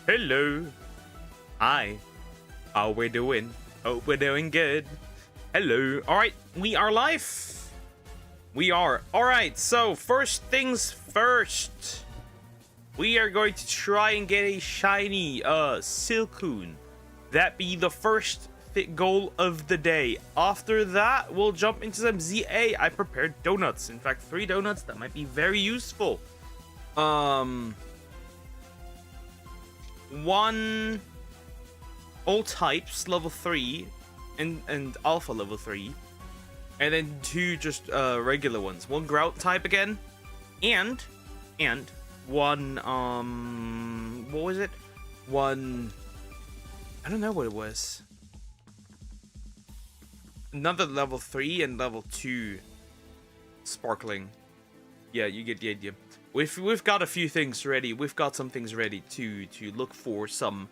Hello. Hi. How we doing? Hope we're doing good. Hello. All right, we are live. We are. All right, so first things first. We are going to try and get a shiny Silcoon. That be the first goal of the day. After that, we'll jump into some ZA. I prepared donuts. In fact, 3 donuts that might be very useful. 1 all types level 3 and alpha level 3, and then 2 just regular ones. 1 grout type again, and 1 what was it? 1, I don't know what it was. Another level 3 and level 2 sparkling. Yeah, you get the idea. We've got a few things ready. We've got some things ready to look for some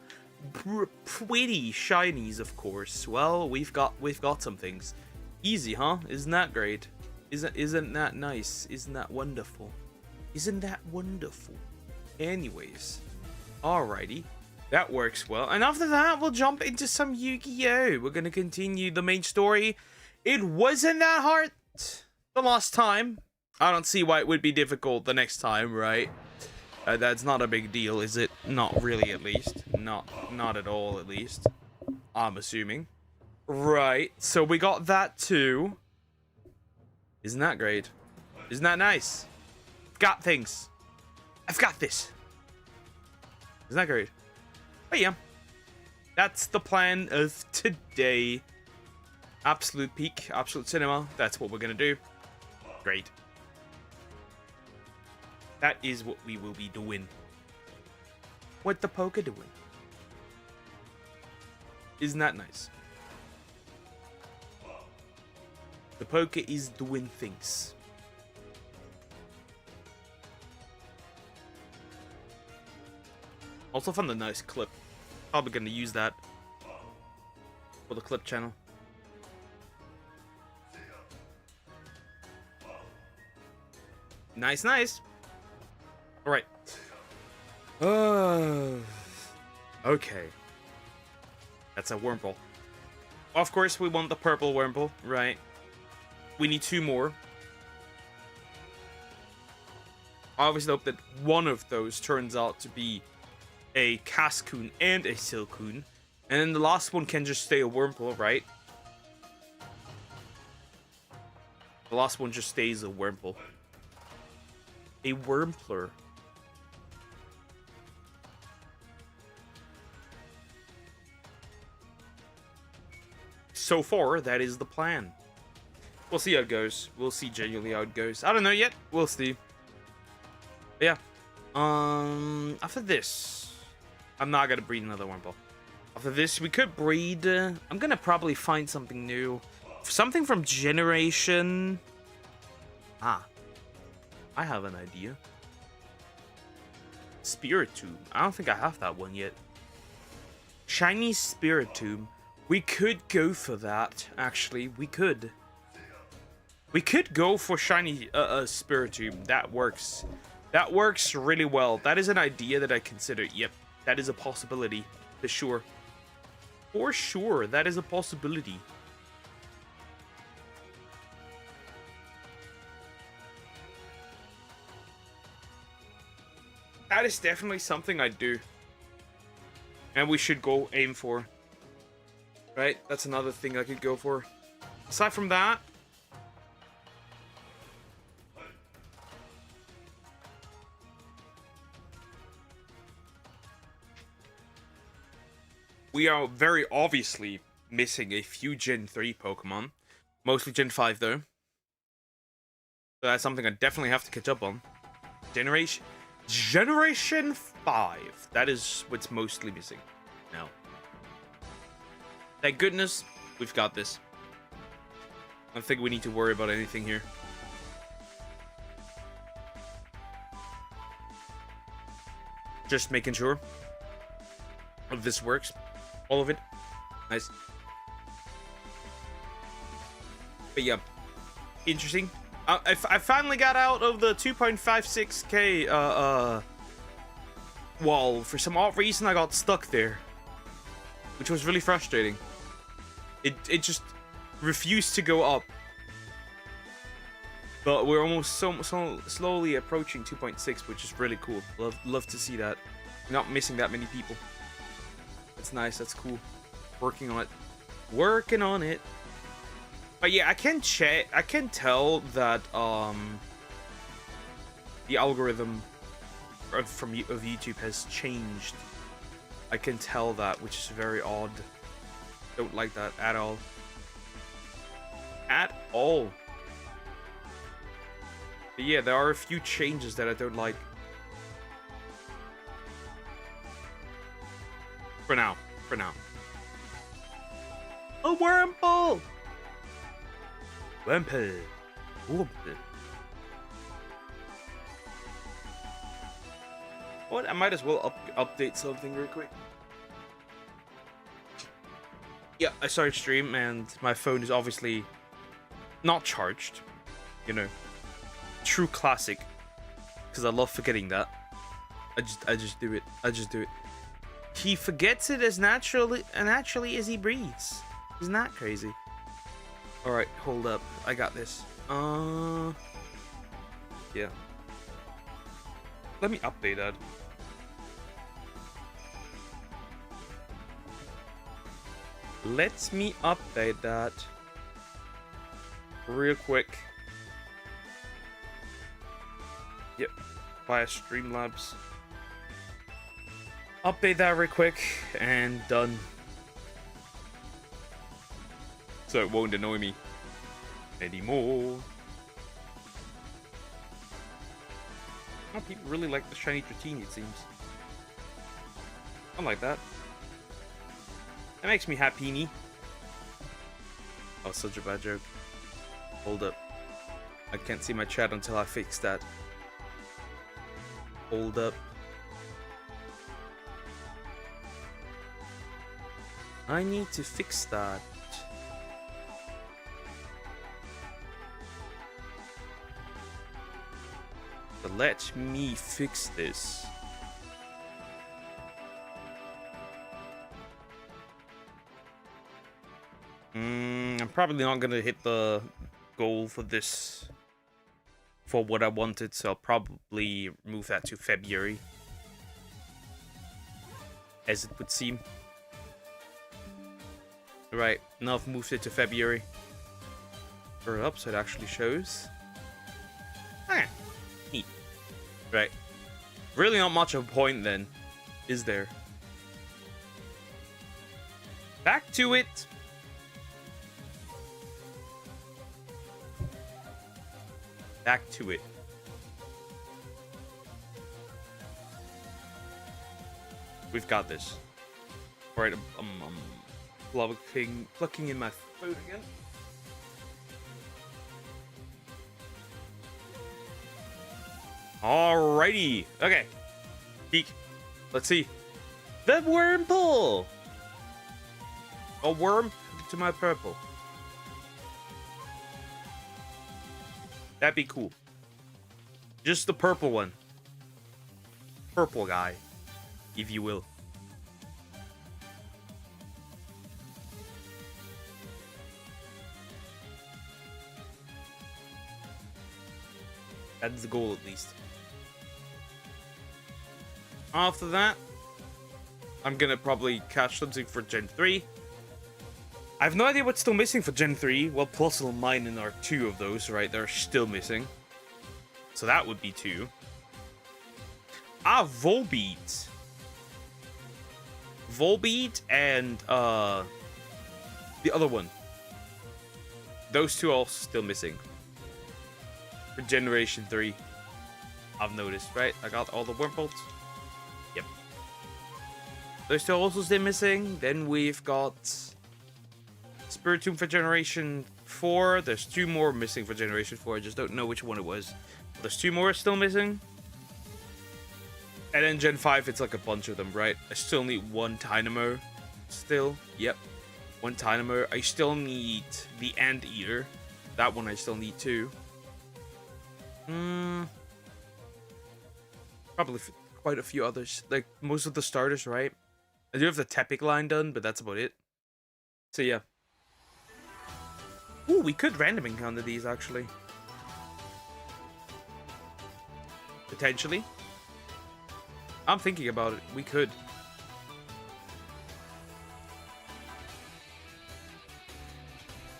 pretty shinies, of course. Well, we've got some things. Easy, huh? Isn't that great? Isn't that nice? Isn't that wonderful? Isn't that wonderful? Anyways, alrighty, that works well. And after that, we'll jump into some Yu-Gi-Oh! We're gonna continue the main story. It wasn't that hard the last time. I don't see why it would be difficult the next time, right? That's not a big deal, is it? Not really, at least. Not at all, at least. I'm assuming. Right, so we got that too. Isn't that great? Isn't that nice? I've got things. I've got this. Isn't that great? But yeah, that's the plan of today. Absolute peak, absolute cinema. That's what we're gonna do. Great. That is what we will be doing. What the poker doing? Isn't that nice? The poker is doing things. Also found a nice clip. Probably gonna use that for the clip channel. Nice, nice. All right. Okay. That's a Wurmple. Of course, we want the purple Wurmple, right? We need 2 more. I always hope that one of those turns out to be a Cascoon and a Silcoon. And then the last one can just stay a Wurmple, right? The last one just stays a Wurmple. A Wurmpler. So far, that is the plan. We'll see how it goes. We'll see genuinely how it goes. I don't know yet. We'll see. But yeah. After this, I'm not gonna breed another Wurmple. After this, we could breed. I'm gonna probably find something new. Something from Generation. I have an idea. Spiritomb. I don't think I have that one yet. Shiny Spiritomb. We could go for that, actually. We could. We could go for shiny Spiritomb. That works. That works really well. That is an idea that I consider. Yep, that is a possibility. For sure. For sure, that is a possibility. That is definitely something I'd do. And we should go aim for. Right? That's another thing I could go for. Aside from that, we are very obviously missing a few Gen 3 Pokemon. Mostly Gen 5 though. So that's something I definitely have to catch up on. Generation 5. That is what's mostly missing now. Thank goodness we've got this. I don't think we need to worry about anything here. Just making sure if this works. All of it. Nice. But yeah, interesting. I finally got out of the 2.56k wall. For some odd reason, I got stuck there, which was really frustrating. It just refused to go up. But we're almost so slowly approaching 2.6, which is really cool. Love to see that. Not missing that many people. That's nice. That's cool. Working on it. Working on it. But yeah, I can tell that the algorithm of YouTube has changed. I can tell that, which is very odd. Don't like that at all. At all. But yeah, there are a few changes that I don't like. For now. A wormhole! Wormhole. What? I might as well update something real quick. Yeah, I started stream and my phone is obviously not charged. You know, true classic. Because I love forgetting that. I just do it. He forgets it as naturally as he breathes. Isn't that crazy? All right, hold up. I got this. Yeah. Let me update that. Let me update that real quick. Yep, via Streamlabs. Update that real quick and done. So it won't annoy me anymore. Oh, people really like the shiny Dratini, it seems. I like that. That makes me happy. Oh, such a bad joke. Hold up. I can't see my chat until I fix that. Hold up. I need to fix that. So let me fix this. I'm probably not gonna hit the goal for this for what I wanted, so I'll probably move that to February, as it would seem. Right, now I've moved it to February. Or up, so it actually shows. Ah, neat. Right. Really not much of a point then, is there? Back to it. Back to it. We've got this. Alright, plucking in my food again. Alrighty. Okay. Peek. Let's see. The worm pull. A worm to my purple. That'd be cool. Just the purple one. Purple guy, if you will. That's the goal, at least. After that, I'm gonna probably catch something for Gen 3. I have no idea what's still missing for Gen 3. Well, plus and minus are 2 of those, right? They're still missing. So that would be 2. Volbeat. Volbeat and, the other one. Those 2 are also still missing. For Generation 3. I've noticed, right? I got all the wormholes. Yep. Those 2 are also still missing. Then we've got Spiritomb for Generation 4. There's 2 more missing for Generation 4. I just don't know which one it was. But there's 2 more still missing. And then Gen 5, it's like a bunch of them, right? I still need 1 Dynamo. Still. Yep. 1 Dynamo. I still need the Anteater. That one I still need too. Probably quite a few others. Like, most of the starters, right? I do have the Tepic line done, but that's about it. So, yeah. Ooh, we could random encounter these, actually. Potentially. I'm thinking about it. We could.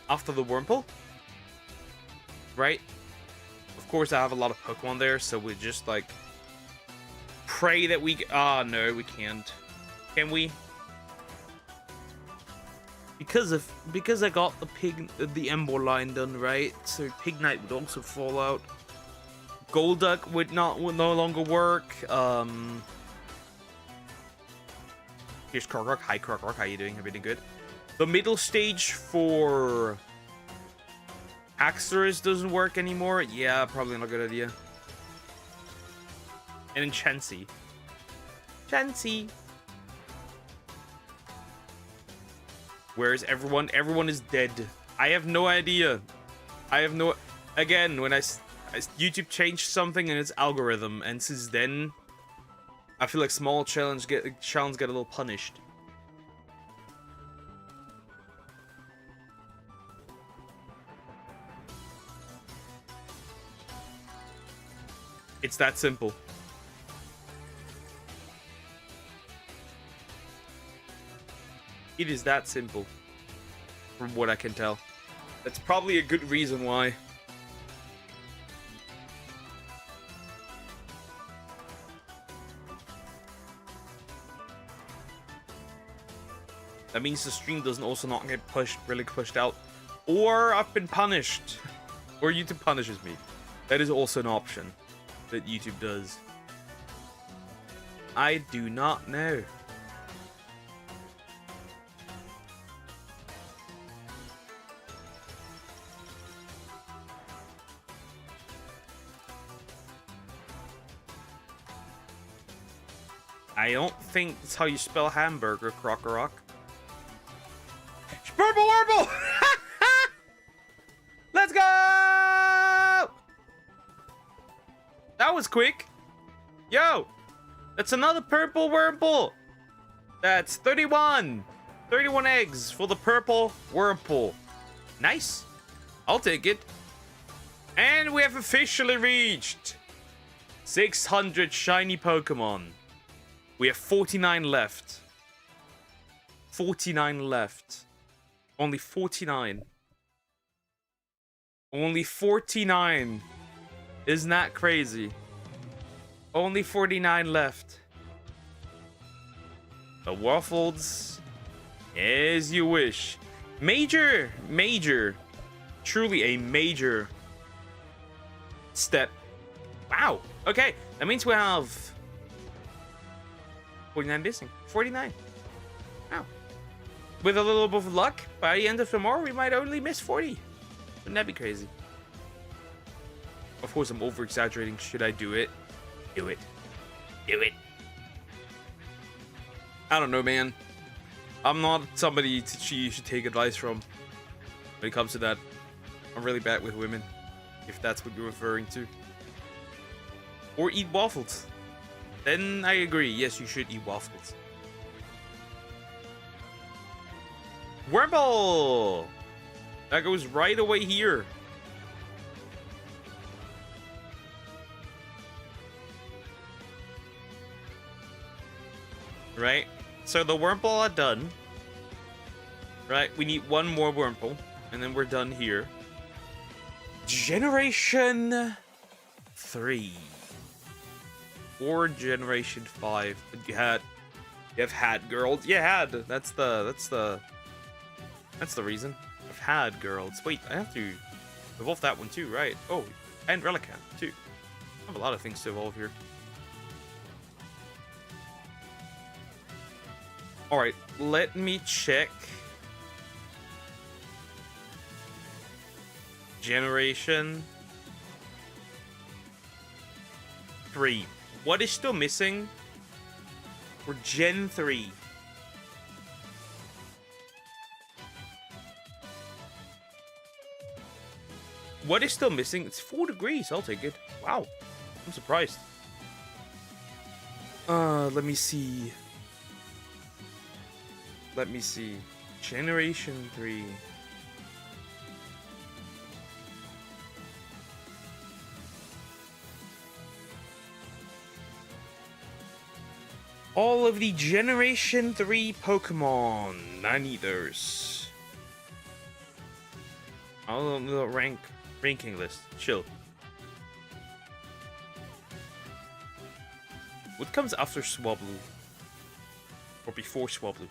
After the Wurmple. Right? Of course, I have a lot of Pokemon there, so we just, like... pray that we... Ah, no, we can't. Can we? Because I got the Ember line done, right? So Pignite would also fall out. Golduck would no longer work. Here's Krokorok. Hi Krokorok, how you doing? Everything good? The middle stage for Axorus doesn't work anymore. Yeah, probably not a good idea. And then Chansey. Chansey. Where's everyone? Everyone is dead. I have no idea. I have no... Again, when YouTube changed something in its algorithm, and since then, I feel like small challenges get a little punished. It's that simple. It is that simple, from what I can tell. That's probably a good reason why. That means the stream doesn't also not get really pushed out. Or I've been punished. Or YouTube punishes me. That is also an option that YouTube does. I do not know. I don't think that's how you spell hamburger, Krokorok. Purple Warble! Let's go! That was quick. Yo! That's another purple Wurmple. That's 31. 31 eggs for the purple Wurmple. Nice. I'll take it. And we have officially reached 600 shiny Pokemon. We have 49 left. 49 left. Only 49. Only 49. Isn't that crazy? Only 49 left. The waffles, as you wish. Major, truly a major step. Wow. Okay, that means we have 49 missing. 49. Wow. With a little bit of luck, by the end of tomorrow, we might only miss 40. Wouldn't that be crazy? Of course, I'm over-exaggerating. Should I do it? Do it. Do it. I don't know, man. I'm not somebody you should take advice from when it comes to that. I'm really bad with women, if that's what you're referring to. Or eat waffles. Then I agree. Yes, you should eat waffles. Wurmple! That goes right away here. Right? So the Wurmple are done. Right? We need one more Wurmple. And then we're done here. Generation 3. Or Generation 5. You have had girls. Yeah, had. That's the reason. I've had girls. Wait, I have to evolve that one too, right? Oh, and Relicanth too. I have a lot of things to evolve here. Alright, let me check. Generation 3. What is still missing for Gen 3? What is still missing? It's 4 degrees. I'll take it. Wow. I'm surprised. Let me see. Let me see. Generation 3. All of the Generation 3 Pokemon. I need those. I'll ranking list. Chill. What comes after Swablu? Or before Swablu?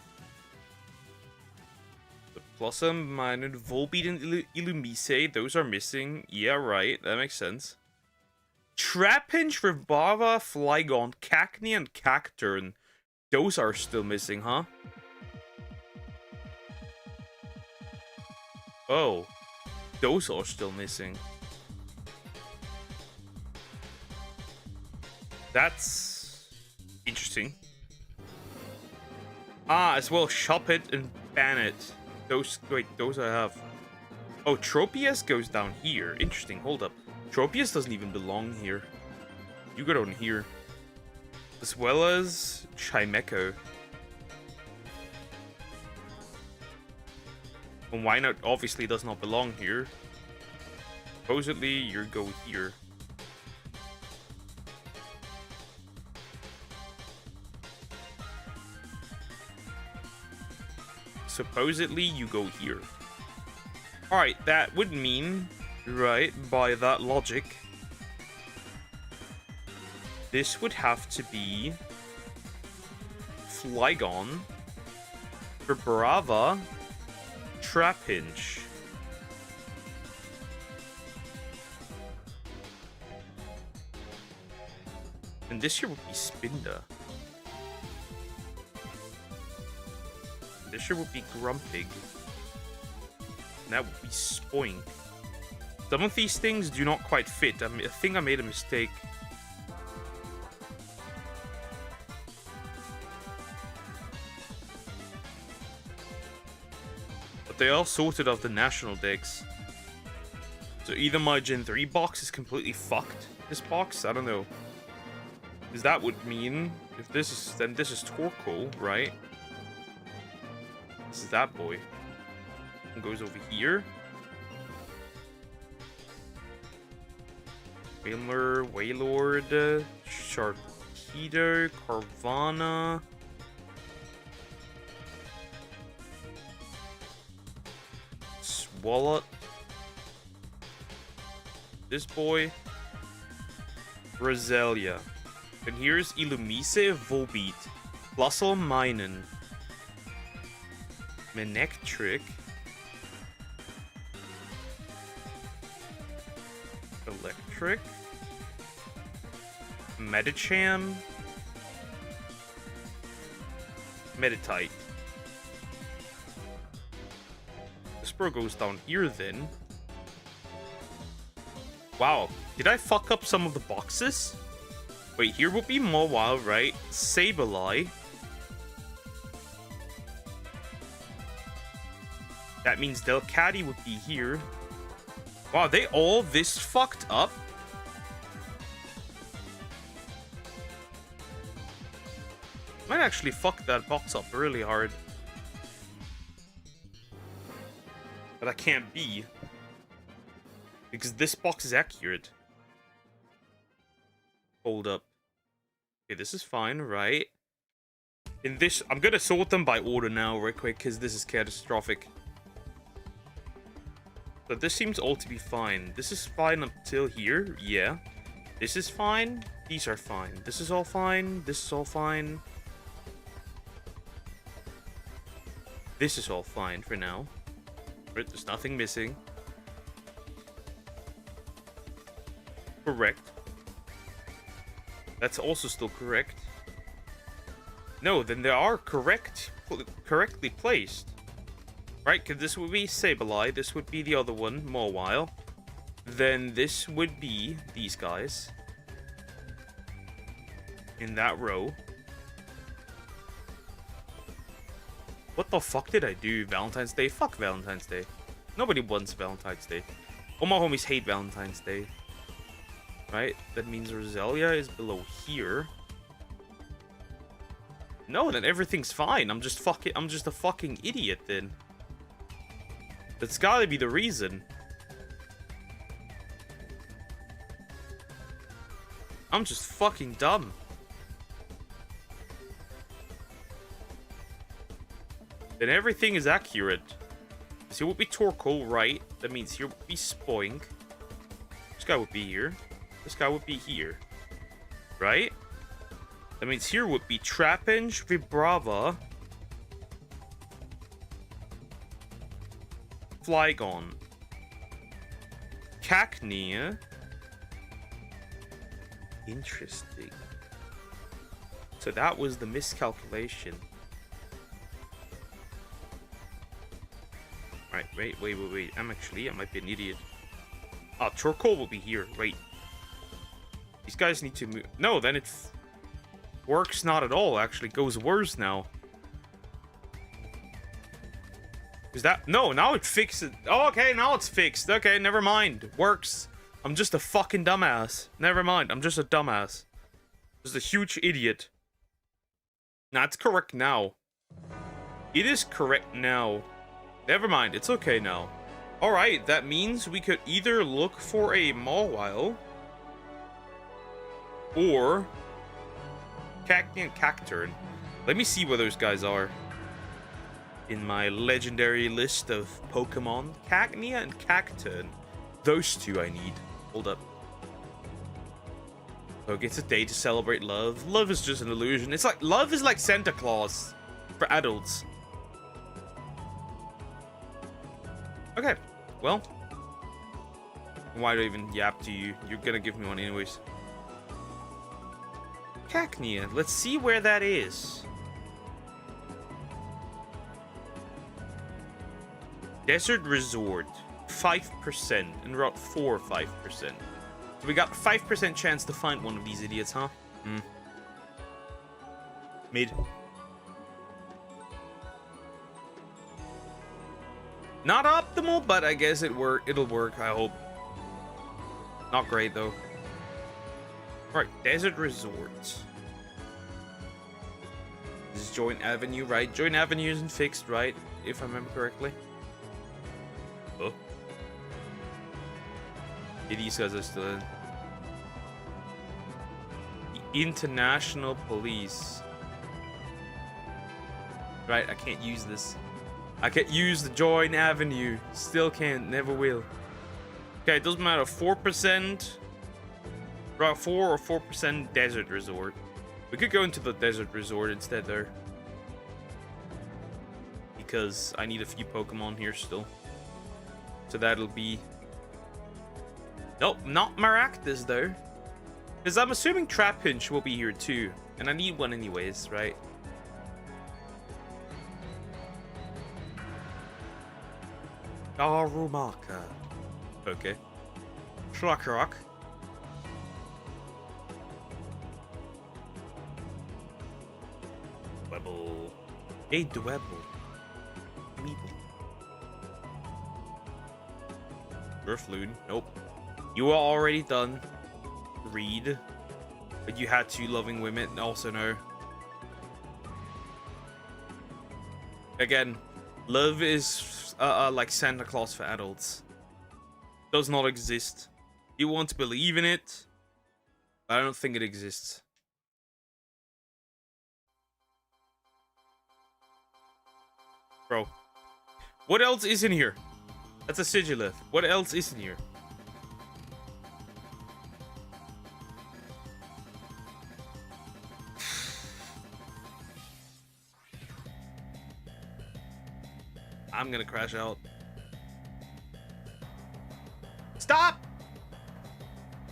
The Blossom, Minor, Volbeat, and Illumise, those are missing. Yeah, right, that makes sense. Trapinch, Rivava, Flygon, Cacnea, and Cacturn. Those are still missing, huh? Oh. Those are still missing. That's interesting. As well, Shop It and Ban It. Those, wait, those I have. Oh, Tropius goes down here. Interesting, hold up. Tropius doesn't even belong here. You go down here. As well as Chimecho. And why not? Obviously does not belong here. Supposedly, you go here. Supposedly, you go here. Alright, that would mean, right, by that logic, this would have to be Flygon, Vibrava, Trapinch. And this here would be Spinda. This here would be Grumpig. And that would be Spoink. Some of these things do not quite fit. I think I made a mistake. But they all sorted of the national decks. So either my Gen 3 box is completely fucked. This box, I don't know. Because that would mean, if this is, then this is Torkoal, right? This is that boy. And goes over here. Wailmer, Wailord, Sharpedo, Carvana. Swalot. This boy. Roselia. And here's Illumise, Volbeat, Blustle, Minun, Manectric, Electric, Medicham, Meditite. This bro goes down here then. Wow, did I fuck up some of the boxes? Wait, here would be Mawile, right? Sableye. That means Delcatty would be here. Wow, they all this fucked up? Might actually fuck that box up really hard. But I can't be. Because this box is accurate. Hold up. Okay, this is fine, right? In this, I'm gonna sort them by order now, right quick, because this is catastrophic. So this seems all to be fine. This is fine up till here, yeah. This is fine. These are fine. This is all fine. This is all fine. This is all fine for now. Right, there's nothing missing. Correct. That's also still correct. No, then they are correctly placed. Right, because this would be Sableye, this would be the other one, Mawile. Then this would be these guys. In that row. What the fuck did I do? Valentine's Day? Fuck Valentine's Day. Nobody wants Valentine's Day. All my homies hate Valentine's Day. Right? That means Roselia is below here. No, then everything's fine. I'm just a fucking idiot then. That's gotta be the reason. I'm just fucking dumb. Then everything is accurate. So here would be Torkoal, right? That means here would be Spoink. This guy would be here. This guy would be here. Right? That means here would be Trapinch, Vibrava, Flygon, Cacnea. Interesting. So that was the miscalculation. Right, wait. I might be an idiot. Ah, Torkoal will be here. Wait. These guys need to move. No, then it works not at all. Actually, goes worse now. Is that... No, now it fixed it. Oh, okay, now it's fixed. Okay, never mind. Works. I'm just a fucking dumbass. Never mind, I'm just a dumbass. Just a huge idiot. Nah, it's correct now. It is correct now. Never mind, it's okay now. Alright, that means we could either look for a Mawile or Cacnea and Cacturn. Let me see where those guys are in my legendary list of Pokemon. Cacnea and Cacturn. Those two I need. Hold up. Okay, it's a day to celebrate love. Love is just an illusion. It's like, love is like Santa Claus for adults. Okay, well. Why do I even yap to you? You're gonna give me one anyways. Cacnea, let's see where that is. Desert Resort, 5%, and Route 4, 5%. So we got a 5% chance to find one of these idiots, huh? Hmm. Mid. Not optimal, but I guess it'll work, I hope. Not great, though. Right, Desert Resort. This is Joint Avenue, right? Joint Avenue isn't fixed, right? If I remember correctly. Oh. Yeah, these guys are still in. The International Police. Right, I can't use this. I can't use the Joint Avenue. Still can't, never will. Okay, it doesn't matter. 4%. Route 4 or 4% Desert Resort. We could go into the Desert Resort instead there. Because I need a few Pokemon here still. So that'll be... Nope, not Maractus though. Because I'm assuming Trapinch will be here too. And I need one anyways, right? Darumaka. Okay. Shrakarak. Dwebble. A Dwebble. Meeple. Riftloon. Nope. You are already done. Read. But you had two loving women. Also no. Again, love is like Santa Claus for adults. Does not exist. You want to believe in it, but I don't think it exists. Bro. What else is in here? That's a Sigilith. What else is in here? I'm gonna crash out. Stop!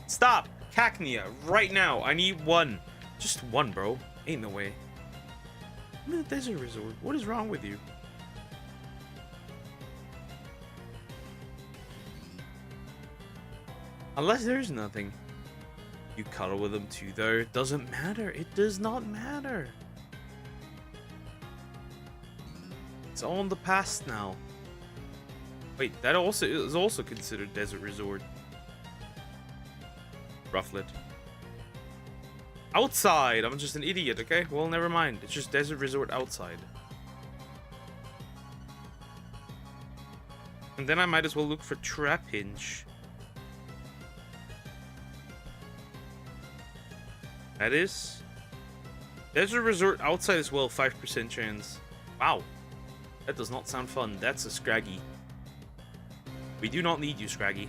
Stop! Cacnea, right now. I need one. Just one, bro. Ain't no way. I'm in the Desert Resort. What is wrong with you? Unless there's nothing. You cuddle with them too, though. It doesn't matter. It does not matter. It's all in the past now. Wait, that also is also considered Desert Resort. Rufflet. Outside! I'm just an idiot, okay? Well, never mind. It's just Desert Resort outside. And then I might as well look for Trap Hinge. That is... Desert Resort outside as well, 5% chance. Wow. That does not sound fun. That's a Scraggy. We do not need you, Scraggy.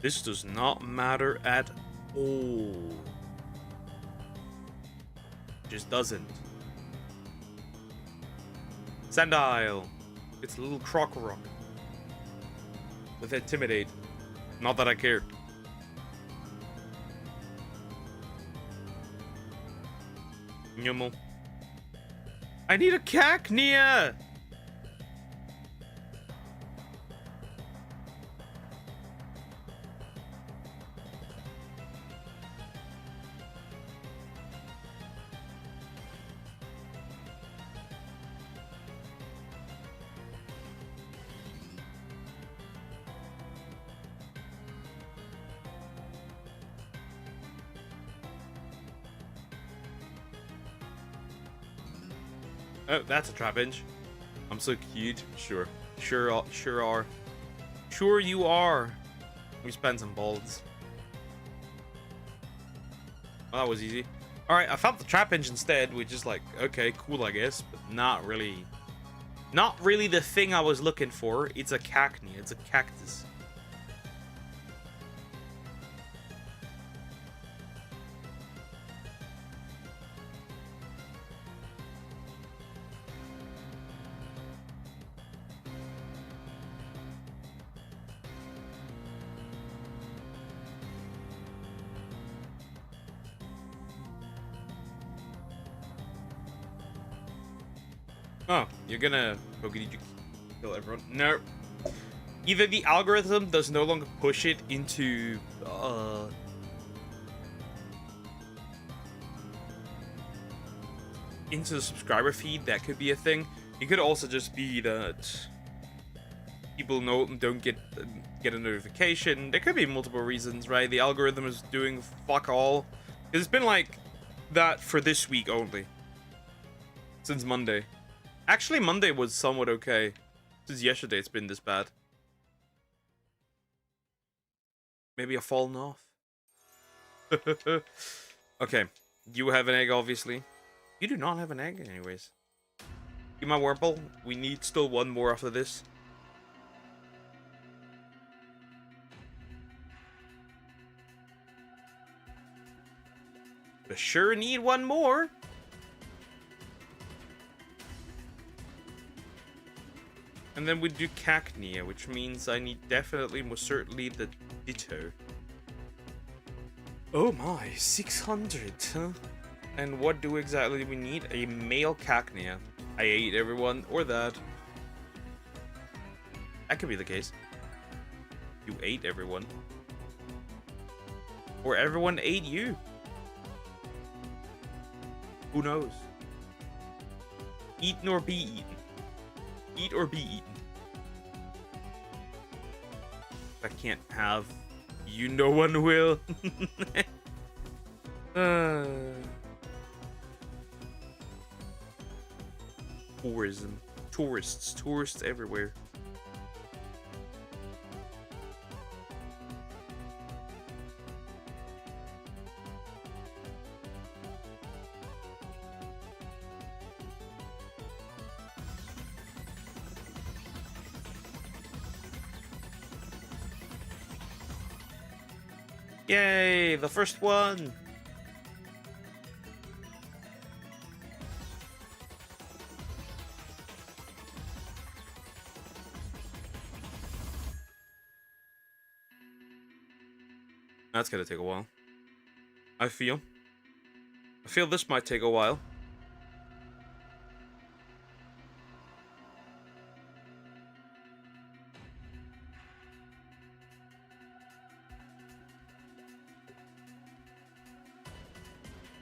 This does not matter at all. Just doesn't. Sandile. It's a little croc rock. With Intimidate. Not that I cared. Nyummel. I need a Cacnea! Oh, that's a trap hinge. I'm so cute. Sure. Sure are. Sure you are. We spent some bolts. Well, that was easy. Alright, I found the trap hinge instead, which is like, okay, cool, I guess, but not really. Not really the thing I was looking for. It's a cacnea. It's a cactus. Oh, you're gonna kill everyone? No. Either the algorithm does no longer push it into the subscriber feed. That could be a thing. It could also just be that people don't get a notification. There could be multiple reasons, right? The algorithm is doing fuck all. It's been like that for this week only. Since Monday. Actually, Monday was somewhat okay. Since yesterday, it's been this bad. Maybe I've fallen off. Okay. You have an egg, obviously. You do not have an egg, anyways. Give my Wurmple. We need still one more after this. I sure need one more. And then we do Cacnea, which means I need definitely, most certainly, the Ditto. Oh my, 600, huh? And what do exactly we need? A male Cacnea. I ate everyone, or that. That could be the case. You ate everyone. Or everyone ate you. Who knows? Eat nor be eaten. Eat or be eaten. I can't have. You, no one will. Tourism. Tourists everywhere. Yay, the first one! That's gonna take a while. I feel this might take a while.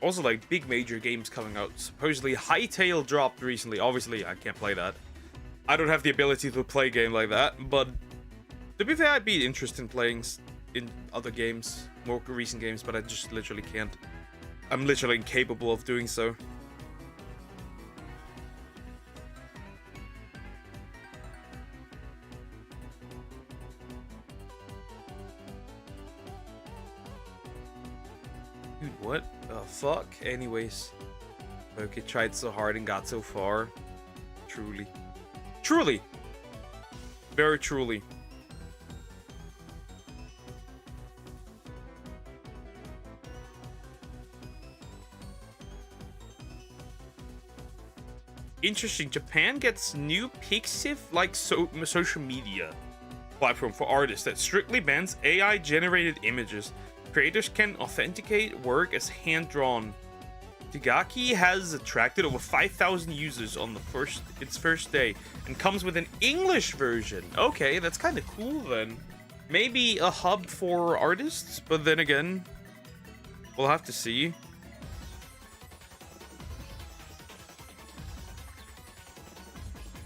Also, like, big major games coming out. Supposedly, Hytale dropped recently. Obviously, I can't play that. I don't have the ability to play a game like that, but To be fair, I'd be interested in playing in other games, more recent games, but I just literally can't. I'm literally incapable of doing so. Dude, what the fuck? Anyways. Okay, tried so hard and got so far. Truly. Truly! Very truly. Interesting. Japan gets new Pixiv like social media platform for artists that strictly bans AI generated images. Creators can authenticate work as hand-drawn. Tigaki has attracted over 5,000 users on its first day and comes with an English version. Okay, that's kind of cool then. Maybe a hub for artists, but then again, we'll have to see.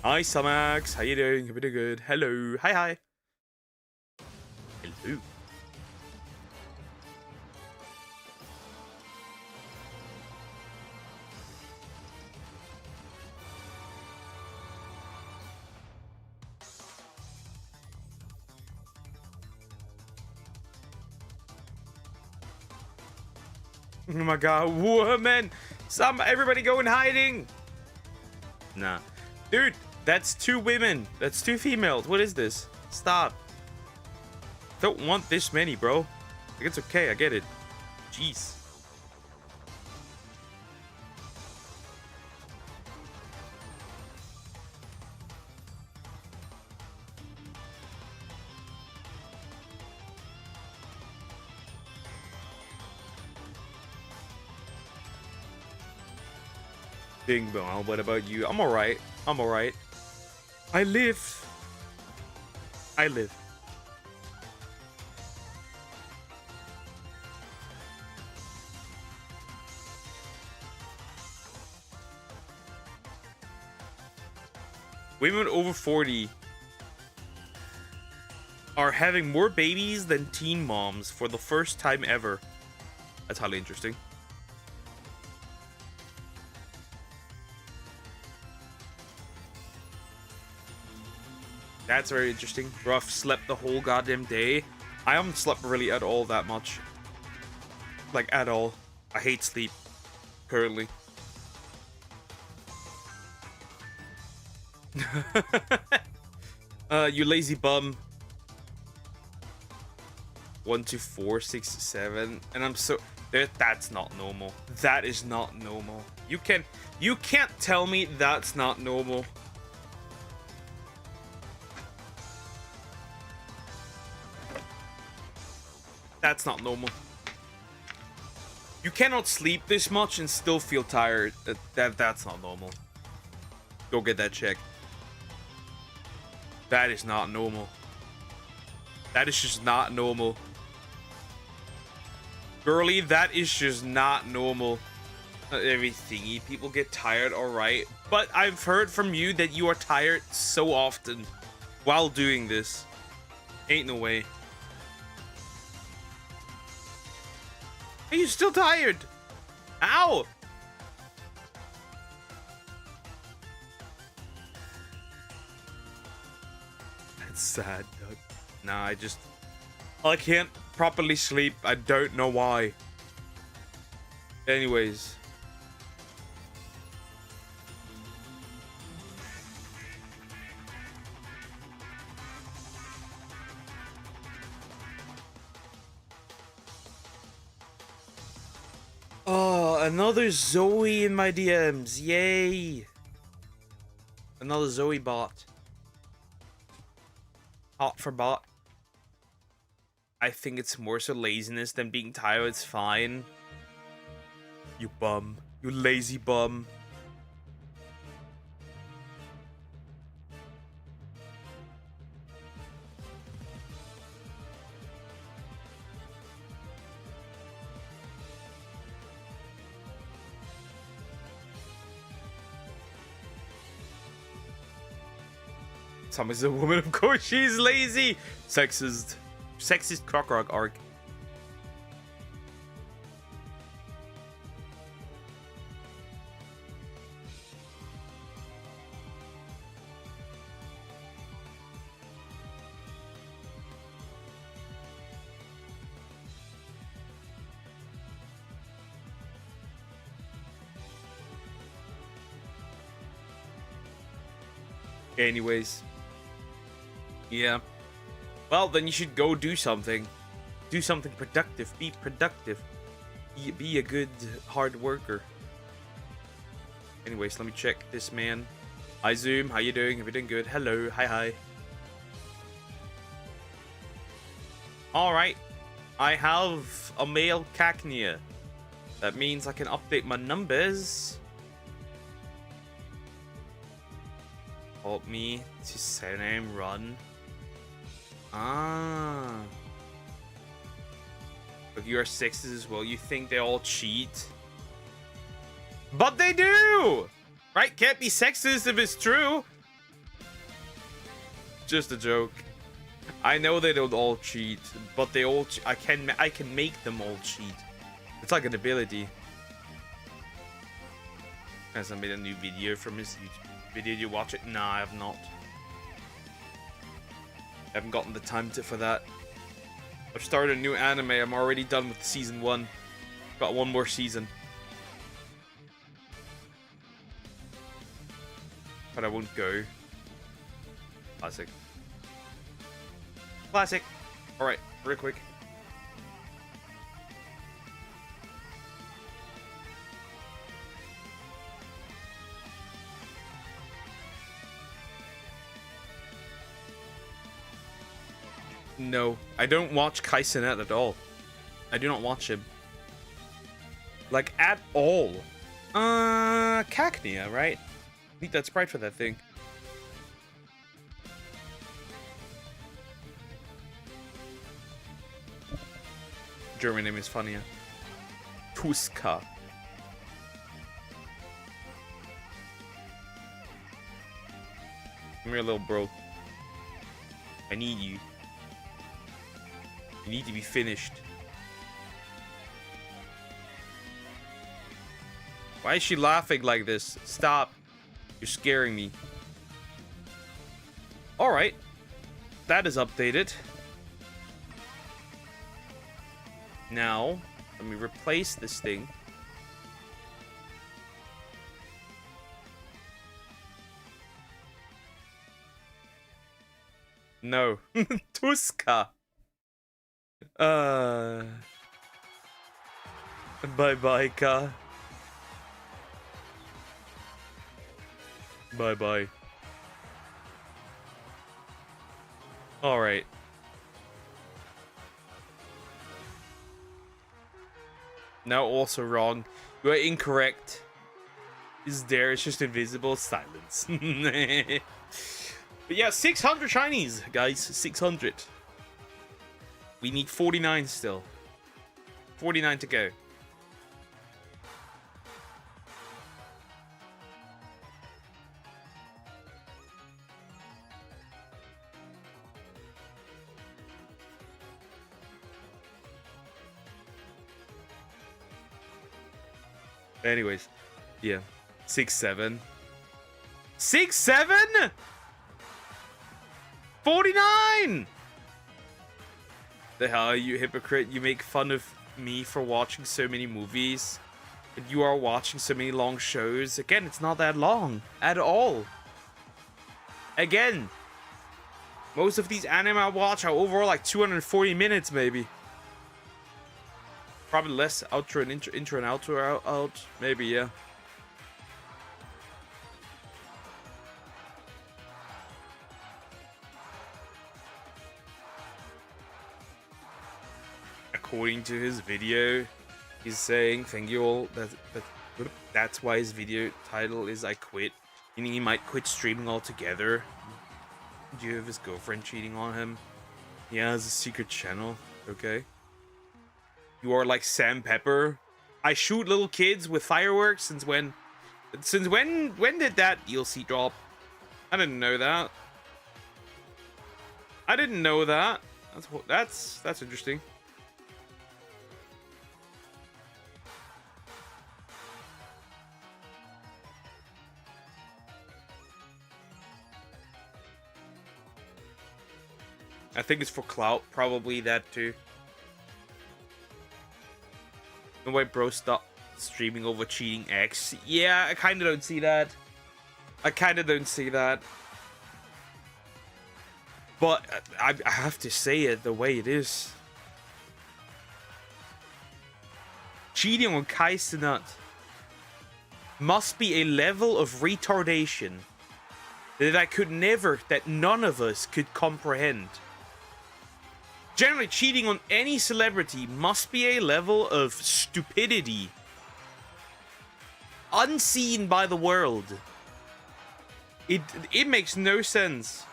Hi, Samax. How you doing? Pretty good. Hello. Hi. Hello. Oh my god, woman! Everybody go in hiding! Nah. Dude, that's 2 women. That's 2 females. What is this? Stop. Don't want this many, bro. Like, it's okay, I get it. Jeez. Bing bong, what about you? I'm alright. I'm alright. I live. Women over 40 are having more babies than teen moms for the first time ever. That's highly interesting. That's very interesting. Rough slept the whole goddamn day. I haven't slept really at all that much. Like, at all. I hate sleep. Currently. You lazy bum. 1, 2, 4, 6, 7. And I'm so... That's not normal. That is not normal. You can't tell me that's not normal. That's not normal. You cannot sleep this much and still feel tired. That's not normal. Go get that checked. That is not normal. That is just not normal. Girly, that is just not normal. Not every thingy people get tired, alright. But I've heard from you that you are tired so often while doing this. Ain't no way. Are you still tired? Ow! That's sad, Doug. Nah, I can't properly sleep. I don't know why. Anyways. Oh, another Zoe in my DMs. Yay. Another Zoe bot. Hot for bot. I think it's more so laziness than being tired. It's fine. You bum. You lazy bum. Tom is a woman, of course she's lazy. Sexist croc rock arc. Anyways. Yeah. Well, then you should go do something. Do something productive. Be productive. Be a good hard worker. Anyways, let me check this man. Hi Zoom, how you doing? Everything good? Hello, hi. Alright. I have a male cacnea. That means I can update my numbers. Help me to surname run. Ah. If you are sexist as well, you think they all cheat. But they do! Right? Can't be sexist if it's true. Just a joke. I know they don't all cheat, but they all I can make them all cheat. It's like an ability. Has I made a new video from his YouTube video? Did you watch it? Nah, I have not. I haven't gotten the time for that. I've started a new anime. I'm already done with season 1. Got one more season. But I won't go. Classic. Classic. Alright, real quick. No, I don't watch Kaisenet at all. I do not watch him. Like, at all. Cacnea, right? Need that sprite for that thing. German name is funnier. Tuska. Come here, little bro. I need you. You need to be finished. Why is she laughing like this? Stop. You're scaring me. Alright. That is updated. Now, let me replace this thing. No. Tuska. Bye-bye, Ka. Bye-bye. Alright. Now also wrong. You are incorrect. Is there? It's just invisible. Silence. But yeah, 600 shinies, guys. 600. We need 49 still. 49 to go. Anyways, yeah. 6-7. 6-7? 49! The hell, you hypocrite. You make fun of me for watching so many movies. But you are watching so many long shows. Again, it's not that long. At all. Again. Most of these anime I watch are overall like 240 minutes, maybe. Probably less outro and intro and outro are out. Maybe, yeah. According to his video, he's saying, thank you all, that's why his video title is I quit. Meaning he might quit streaming altogether. Do you have his girlfriend cheating on him? He has a secret channel. Okay. You are like Sam Pepper. I shoot little kids with fireworks since when? Since when did that DLC drop? I didn't know that. I didn't know that. That's interesting. I think it's for clout, probably that too. No way, bro, stop streaming over cheating X. Yeah, I kind of don't see that. I kind of don't see that. But I have to say it the way it is. Cheating on Kaisenut must be a level of retardation that none of us could comprehend. Generally, cheating on any celebrity must be a level of stupidity unseen by the world. It makes no sense.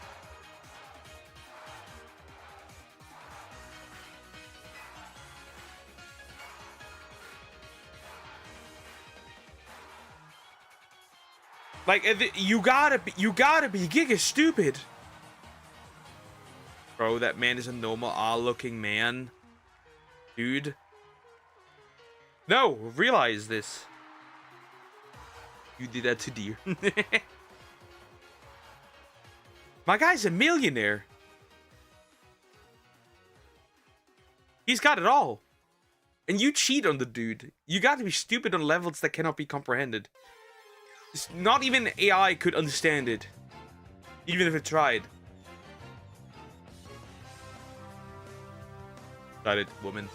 Like, you gotta be giga stupid. Bro, that man is a normal looking man. Dude. No, realize this. You did that to deer. My guy's a millionaire. He's got it all. And you cheat on the dude. You gotta be stupid on levels that cannot be comprehended. Not even AI could understand it. Even if it tried. Got it, woman.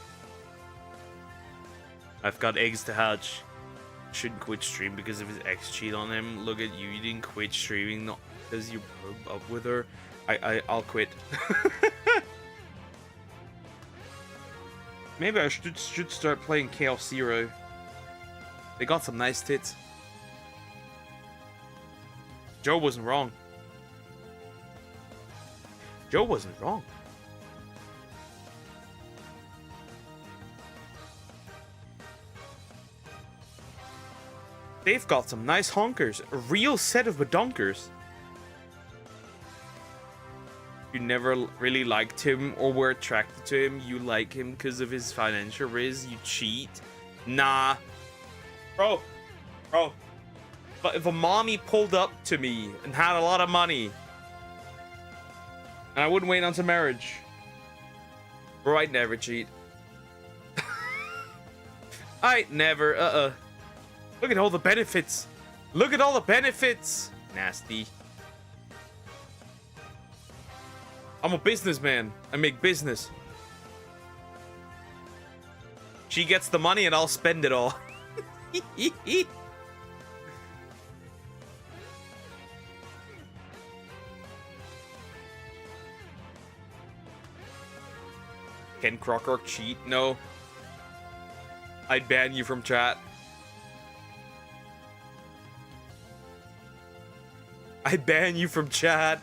I've got eggs to hatch. Shouldn't quit stream because of his ex cheat on him. Look at you, you didn't quit streaming not because you broke up with her. I'll quit. Maybe I should start playing Chaos Zero. They got some nice tits. Joe wasn't wrong. Joe wasn't wrong. They've got some nice honkers. A real set of badonkers. You never really liked him or were attracted to him. You like him because of his financial riz. You cheat. Nah. Bro. But if a mommy pulled up to me and had a lot of money, and I wouldn't wait until marriage, bro, I'd never cheat. I'd never, Look at all the benefits. Look at all the benefits. Nasty. I'm a businessman. I make business. She gets the money and I'll spend it all. Ken Crocker cheat? No. I'd ban you from chat. I ban you from chat.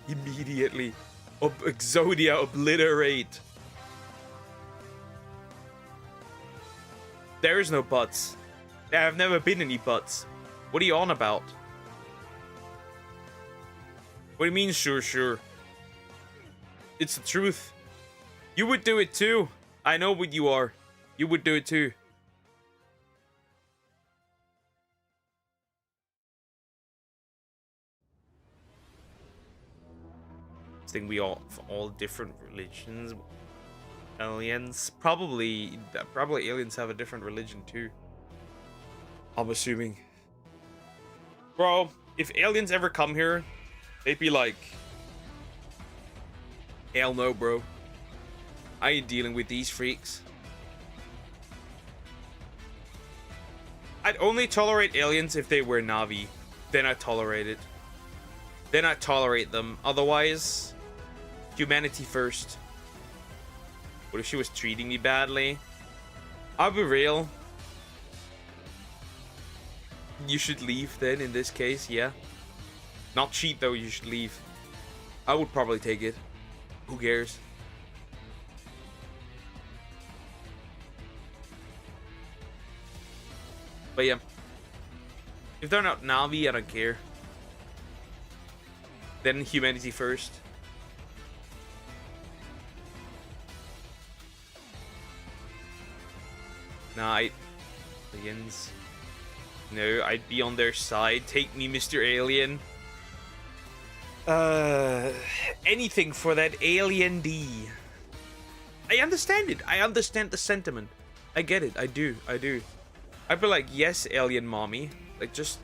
Immediately. Exodia, obliterate. There is no buts. There have never been any buts. What are you on about? What do you mean, sure? It's the truth. You would do it too. I know what you are. You would do it too. I think we all different religions. Aliens, probably aliens have a different religion too. I'm assuming. Bro, if aliens ever come here, they'd be like, hell no, bro. I ain't dealing with these freaks. I'd only tolerate aliens if they were Navi. Then I'd tolerate it. Then I'd tolerate them. Otherwise, humanity first. What if she was treating me badly? I'll be real. You should leave then, in this case, yeah. Not cheat though, you should leave. I would probably take it. Who cares? But yeah. If they're not Navi, I don't care. Then humanity first. Nah, aliens. No, I'd be on their side. Take me, Mr. Alien. Anything for that alien D. I understand it. I understand the sentiment. I get it. I do. I'd be like, yes, alien mommy. Like, just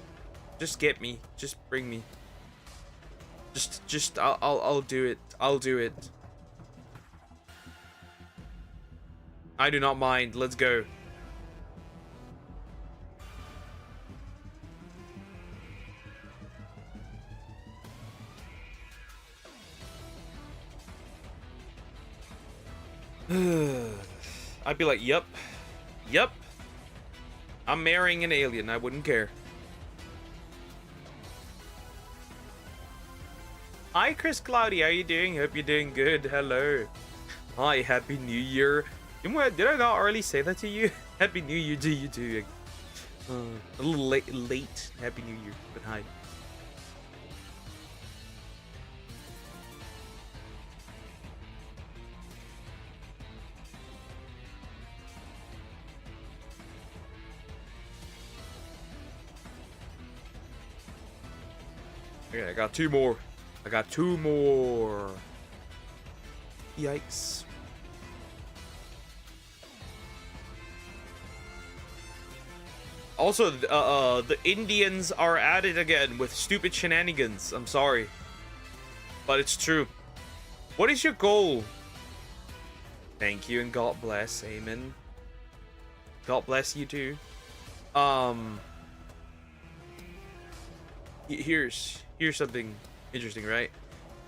get me. Just bring me. I'll do it. I'll do it. I do not mind. Let's go. I'd be like, yep. I'm marrying an alien. I wouldn't care. Hi, Chris Cloudy. How you doing? Hope you're doing good. Hello. Hi, Happy New Year. Did I not already say that to you? Happy New Year to you too. A little late. Happy New Year, but hi. Okay, I got two more. Yikes. Also, the Indians are at it again with stupid shenanigans. I'm sorry, but it's true. What is your goal? Thank you and God bless. Amen. God bless you too. Here's something interesting, right?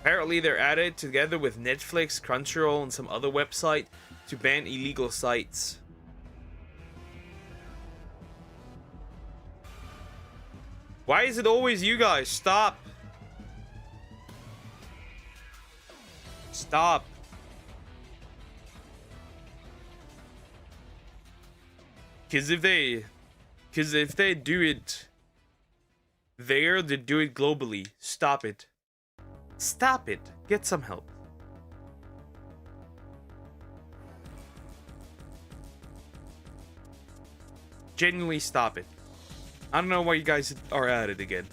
Apparently they're at it together with Netflix, Crunchyroll, and some other website to ban illegal sites. Why is it always you guys? Stop. Stop. Because if they do it there, they do it globally. Stop it. Stop it. Get some help. Genuinely stop it. I don't know why you guys are at it again.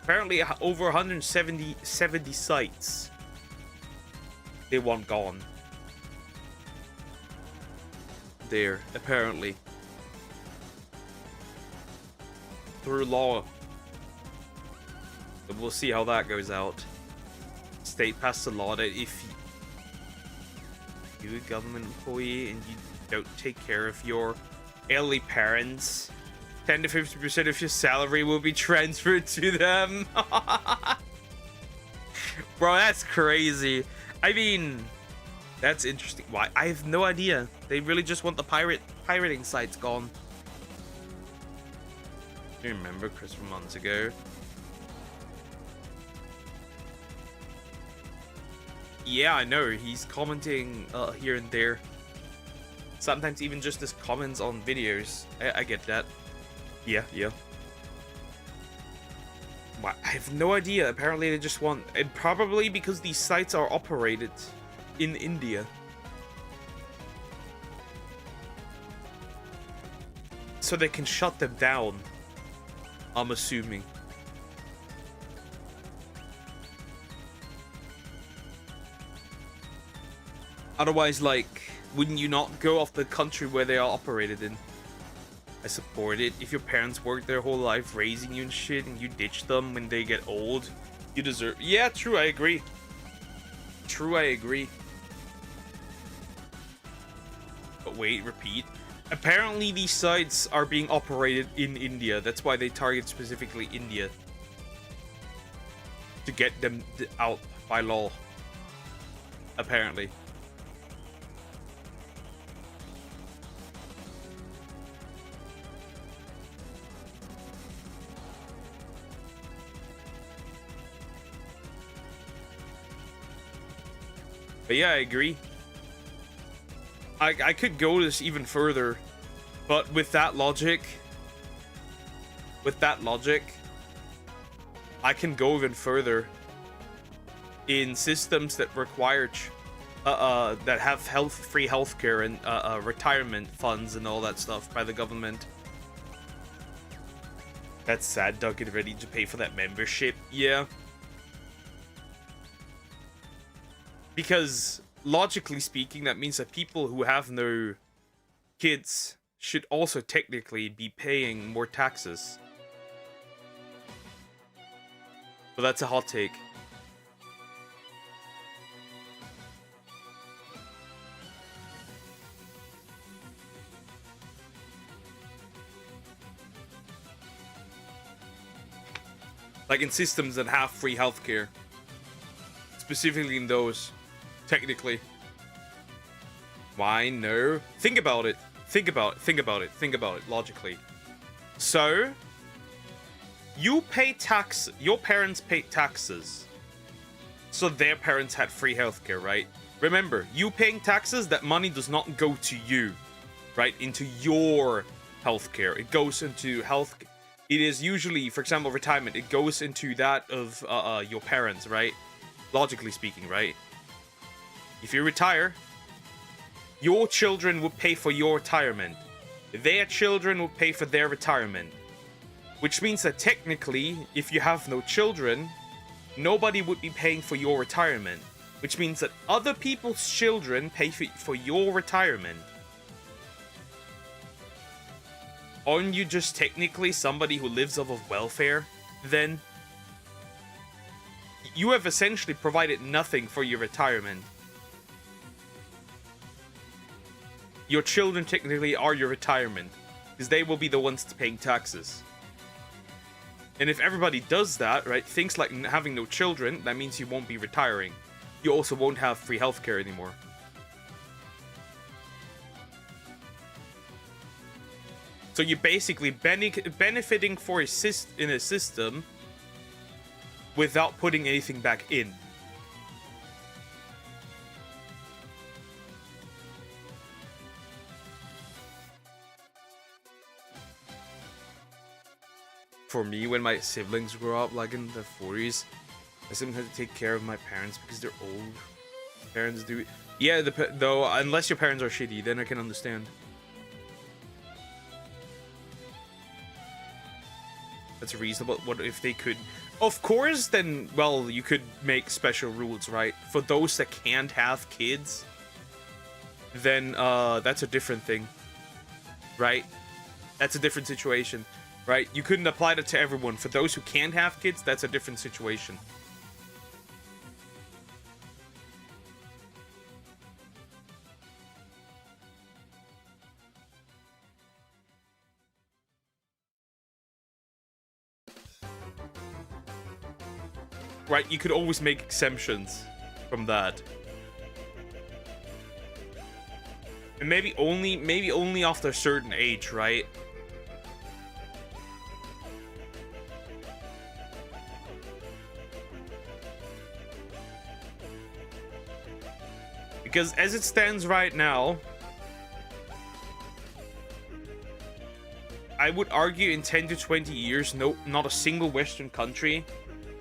Apparently over 170 sites they want gone. There, apparently. Through law. But we'll see how that goes out. State passed a law that if you're a government employee and you don't take care of your elderly parents, 10 to 50% of your salary will be transferred to them. Bro, that's crazy. I mean, that's interesting. Why? I have no idea. They really just want the pirating sites gone. Do you remember Chris from months ago? Yeah, I know. He's commenting here and there. Sometimes even just as comments on videos. I get that. Yeah. But I have no idea. Apparently they just want... And probably because these sites are operated in India. So they can shut them down. I'm assuming. Otherwise, like, wouldn't you not go off the country where they are operated in? I support it. If your parents worked their whole life raising you and shit, and you ditch them when they get old, you deserve... Yeah, true, I agree. But wait, repeat. Apparently these sites are being operated in India. That's why they target specifically India. To get them out by law. Apparently. But yeah, I agree. I could go this even further, but with that logic, with that logic, I can go even further in systems that require that have free healthcare and retirement funds and all that stuff by the government. That's sad. Doug get ready to pay for that membership. Yeah. Because logically speaking, that means that people who have no kids should also technically be paying more taxes. But that's a hot take. Like in systems that have free healthcare. Specifically in those. Technically. Why no? Think about it. Think about it logically. So, you pay tax. Your parents paid taxes. So their parents had free healthcare, right? Remember, you paying taxes, that money does not go to you, right? Into your healthcare. It goes into health. It is usually, for example, retirement. It goes into that of your parents, right? Logically speaking, right? If you retire, your children would pay for your retirement. Their children would pay for their retirement. Which means that technically, if you have no children, nobody would be paying for your retirement. Which means that other people's children pay for your retirement. Aren't you just technically somebody who lives off of welfare, then? You have essentially provided nothing for your retirement. Your children technically are your retirement, because they will be the ones paying taxes. And if everybody does that, right, things like having no children, that means you won't be retiring. You also won't have free healthcare anymore. So you're basically benefiting for in a system without putting anything back in. For me, when my siblings grow up, like in the 40s, I sometimes have to take care of my parents because they're old. Parents do. Yeah, though, unless your parents are shitty, then I can understand. That's reasonable. What if they could? Of course, then, well, you could make special rules, right? For those that can't have kids, then that's a different thing, right? That's a different situation, right? You couldn't apply that to everyone. For those who can't have kids, that's a different situation. Right, you could always make exemptions from that. And maybe only after a certain age, right? Because as it stands right now, I would argue in 10 to 20 years, not a single Western country,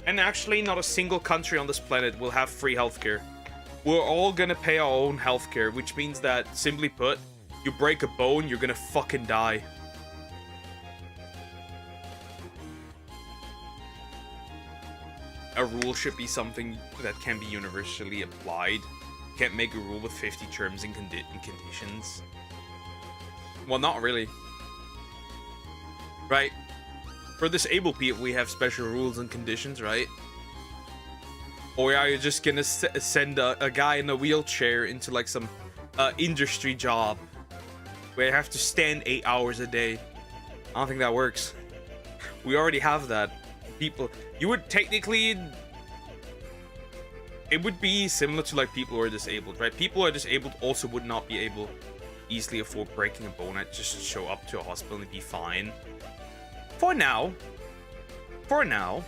and actually not a single country on this planet, will have free healthcare. We're all gonna pay our own healthcare, which means that, simply put, you break a bone, you're gonna fucking die. A rule should be something that can be universally applied. You can't make a rule with 50 terms and conditions. Well, not really. Right? For disabled people, we have special rules and conditions, right? Or are you just gonna send a guy in a wheelchair into like some industry job where you have to stand 8 hours a day? I don't think that works. We already have that. People, you would technically, it would be similar to like people who are disabled, right? People who are disabled also would not be able easily afford breaking a bone and just show up to a hospital and be fine. For now. For now.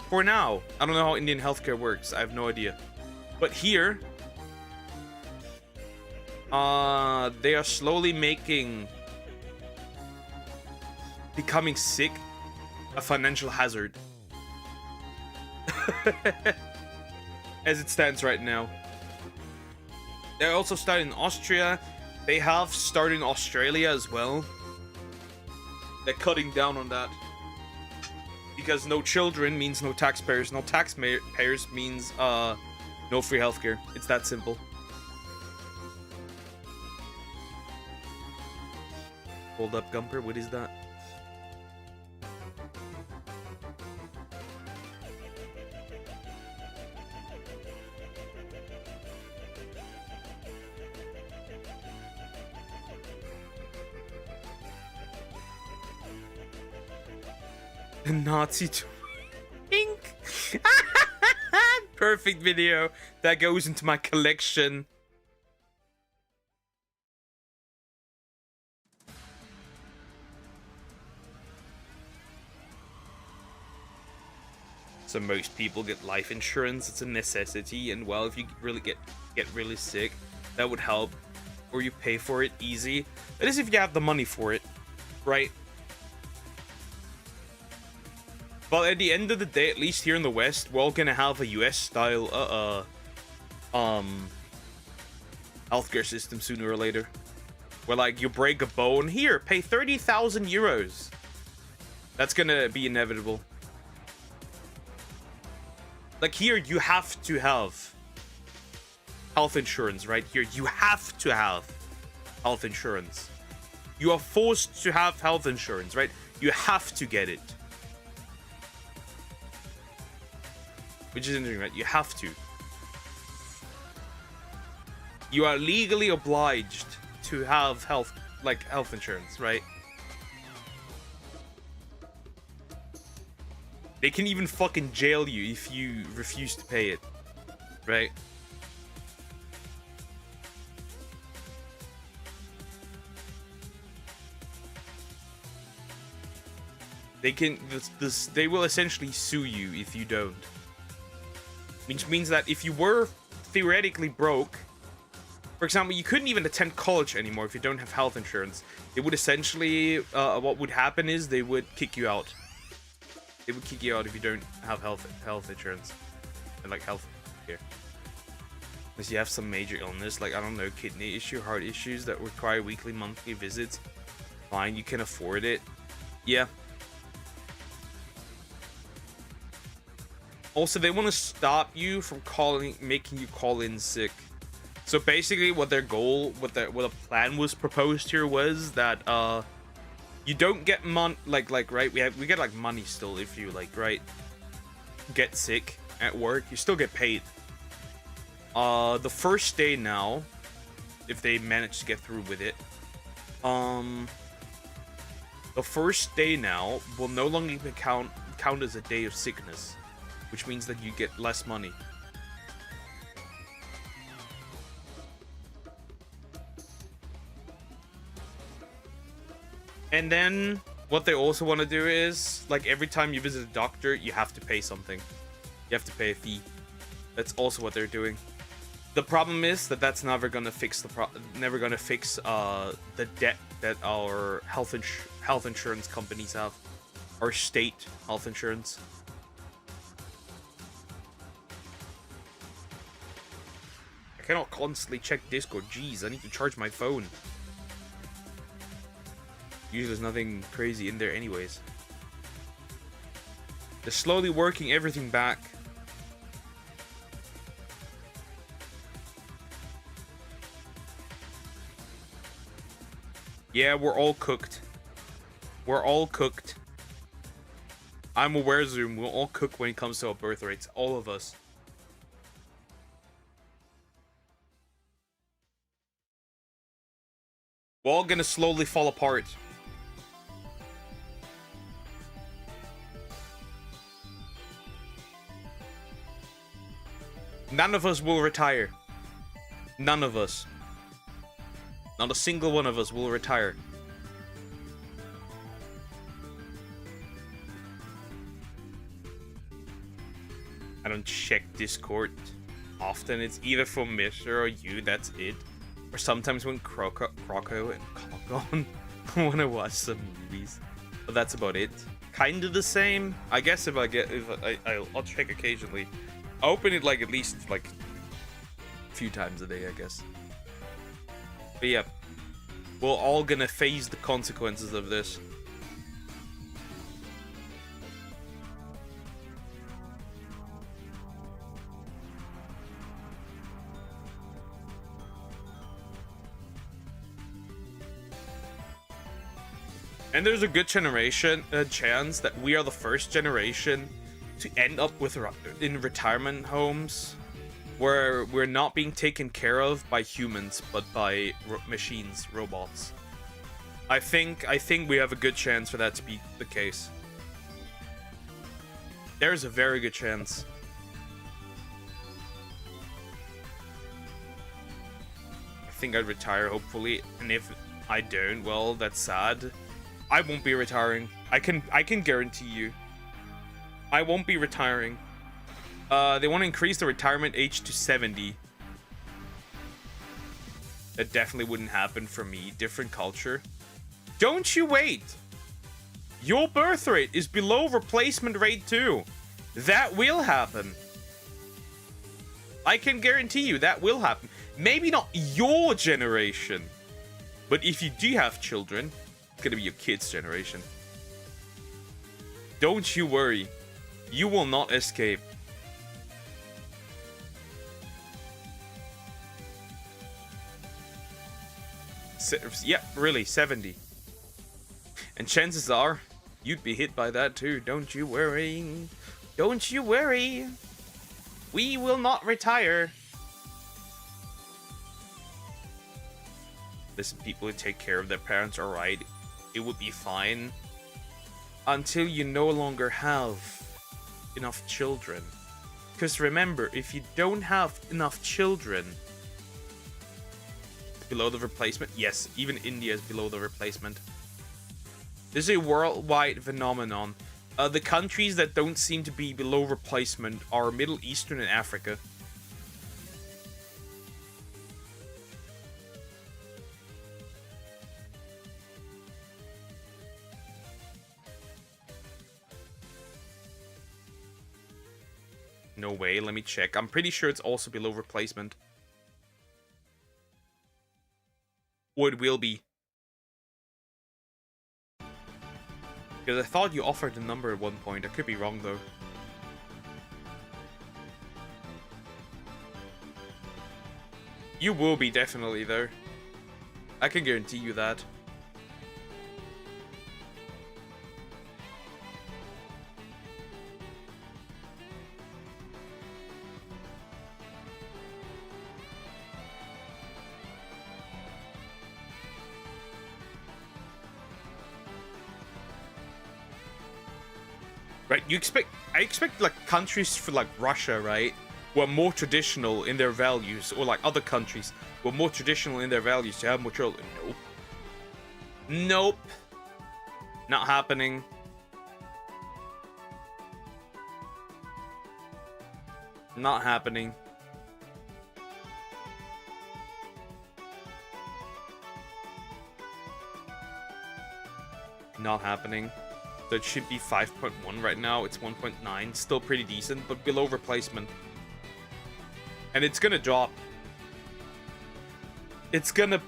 For now. I don't know how Indian healthcare works. I have no idea. But here, they are slowly making becoming sick a financial hazard. As it stands right now. They also started in Austria. They have started in Australia as well. They're cutting down on that. Because no children means no taxpayers. No taxpayers means no free healthcare. It's that simple. Hold up, Gumper. What is that? The Nazi twink. Perfect video. That goes into my collection. So most people get life insurance. It's a necessity, and well, if you really get really sick, that would help. Or you pay for it easy. That is if you have the money for it, right? But at the end of the day, at least here in the West, we're all gonna have a US style healthcare system sooner or later. Where like you break a bone, here, pay 30,000 euros. That's gonna be inevitable. Like here, you have to have health insurance, right? Here, you have to have health insurance. You are forced to have health insurance, right? You have to get it. Which is interesting, right? You have to. You are legally obliged to have health insurance, right? They can even fucking jail you if you refuse to pay it, right? They can. They will essentially sue you if you don't. Which means that if you were theoretically broke, for example, you couldn't even attend college anymore if you don't have health insurance. It would essentially, what would happen is they would kick you out. They would kick you out if you don't have health insurance and like health care. Unless you have some major illness, like I don't know, kidney issue, heart issues that require weekly, monthly visits. Fine, you can afford it. Yeah. Also, they want to stop you from making you call in sick. So basically, what their goal, what a plan was proposed here was that you don't get right. We get like money still if you get sick at work. You still get paid. The first day now, if they manage to get through with it, the first day now will no longer count as a day of sickness. Which means that you get less money. And then what they also want to do is, like, every time you visit a doctor, you have to pay something. You have to pay a fee. That's also what they're doing. The problem is that that's never gonna fix the debt that our health insurance companies have, our state health insurance. I cannot constantly check Discord. Jeez, I need to charge my phone. Usually there's nothing crazy in there anyways. They're slowly working everything back. Yeah, we're all cooked. We're all cooked. I'm aware, Zoom. We'll all cook when it comes to our birth rates. All of us. We're all gonna slowly fall apart. None of us will retire. None of us. Not a single one of us will retire. I don't check Discord often. It's either for Mr. or you, that's it. Or sometimes when Croco and Cogon want to watch some movies. but that's about it. Kind of the same, I guess. I'll check occasionally. I open it like at least like a few times a day, I guess. But yeah, we're all gonna face the consequences of this. And there's a good chance that we are the first generation to end up in retirement homes where we're not being taken care of by humans, but by machines, robots. I think we have a good chance for that to be the case. There's a very good chance. I think I'd retire, hopefully, and if I don't, well, that's sad. I won't be retiring. I can guarantee you. I won't be retiring. They want to increase the retirement age to 70. That definitely wouldn't happen for me. Different culture. Don't you wait. Your birth rate is below replacement rate too. That will happen. I can guarantee you that will happen. Maybe not your generation, but if you do have children, it's gonna be your kids' generation. Don't you worry. You will not escape. Yeah, really, 70. And chances are, you'd be hit by that too. Don't you worry. Don't you worry. We will not retire. Listen, people who take care of their parents, alright. It would be fine. Until you no longer have enough children. Because remember, if you don't have enough children, below the replacement. Yes, even India is below the replacement. This is a worldwide phenomenon. The countries that don't seem to be below replacement are Middle Eastern and Africa. No way, let me check. I'm pretty sure it's also below replacement. Or it will be. Because I thought you offered the number at one point. I could be wrong though. You will be definitely though. I can guarantee you that. Right, I expect like countries for like Russia, right, were more traditional in their values, or like other countries were more traditional in their values to have more children. Nope. Nope. Not happening. Not happening. Not happening. So it should be 5.1 right now. It's 1.9. Still pretty decent, but below replacement. And it's gonna drop. It's gonna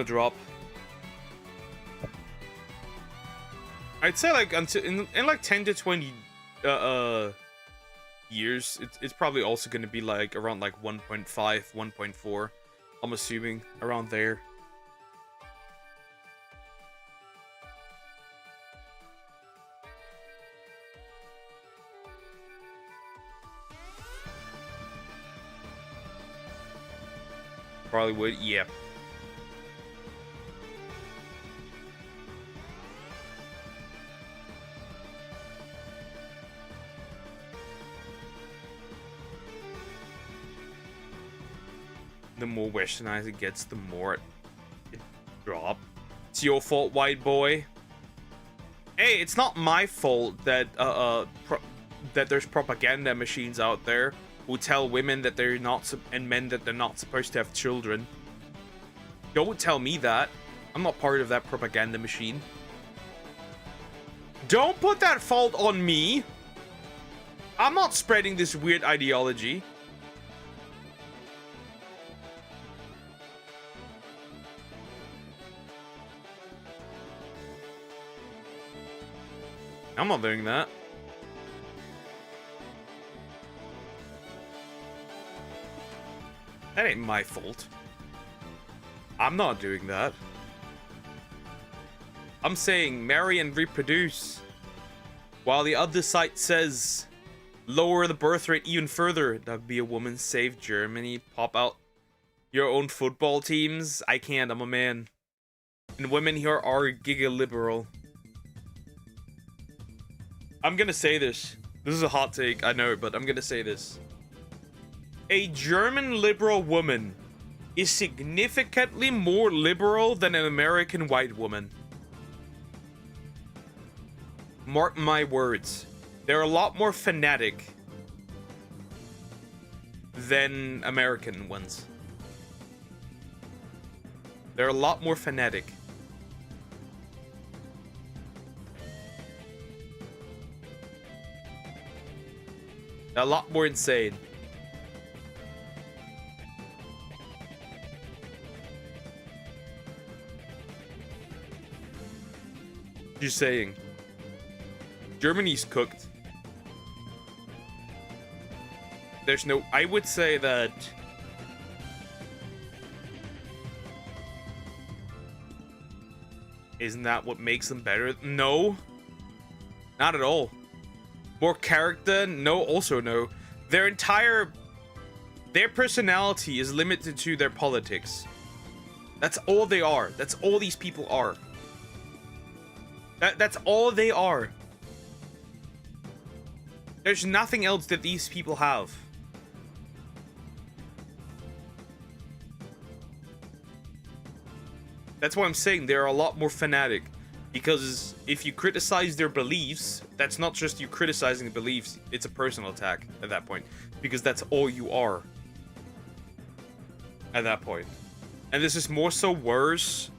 drop. I'd say like until in like 10 to 20 years, it's probably also gonna be like around like 1.5, 1.4. I'm assuming around there. Probably would, yeah. The more westernized it gets, the more it drops. It's your fault, white boy. Hey, it's not my fault that that there's propaganda machines out there who tell women that they're not and men that they're not supposed to have children. Don't tell me that. I'm not part of that propaganda machine. Don't put that fault on me. I'm not spreading this weird ideology. I'm not doing that. That ain't my fault. I'm not doing that. I'm saying marry and reproduce. While the other side says lower the birth rate even further. That'd be a woman. Save Germany. Pop out your own football teams. I can't. I'm a man. And women here are giga liberal. I'm gonna say this. This is a hot take, I know, but I'm gonna say this. A German liberal woman is significantly more liberal than an American white woman. Mark my words. They're a lot more fanatic than American ones. They're a lot more fanatic. A lot more insane. Just saying. Germany's cooked. There's no... I would say that... Isn't that what makes them better? No. Not at all. More character? No, also no. Their personality is limited to their politics. That's all they are. That's all these people are. That's all they are. There's nothing else that these people have. That's why I'm saying they're a lot more fanatic. Because if you criticize their beliefs, that's not just you criticizing the beliefs, it's a personal attack at that point. Because that's all you are. At that point. And this is more so worse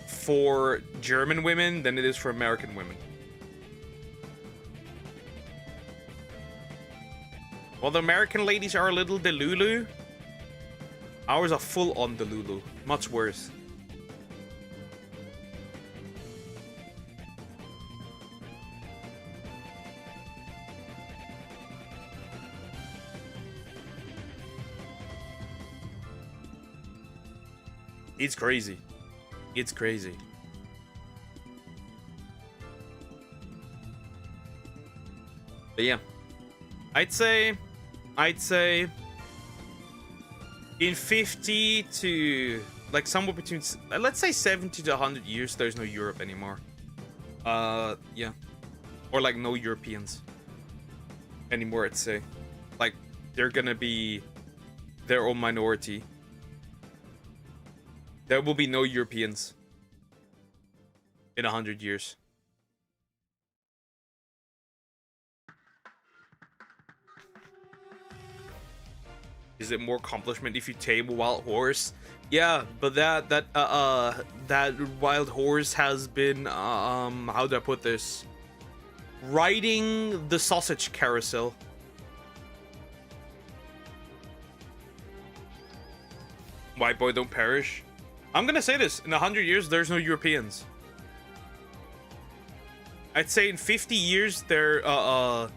for German women than it is for American women. While the American ladies are a little delulu, ours are full on delulu. Much worse. It's crazy. It's crazy. But yeah. I'd say in 50 to like somewhere between, let's say 70 to 100 years, there's no Europe anymore. Yeah. Or like no Europeans anymore, I'd say. Like they're gonna be their own minority. There will be no Europeans in 100 years. Is it more accomplishment if you tame a wild horse? Yeah, but that wild horse has been how do I put this? Riding the sausage carousel. White boy don't perish. I'm gonna say this, in 100 years there's no Europeans. I'd say in 50 years there are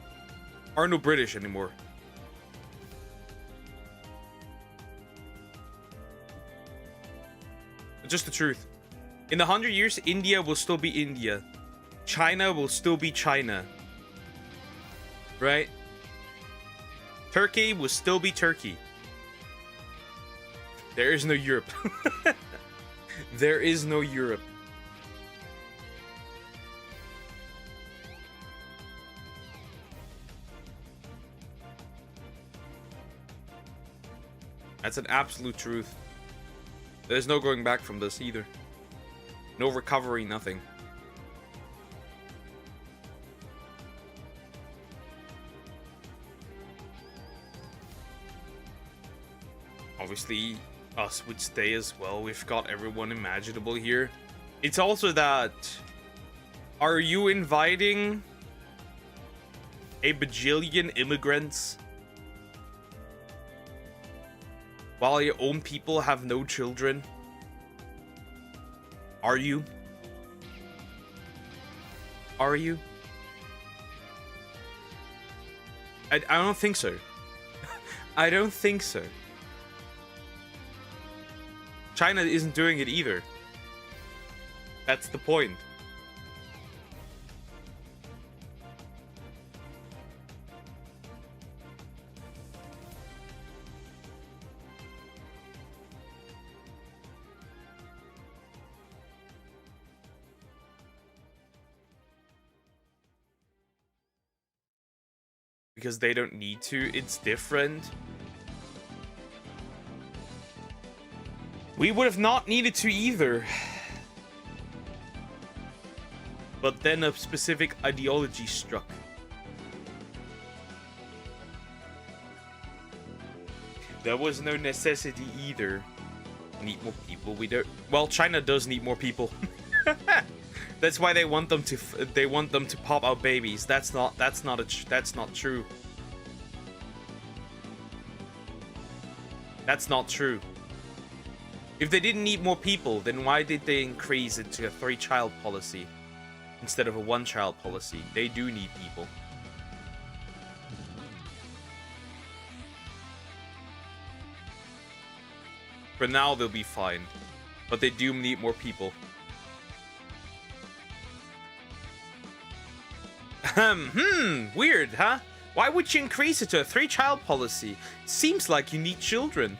no British anymore. Just the truth. In 100 years, India will still be India. China will still be China. Right? Turkey will still be Turkey. There is no Europe. There is no Europe. That's an absolute truth. There's no going back from this either. No recovery, nothing. Obviously, us would stay as well. We've got everyone imaginable here. It's also that Are you inviting a bajillion immigrants while your own people have no children? Are you? Are you? I don't think so. I don't think so. China isn't doing it either. That's the point. Because they don't need to, it's different. We would have not needed to either. But then a specific ideology struck. There was no necessity either. Need more people. We don't. Well, China does need more people. That's why they want them to pop out babies. That's not true. That's not true. If they didn't need more people, then why did they increase it to a 3-child policy instead of a 1-child policy? They do need people. For now, they'll be fine. But they do need more people. Weird, huh? Why would you increase it to a 3-child policy? Seems like you need children.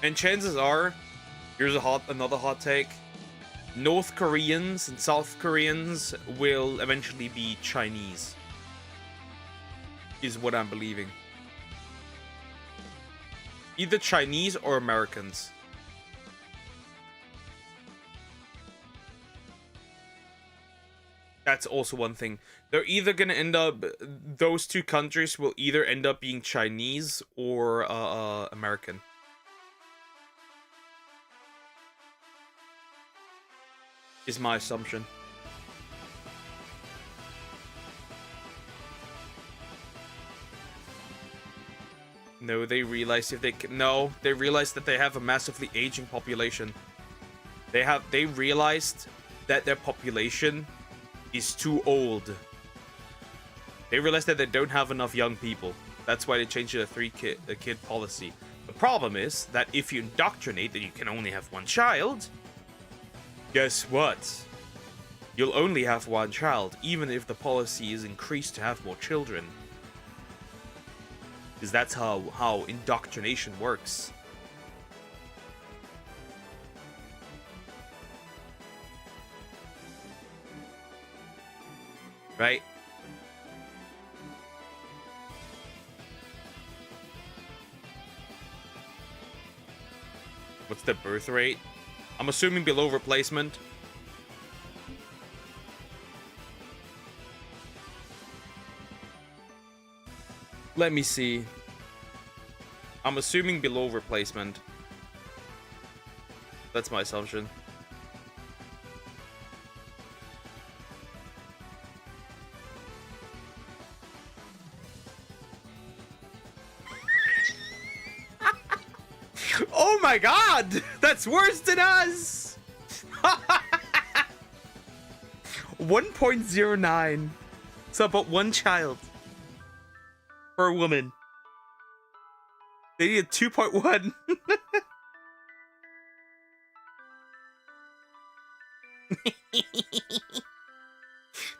And chances are, here's another hot take. North Koreans and South Koreans will eventually be Chinese. Is what I'm believing. Either Chinese or Americans. That's also one thing. They're either gonna end up, those two countries will either end up being Chinese or American. Is my assumption. No, they realize if they can, no, they realize that they have a massively aging population. They realized that their population is too old. They realized that they don't have enough young people. That's why they changed it to a kid policy. The problem is that if you indoctrinate that you can only have one child, guess what? You'll only have one child, even if the policy is increased to have more children. Because that's how indoctrination works. Right? What's the birth rate? I'm assuming below replacement. Let me see. I'm assuming below replacement. That's my assumption. Oh my god! That's worse than us! 1.09. So about one child per woman. They need a 2.1.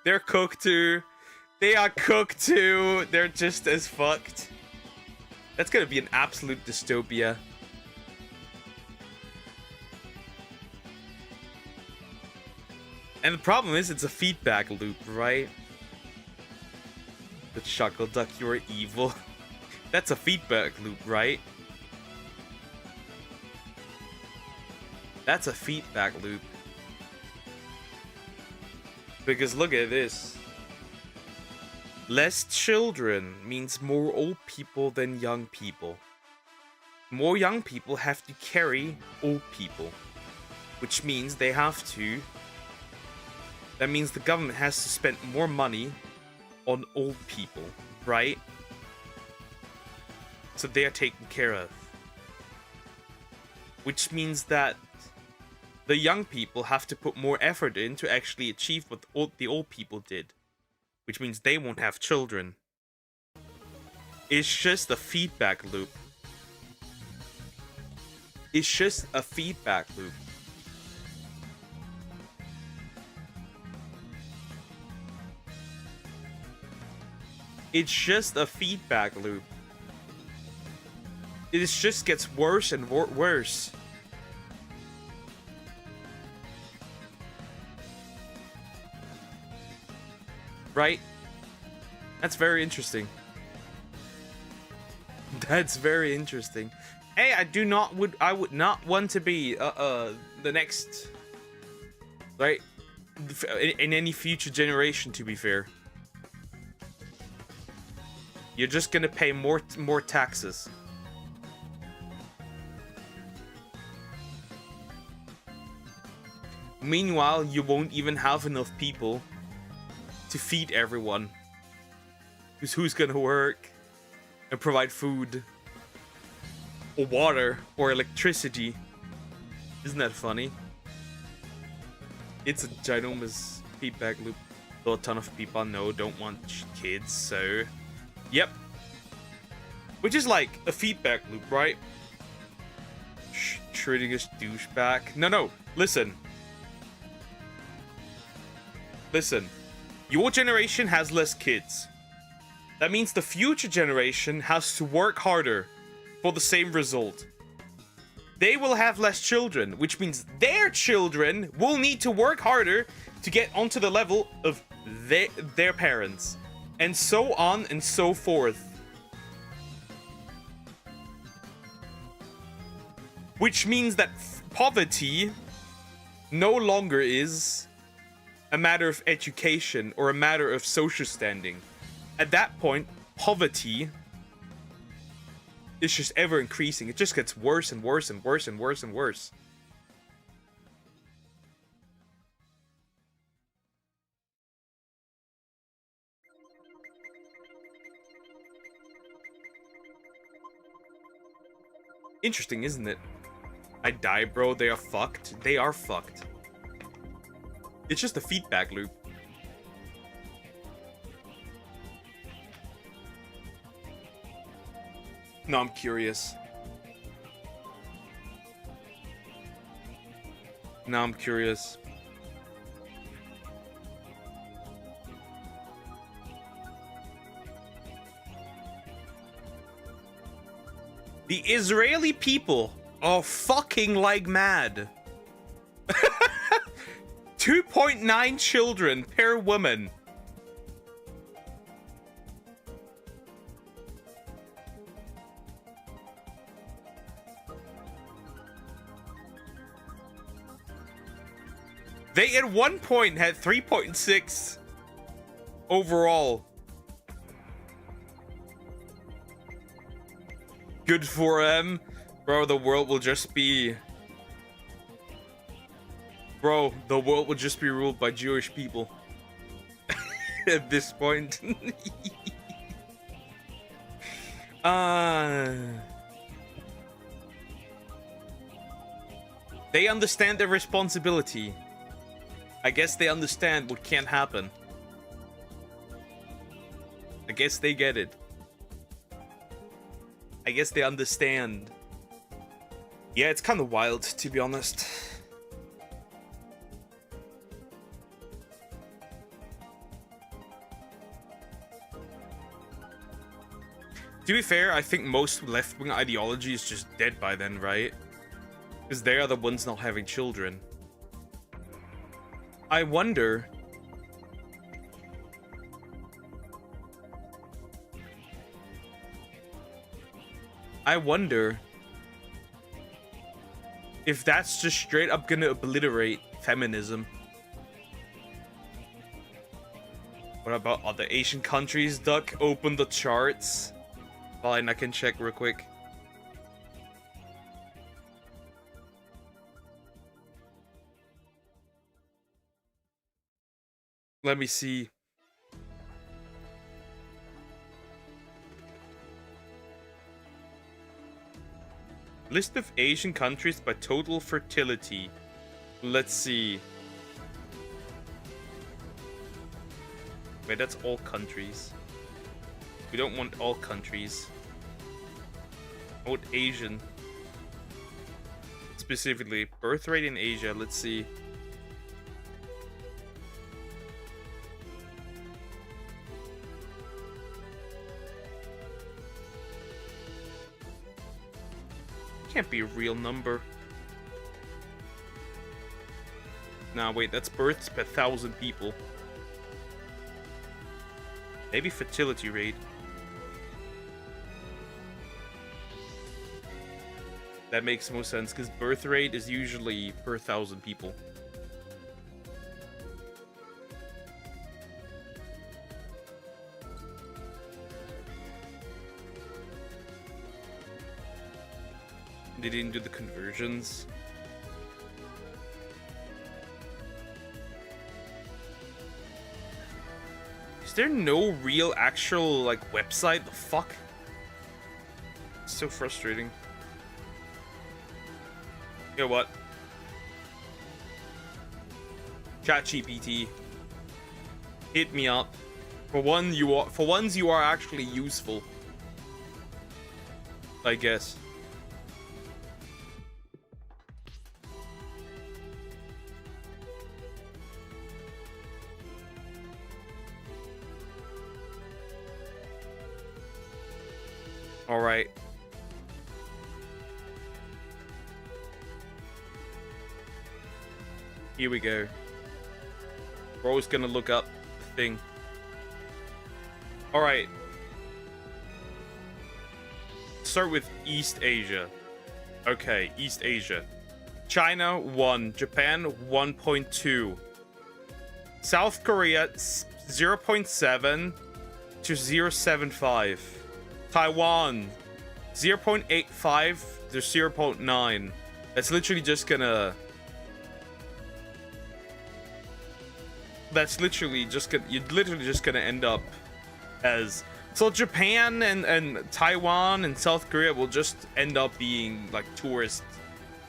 They're cooked too. They are cooked too. They're just as fucked. That's gonna be an absolute dystopia. And the problem is, it's a feedback loop, right? The Chuckle Duck, you're evil. That's a feedback loop, right? That's a feedback loop. Because look at this. Less children means more old people than young people. More young people have to carry old people, which means they have to. That means the government has to spend more money on old people, right? So they are taken care of. Which means that the young people have to put more effort in to actually achieve what the old people did. Which means they won't have children. It's just a feedback loop. It's just a feedback loop. It's just a feedback loop. It just gets worse and worse. Right? That's very interesting. That's very interesting. Hey, I would not want to be the next, right, in any future generation, to be fair. You're just gonna pay more taxes. Meanwhile, you won't even have enough people to feed everyone. Because who's gonna work and provide food or water or electricity? Isn't that funny? It's a ginormous feedback loop. Though a ton of people I know don't want kids, so yep. Which is like a feedback loop, right? Schrödinger's douchebag. No, listen. Listen. Your generation has less kids. That means the future generation has to work harder for the same result. They will have less children, which means their children will need to work harder to get onto the level of their parents. And so on and so forth. Which means that poverty no longer is a matter of education or a matter of social standing. At that point, poverty is just ever increasing. It just gets worse and worse and worse and worse and worse. Interesting, isn't it? I die, bro. They are fucked. They are fucked. It's just a feedback loop. No, I'm curious. Now I'm curious. The Israeli people are fucking like mad. 2.9 children per woman. They at one point had 3.6 overall. Good for them. Bro, the world will just be... Bro, the world will just be ruled by Jewish people. At this point. They understand their responsibility. I guess they understand what can't happen. I guess they get it. I guess they understand. Yeah, it's kind of wild, to be honest. To be fair, I think most left-wing ideology is just dead by then, right? Because they are the ones not having children. I wonder... if that's just straight up gonna obliterate feminism. What about other Asian countries, Duck? Open the charts. Fine, I can check real quick. Let me see. List of Asian countries by total fertility. Let's see. Wait, that's all countries. We don't want all countries. I want Asian. Specifically, birth rate in Asia. Let's see. Can't be a real number. Nah, wait, that's births per 1,000 people. Maybe fertility rate. That makes more sense, because birth rate is usually per 1,000 people. They didn't do the conversions. Is there no real actual like website? The fuck? It's so frustrating. You know what? ChatGPT, hit me up. For once you are actually useful. I guess. All right. Here we go. We're always gonna look up the thing. All right. Start with East Asia. Okay, East Asia. China 1, Japan 1.2. South Korea 0.7 to 0.75. Taiwan 0.85 to 0.9. That's literally just gonna... That's literally just gonna... You're literally just gonna end up as... So Japan and Taiwan and South Korea will just end up being like tourist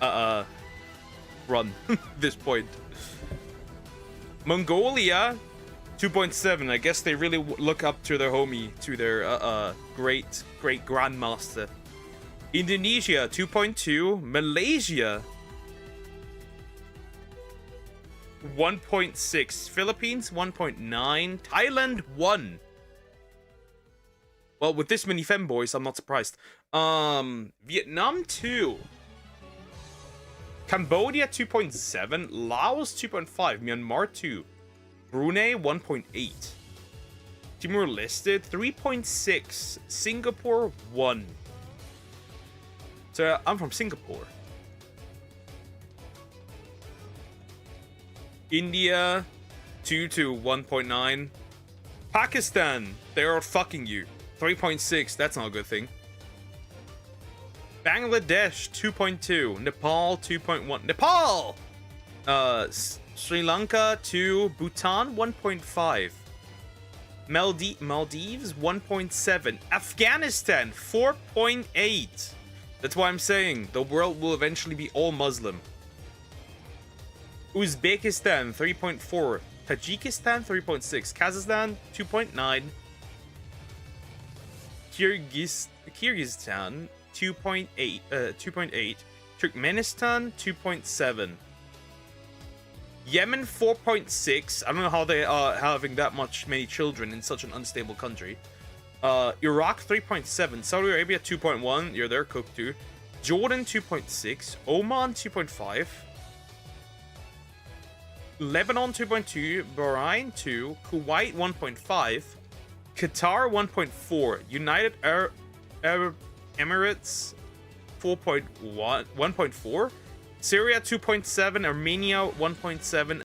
run at this point. Mongolia 2.7. I guess they really look up to their homie, to their great grandmaster. Indonesia 2.2. Malaysia 1.6. Philippines 1.9. Thailand 1. Well, with this many femboys, I'm not surprised. Vietnam 2. Cambodia 2.7. Laos 2.5. Myanmar 2. Brunei 1.8. Timor-Leste 3.6. Singapore 1. So I'm from Singapore. India 2 to 1.9. Pakistan, they're fucking you. 3.6, that's not a good thing. Bangladesh 2.2. Nepal 2.1. Nepal! Sri Lanka 2. Bhutan 1.5. Maldives 1.7. Afghanistan 4.8. That's why I'm saying the world will eventually be all Muslim. Uzbekistan 3.4. Tajikistan 3.6. Kazakhstan 2.9. Kyrgyzstan 2.8. Turkmenistan 2.7. Yemen 4.6. I don't know how they are having that many children in such an unstable country. Iraq 3.7. Saudi Arabia 2.1. You're there, cooked too. Jordan 2.6. Oman 2.5. Lebanon 2.2. Bahrain 2. Kuwait 1.5. Qatar 1.4. United Arab Emirates 1.4. Syria 2.7. Armenia 1.7.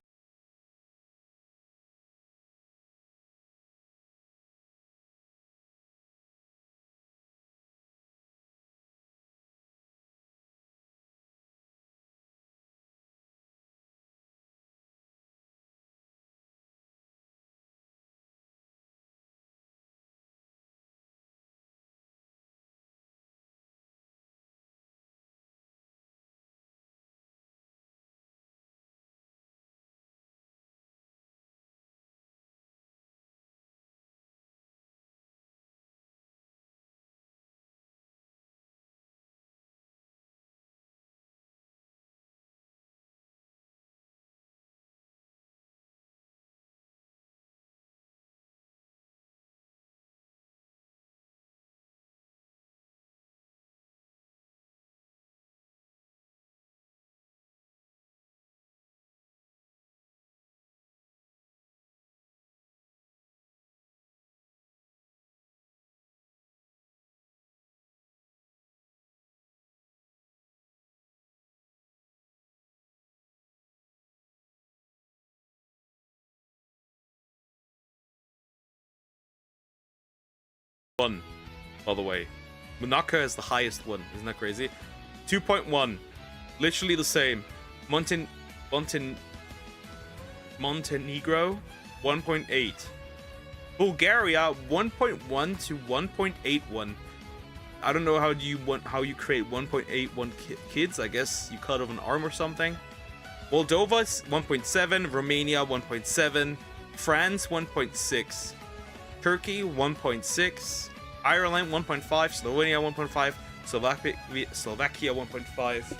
1, by the way. Monaco is the highest one. Isn't that crazy? 2.1. Literally the same. Montenegro, 1.8. Bulgaria, 1.1 to 1.81. I don't know how you create 1.81 kids. I guess you cut off an arm or something. Moldova, 1.7. Romania, 1.7. France, 1.6. Turkey, 1.6. Ireland, 1.5. Slovenia, 1.5. Slovakia, 1.5.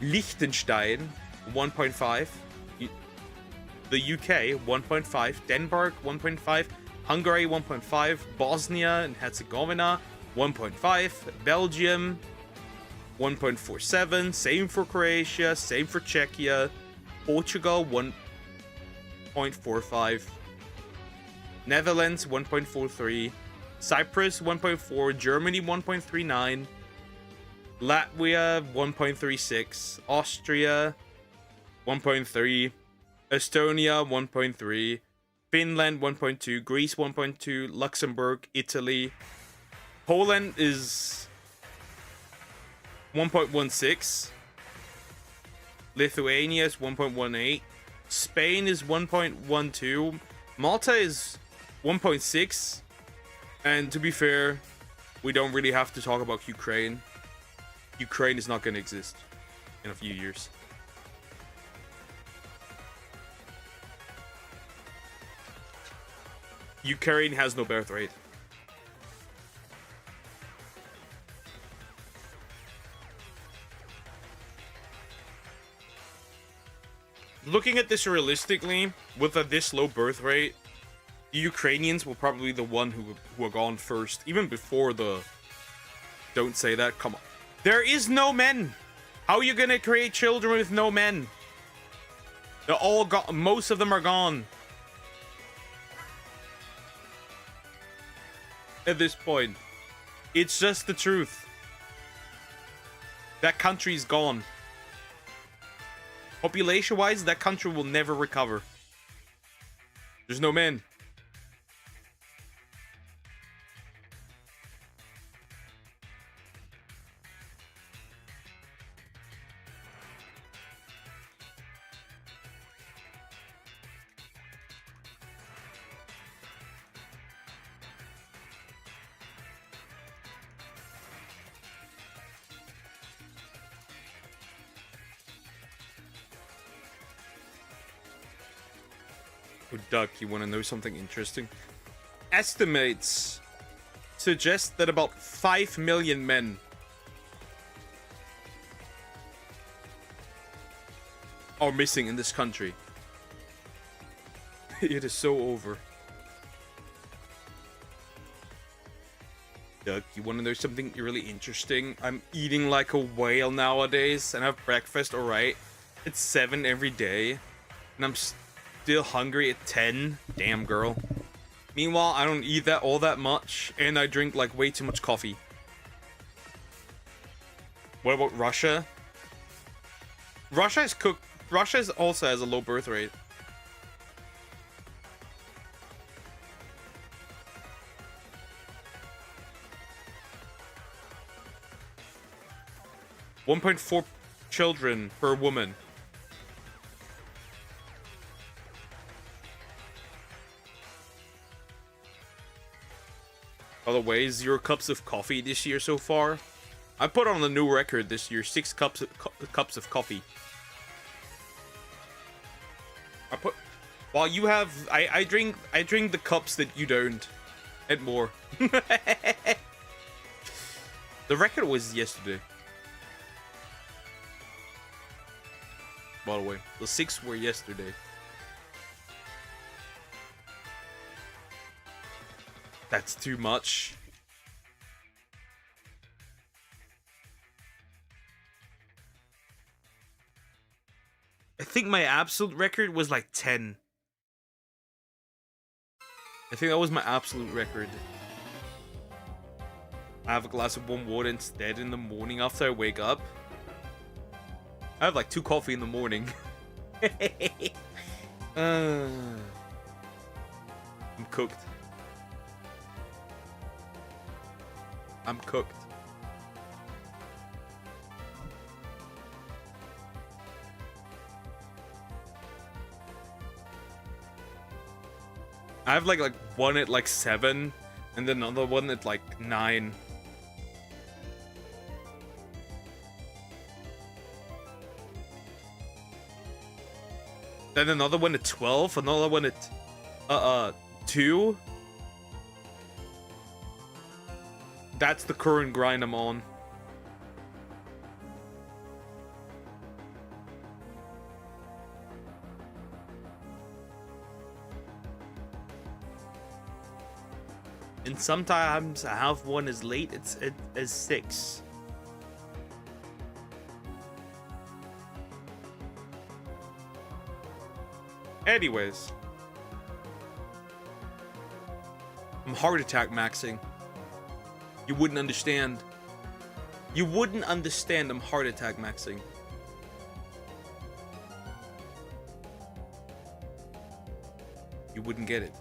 Liechtenstein, 1.5. The UK, 1.5. Denmark, 1.5. Hungary, 1.5. Bosnia and Herzegovina, 1.5. Belgium, 1.47. Same for Croatia. Same for Czechia. Portugal, 1.45. Netherlands, 1.43. Cyprus, 1.4. Germany, 1.39. Latvia, 1.36. Austria, 1.3. Estonia, 1.3. Finland, 1.2. Greece, 1.2. Luxembourg, Italy. Poland is 1.16. Lithuania is 1.18. Spain is 1.12. Malta is 1.6. And to be fair, we don't really have to talk about Ukraine. Ukraine is not going to exist in a few years. Ukraine has no birth rate. Looking at this realistically, with this low birth rate, the Ukrainians will probably be the one who are gone first, even before the... Don't say that, come on. There is no men! How are you gonna create children with no men? They're all gone. Most of them are gone. At this point. It's just the truth. That country's gone. Population-wise, that country will never recover. There's no men. Oh, Duck, you want to know something interesting? Estimates suggest that about 5 million men are missing in this country. It is so over. Duck, you want to know something really interesting? I'm eating like a whale nowadays, and I have breakfast, alright. It's 7 every day, and I'm still hungry at 10. Damn, girl. Meanwhile, I don't eat that all that much, and I drink like way too much coffee. What about Russia? Russia also has a low birth rate. .4 children per woman. By the way, 0 cups of coffee this year so far. I put on a new record this year, 6 cups of coffee. While you have, I drink the cups that you don't, and more. The record was yesterday. By the way, the 6 were yesterday. That's too much. I think my absolute record was like 10. I think that was my absolute record. I have a glass of warm water instead in the morning after I wake up. I have like 2 coffee in the morning. I'm cooked. I'm cooked. I have like one at like 7, and then another one at like 9. Then another one at 12, another one at 2. That's the current grind I'm on. And sometimes I have one as late as 6. Anyways, I'm heart attack maxing. You wouldn't understand. You wouldn't understand I'm heart attack maxing. You wouldn't get it.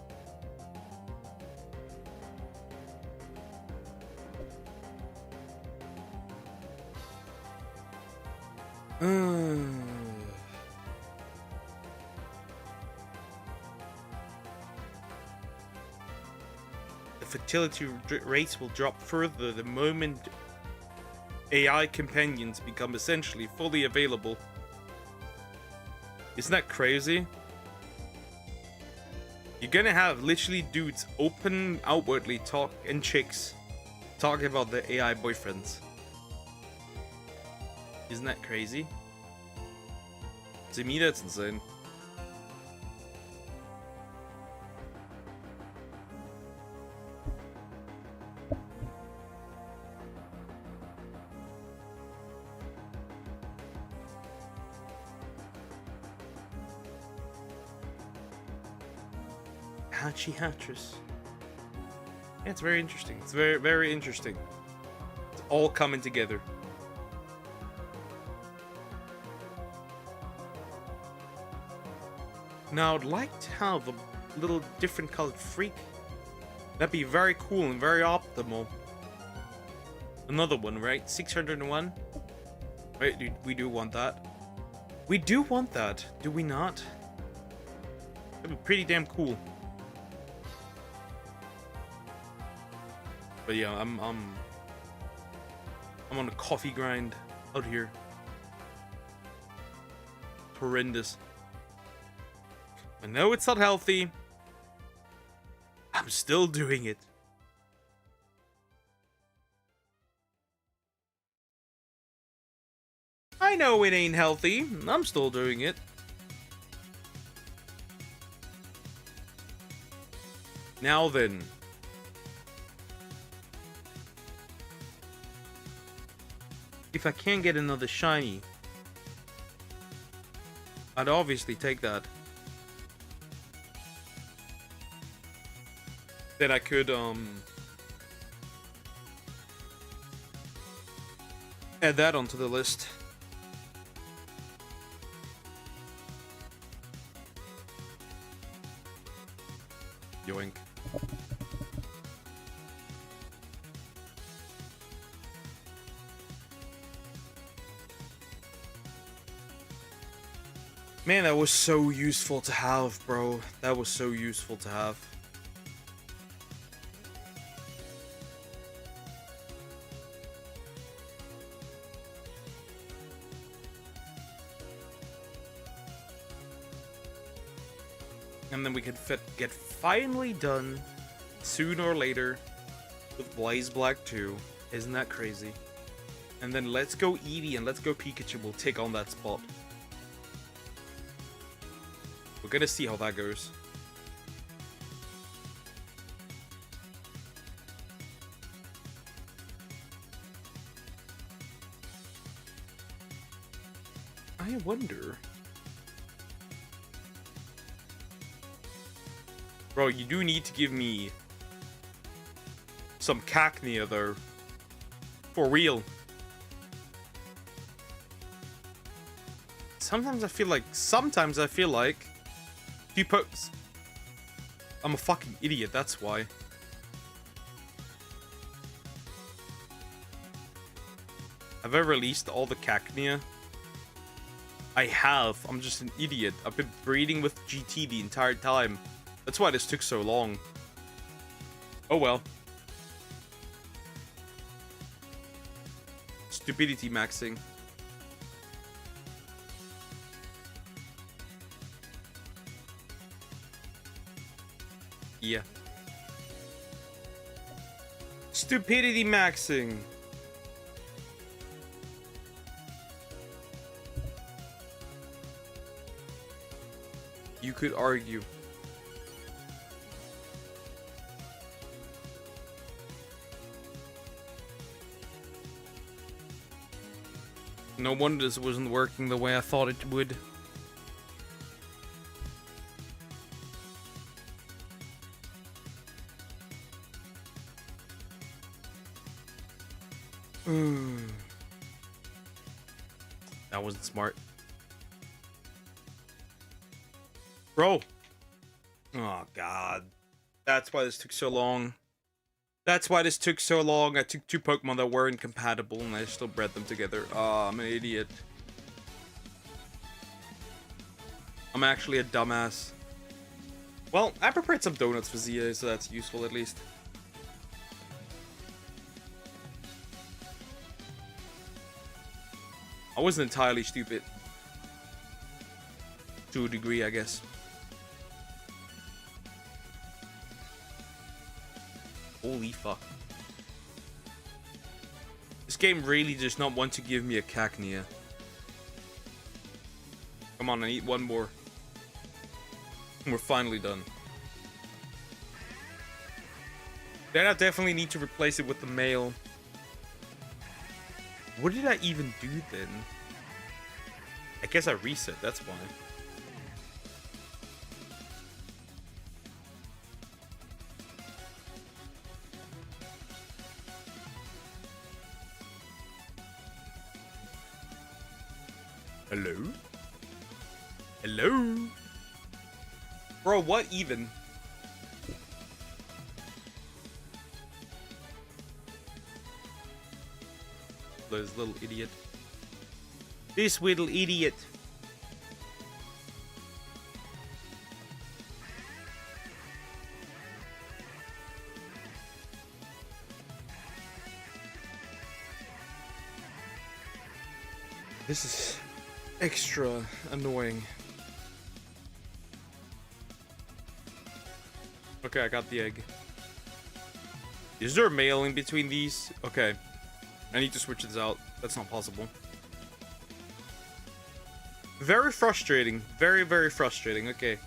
The fertility rates will drop further the moment AI companions become essentially fully available. Isn't that crazy? You're gonna have literally dudes open outwardly talk and chicks talking about their AI boyfriends. Isn't that crazy? To me, that's insane. Hattress. Yeah, it's very interesting. It's very, very interesting. It's all coming together. Now, I'd like to have a little different colored freak. That'd be very cool and very optimal. Another one, right? 601? Right, dude, we do want that. We do want that, do we not? That'd be pretty damn cool. But yeah, I'm on a coffee grind out here. Horrendous. I know it's not healthy. I'm still doing it. I know it ain't healthy. I'm still doing it. Now then. If I can't get another shiny, I'd obviously take that. Then I could add that onto the list. Yoink. Man, that was so useful to have, bro. That was so useful to have. And then we could get finally done sooner or later with Blaze Black 2. Isn't that crazy? And then let's go Eevee and let's go Pikachu. We'll take on that spot. We're gonna see how that goes. I wonder. Bro, you do need to give me some Cacnea though. For real. Sometimes I feel like you pokes. I'm a fucking idiot, that's why. Have I released all the cacnea? I have. I'm just an idiot. I've been breeding with GT the entire time. That's why this took so long. Oh well. Stupidity maxing. Yeah. Stupidity maxing. You could argue. No wonder this wasn't working the way I thought it would. That wasn't smart. Bro. Oh, God. That's why this took so long. That's why this took so long. I took 2 Pokemon that weren't compatible and I still bred them together. Oh, I'm an idiot. I'm actually a dumbass. Well, I prepared some donuts for Zia, so that's useful at least. I wasn't entirely stupid. To a degree, I guess. Holy fuck. This game really does not want to give me a cacnea. Come on, I need one more. And we're finally done. Then I definitely need to replace it with the male. What did I even do then? I guess I reset, that's why. Hello? Hello? Bro, what even? This little idiot. This little idiot. This is extra annoying. Okay, I got the egg. Is there a male in between these? Okay. I need to switch this out. That's not possible. Very frustrating. Very, very frustrating. Okay.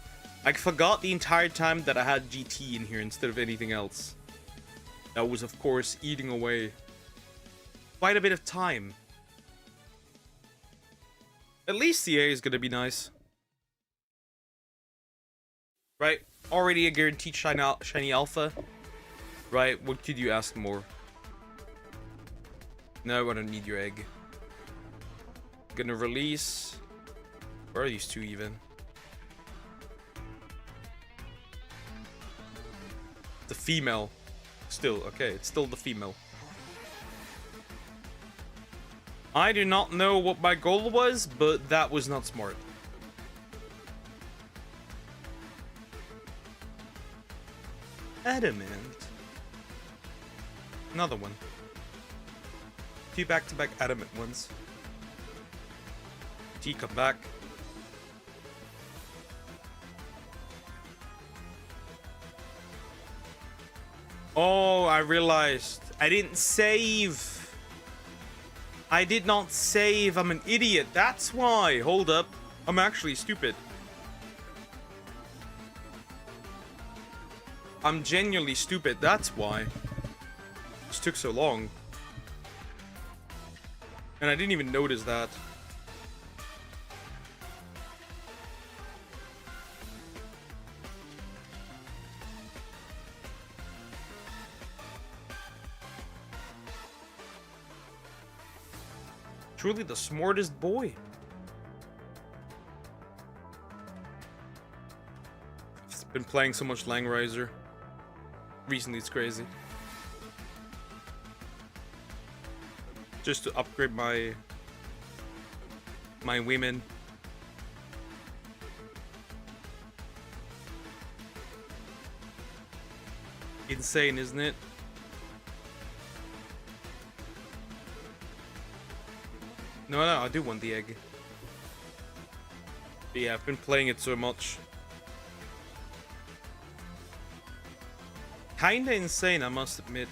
I forgot the entire time that I had GT in here instead of anything else. That was, of course, eating away quite a bit of time. At least the A is gonna be nice. Right? Already a guaranteed shiny alpha. Right? What could you ask more? No, I don't need your egg. Gonna release. Where are these two even? The female. Still, okay, it's still the female. I do not know what my goal was, but that was not smart. Adamant. Another one. 2 back-to-back adamant ones. T, come back. Oh, I realized. I didn't save. I did not save. I'm an idiot. That's why. Hold up. I'm actually stupid. I'm genuinely stupid. That's why. This took so long. And I didn't even notice that. Truly the smartest boy. I've been playing so much Langriser. Recently, it's crazy. just to upgrade my women. Insane, isn't it? No, I do want the egg. But yeah, I've been playing it so much. Kinda insane, I must admit.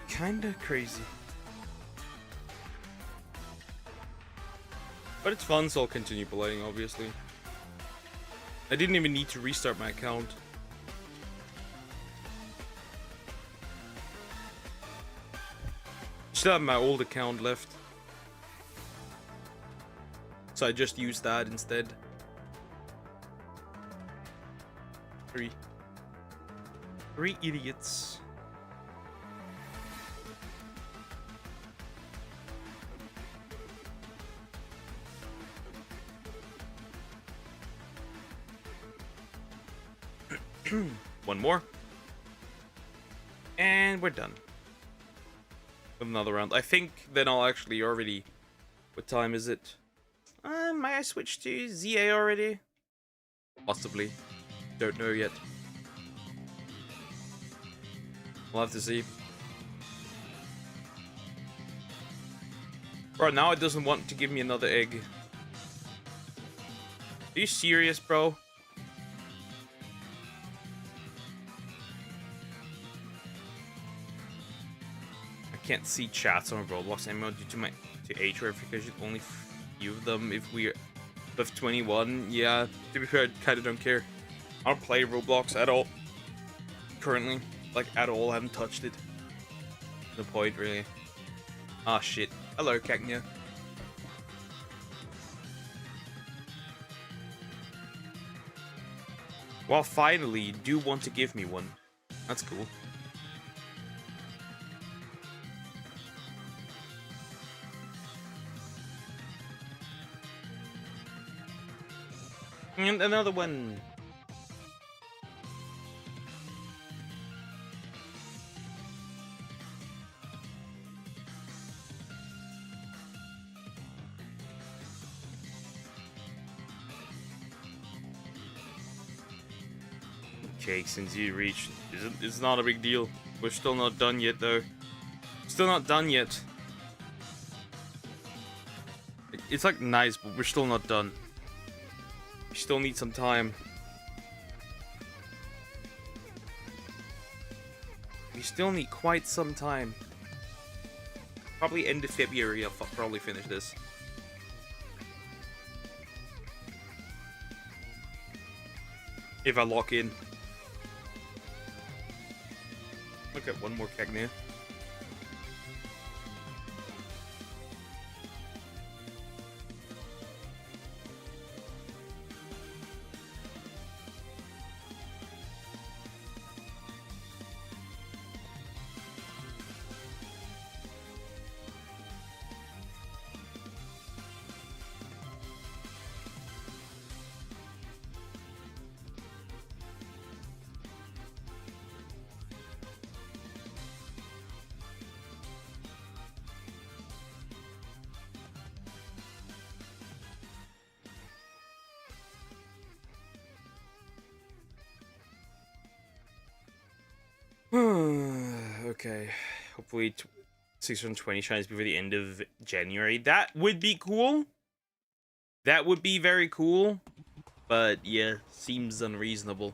Kinda crazy. But it's fun, so I'll continue playing, obviously. I didn't even need to restart my account. Still have my old account left. So I just used that instead. Three idiots. One more. And we're done. With another round. I think then I'll actually already... What time is it? Might I switch to ZA already? Possibly. Don't know yet. We'll have to see. Bro, now it doesn't want to give me another egg. Are you serious, bro? Can't see chats on Roblox anymore due to my age verification. Only few of them if we're above 21. Yeah, to be fair, I kind of don't care. I don't play Roblox at all currently, like at all. I haven't touched it. No point really. Ah shit. Hello, Cagnia. Well, finally, you do want to give me one. That's cool. And another one. Okay, since you reached, it's not a big deal. We're still not done yet, though. Still not done yet. It's like nice, but we're still not done. We still need some time. We still need quite some time. Probably end of February, I'll probably finish this. If I lock in. Look at one more Cagnia. Okay, hopefully 620 shines before the end of January. That would be cool. That would be very cool. But yeah, seems unreasonable.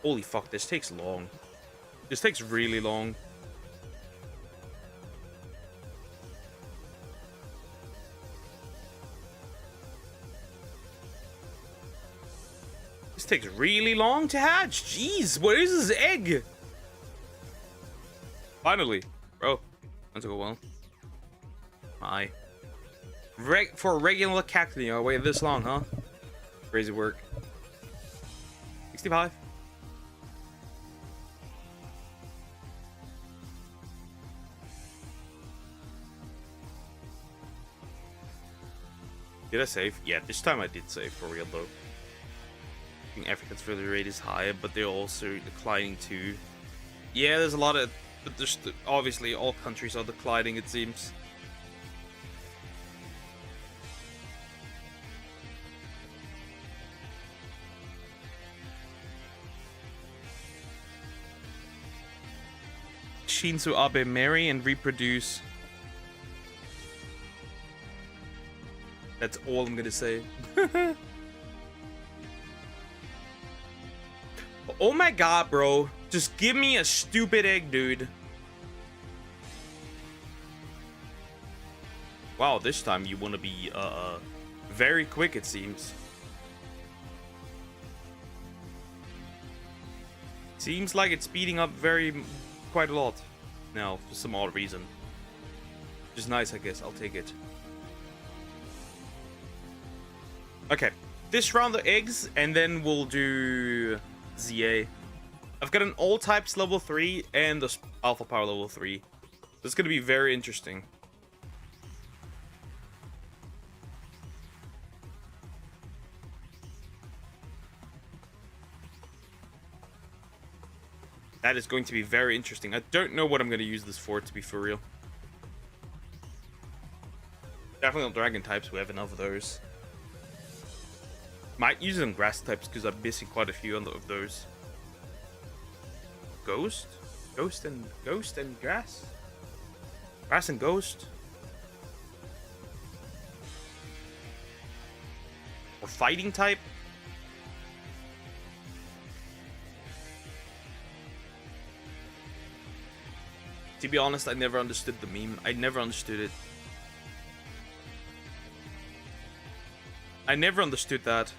Holy fuck, this takes long. This takes really long. This takes really long to hatch. Jeez, what is this egg? Finally. Bro, that took a while. Hi. For a regular cacti, I waited this long, huh? Crazy work. 65. Did I save? Yeah, this time I did save for real though. I think Africa's failure rate is higher, but they're also declining too. Yeah, there's a lot of... But there's obviously all countries are declining, it seems. Shinzo Abe marry and reproduce. That's all I'm gonna say. Oh my god, bro. Just give me a stupid egg, dude. Wow, this time you want to be very quick, it seems. Seems like it's speeding up quite a lot now for some odd reason. Which is nice, I guess. I'll take it. Okay, this round of eggs, and then we'll do ZA. I've got an all types level 3 and the alpha power level 3. This is going to be very interesting. That is going to be very interesting. I don't know what I'm going to use this for, to be for real. Definitely on dragon types, we have enough of those. Might use it on grass types because I'm missing quite a few of those. Ghost? Ghost and grass? Grass and ghost? Or fighting type? To be honest, I never understood the meme. I never understood it. I never understood that.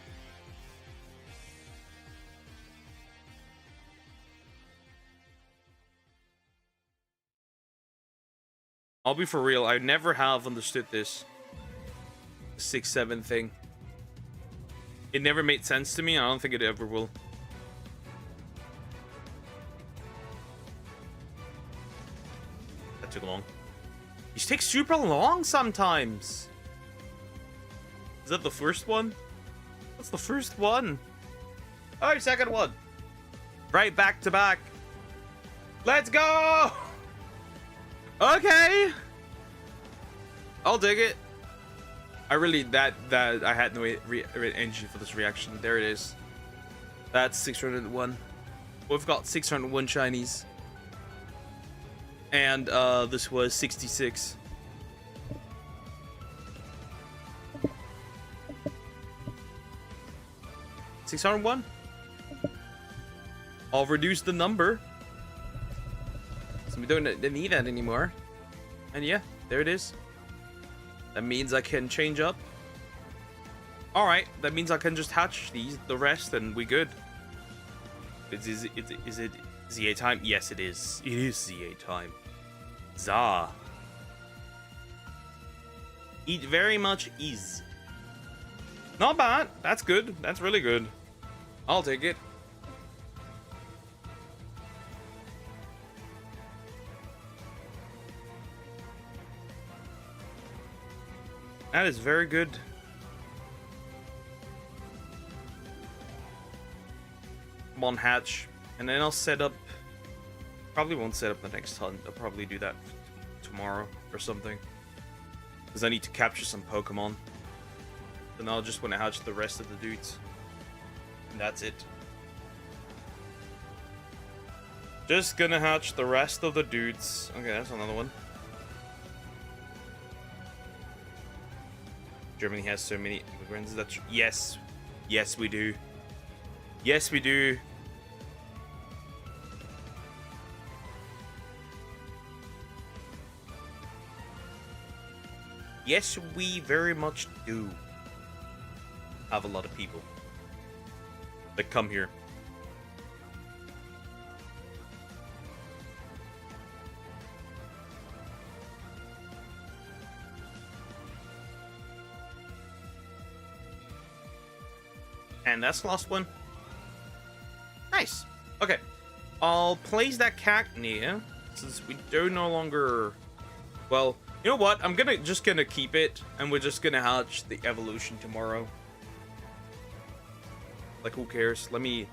I'll be for real, I never have understood this 6-7 thing. It never made sense to me, I don't think it ever will. That took long. These take super long sometimes. Is that the first one? That's the first one. Alright, second one. Right back to back. Let's go! Okay, I'll dig it. I really I had no energy for this reaction. There it is. That's 601. We've got 601 shinies, and this was 66. $601. I'll reduce the number. So we don't need that anymore. And yeah, there it is. That means I can change up. Alright, that means I can just hatch the rest, and we good. Is it ZA time? Yes, it is. It is ZA time. Za. It very much is. Not bad. That's good. That's really good. I'll take it. That is very good. Come on, hatch. And then I'll set up... Probably won't set up the next hunt. I'll probably do that tomorrow or something. Because I need to capture some Pokemon. Then I'll just want to hatch the rest of the dudes. And that's it. Just gonna hatch the rest of the dudes. Okay, that's another one. Germany has so many immigrants. That's yes, yes we do. Yes we do. Yes, we very much do have a lot of people that come here. And that's the last one. Nice. Okay. I'll place that Cacnea, since we do no longer... Well, You know what? I'm just gonna keep it, and we're just gonna hatch the evolution tomorrow. Like, who cares? Let me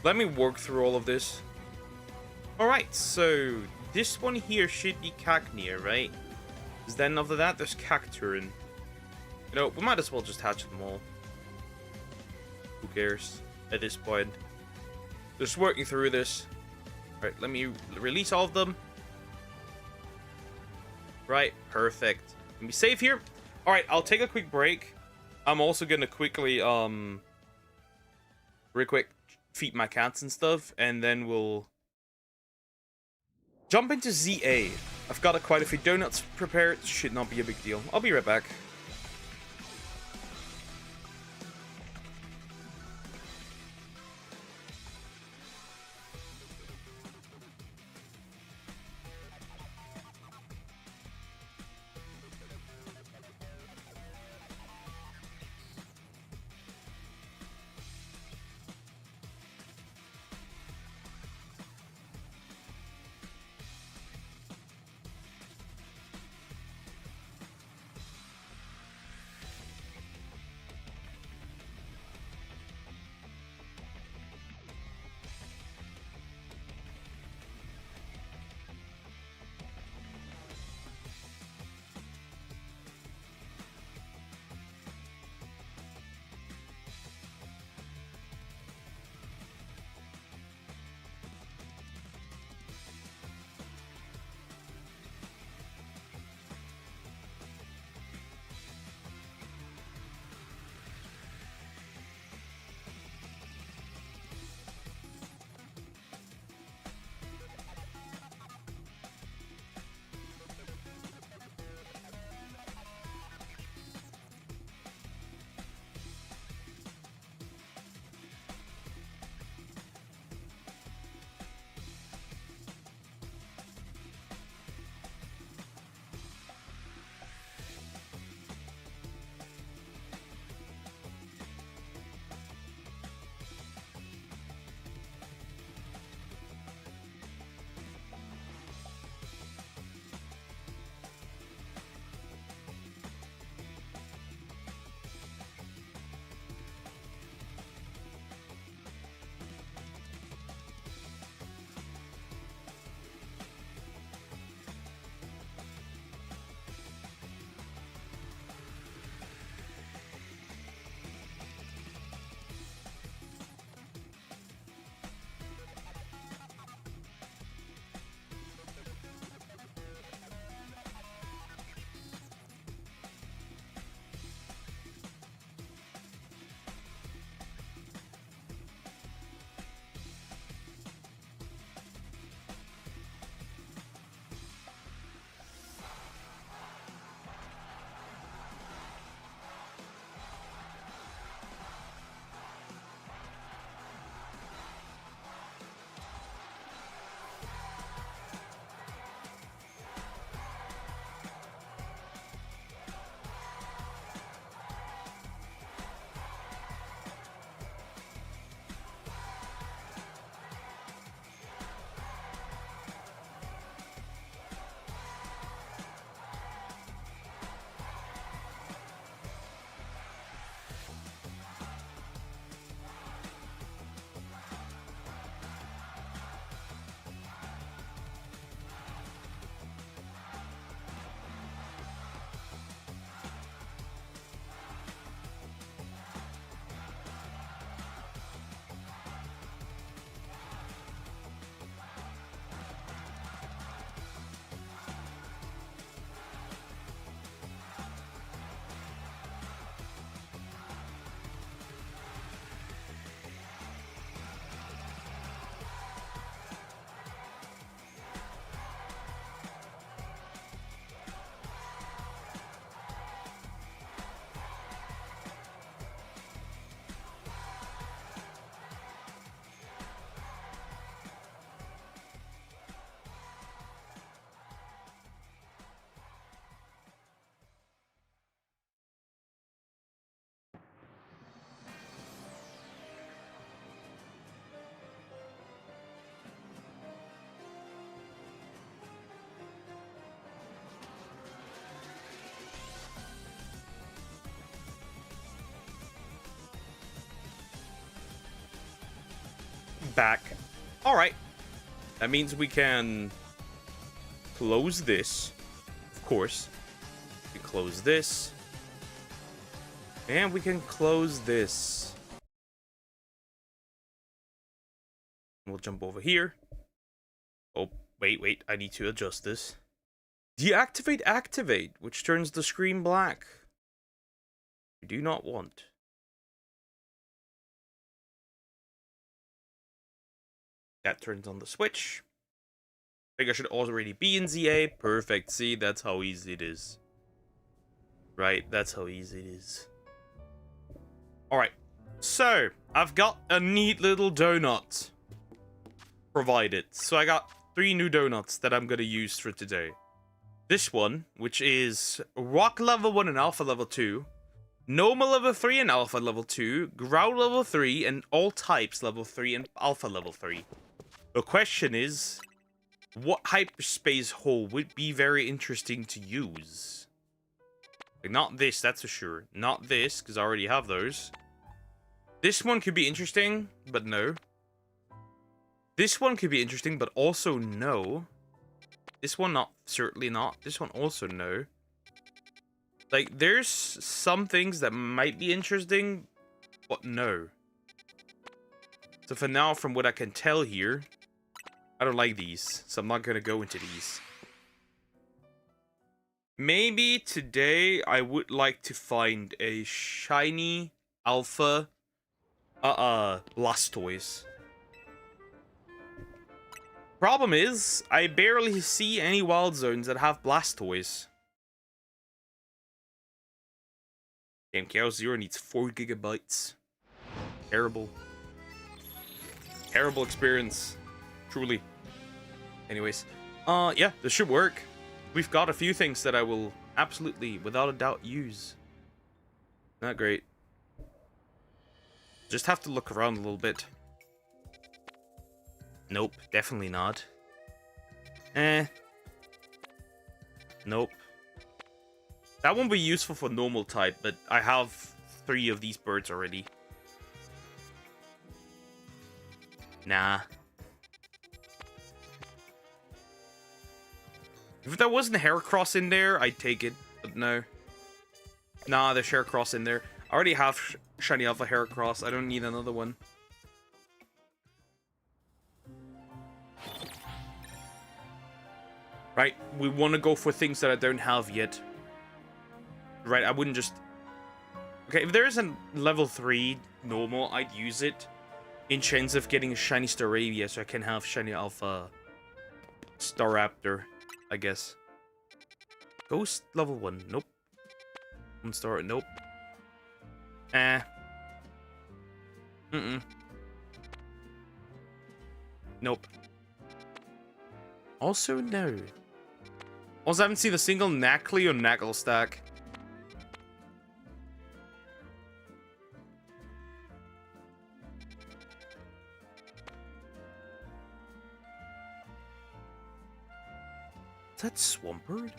work through all of this. Alright, so this one here should be Cacnea, right? Because then after that, there's Cacturin. You know, we might as well just hatch them all. Who cares at this point? Just working through this. Alright, let me release all of them. Right, perfect. Let me save here. Alright, I'll take a quick break. I'm also gonna quickly, real quick, feed my cats and stuff, and then we'll jump into ZA. I've got quite a few donuts prepared. Should not be a big deal. I'll be right back. Alright. That means we can close this. Of course. We can close this. And we can close this. We'll jump over here. Oh, wait. I need to adjust this. Deactivate activate, which turns the screen black. We do not want. That turns on the switch. I think I should already be in ZA. Perfect. See, that's how easy it is. Right, that's how easy it is. Alright, so I've got a neat little donut provided. So I got 3 new donuts that I'm going to use for today. This one, which is Rock level 1 and Alpha level 2, Noma level 3 and Alpha level 2, Growl level 3, and All Types level 3 and Alpha level 3. The question is, what hyperspace hole would be very interesting to use? Like, not this, that's for sure. Not this, because I already have those. This one could be interesting, but no. This one could be interesting, but also no. This one not, certainly not. This one also no. Like, there's some things that might be interesting, but no. So for now, from what I can tell here, I don't like these, so I'm not gonna go into these. Maybe today I would like to find a shiny alpha Blastoise. Problem is, I barely see any wild zones that have Blastoise. Damn, Chaos Zero needs 4 gigabytes. Terrible. Terrible experience. Truly. Anyways. Yeah, this should work. We've got a few things that I will absolutely, without a doubt, use. Not great. Just have to look around a little bit. Nope, definitely not. Nope. That won't be useful for normal type, but I have 3 of these birds already. Nah. If there wasn't a Heracross in there, I'd take it, but no. Nah, there's Heracross in there. I already have Shiny Alpha Heracross. I don't need another one. Right, we want to go for things that I don't have yet. Right, I wouldn't just... Okay, if there is a level 3 normal, I'd use it. In chance of getting a Shiny Staravia, so I can have Shiny Alpha Staraptor, I guess. Ghost level 1, nope. Star, nope. Nope. Also, no. Also, I haven't seen a single Knackley or Knackle stack. Is that Swampert?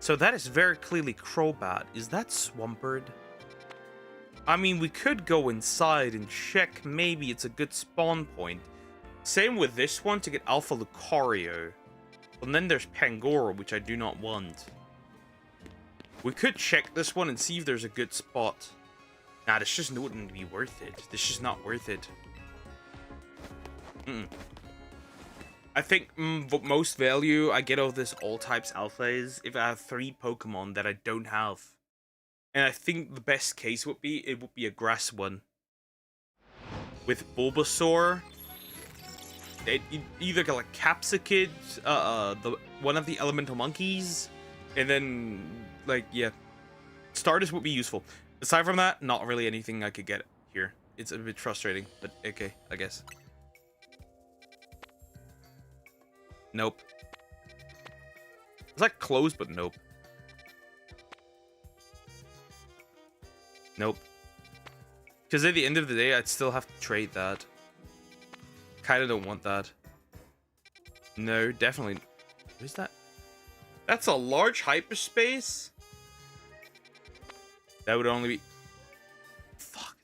So that is very clearly Crobat. Is that Swampert? I mean, we could go inside and check. Maybe it's a good spawn point. Same with this one to get Alpha Lucario. And then there's Pangoro, which I do not want. We could check this one and see if there's a good spot. Nah, this just wouldn't be worth it. This is just not worth it. I think the most value I get out of this all types alpha is if I have 3 Pokemon that I don't have. And I think the best case would be, it would be a grass one. With Bulbasaur. Either like Capsicid, one of the elemental monkeys, and then, like, yeah. Stardust would be useful. Aside from that, not really anything I could get here. It's a bit frustrating, but okay, I guess. Nope. It's like close, but nope. Nope. Because at the end of the day, I'd still have to trade that. Kinda don't want that. No, definitely. What is that? That's a large hyperspace? That would only be... Fuck.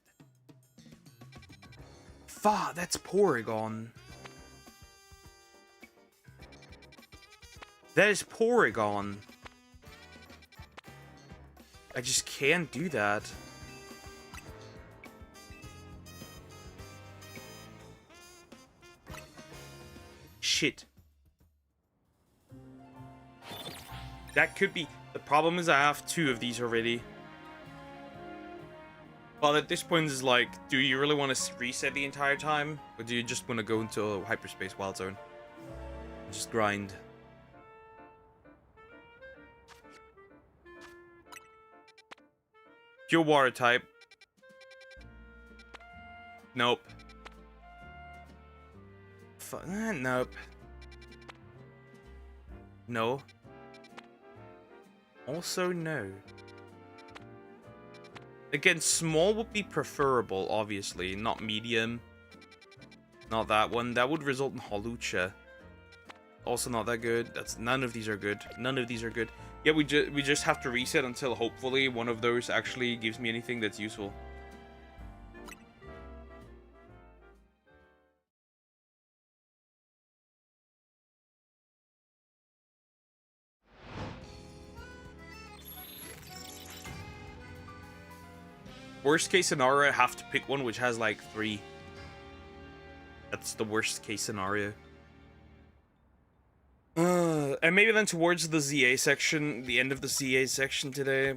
Fuck, that's Porygon. That is Porygon. I just can't do that. Shit. That could be... The problem is I have 2 of these already. Well, at this point it's like, do you really want to reset the entire time? Or do you just want to go into a hyperspace wild zone? And just grind. Pure water type. Nope. Nope. No. Also no. Again, small would be preferable, obviously. Not medium. Not that one. That would result in Holucha. Also not that good. None of these are good. None of these are good. Yeah, we just have to reset until hopefully one of those actually gives me anything that's useful. Worst case scenario, I have to pick one which has like 3. That's the worst case scenario. And maybe then towards the ZA section, the end of the ZA section today.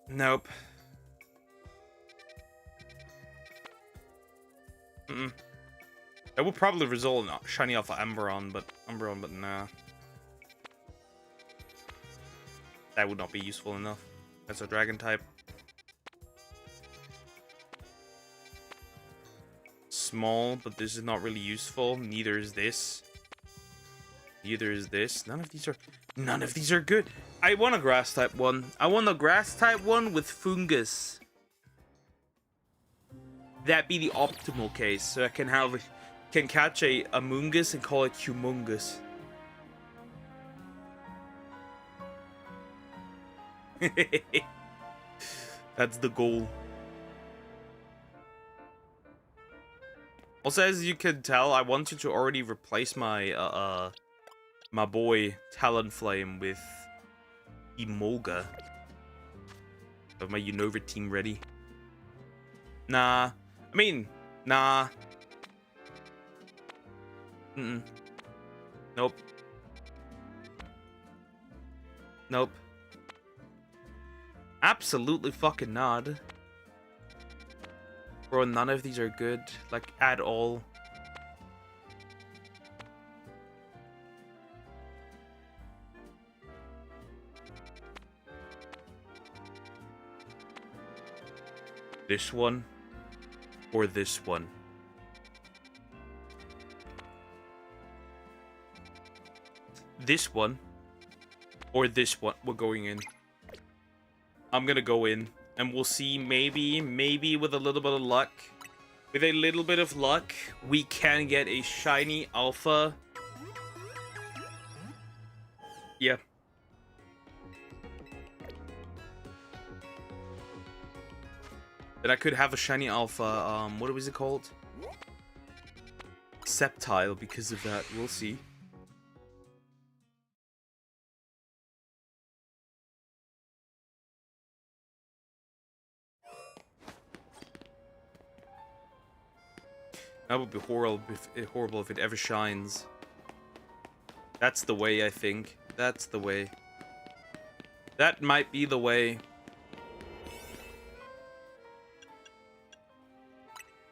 Nope. That would probably result in shiny alpha Umbreon, but nah. That would not be useful enough. That's a dragon type. Small, but this is not really useful. Neither is this. Neither is this. None of these are good. I want a grass type one. I want a grass type one with fungus. That'd be the optimal case. So I can catch a Amoonguss and call it Humongous. That's the goal. Also, as you can tell, I wanted to already replace my my boy Talonflame with Emolga. Have my Unova team ready? Nah. I mean, nah. Nope. Nope. Absolutely fucking not. Bro, none of these are good, like, at all. This one, or this one. This one, or this one. We're going in. I'm gonna go in. And we'll see, maybe with a little bit of luck. With a little bit of luck, we can get a shiny alpha. Yeah. Then I could have a shiny alpha, what was it called? Sceptile, because of that. We'll see. That would be horrible if it ever shines. That's the way, I think. That's the way. That might be the way.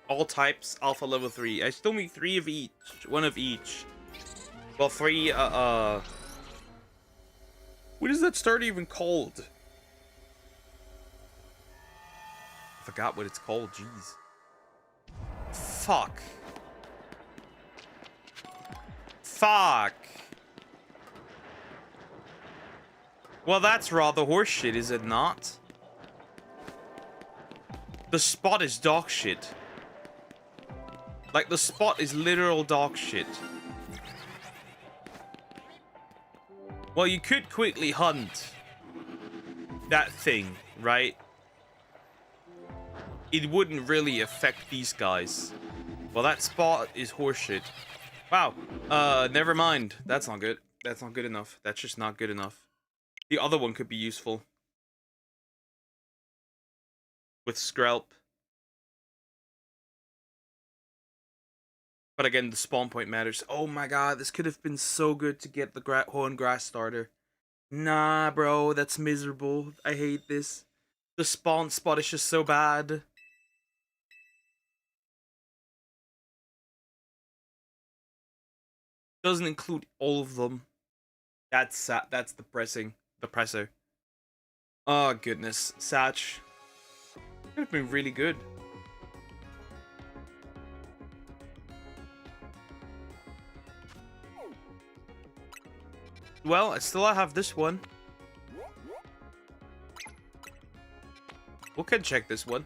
All types, alpha level 3. I still need 3 of each. 1 of each. Well, 3, what is that start even called? I forgot what it's called, jeez. Fuck. Fuck. Well, that's rather horseshit, is it not? The spot is dog shit. Like, the spot is literal dog shit. Well, you could quickly hunt that thing, right? It wouldn't really affect these guys. Well, that spot is horseshit. Wow. Never mind. That's not good. That's not good enough. That's just not good enough. The other one could be useful. With Skrelp. But again, the spawn point matters. Oh my god, this could have been so good to get the Horn Grass starter. Nah, bro, that's miserable. I hate this. The spawn spot is just so bad. Doesn't include all of them. That's sad. That's depressing. Depressor. Oh goodness, Satch. Could have been really good. Well, I still have this one. We can check this one.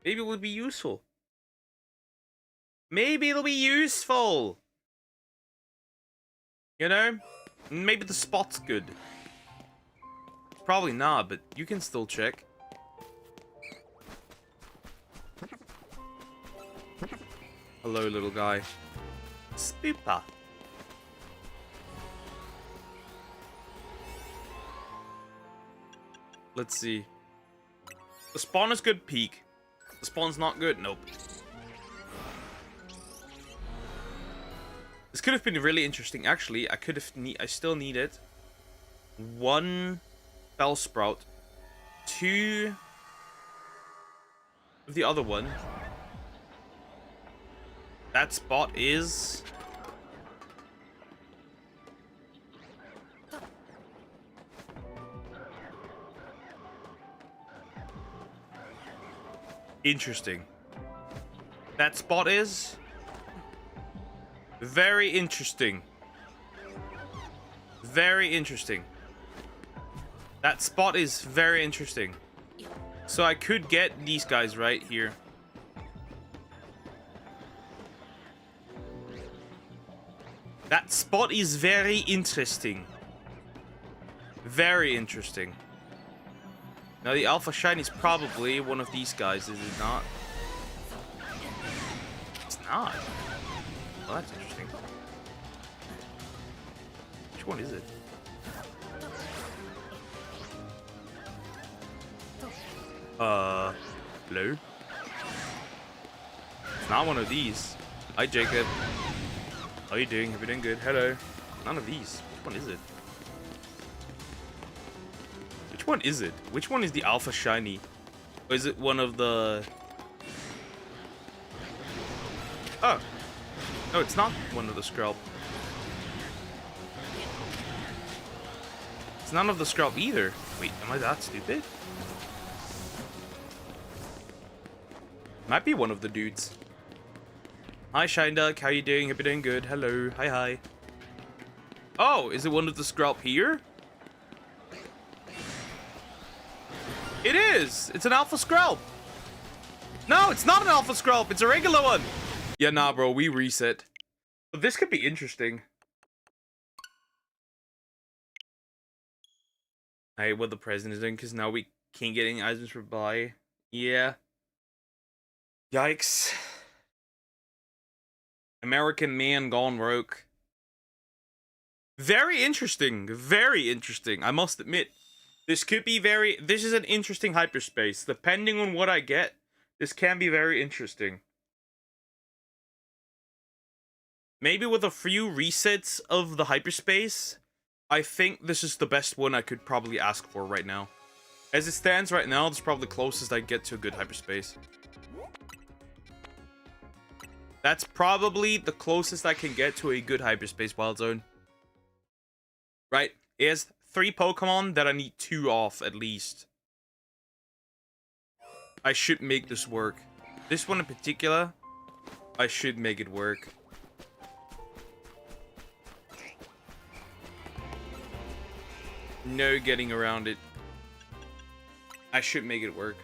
Maybe it would be useful. Maybe it'll be useful. You know? Maybe the spot's good. Probably not, but you can still check. Hello, little guy. Spoopa. Let's see. The spawn is good, peak. The spawn's not good, nope. This could have been really interesting. Actually, I still need it. 1 Bellsprout. 2 of the other one. That spot is... interesting. That spot is... very interesting. Very interesting. That spot is very interesting. So I could get these guys right here. That spot is very interesting. Very interesting. Now the Alpha Shiny is probably one of these guys, is it not? It's not. Well, that's interesting. Which one is it? Hello? It's not one of these. Hi, Jacob. How are you doing? Everything good? Hello. None of these. Which one is it? Which one is it? Which one is the Alpha Shiny? Or is it one of the... oh. No, it's not one of the Skrelp. It's none of the Skrelp either. Wait, am I that stupid? Might be one of the dudes. Hi, Shineduck. How you doing? Hope you're doing good. Hello. Hi, hi. Oh, is it one of the Skrelp here? It is! It's an Alpha Skrelp! No, it's not an Alpha Skrelp! It's a regular one! Yeah, nah, bro. We reset. But this could be interesting. I hate what the president is doing, because now we can't get any items for buy. Yeah. Yikes. American man gone rogue. Very interesting. Very interesting. I must admit. This could be very... this is an interesting hyperspace. Depending on what I get, this can be very interesting. Maybe with a few resets of the hyperspace, I think this is the best one I could probably ask for right now. As it stands right now, it's probably the closest I get to a good hyperspace. That's probably the closest I can get to a good hyperspace wild zone. Right? It has 3 Pokemon that I need 2 off at least. I should make this work. This one in particular, I should make it work. No getting around it. I should make it work.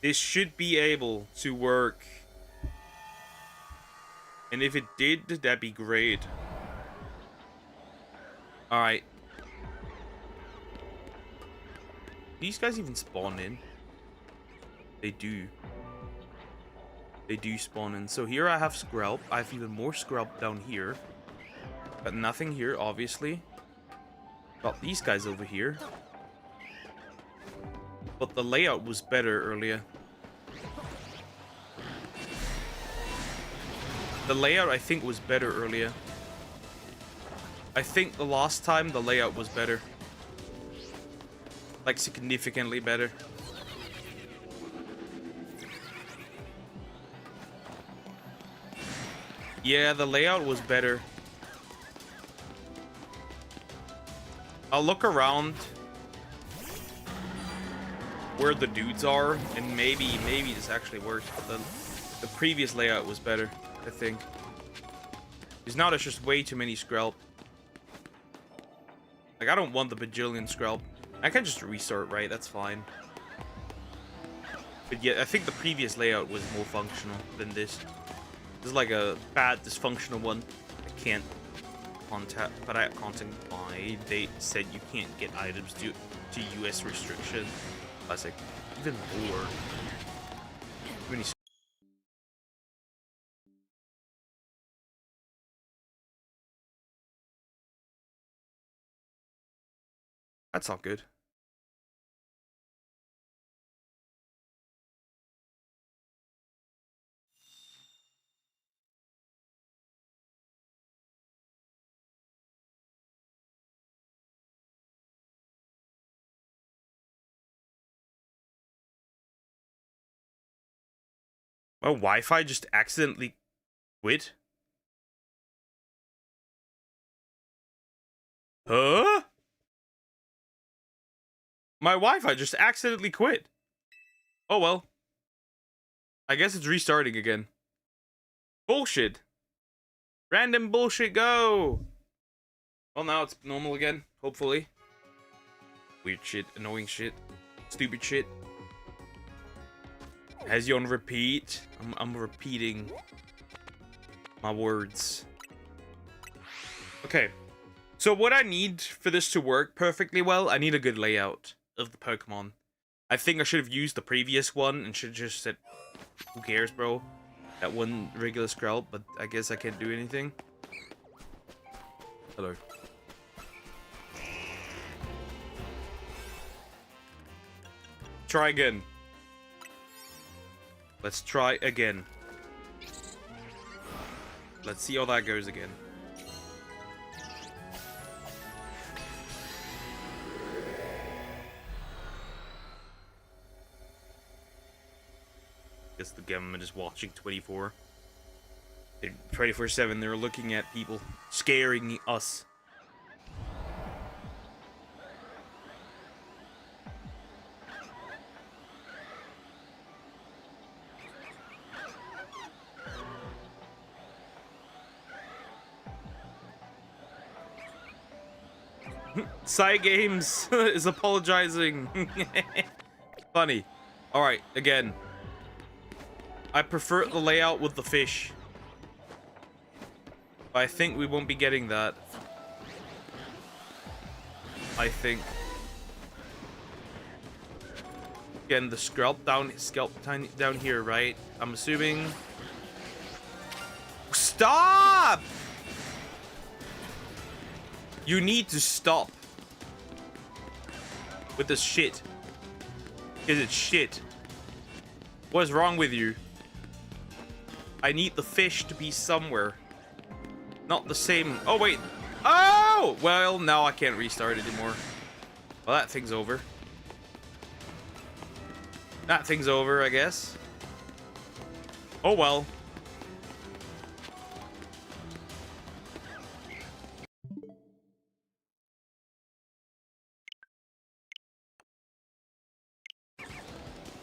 This should be able to work. And if it did, that'd be great. Alright. These guys even spawn in? They do. They do spawn in. So here I have Skrelp. I have even more Skrelp down here. Got nothing here, obviously. Got these guys over here. But the layout was better earlier. The layout, I think, was better earlier. I think the last time the layout was better. Like, significantly better. Yeah, the layout was better. I'll look around where the dudes are, and maybe this actually works. But the previous layout was better, I think. Because now there's just way too many Skrelp. Like, I don't want the bajillion Skrelp. I can just restart, right? That's fine. But yeah, I think the previous layout was more functional than this. This is like a bad, dysfunctional one. I can't contact, but I contact why they said you can't get items due to US restriction. Classic. Even more. Too many. That's not good. My Wi-Fi just accidentally quit? Huh? My Wi-Fi just accidentally quit. Oh well. I guess it's restarting again. Bullshit. Random bullshit go. Well, now it's normal again, hopefully. Weird shit, annoying shit, stupid shit. Has you on repeat? I'm repeating my words. Okay. So what I need for this to work perfectly well, I need a good layout of the Pokemon. I think I should have used the previous one and should have just said, who cares, bro? That one regular Skrelp, but I guess I can't do anything. Hello. Try again. Let's try again. Let's see how that goes again. Guess the government is watching 24. 24/7, they're looking at people, scaring us. Side Games is apologizing. Funny. Alright, again. I prefer the layout with the fish. But I think we won't be getting that. I think. Again, the Skrelp down here, right? I'm assuming. Stop! You need to stop with this shit. Because it's shit. What is wrong with you? I need the fish to be somewhere. Not the same. Oh, wait. Oh! Well, now I can't restart it anymore. Well, that thing's over. That thing's over, I guess. Oh, well.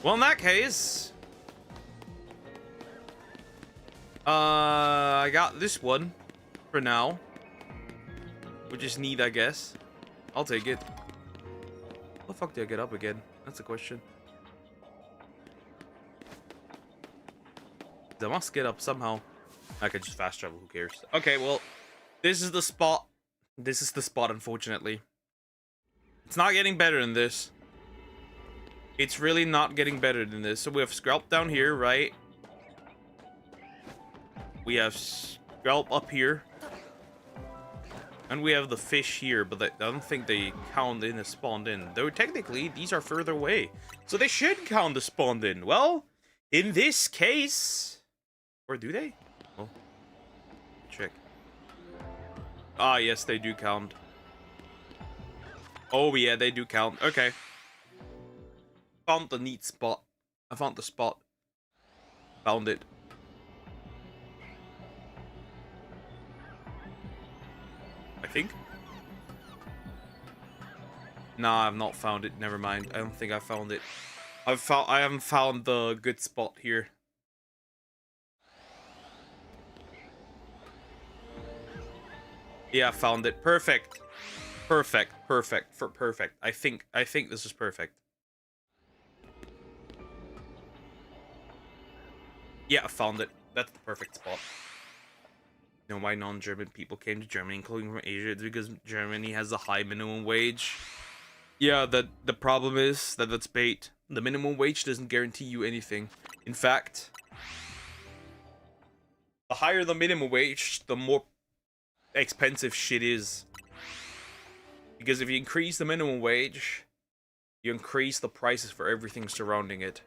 Well, in that case... I got this one for now. Which is neat, I guess. I'll take it. How the fuck do I get up again? That's the question. I must get up somehow. I could just fast travel, who cares? Okay, well, this is the spot. This is the spot, unfortunately. It's not getting better than this. It's really not getting better than this. So we have Screlp down here, right? We have Screlp up here. And we have the fish here, but I don't think they count in as spawned in. Though technically, these are further away. So they should count as spawned in. Well, in this case... Or do they? Oh. Check. Ah, yes, they do count. Oh, yeah, they do count. Okay. Found the neat spot. I found the spot. Found it. I think. Nah, I've not found it. Never mind. I don't think I found it. I haven't found the good spot here. Yeah, I found it. Perfect. Perfect. Perfect. Perfect. I think this is perfect. Yeah, I found it. That's the perfect spot. You know why non-German people came to Germany, including from Asia? It's because Germany has a high minimum wage. Yeah, the problem is that that's bait. The minimum wage doesn't guarantee you anything. In fact, the higher the minimum wage, the more expensive shit is. Because if you increase the minimum wage, you increase the prices for everything surrounding it.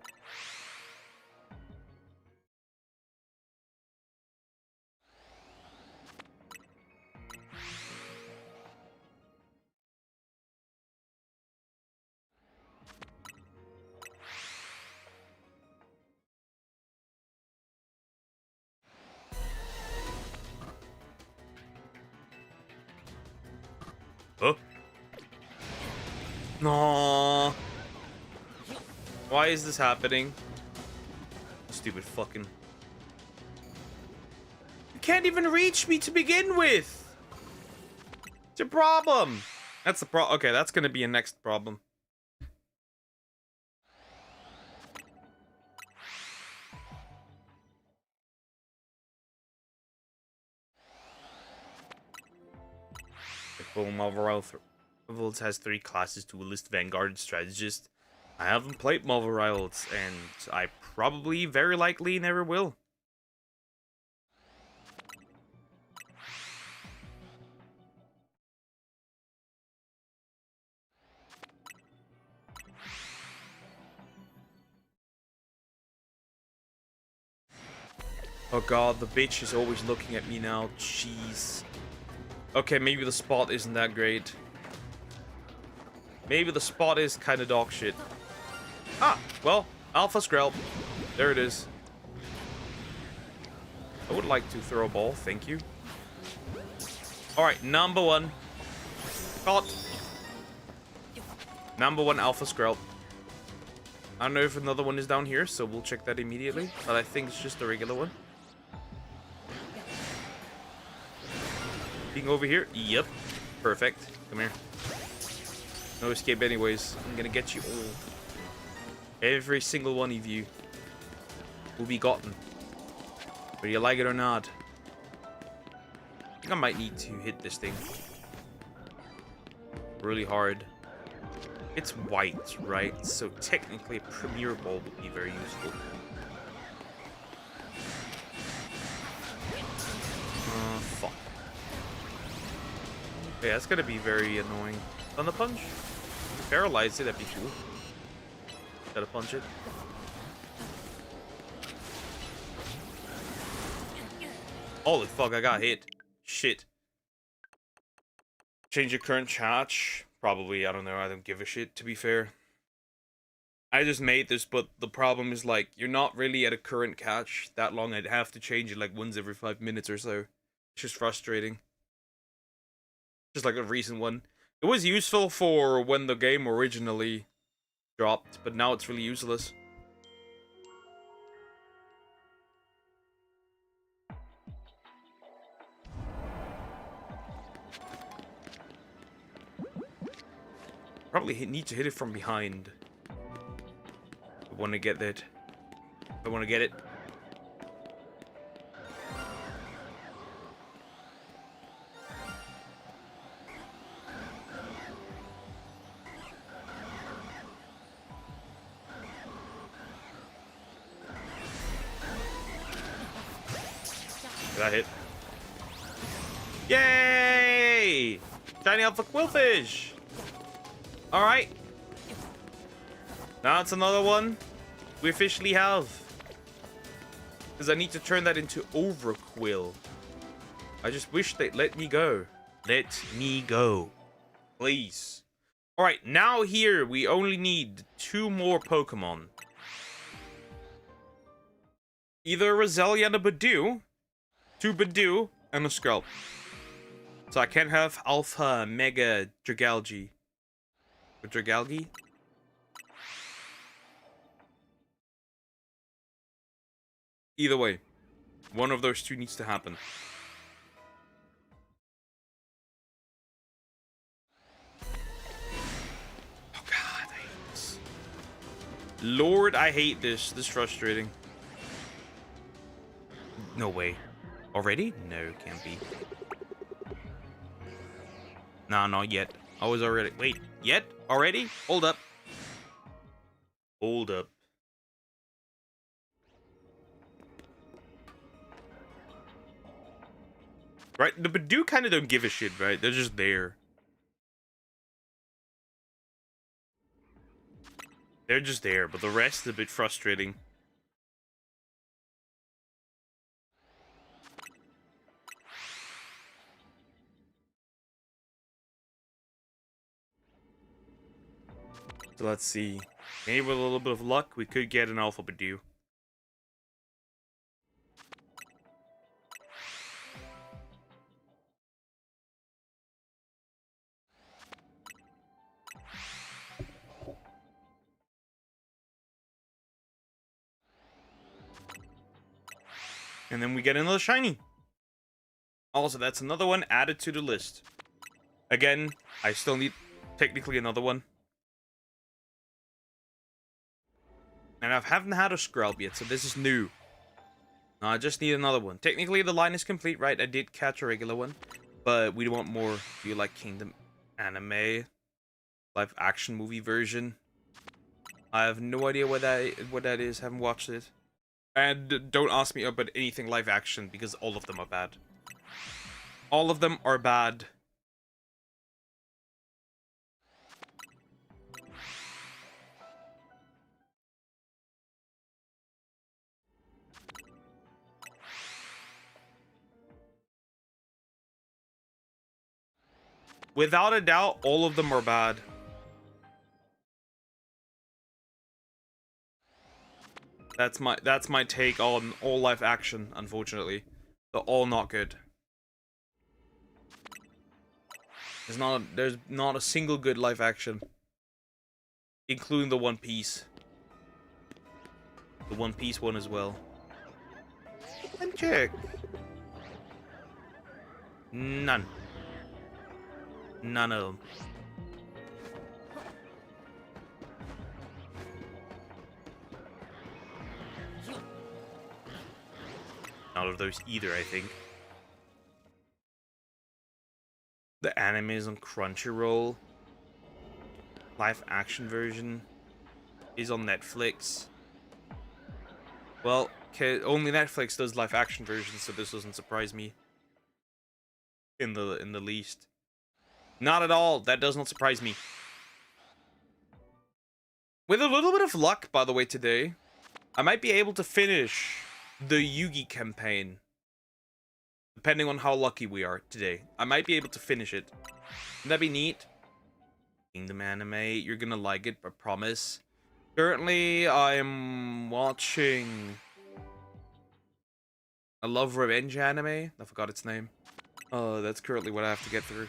Huh? No. Why is this happening? Stupid fucking... You can't even reach me to begin with! It's a problem! That's the problem. Okay, that's gonna be a next problem. Boom, overall, Rivals has 3 classes: Duelist, Vanguard, and Strategist. I haven't played Marvel Rivals, and I probably, very likely, never will. Oh god, the bitch is always looking at me now. Jeez. Okay, maybe the spot isn't that great. Maybe the spot is kind of dog shit. Ah, well, Alpha Skrelp. There it is. I would like to throw a ball, thank you. Alright, number 1. Caught. Number 1 Alpha Skrelp. I don't know if another one is down here, so we'll check that immediately. But I think it's just a regular one. Being over here? Yep. Perfect. Come here. No escape anyways. I'm gonna get you all. Every single one of you will be gotten. Whether you like it or not. I think I might need to hit this thing really hard. It's white, right? So technically a Premier Ball would be very useful. Fuck. Okay, that's gonna be very annoying. Thunder Punch? Paralyze it, that'd be cool. Gotta punch it. Holy fuck, I got hit. Shit. Change your current catch? Probably, I don't know, I don't give a shit, to be fair. I just made this, but the problem is, like, you're not really at a current catch that long. I'd have to change it, like, once every 5 minutes or so. It's just frustrating. Just like a recent one. It was useful for when the game originally dropped, but now it's really useless. Probably need to hit it from behind. I want to get that. I want to get it. That hit. Yay! Shiny Alpha Quillfish! Alright. Now it's another one we officially have. Because I need to turn that into Overquill. I just wish they'd let me go. Let me go. Please. Alright, now here we only need 2 more Pokemon. Either a Roselia and a Badoo. 2 Badoo and a Skrelp. So I can have Alpha Mega Dragalge. Or Dragalge? Either way, one of those 2 needs to happen. Oh god, I hate this. Lord, I hate this. This is frustrating. No way. Already? No, can't be. Nah, not yet. I was already. Wait, yet? Already? Hold up. Hold up. Right? The Badoo kind of don't give a shit, right? They're just there. They're just there, but the rest is a bit frustrating. So let's see. Maybe with a little bit of luck, we could get an Alpha Badoo. And then we get another shiny. Also, that's another one added to the list. Again, I still need technically another one. And I haven't had a Skrelp yet, so this is new. No, I just need another one. Technically, the line is complete, right? I did catch a regular one. But we want more. If you like Kingdom anime, live action movie version. I have no idea what that is. Haven't watched it. And don't ask me about anything live action, because all of them are bad. All of them are bad. Without a doubt, all of them are bad. That's my take on all live action, unfortunately. They're all not good. There's not a single good live action. Including the One Piece. The One Piece one as well. And check. None. None of them. None of those either, I think. The anime is on Crunchyroll. Live action version is on Netflix. Well, only Netflix does live action versions, so this doesn't surprise me in the least. Not at all. That does not surprise me. With a little bit of luck, by the way, today, I might be able to finish the Yugi campaign. Depending on how lucky we are today. I might be able to finish it. Wouldn't that be neat? Kingdom anime, you're gonna like it, I promise. Currently, I'm watching a Love Revenge anime. I forgot its name. That's currently what I have to get through.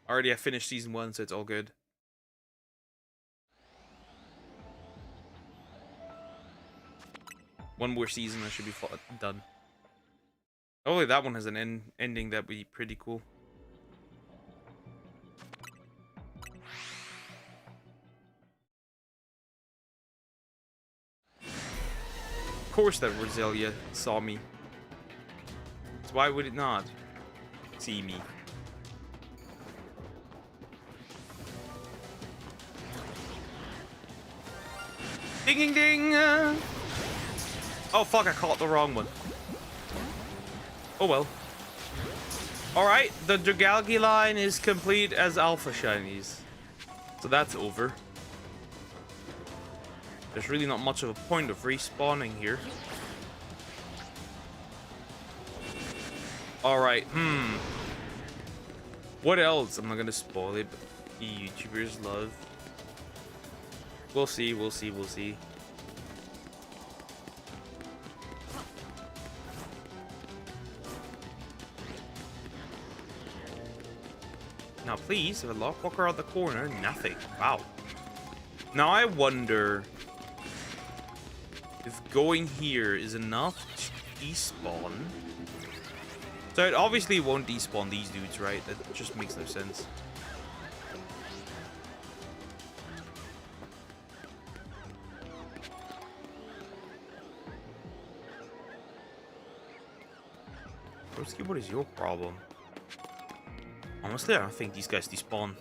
Already I finished season 1, so it's all good. One more season, I should be done. Hopefully that one has an ending that would be pretty cool. Of course that Roselia saw me. So why would it not see me? Ding ding ding! Oh fuck, I caught the wrong one. Oh well. Alright, the Dragalgi line is complete as Alpha Shinies. So that's over. There's really not much of a point of respawning here. Alright, what else? I'm not gonna spoil it, but the YouTubers love. We'll see, we'll see, we'll see. Now please, if a lockwalker out the corner, nothing. Wow. Now I wonder if going here is enough to despawn. So it obviously won't despawn these dudes, right? That just makes no sense. Broski, what is your problem? Honestly, I don't think these guys despawn.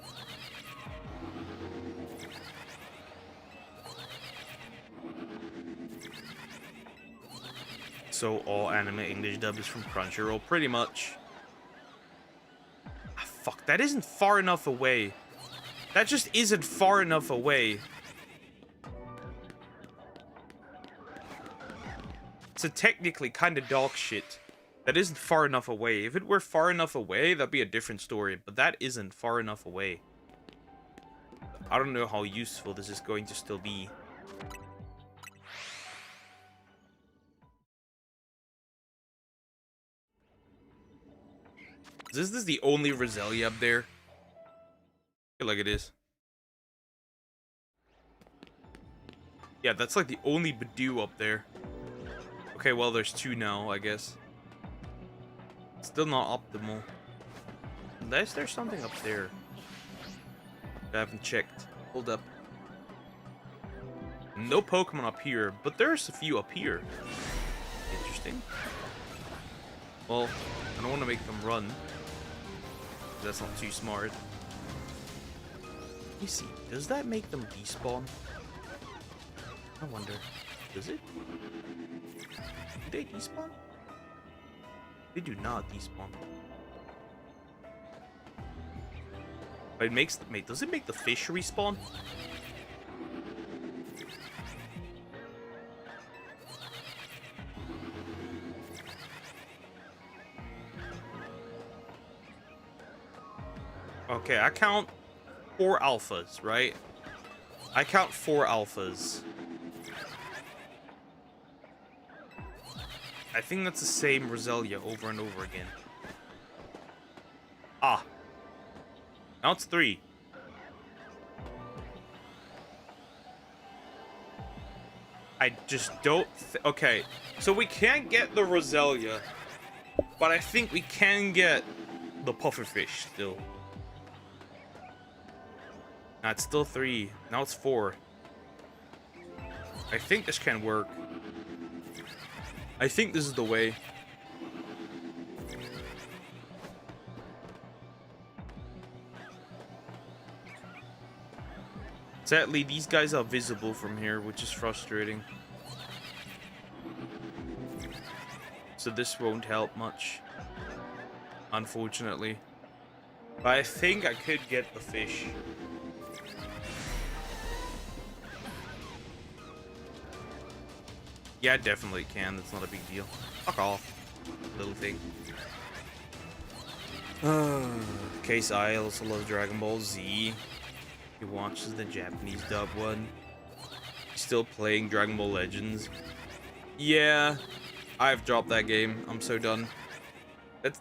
So all anime English dub is from Crunchyroll, pretty much. Ah, fuck, that isn't far enough away. That just isn't far enough away. So technically kind of dog shit. That isn't far enough away. If it were far enough away, that'd be a different story. But that isn't far enough away. I don't know how useful this is going to still be. Is this the only Roselia up there? I feel like it is. Yeah, that's like the only Badoo up there. Okay, well, there's two now, I guess. Still not optimal. Unless there's something up there. I haven't checked. Hold up. No Pokemon up here, but there's a few up here. Interesting. Well, I don't want to make them run. That's not too smart. Let me see. Does that make them despawn? I wonder. Does it? Do they despawn? They do not despawn. But it makes... Wait, does it make the fish respawn? Okay, I count 4 alphas, right? I count 4 alphas. I think that's the same Roselia over and over again. Ah. Now it's 3. I just don't... Okay, so we can't get the Roselia, but I think we can get the pufferfish still. Now it's still 3. Now it's 4. I think this can work. I think this is the way. Sadly, these guys are visible from here, which is frustrating. So this won't help much, unfortunately. But I think I could get the fish. Yeah, I definitely can. That's not a big deal. Fuck off, little thing. Case I also loves Dragon Ball Z. He watches the Japanese dub one. He's still playing Dragon Ball Legends. Yeah, I've dropped that game. I'm so done.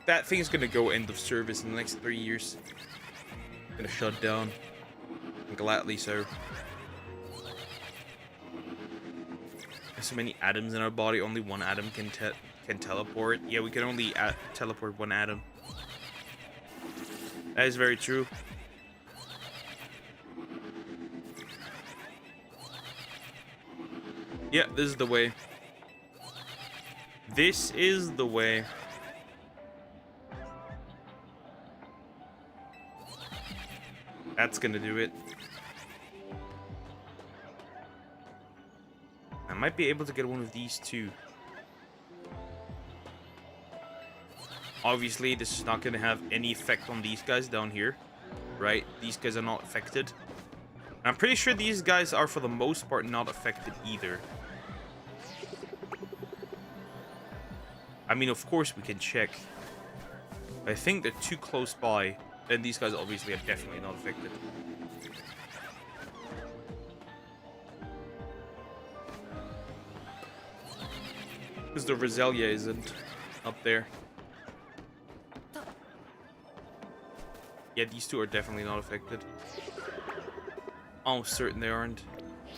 That thing's gonna go end of service in the next 3 years. Gonna shut down. And gladly so. There's so many atoms in our body, only one atom can teleport. Yeah, we can only teleport one atom. That is very true. Yeah, this is the way. This is the way. That's gonna do it. I might be able to get one of these too. Obviously, this is not going to have any effect on these guys down here, right? These guys are not affected. I'm pretty sure these guys are, for the most part, not affected either. I mean, of course, we can check. I think they're too close by, and these guys obviously are definitely not affected. Because the Roselia isn't up there. Yeah, these two are definitely not affected. Almost certain they aren't.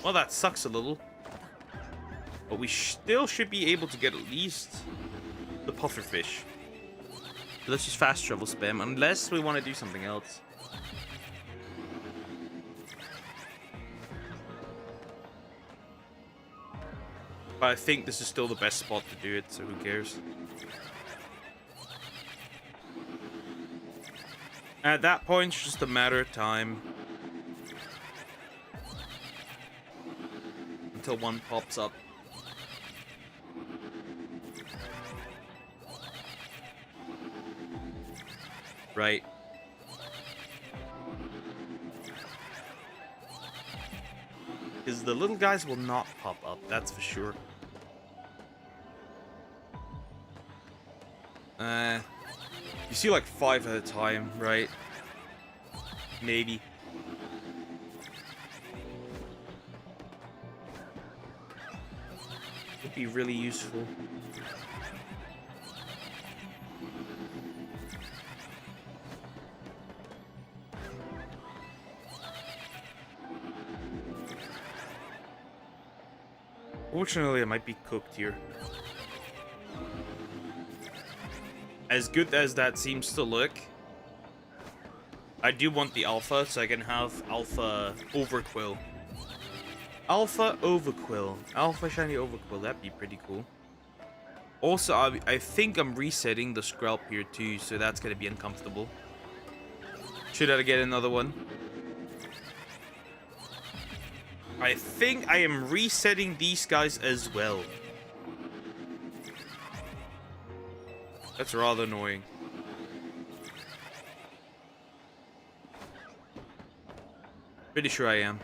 Well, that sucks a little. But we still should be able to get at least the pufferfish. So let's just fast travel spam, unless we want to do something else. But I think this is still the best spot to do it, so who cares? At that point, it's just a matter of time. Until one pops up. Right. Because the little guys will not pop up, that's for sure. You see like 5 at a time, right? Maybe. Would be really useful. Fortunately, I might be cooked here. As good as that seems to look, I do want the alpha so I can have alpha overquill. Alpha overquill. Alpha shiny overquill. That'd be pretty cool. Also, I think I'm resetting the scalp here too, so that's going to be uncomfortable. Should I get another one? I think I am resetting these guys as well. That's rather annoying. Pretty sure I am.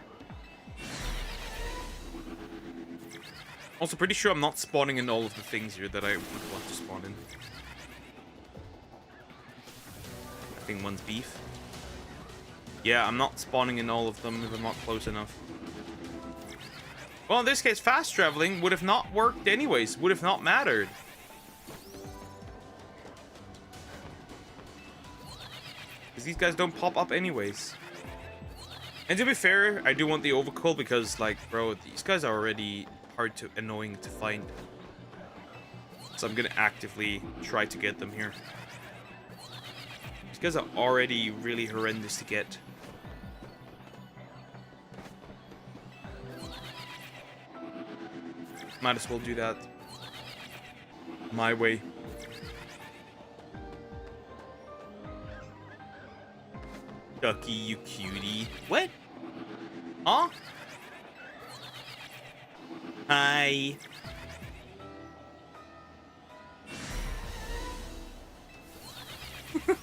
Also pretty sure I'm not spawning in all of the things here that I would want to spawn in. I think one's beef. Yeah, I'm not spawning in all of them if I'm not close enough. Well, in this case, fast traveling would have not worked anyways. Would have not mattered. Because these guys don't pop up anyways. And to be fair, I do want the overkill because, like, bro, these guys are already annoying to find. So I'm gonna actively try to get them here. These guys are already really horrendous to get. Might as well do that my way. Ducky, you cutie. What? Huh? Hi.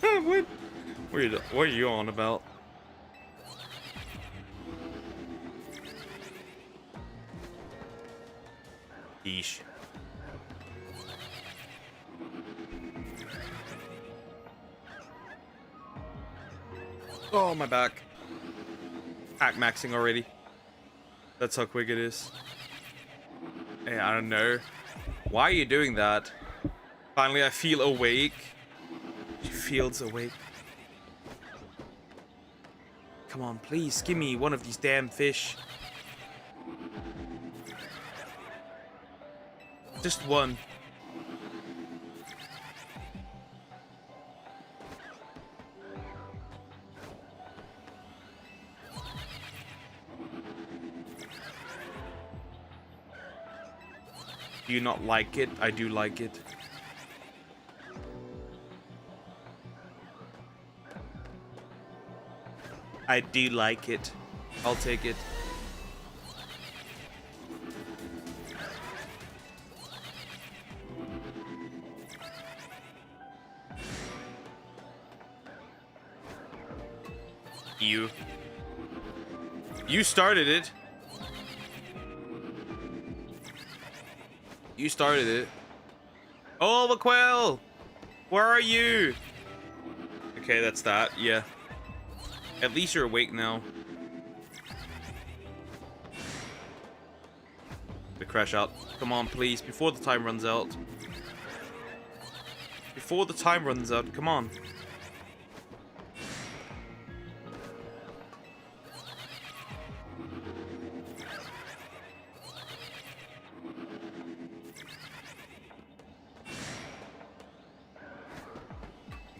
What? What are you on about? Yeesh. Oh, my back. Pack maxing already. That's how quick it is. Hey, I don't know. Why are you doing that? Finally, I feel awake. She feels awake. Come on, please, give me one of these damn fish. Just one. Do you not like it? I do like it. I do like it. I'll take it. You. You started it. You started it. Oh, McQuell! Where are you? Okay, that's that. Yeah. At least you're awake now. The crash out. Come on, please. Before the time runs out. Before the time runs out. Come on.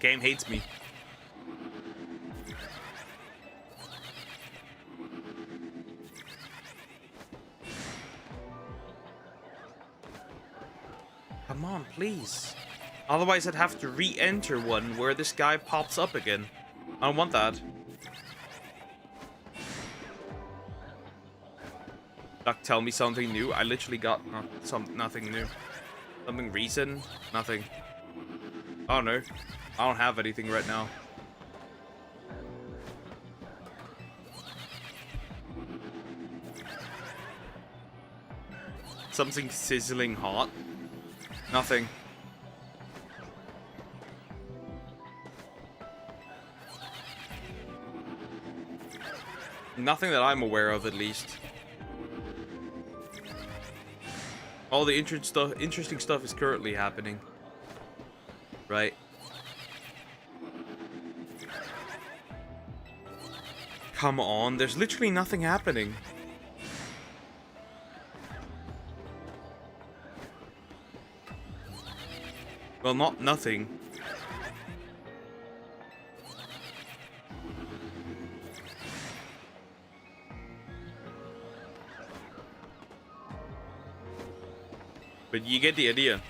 Game hates me. Come on, please. Otherwise, I'd have to re-enter one where this guy pops up again. I don't want that. Duck, tell me something new. I literally got nothing new. Something recent? Nothing. Oh no. I don't have anything right now. Something sizzling hot? Nothing. Nothing that I'm aware of, at least. All the interesting stuff is currently happening. Right. Come on, there's literally nothing happening. Well, not nothing. But you get the idea.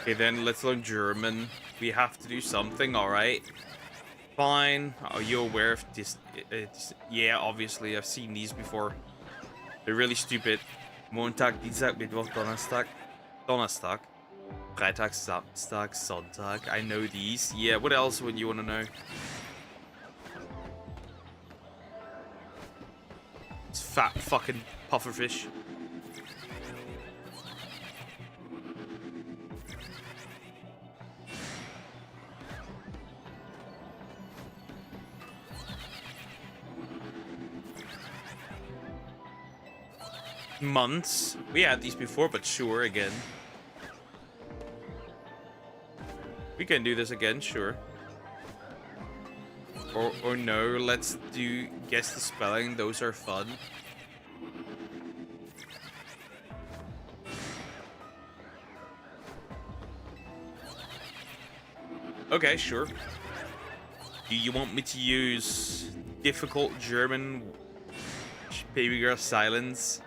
Okay, then let's learn German. We have to do something, alright? Fine. Are you aware of this? Yeah, obviously. I've seen these before. They're really stupid. Montag, Dienstag, Mittwoch, Donnerstag. Donnerstag. Freitag, Samstag, Sonntag. I know these. Yeah, what else would you want to know? It's fat fucking pufferfish. Months. We had these before, but sure, again. We can do this again, sure. Or no, let's do guess the spelling. Those are fun. Okay, sure. Do you want me to use difficult German baby girl silence?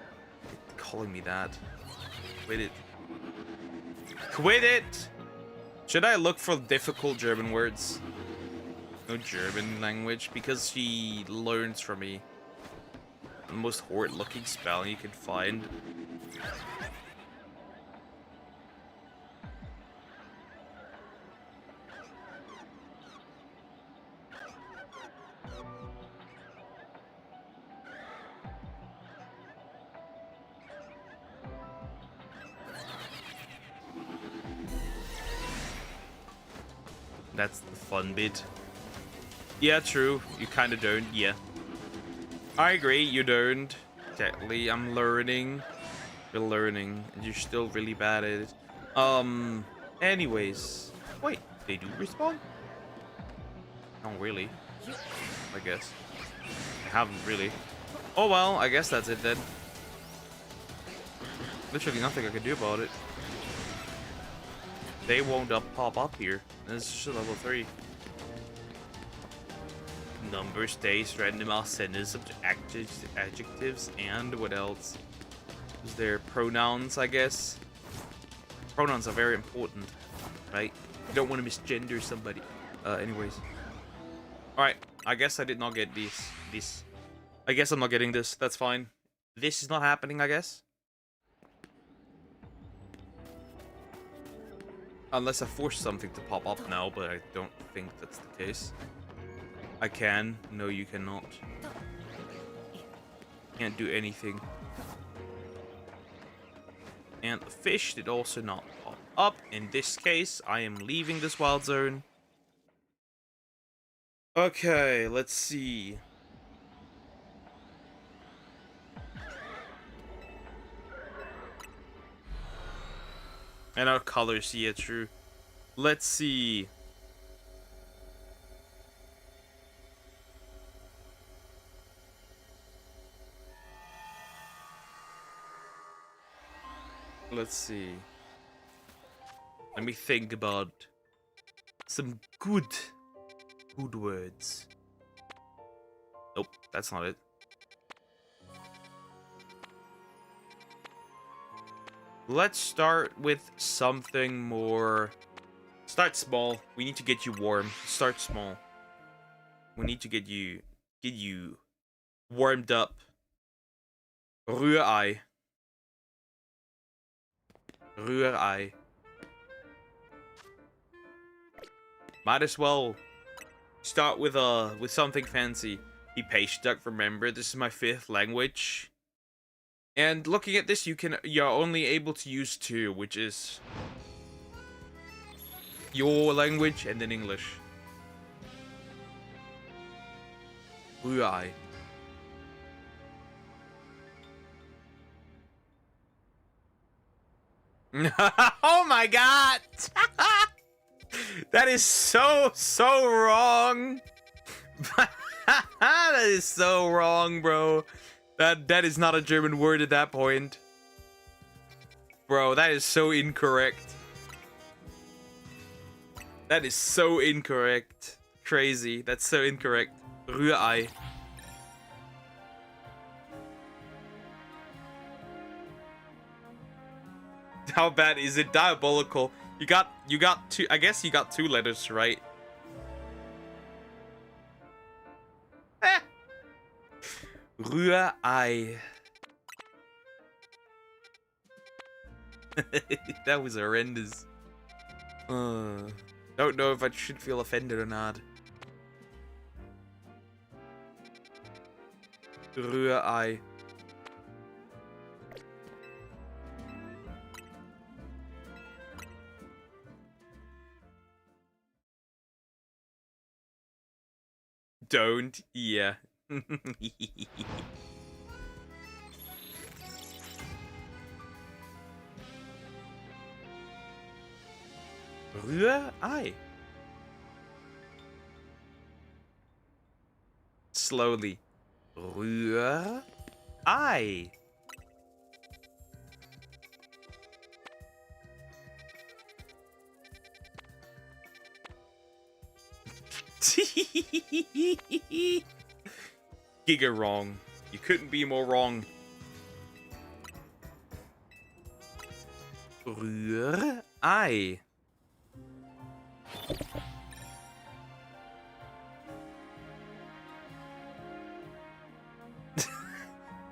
Calling me that. Quit it. Quit it! Should I look for difficult German words? No German language, because she learns from me. The most horrid looking spelling you can find. That's the fun bit. Yeah, true. You kind of don't. Yeah. I agree. You don't. Technically, I'm learning. You're learning. And you're still really bad at it. Anyways. Wait. They do respawn? No, really. I guess. I haven't really. Oh, well. I guess that's it then. Literally nothing I can do about it. They won't pop up here. This is just level 3. Numbers, days, random sentence, adjectives, and what else? Is there pronouns, I guess? Pronouns are very important, right? You don't want to misgender somebody. Anyways. Alright, I guess I did not get these. I guess I'm not getting this. That's fine. this is not happening, I guess. Unless I force something to pop up now, but I don't think that's the case. I can. No, you cannot. Can't do anything. And the fish did also not pop up. In this case, I am leaving this wild zone. Okay, let's see. And our colors, yeah, true. Let's see. Let's see. Let me think about some good words. Nope, that's not it. Let's start with something more. Start small. We need to get you warm. Start small. We need to get you warmed up. Rührei. Rührei. Might as well start with something fancy. Be patient, Duck. Remember, this is my 5th language. And looking at this, you're only able to use 2, which is your language and then English. Rührei. Oh my god! That is so wrong. That is so wrong, bro. That is not a German word at that point. Bro, that is so incorrect. That is so incorrect. Crazy. That's so incorrect. Rührei. How bad is it? Diabolical. You got 2. I guess you got 2 letters right. Rührei. That was horrendous. Don't know if I should feel offended or not. Rührei. Don't. Yeah. Rührei. Slowly. Rührei. Giga wrong. You couldn't be more wrong. Rührei.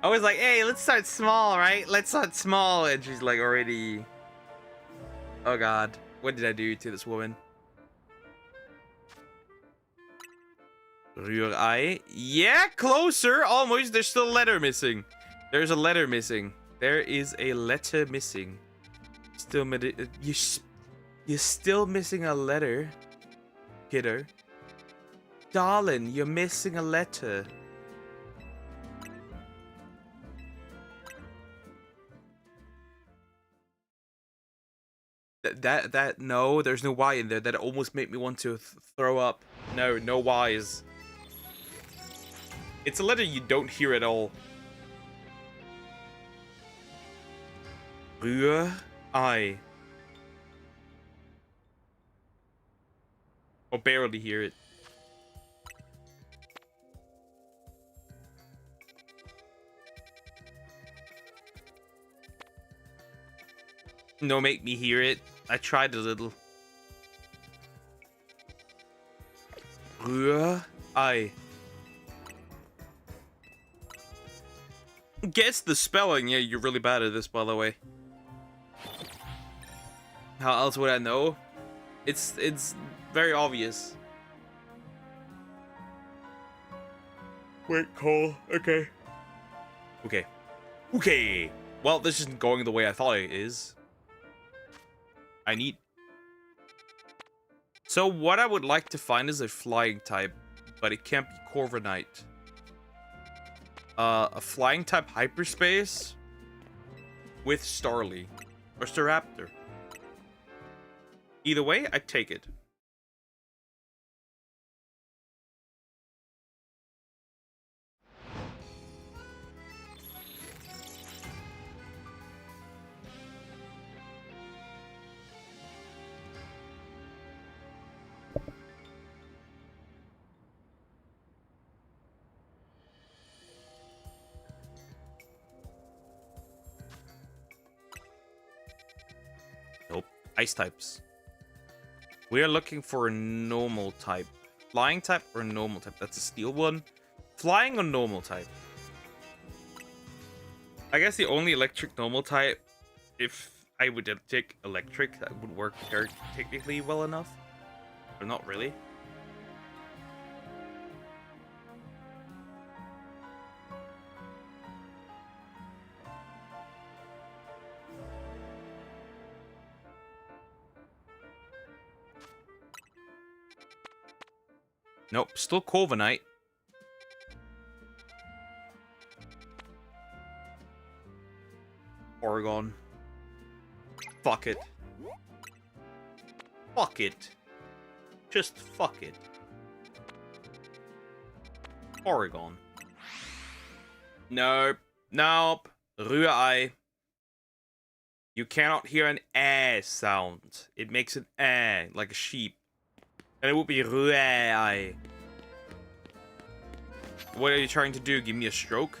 I was like, hey, let's start small, right? Let's start small. And she's like already... Oh god. What did I do to this woman? Rührei. Yeah, closer. Almost. There's still a letter missing. There's a letter missing. There is a letter missing. Still, you're still missing a letter, kiddo. Darling, you're missing a letter. No, there's no Y in there. That almost made me want to throw up. No, no Y's. It's a letter you don't hear at all. Rührei. Or barely hear it. No, make me hear it. I tried a little. Rührei. Guess the spelling. Yeah, you're really bad at this, by the way. How else would I know? It's very obvious. Wait, Cole. Okay. Okay. Okay. Well, this isn't going the way I thought it is. I need... So what I would like to find is a flying type, but it can't be Corviknight. A flying type hyperspace with Starly or Staraptor. Either way, I take it. Nope. Ice types. We are looking for a normal type. Flying type or normal type? That's a steel one. Flying or normal type? I guess the only electric normal type, if I would take electric, that would work technically well enough. But not really. Nope, still Corviknight. Oregon. Fuck it. Fuck it. Just fuck it. Oregon. Nope. Nope. Rührei. You cannot hear an sound. It makes an like a sheep. And it would be Rührei. What are you trying to do? Give me a stroke?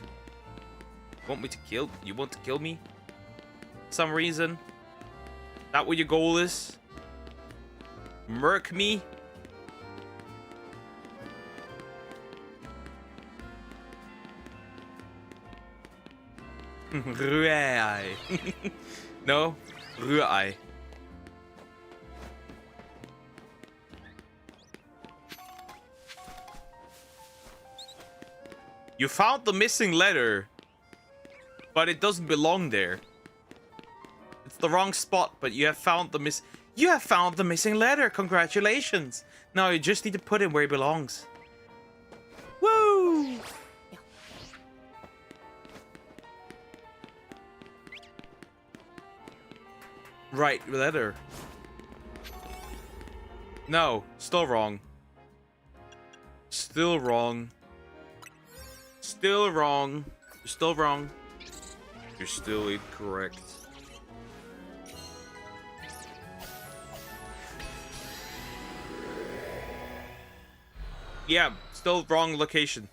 Want me to kill? You want to kill me? For some reason? That what your goal is? Murk me? Rührei. No? Rührei. You found the missing letter, but it doesn't belong there. It's the wrong spot, but you have found the missing letter. Congratulations. Now you just need to put it where it belongs. Woo! Right letter. No, still wrong. Still wrong. Still wrong. You're still wrong. You're still incorrect. Yeah, still wrong location.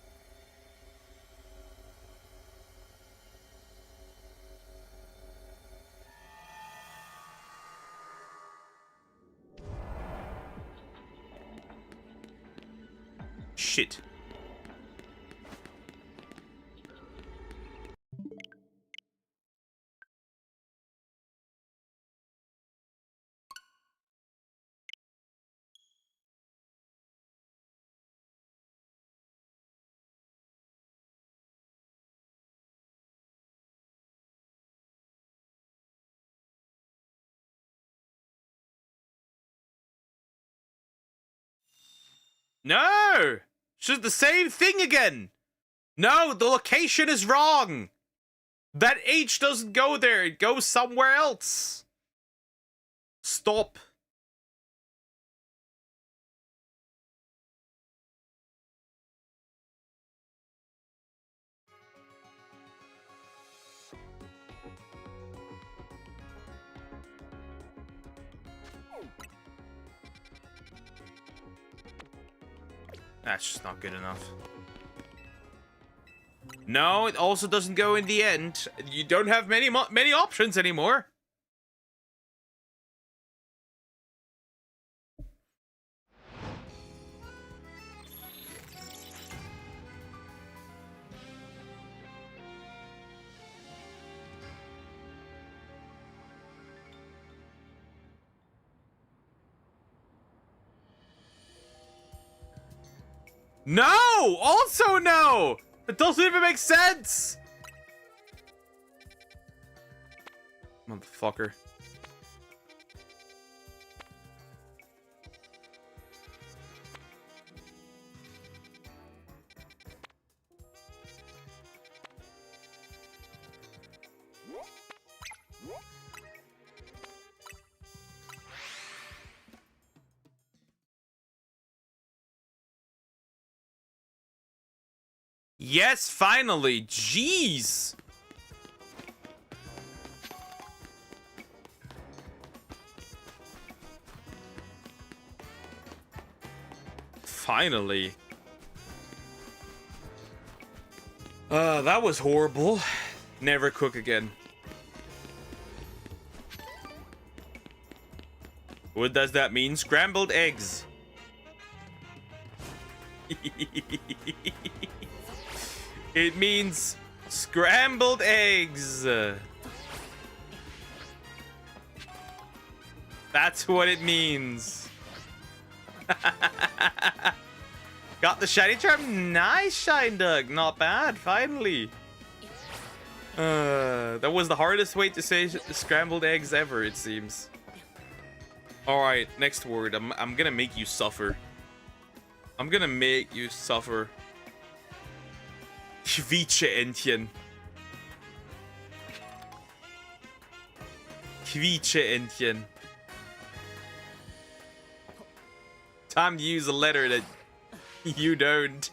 Shit. No! It's just the same thing again! No, the location is wrong! That H doesn't go there, it goes somewhere else! Stop. That's just not good enough. No, it also doesn't go in the end. You don't have many options anymore. No! Also no! It doesn't even make sense! Motherfucker. Yes, finally! Jeez! Finally. That was horrible. Never cook again. What does that mean? Scrambled eggs. It means scrambled eggs. That's what it means. Got the shiny charm. Nice, Shine Dug. Not bad. Finally. That was the hardest way to say scrambled eggs ever, it seems. Alright, next word. I'm gonna make you suffer. I'm gonna make you suffer. Quietscheentchen. Quietscheentchen. Time to use a letter that you don't.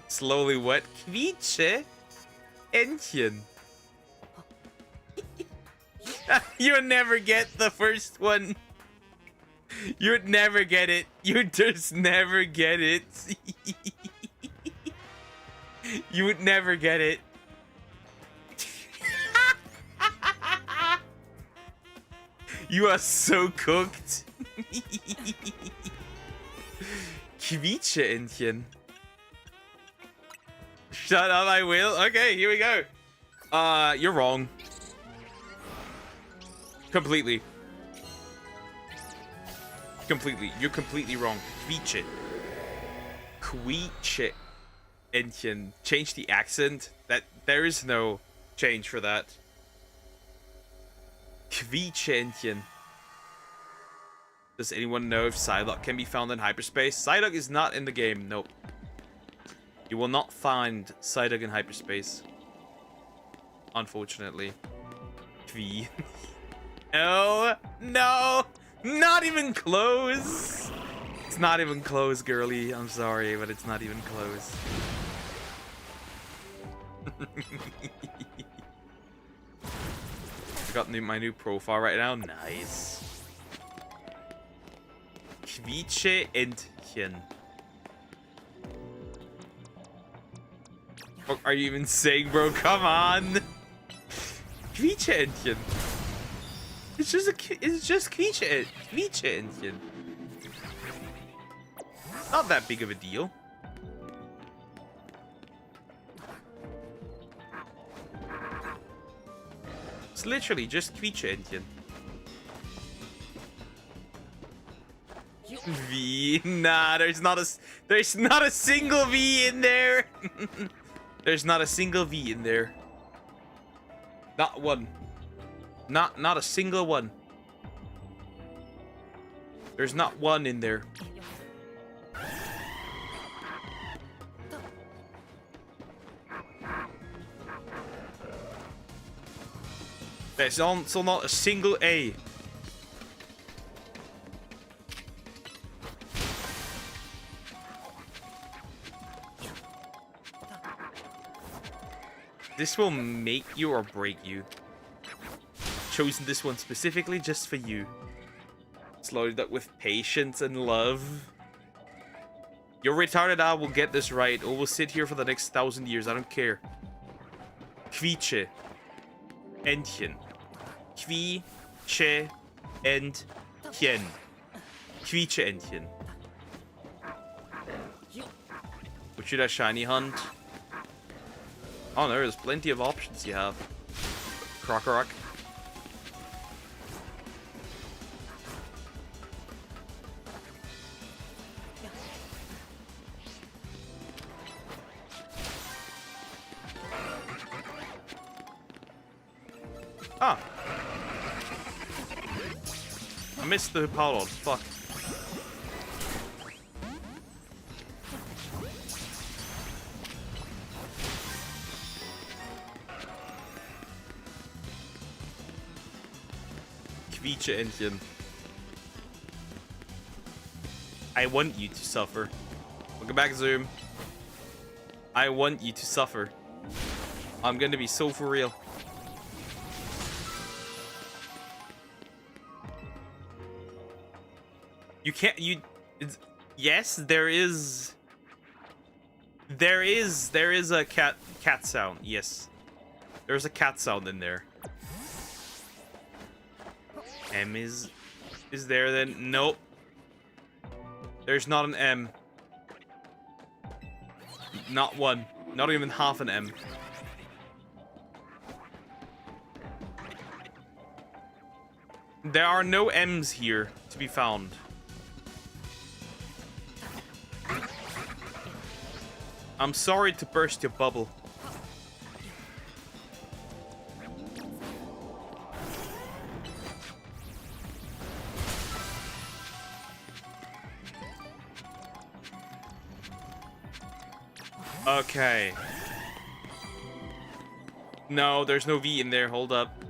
Slowly what? Quietscheentchen. You'll never get the first one. You'd never get it. You just never get it. You would never get it. You are so cooked. Quietscheentchen. Shut up, I will. Okay, here we go. You're wrong. Completely. You're completely wrong. Quietscheentchen. Change the accent. There is no change for that. Quietscheentchen. Does anyone know if Psylocke can be found in hyperspace? Psylocke is not in the game. Nope. You will not find Psylocke in hyperspace. Unfortunately. No. No. Not even close. It's not even close, girly. I'm sorry, but it's not even close. I got my new profile right now. Nice. Quietscheentchen. What are you even saying, bro? Come on. Quietscheentchen. It's just Quietscheentchen. Not that big of a deal. It's literally just Quietscheentchen. V? Nah, there's not a single V in there. There's not a single V in there. Not one. Not a single one. There's not one in there. There's also not a single A. This will make you or break you. Chosen this one specifically just for you. It's loaded up with patience and love. Your retarded eye will get this right, or we'll sit here for the next 1,000 years. I don't care. Quietscheentchen. Quietscheentchen. Quietscheentchen. What should I shiny hunt? Oh no, there's plenty of options you have. Crocorock. Ah. I missed the pylon. Fuck. Quietsche-Entchen. I want you to suffer. Welcome back, Zoom. I want you to suffer. I'm gonna be so for real. You can't, yes, there is a cat sound. Yes. There's a cat sound in there. M is there then? Nope. There's not an M. Not one. Not even half an M. There are no M's here to be found. I'm sorry to burst your bubble. Okay. No, there's no V in there. Hold up.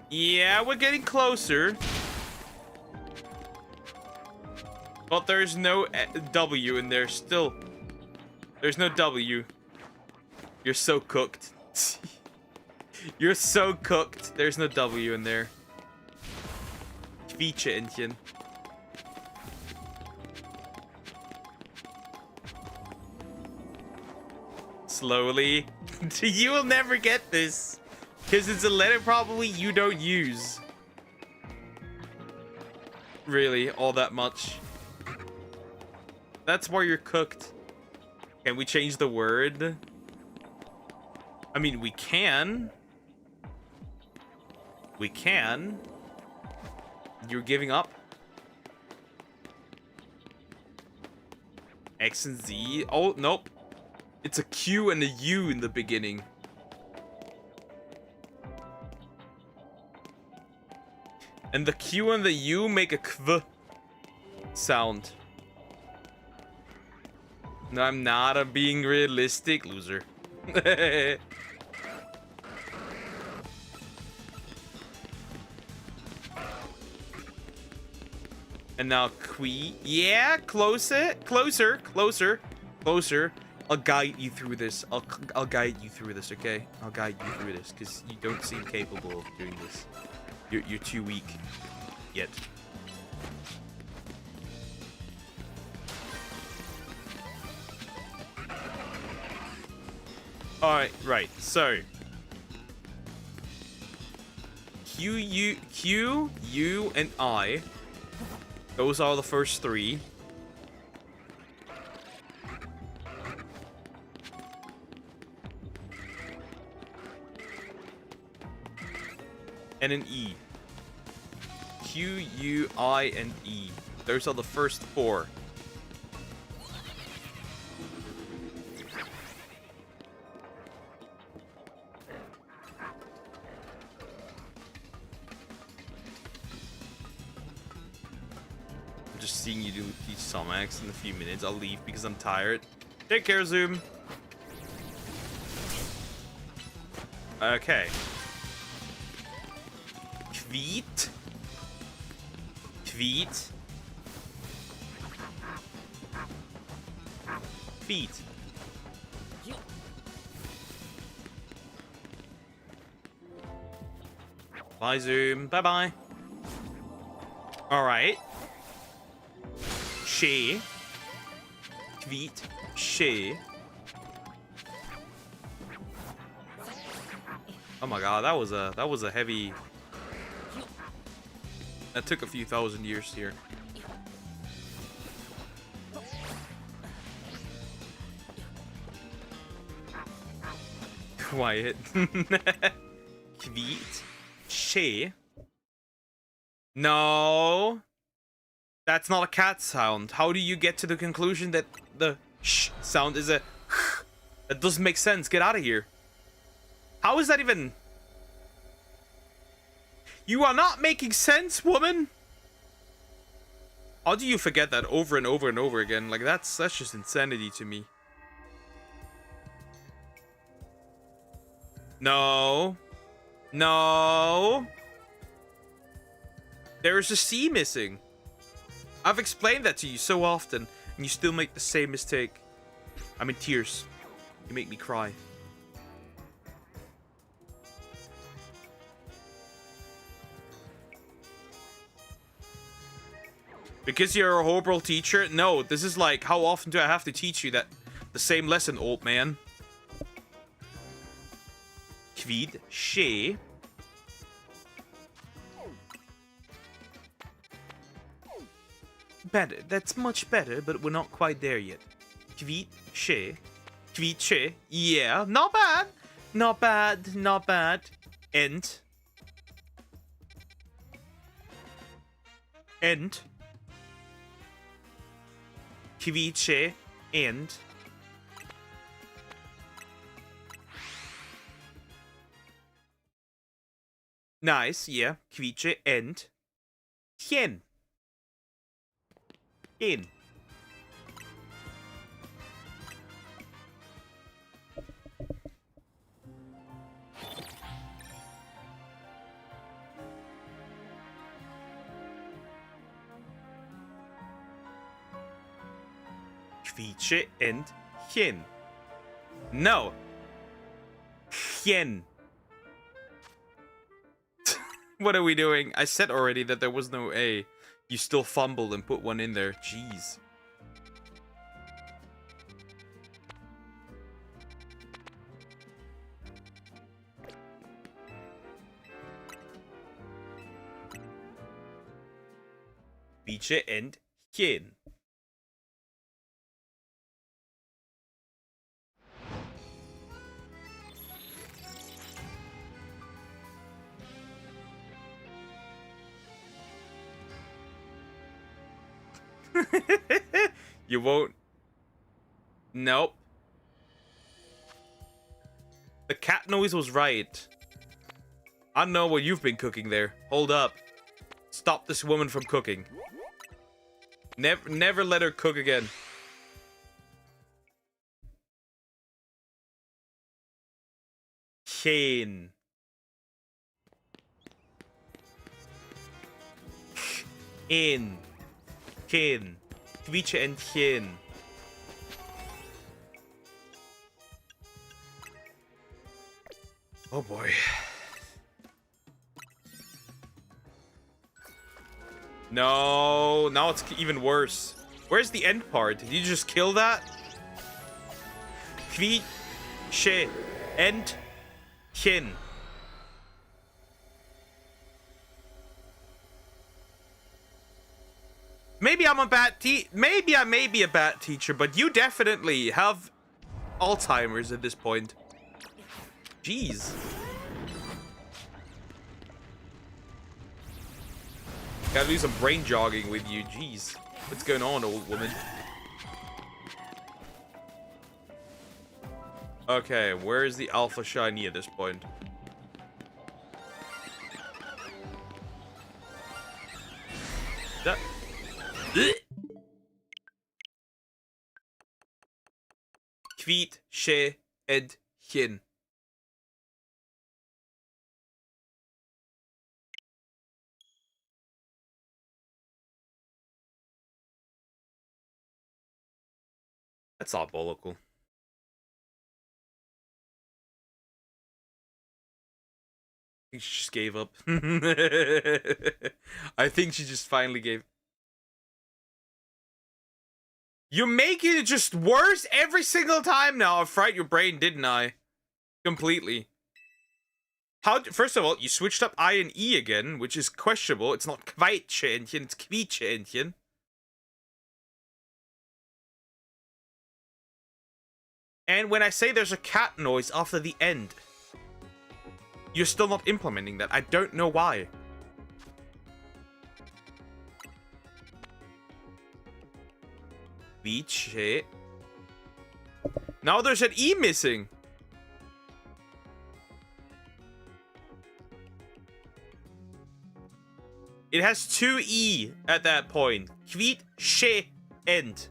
Yeah, we're getting closer. But there's no W in there still. There's no W. You're so cooked. You're so cooked. There's no W in there. Quietsche-Entchen. Slowly. You will never get this. Because it's a letter probably you don't use. Really, all that much. That's why you're cooked. Can we change the word? I mean, we can. We can. You're giving up? X and Z. Oh, nope. It's a Q and a U in the beginning. And the Q and the U make a kv sound. No, I'm not being realistic, loser. And now Qui. Yeah, closer. I'll guide you through this. I'll guide you through this, okay? I'll guide you through this, because you don't seem capable of doing this. You're too weak. Yet. Alright, right, so Q, U, and I. Those are the first three. And an E. Q, U, I, and E. Those are the first four. I'm just seeing you do each Somax in a few minutes. I'll leave because I'm tired. Take care, Zoom. Okay. Kviet. Kviet. Feet. Bye, Zoom. Bye-bye. Alright. She. Kviet. She. Oh my god, that was a heavy. That took a few thousand years here. Quiet. Kviet. She. No. That's not a cat sound. How do you get to the conclusion that the sh sound is a that doesn't make sense. Get out of here. How is that even? You are not making sense, woman! How do you forget that over and over and over again? Like, that's just insanity to me. No. No. There is a C missing. I've explained that to you so often, and you still make the same mistake. I'm in tears. You make me cry. Because you're a horrible teacher? No, this is like, how often do I have to teach you that the same lesson, old man? Kvid, she. Better. That's much better, but we're not quite there yet. Kvid, she. Kvid, she. Yeah, not bad. Not bad, not bad. End. End. Kviche and nice, yeah. Kviche and Hien. In. Kviche and Hien. No. Hien. What are we doing? I said already that there was no A. You still fumbled and put one in there. Jeez. Kviche and Hien. You won't. Nope. The cat noise was right. I know what you've been cooking there. Hold up. Stop this woman from cooking. Never let her cook again. Kane. In. Kane. Kviche and Hien. Oh boy. No, now it's even worse. Where's the end part? Did you just kill that? Kviche and Hien. Maybe I'm a bad maybe I may be a bad teacher, but you definitely have Alzheimer's at this point. Jeez. Gotta do some brain jogging with you. Jeez. What's going on, old woman? Okay, where is the alpha shiny at this point? That Kvit, she, ed, hin. That's diabolical. I think she just gave up. I think she just finally gave. You're making it just worse every single time now. I fried your brain, didn't I? Completely. First of all, you switched up I and E again, which is questionable. It's not Kveitschentchen, it's Kvietschentchen. And when I say there's a cat noise after the end, you're still not implementing that. I don't know why. Beach. Now there's an E missing. It has 2 E at that point. Kvit, she, end.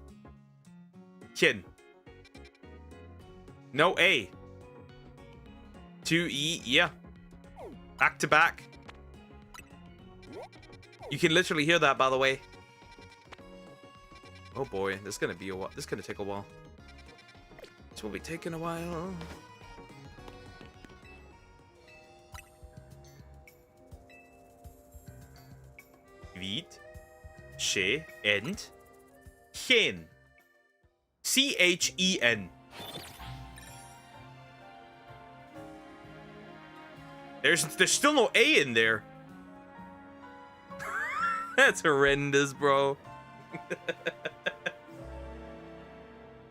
Kin. No A. 2 E, yeah. Back to back. You can literally hear that, by the way. Oh boy, this is gonna be a while. This is gonna take a while. This will be taking a while. Kvit, she, end, chen. C-H-E-N. There's still no A in there. That's horrendous, bro.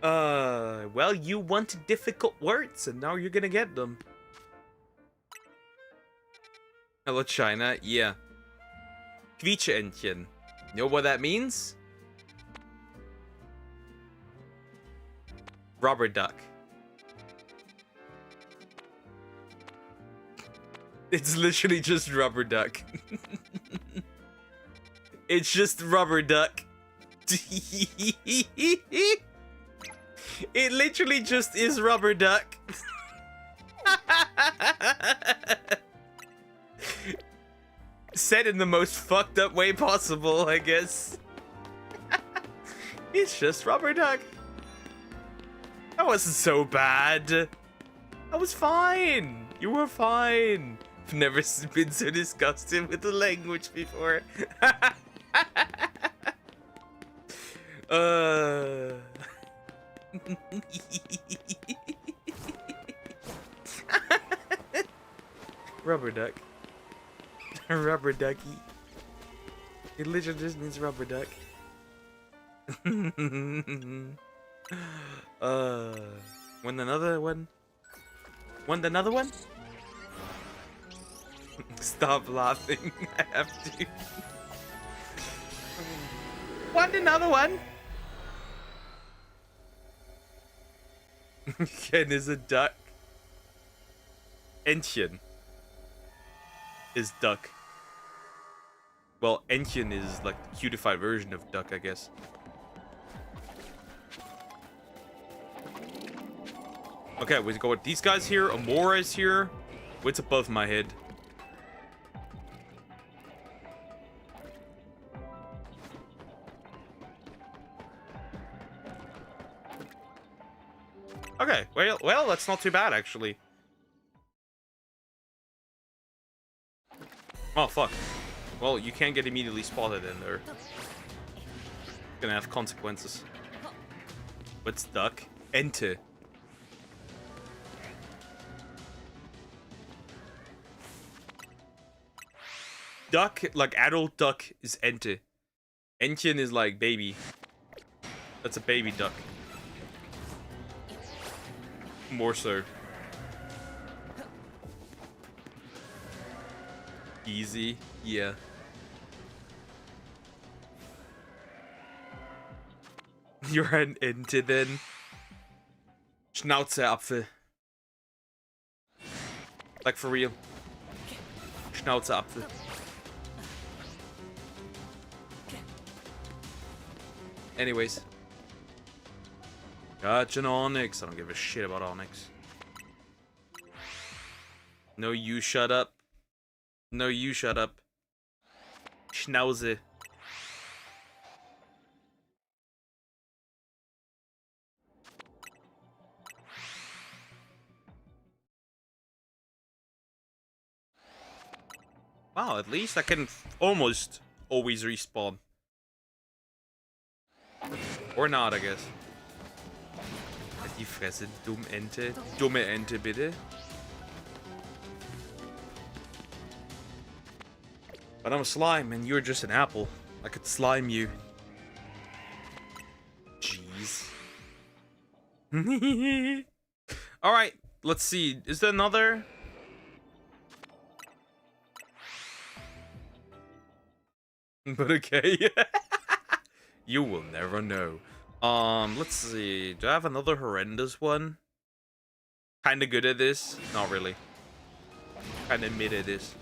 Well, you wanted difficult words, and now you're gonna get them. Hello, China. Yeah. Quietscheentchen. You know what that means? Rubber duck. It's literally just rubber duck. It's just rubber duck. It literally just is rubber duck. Said in the most fucked up way possible, I guess. It's just rubber duck. That wasn't so bad. I was fine. You were fine. I've never been so disgusted with the language before. Rubber duck. Rubber ducky. It literally just means rubber duck. Want another one? Want another one? Stop laughing. I have to. Want another one? Ken is a duck. Entchen is duck. Well, Entchen is like the cutified version of duck, I guess. Okay, we go with these guys here. Amora is here. What's above my head? Okay, well, that's not too bad, actually. Oh, fuck. Well, you can't get immediately spotted in there. Gonna have consequences. What's duck? Ente. Duck, like adult duck, is ente. Entchen is like baby. That's a baby duck. More so. Easy, yeah. You're an Ente then. Schnauzerapfel. Like for real. Schnauzerapfel. Anyways. Gotcha an Onyx. I don't give a shit about Onyx. No, you shut up. No, you shut up. Schnauze. Wow, at least I can almost always respawn. Or not, I guess. Die Fresse, dumm Ente. Dumme Ente, bitte. But I'm a slime and you're just an apple. I could slime you. Jeez. Alright, let's see. Is there another? But okay. You will never know. Let's see. Do I have another horrendous one? Kinda good at this? Not really. Kinda mid at this.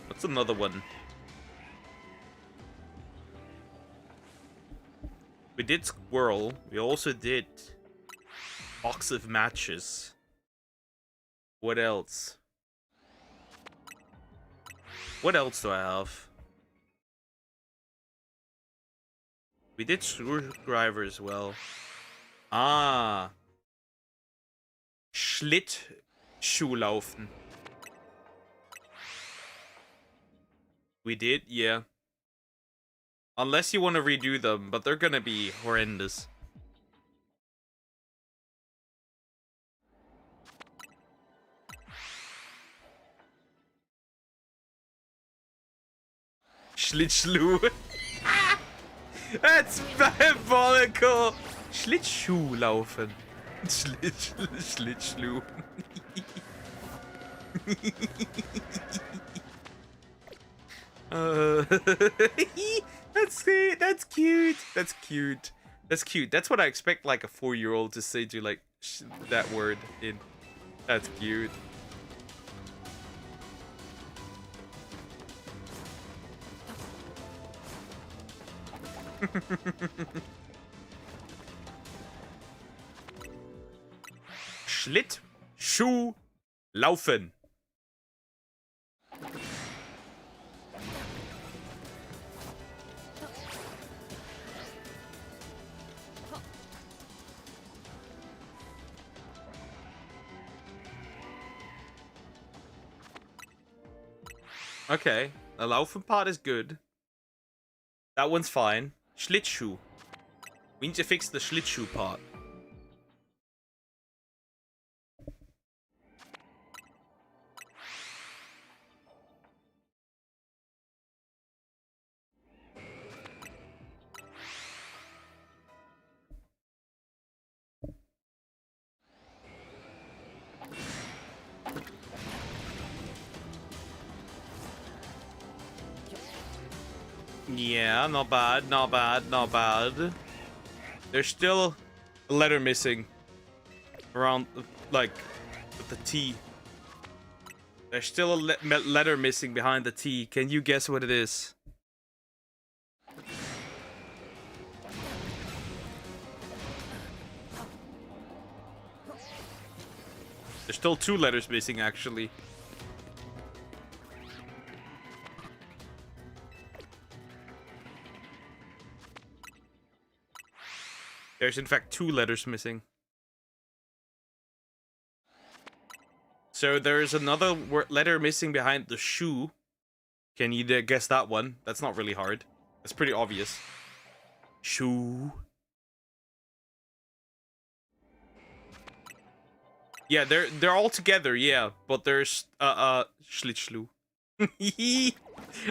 What's another one? We did squirrel. We also did box of matches. What else? What else do I have? We did screwdriver as well. Ah. Schlittschuhlaufen. We did, yeah. Unless you want to redo them, but they're gonna be horrendous. Schlittschuh. That's diabolical. Schlittschuhlaufen. Schlittschuh. That's sweet. That's cute. That's cute. That's cute. That's what I expect like a 4-year-old to say to like that word in. That's cute. Schlittschuh laufen. Okay, the laufen part is good. That one's fine. Schlittschuh. We need to fix the Schlittschuh part. Yeah, not bad, not bad, not bad. There's still a letter missing around, like, with the T. There's still a letter missing behind the T. Can you guess what it is? There's still 2 letters missing, actually. There's in fact 2 letters missing. So there's another letter missing behind the shoe. Can you guess that one? That's not really hard. That's pretty obvious. Shoe. Yeah, they're all together, yeah. But there's Schlittschuh.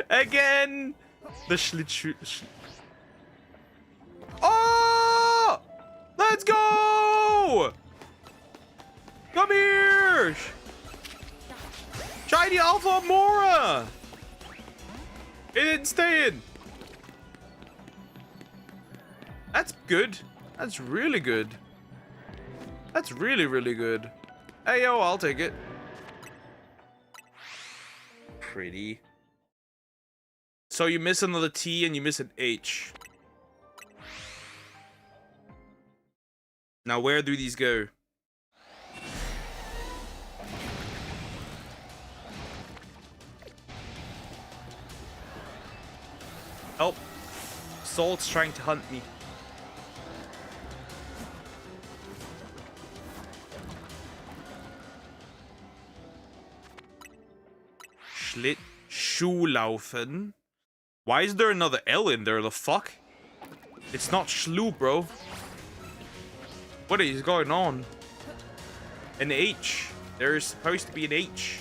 Again! The Schlittschuh. Oh! Let's go! Come here! Shiny Alpha Mora! It didn't stay in. That's good. That's really good. That's really, really good. Hey, yo, I'll take it. Pretty. So you miss another T and you miss an H. Now, where do these go? Help. Salt's trying to hunt me. Schlittschuhlaufen. Why is there another L in there? The fuck? It's not Schlu, bro. What is going on? An H. There's supposed to be an H.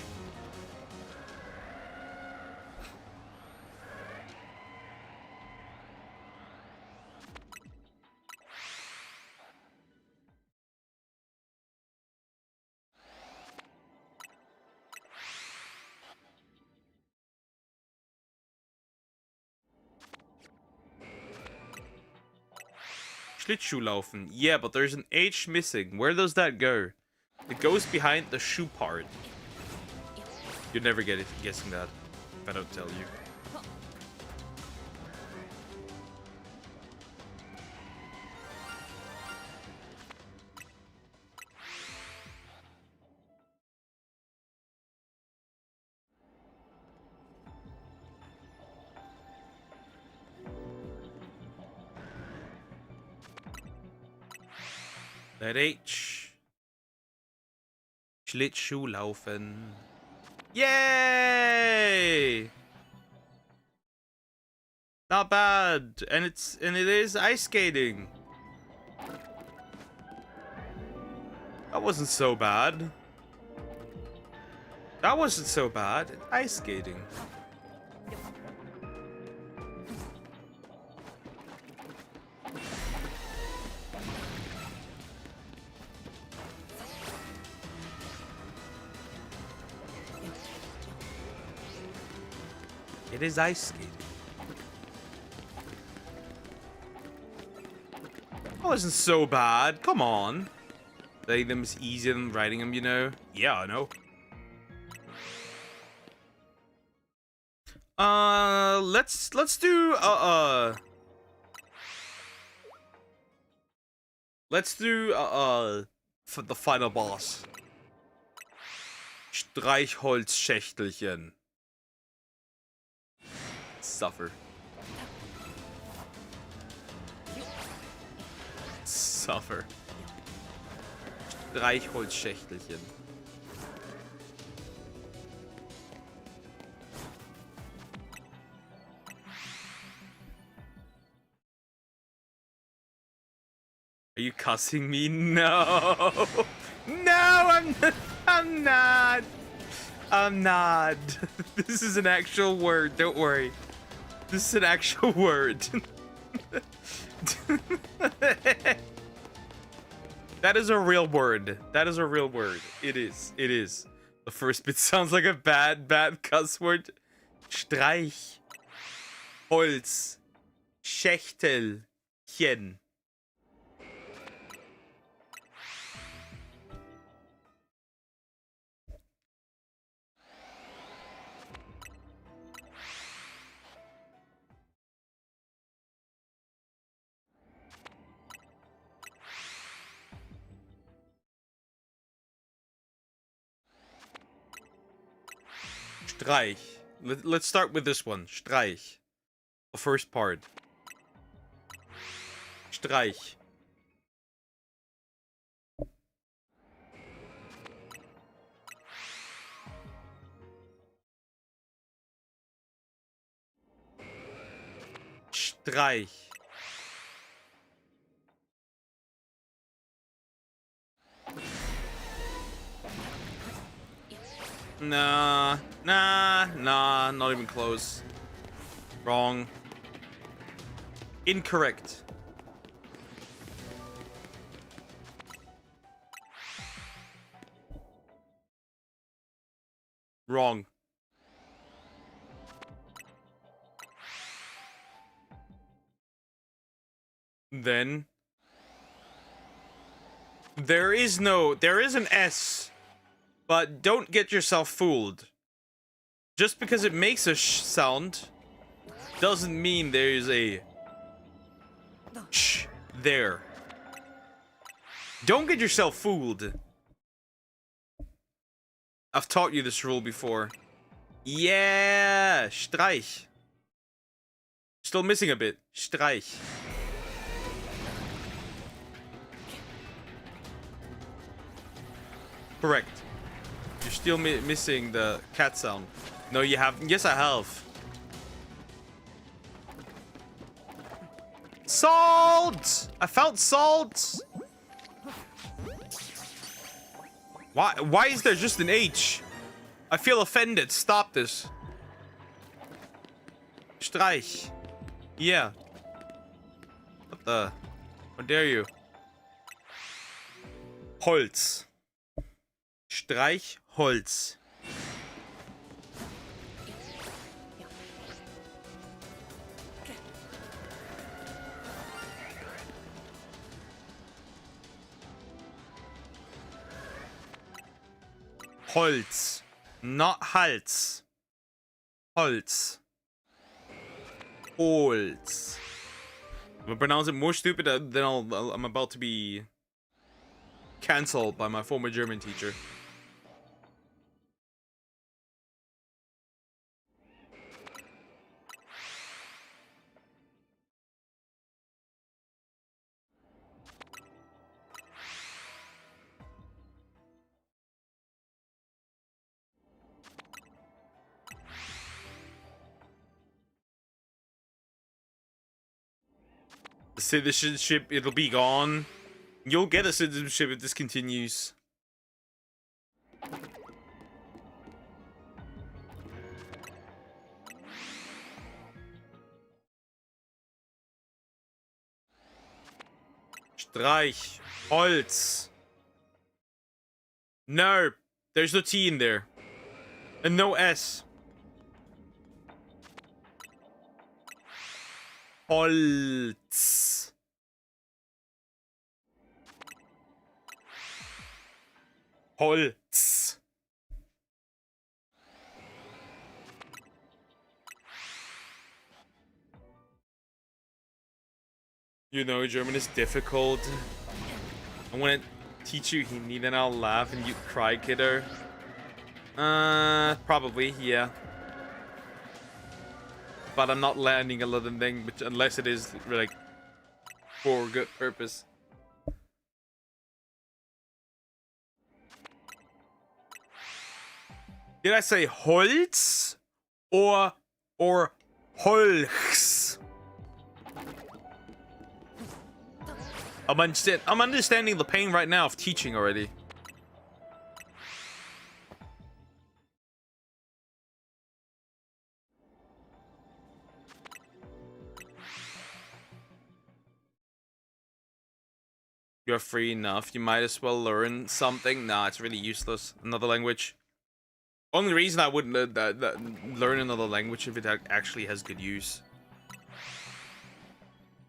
Schlittschuhlaufen. Yeah, but there's an H missing. Where does that go? It goes behind the shoe part. You'd never get it guessing that if I don't tell you. Let H. Schlittschuh laufen. Yay! Not bad. And it is ice skating. That wasn't so bad. That wasn't so bad. Ice skating. It is ice skating. That wasn't so bad. Come on. Playing them is easier than writing them, you know? Yeah, I know. Let's do for the final boss. Streichholzschächtelchen. Suffer. Suffer. Streichholzschächtelchen. Are you cussing me? No. No, I'm not. I'm not. This is an actual word. Don't worry. This is an actual word. That is a real word. That is a real word. It is. It is. The first bit sounds like a bad cuss word. Streich. Holz. Schächtelchen. Streich. Let's start with this one. Streich. The first part. Streich. Streich. Nah, not even close. Wrong. Incorrect. Wrong. Then there is an S. But don't get yourself fooled. Just because it makes a sh sound doesn't mean there's a sh there. Don't get yourself fooled. I've taught you this rule before. Yeah, Streich. Still missing a bit. Streich. Correct. You're still missing the cat sound. No, you haven't. Yes, I have. Salt! I found salt! Why is there just an H? I feel offended. Stop this. Streich. Yeah. What the? How dare you? Holz. Streichholz. Holz. Not Hals. Holz. Holz. I'm gonna pronounce it more stupid than I'm about to be cancelled by my former German teacher. The citizenship, it'll be gone. You'll get a citizenship if this continues. Streich. Holz. No. There's no T in there. And no S. Holz. Holz. You know, German is difficult. I want to teach you Hindi, then I'll laugh and you cry, kiddo. Probably, yeah. But I'm not landing a lot of things, unless it is like for good purpose. Did I say Holz or Holz? I'm understanding the pain right now of teaching already. You're free enough. You might as well learn something. Nah, it's really useless. Another language. Only reason I wouldn't learn another language if it actually has good use.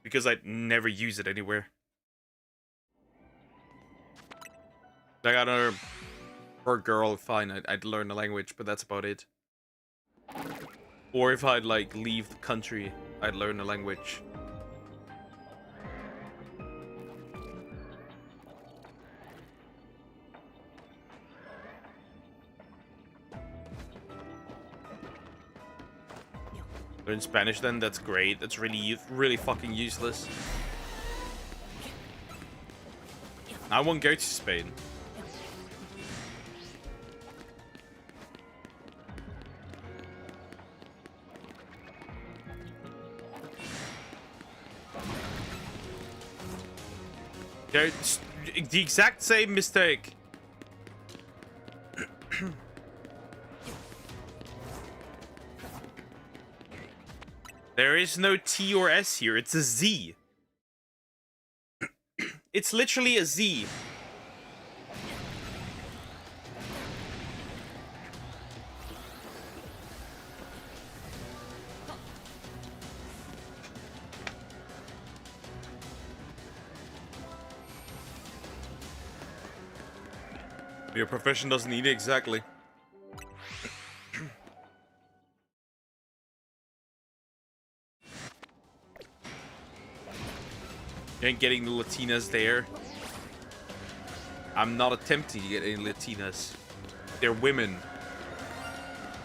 Because I'd never use it anywhere. Like, I don't know, for a girl, fine, I'd learn the language, but that's about it. Or if I'd, like, leave the country, I'd learn the language. Learn Spanish then? That's great. That's really fucking useless. I won't go to Spain. They're the exact same mistake. There is no T or S here. It's a Z. It's literally a Z. Your profession doesn't need it, exactly. You ain't getting the Latinas there. I'm not attempting to get any Latinas. They're women.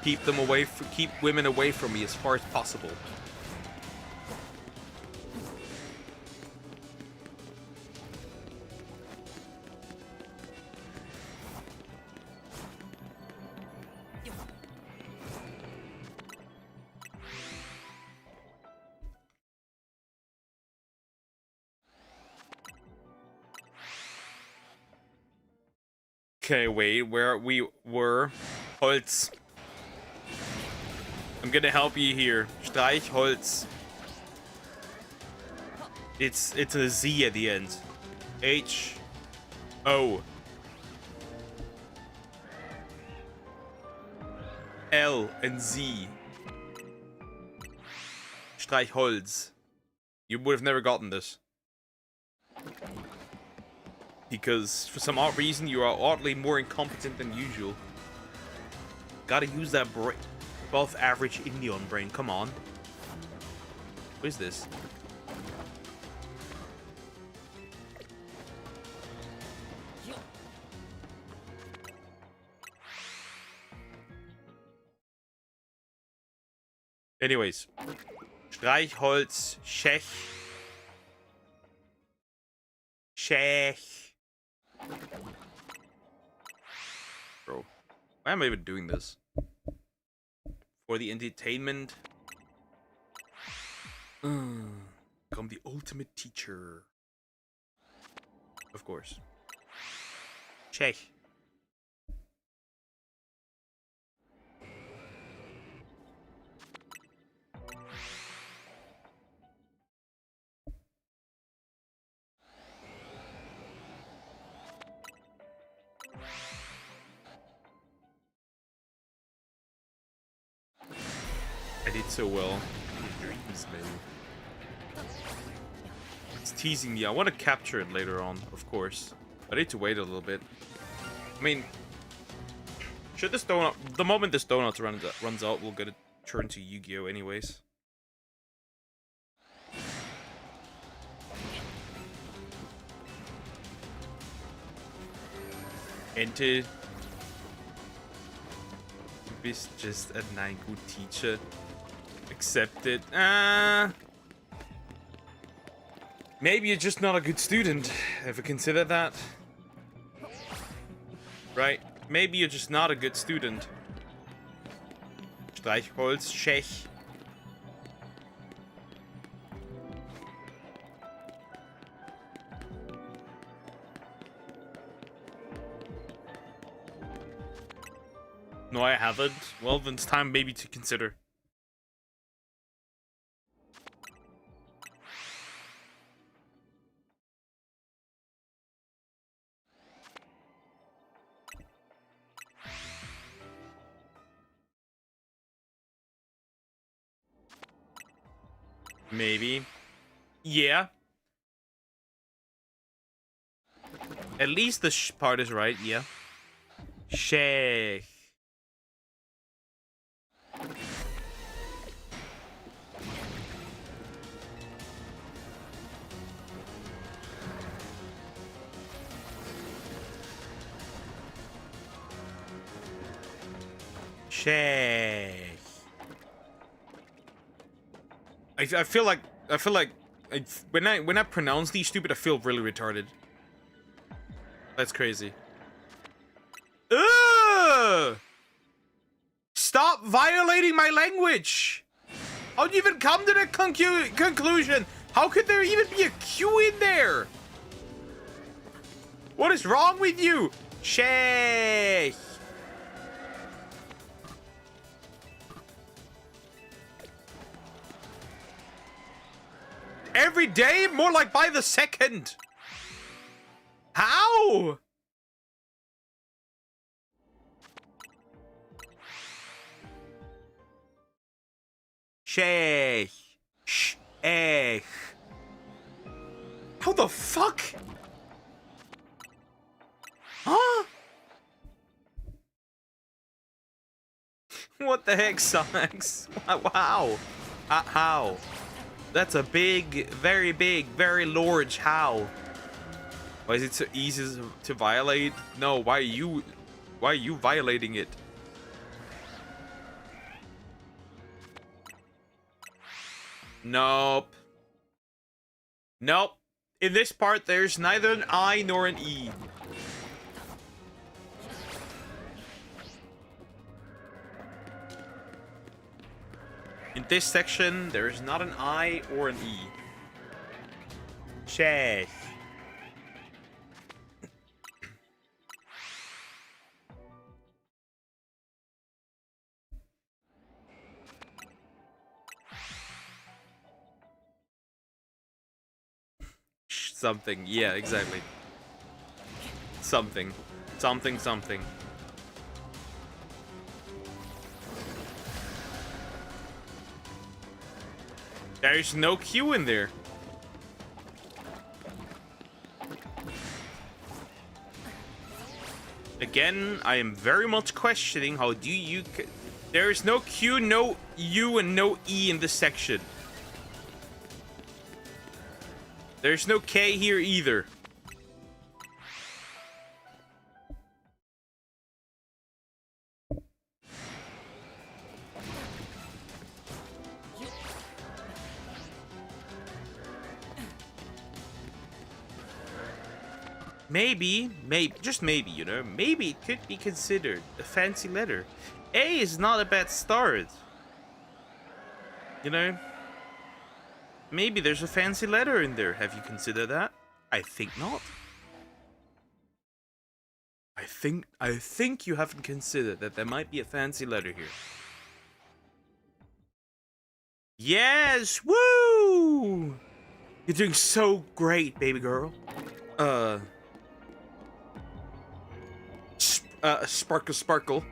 Keep them away. Keep women away from me as far as possible. Okay, wait, where we were. Holz. I'm gonna help you here. Streich Holz. It's a Z at the end. H O L and Z. Streich Holz. You would have never gotten this. Because for some odd reason you are oddly more incompetent than usual. Gotta use that above average Indian brain. Come on. What is this? Anyways. Streichholz, Schech. Schech. Bro, why am I even doing this? For the entertainment. Become the ultimate teacher. Of course. Schech. I did so well. Dreams, man. It's teasing me. I want to capture it later on, of course. I need to wait a little bit. I mean, should this donut... The moment this donut runs out, we'll get it turned to Yu-Gi-Oh! Anyways. Ente. Du bist just a good teacher. Accept it. Maybe you're just not a good student. Ever consider that? Right? Maybe you're just not a good student. Streichholz, Schech. No, I haven't. Well, then it's time maybe to consider. Maybe. Yeah. At least the part is right, yeah. Sheikh. Sheikh. I feel like when I pronounce these stupid, I feel really retarded. That's crazy. Ugh! Stop violating my language! How'd you even come to that conclusion? How could there even be a Q in there? What is wrong with you? Sheikh! Every day? More like by the second. How? Sheikh. Sheikh. How the fuck? Huh? What the heck, Sonics? Wow. How? That's a big, very large how. Why is it so easy to violate? No, why are you violating it? Nope. Nope. In this part, there's neither an I nor an E. In this section, there is not an I or an E. Check. Something. Yeah, exactly. Something. Something. There's no Q in there. Again, I am very much questioning how do you... There is no Q, no U, and no E in this section. There's no K here either. Maybe, just maybe, you know, maybe it could be considered a fancy letter. A is not a bad start. You know? Maybe there's a fancy letter in there. Have you considered that? I think not. I think you haven't considered that there might be a fancy letter here. Yes! Woo! You're doing so great, baby girl. Sparkle.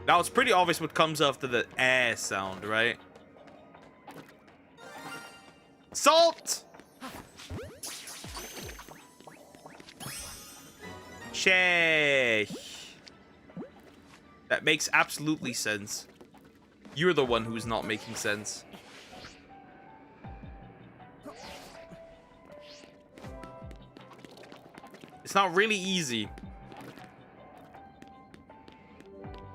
Now it's pretty obvious what comes after the sound, right? Salt! Sheesh. That makes absolutely sense. You're the one who's not making sense. It's not really easy.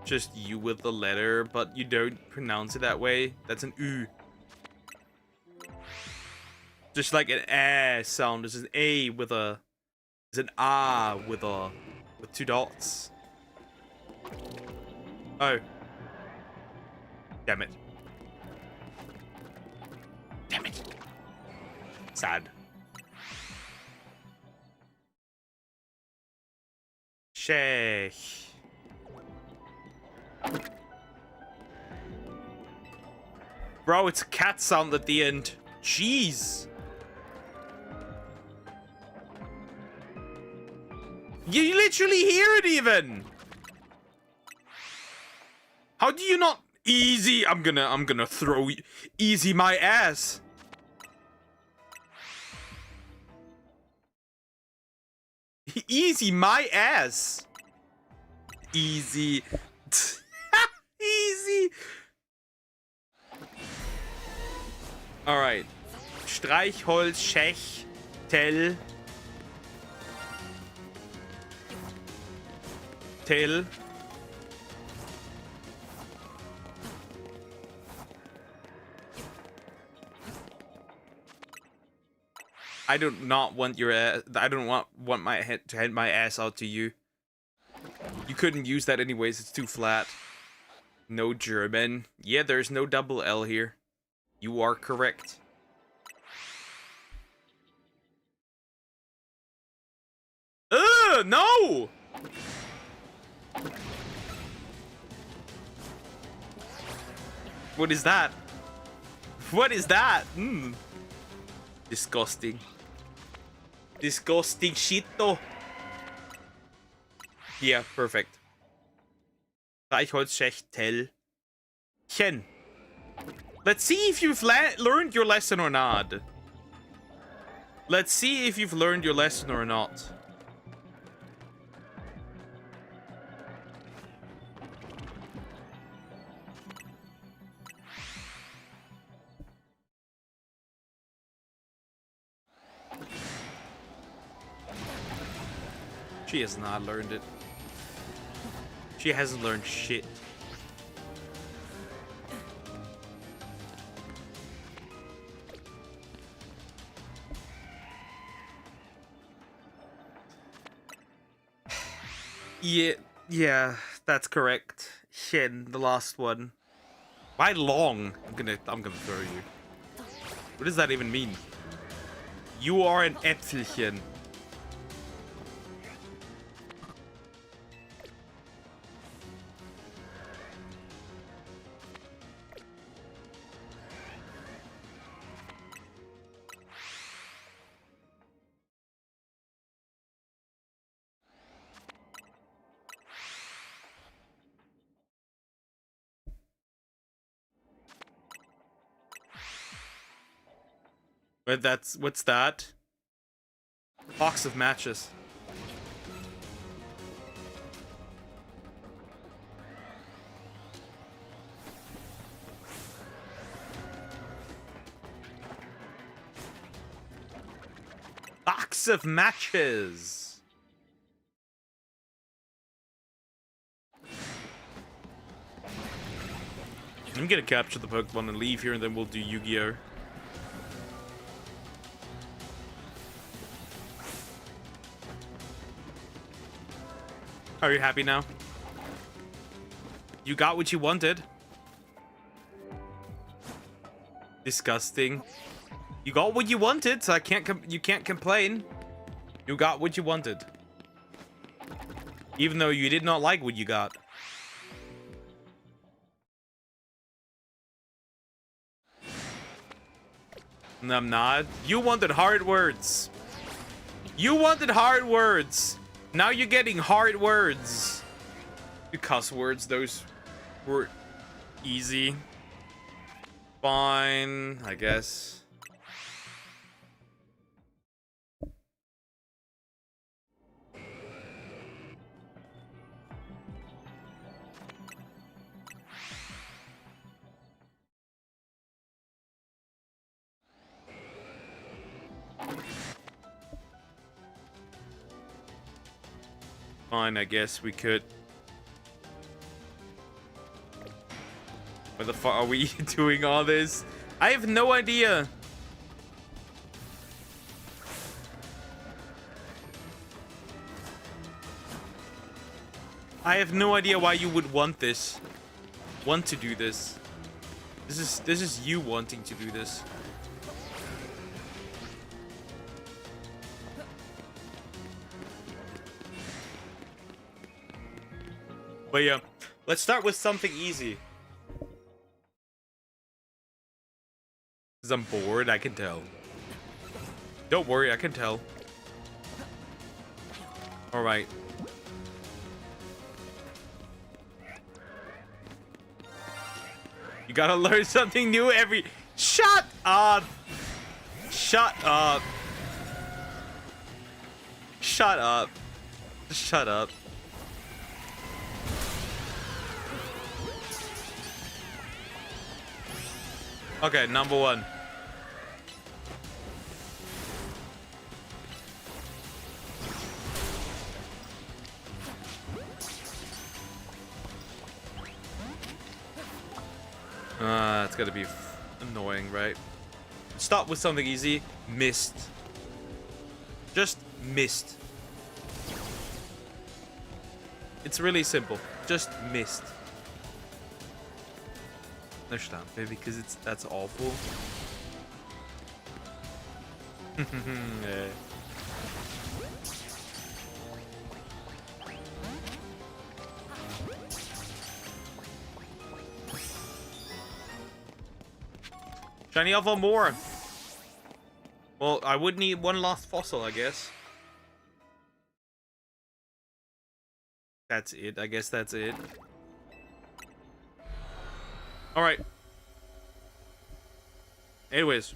Just you with the letter, but you don't pronounce it that way. That's an U. Just like an sound. There's an A with a... There's an ah with two dots. Oh. Damn it. Damn it. Sad. Sheesh. Bro, it's a cat sound at the end. Jeez. You literally hear it even. How do you not... Easy. I'm gonna throw easy my ass. Easy my ass. Easy. Easy. Alright. Streichholz, Schächtel. Tel. I do not want your ass. I don't want my head to hand my ass out to you. You couldn't use that anyways. It's too flat. No German. Yeah, there's no double L here. You are correct. Ugh, no! What is that? What is that? Disgusting. Disgusting shit though. Yeah, perfect. Streichholzschächtelchen. Let's see if you've learned your lesson or not. Let's see if you've learned your lesson or not. She has not learned it. She hasn't learned shit. Yeah, that's correct. Shin, the last one. Why long? I'm gonna throw you. What does that even mean? You are an Äpfelchen. But what's that? Box of matches. Box of matches. I'm gonna capture the Pokemon and leave here, and then we'll do Yu-Gi-Oh! Are you happy now? You got what you wanted. Disgusting. You got what you wanted, so you can't complain. You got what you wanted. Even though you did not like what you got. No, I'm not. You wanted hard words. You wanted hard words. Now you're getting hard words. The cuss words, those were easy. Fine, I guess. Fine, I guess we could. Why the fuck are we doing all this? I have no idea. I have no idea why you would want this. Want to do this. This is you wanting to do this. But yeah, let's start with something easy. Because I'm bored, I can tell. Don't worry, I can tell. Alright. You gotta learn something new every... Shut up! Shut up. Shut up. Shut up. Okay, number one. It's gonna be annoying, right? Start with something easy. Mist. Just mist. It's really simple. Just mist. No stamp, because that's awful. Yeah. Shiny Alpha more. Well, I would need one last fossil, I guess. That's it. I guess that's it. Alright. Anyways.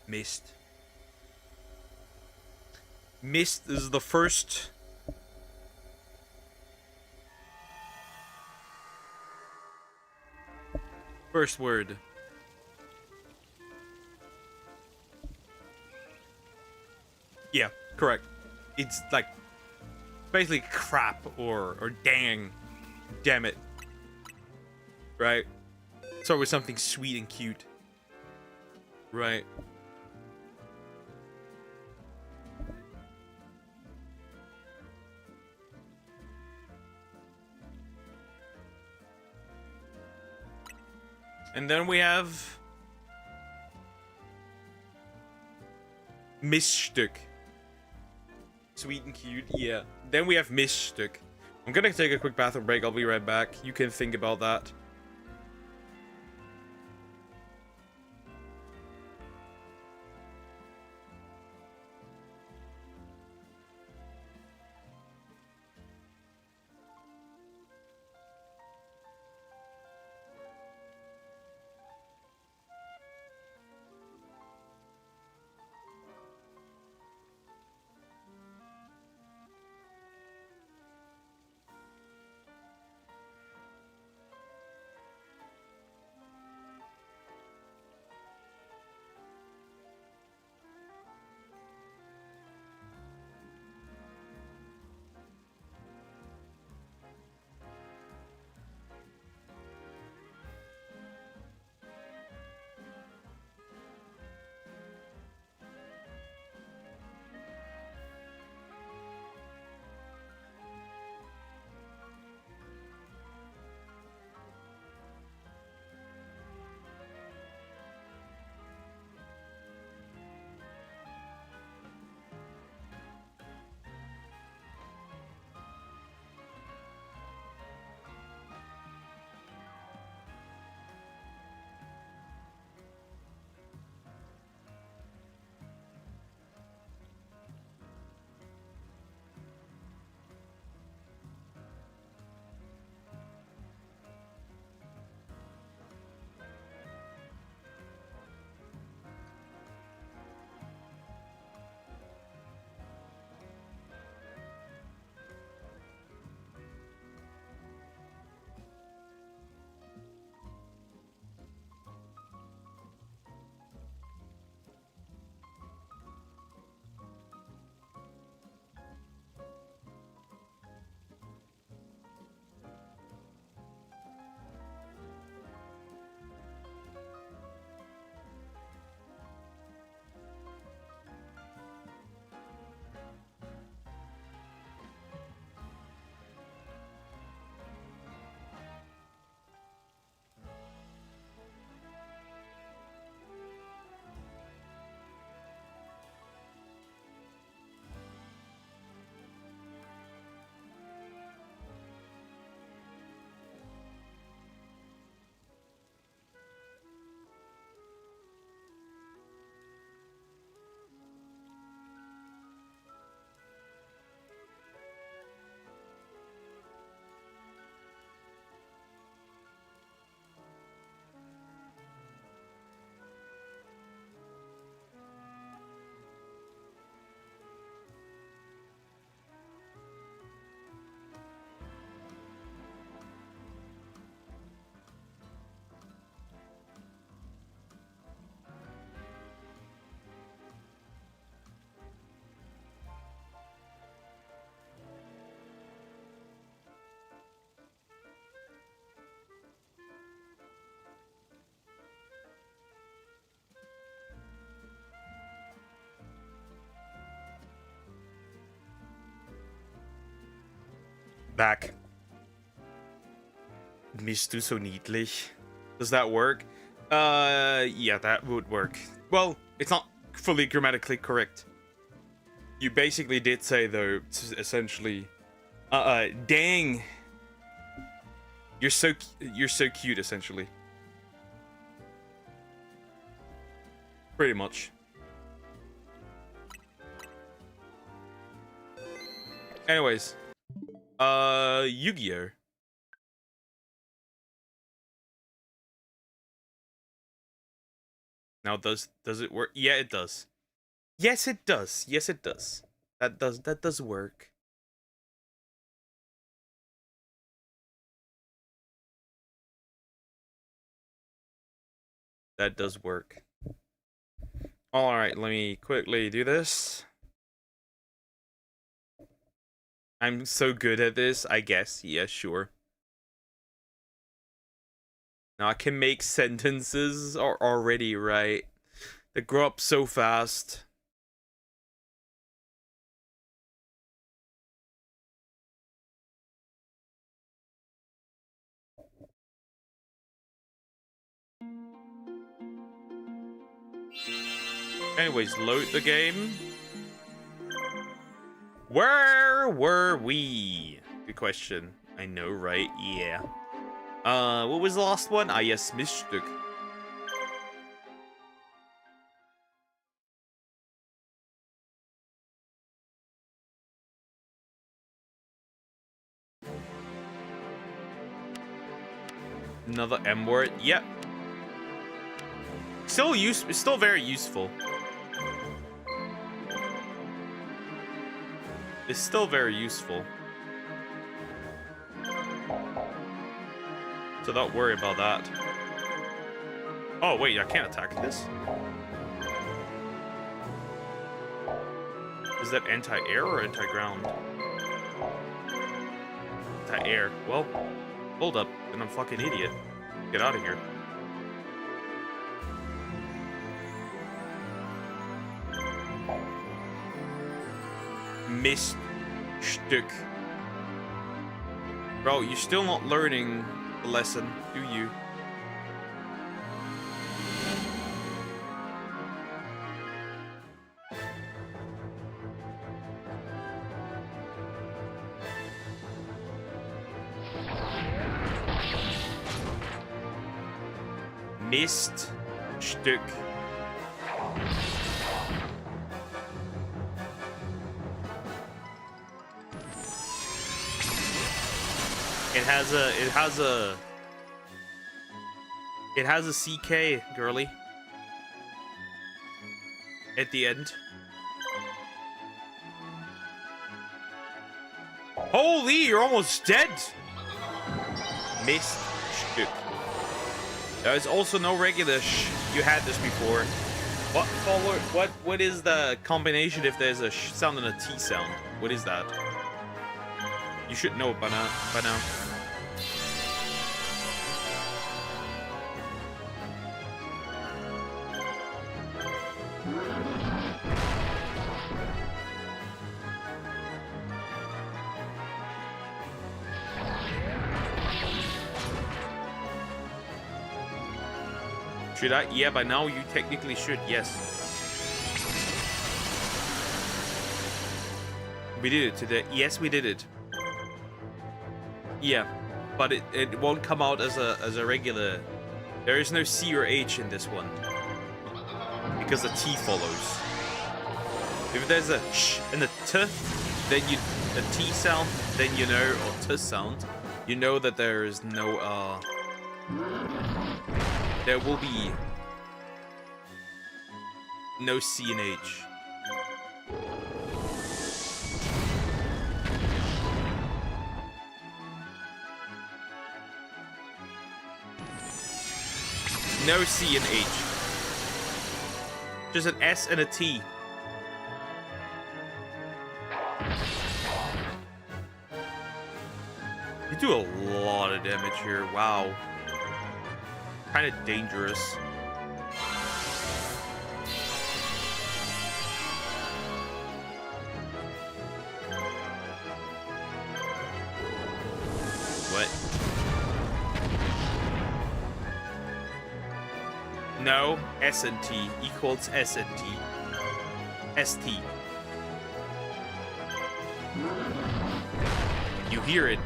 Mist. Mist is the first... First word. Yeah, correct. It's like... basically crap or dang. Damn it. Right? Start with something sweet and cute. Right. And then we have Miststück. Sweet and cute, yeah. Then we have Miststück. I'm gonna take a quick bathroom break. I'll be right back. You can think about that. Back. Bist du so niedlich? Does that work? Yeah, that would work. Well, it's not fully grammatically correct. You basically did say, though, essentially, dang, you're so cute, essentially. Pretty much. Anyways, Yu-Gi-Oh. Now, does it work? Yeah, it does. Yes, it does. Yes, it does. That does work. That does work. All right, let me quickly do this. I'm so good at this, I guess. Yeah, sure. Now I can make sentences already, right? They grow up so fast. Anyways, load the game. Where were we? Good question. I know, right? Yeah. What was the last one? Ah, yes, Miststück. Another M word. Yep. Still very useful. It's still very useful. So don't worry about that. Oh wait, I can't attack this. Is that anti-air or anti-ground? Anti-air. Well, hold up. Then I'm a fucking idiot. Get out of here. Miststück. Bro, you're still not learning the lesson, do you? Miststück. It has a CK, girly. At the end. Holy, you're almost dead! Miststück. There's also no regular you had this before. What is the combination if there's a sh sound and a T sound? What is that? You should know it by now. Should I? Yeah, by now you technically should, yes. We did it today. Yes, we did it. Yeah, but it won't come out as a regular. There is no C or H in this one. Because the T follows. If there's a sh and a t, then a T sound, then you know, or t sound, you know that there is no there will be no C and H. No C and H. Just an S and a T. You do a lot of damage here. Wow. Kind of dangerous. it. No, S and T equals S and T. ST. You hear it.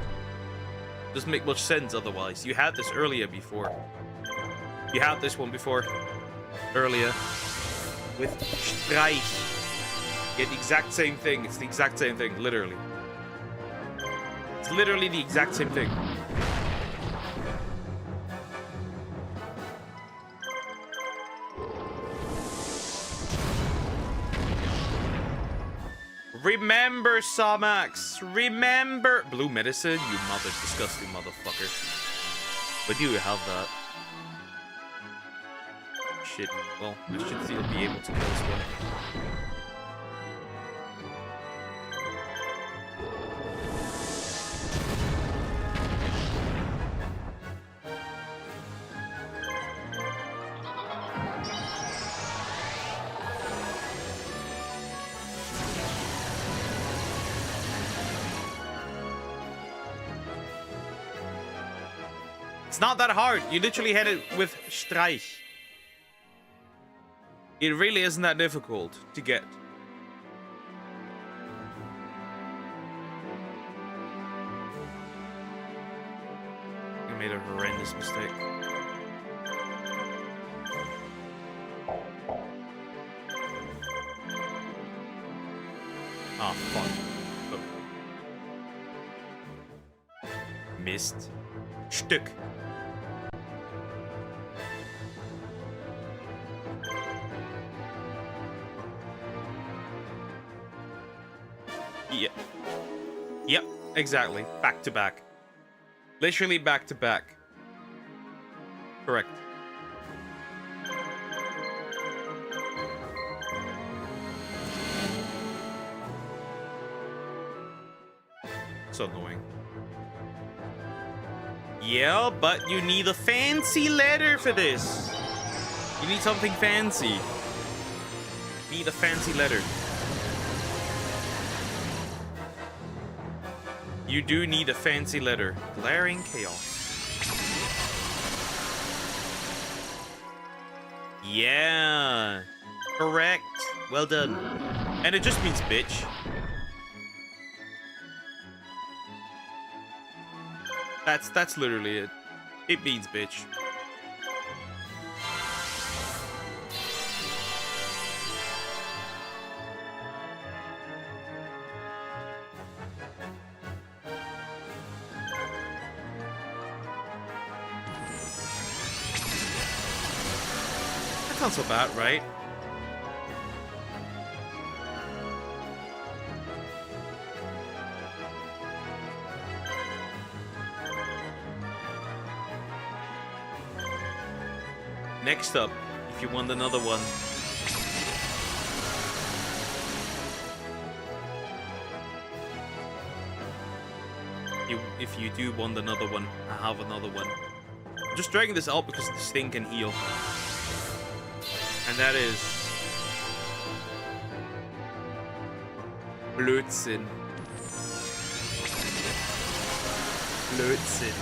Doesn't make much sense otherwise. You had this earlier before. You had this one before. Earlier. With Streich. You get the exact same thing. It's the exact same thing, literally. It's literally the exact same thing. Remember, Somax. Remember. Blue medicine, you mother disgusting motherfucker. But do you have that? Shit. Well, I should still be able to kill this one. It's not that hard. You literally hit it with Streich. It really isn't that difficult to get. I made a horrendous mistake. Ah, fuck. Oh. Missed. Stück. Yeah. Yep, exactly. Back to back. Literally back to back. Correct. So annoying. Yeah, but you need a fancy letter for this. You need something fancy. You need a fancy letter. You do need a fancy letter. Glaring chaos. Yeah. Correct. Well done. And it just means bitch. That's literally it. It means bitch. Not so bad, right? Next up, if you want another one. If you do want another one, I have another one. I'm just dragging this out because this thing can heal. And that is Blödsinn. Blödsinn.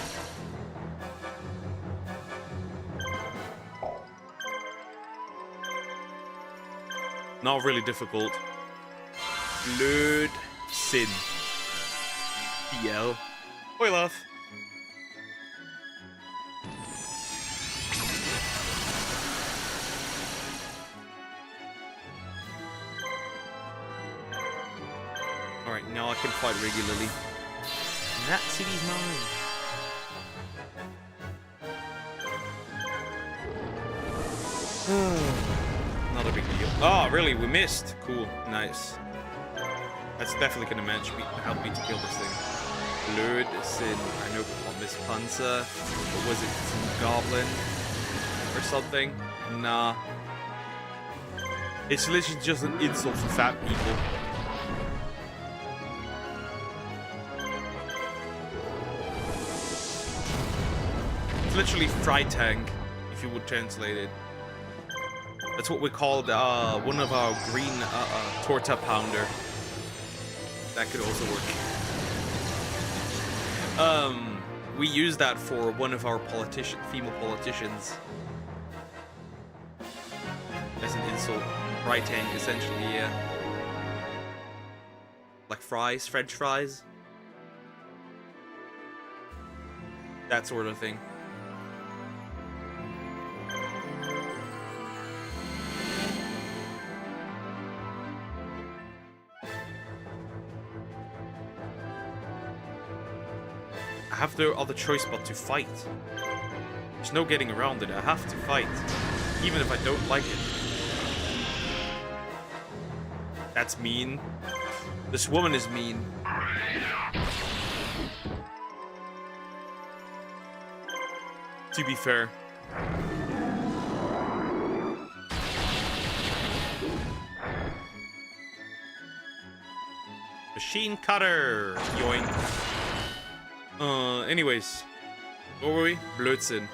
Not really difficult. Blödsinn. BL. Oi, love. Alright, now I can fight regularly. And that city's mine. Not a big deal. Oh, really? We missed. Cool. Nice. That's definitely gonna help me to kill this thing. Blödsinn. I know Miss Panzer. Or was it some goblin? Or something? Nah. It's literally just an insult for fat people. It's literally Freitag, if you would translate it. That's what we called one of our green torta pounder. That could also work. We use that for one of our female politicians. As an insult. Writing, essentially, yeah. Like fries, French fries. That sort of thing. I have no other choice but to fight. There's no getting around it. I have to fight. Even if I don't like it. That's mean. This woman is mean. To be fair. Machine cutter! Yoink. Anyways. Where were we? Blödsinn.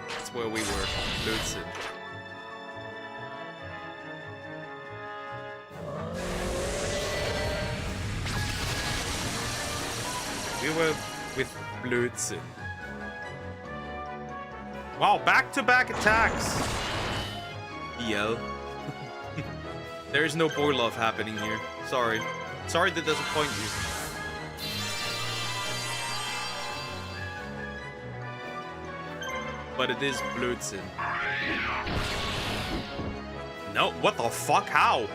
That's where we were. Blödsinn. We were with Blödsinn. Wow, back-to-back attacks! EL. There is no boy love happening here. Sorry. Sorry to disappoint you. But it is Blödsinn. No, what the fuck? How?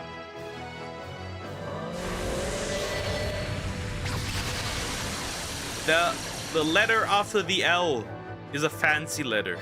The letter after the L is a fancy letter.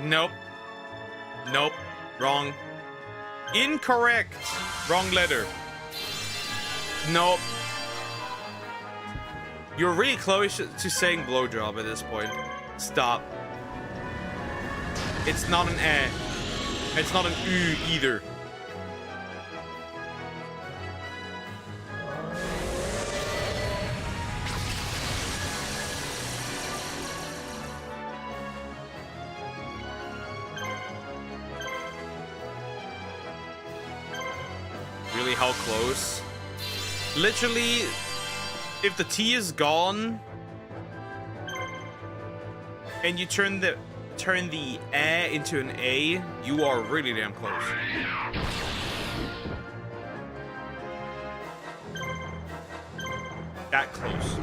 Nope. Nope. Wrong. Incorrect. Wrong letter. Nope. You're really close to saying blowjob at this point. Stop. It's not an eh. It's not an U either. Really, how close? Literally, if the T is gone and you turn the A into an A, you are really damn close. That close.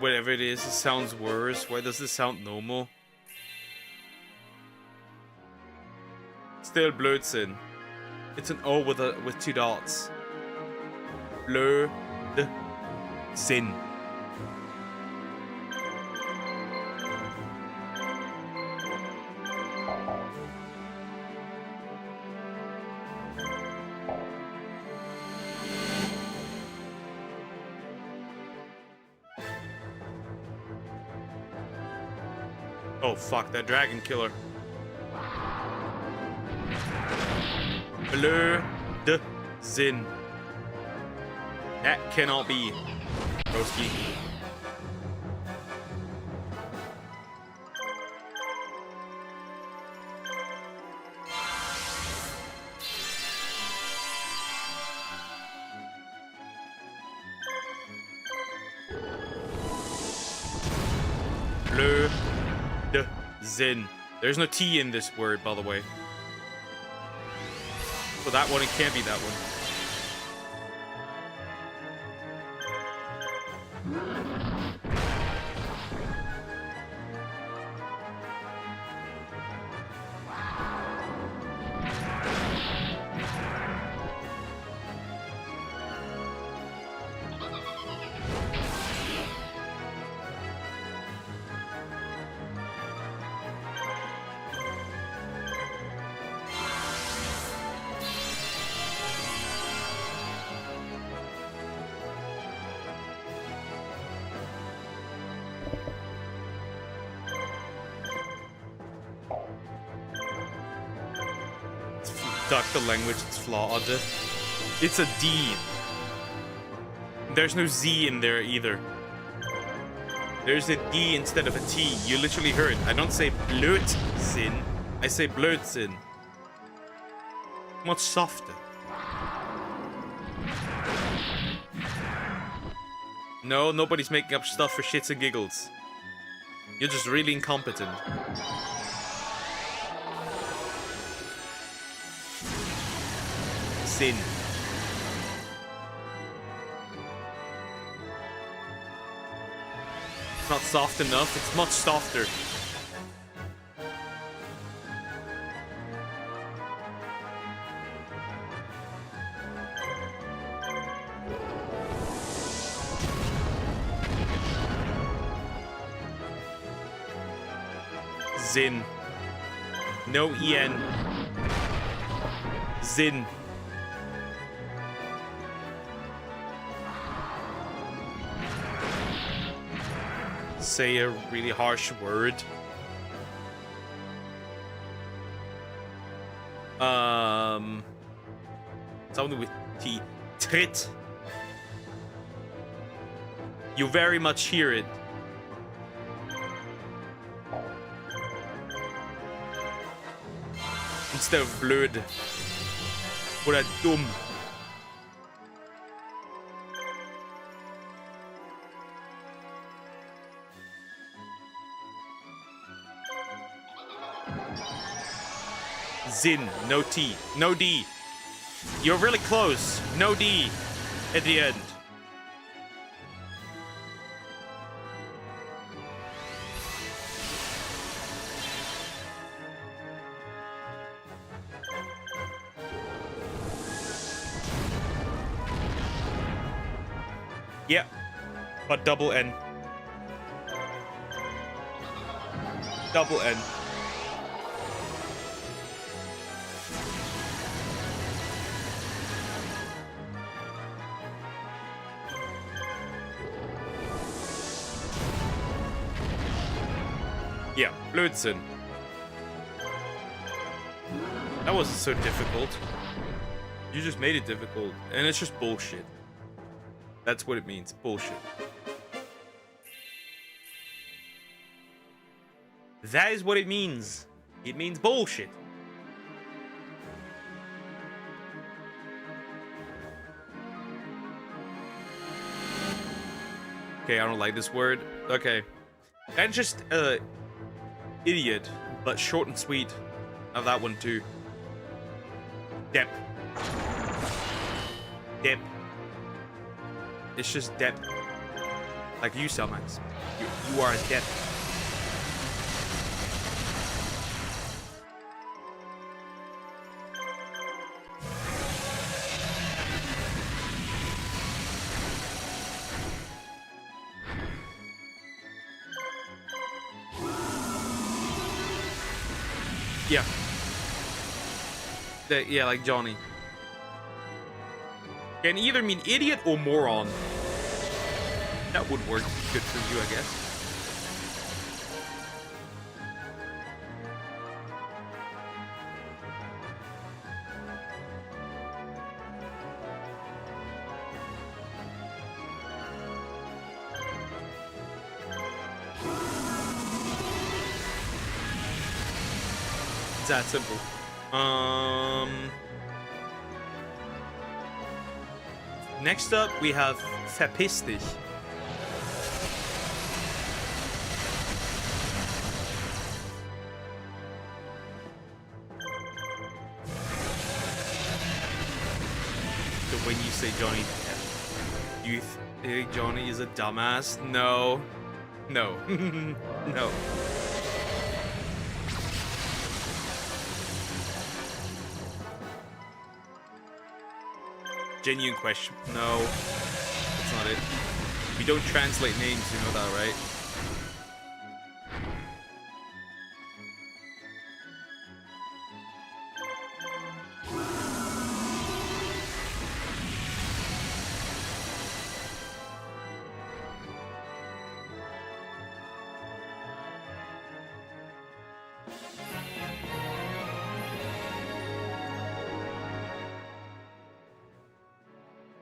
Whatever it is, it sounds worse. Why does this sound normal? Still Blödsinn. It's an O with two dots. Blödsinn. Oh fuck, that dragon killer. Blödsinn. That cannot be. Broski. Blödsinn. There's no T in this word, by the way. So that one, it can't be that one. Duck the language, it's flawed. It's a D. There's no Z in there either. There's a D instead of a T. You literally heard. I don't say blödsinn. I say blödsinn. Much softer. No, nobody's making up stuff for shits and giggles. You're just really incompetent. Sin. It's not soft enough, it's much softer. Zin. No EN. Zin. Say a really harsh word. Something with T. Trit. You very much hear it. Instead of blöd. Oder dumm. Zin, no T, no D. You're really close. No D at the end. Yeah, but double N. Double N. Yeah, blödsinn. That wasn't so difficult. You just made it difficult, and it's just bullshit. That's what it means, bullshit. That is what it means. It means bullshit. Okay, I don't like this word. Okay. That's just, idiot, but short and sweet. Have that one too. Dep. Dep. It's just dep. Like you, Selmax. You are a dep. Yeah. Yeah, like Johnny. Can either mean idiot or moron. That would work good for you, I guess. It's that simple. Next up, we have verpiss dich. So when you say Johnny, Hey, Johnny is a dumbass. No. No. No. Genuine question. No. That's not it. We don't translate names, you know that, right?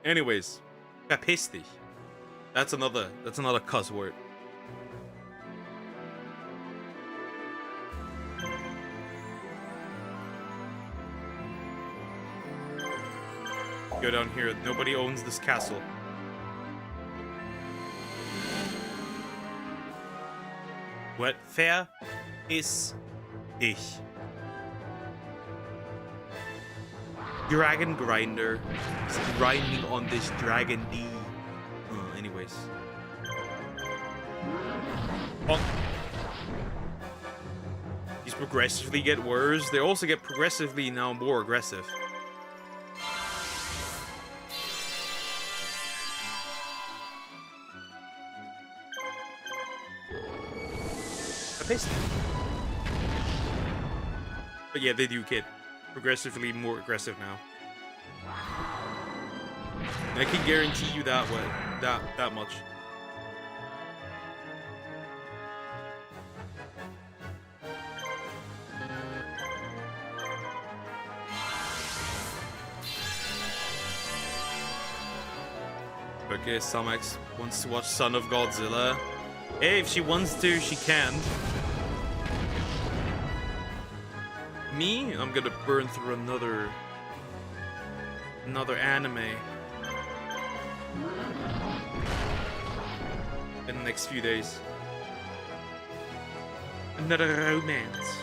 Anyways, verpiss dich. That's another cuss word. Go down here. Nobody owns this castle. What? Verpiss dich. Dragon grinder. He's grinding on this dragon D. Anyways. Oh. These progressively get worse. They also get progressively now more aggressive. But yeah, they do get progressively more aggressive now. I can guarantee you that way, that much. Okay, Samax wants to watch Son of Godzilla. Hey, if she wants to, she can. Me? I'm gonna burn through another anime in the next few days. Another romance.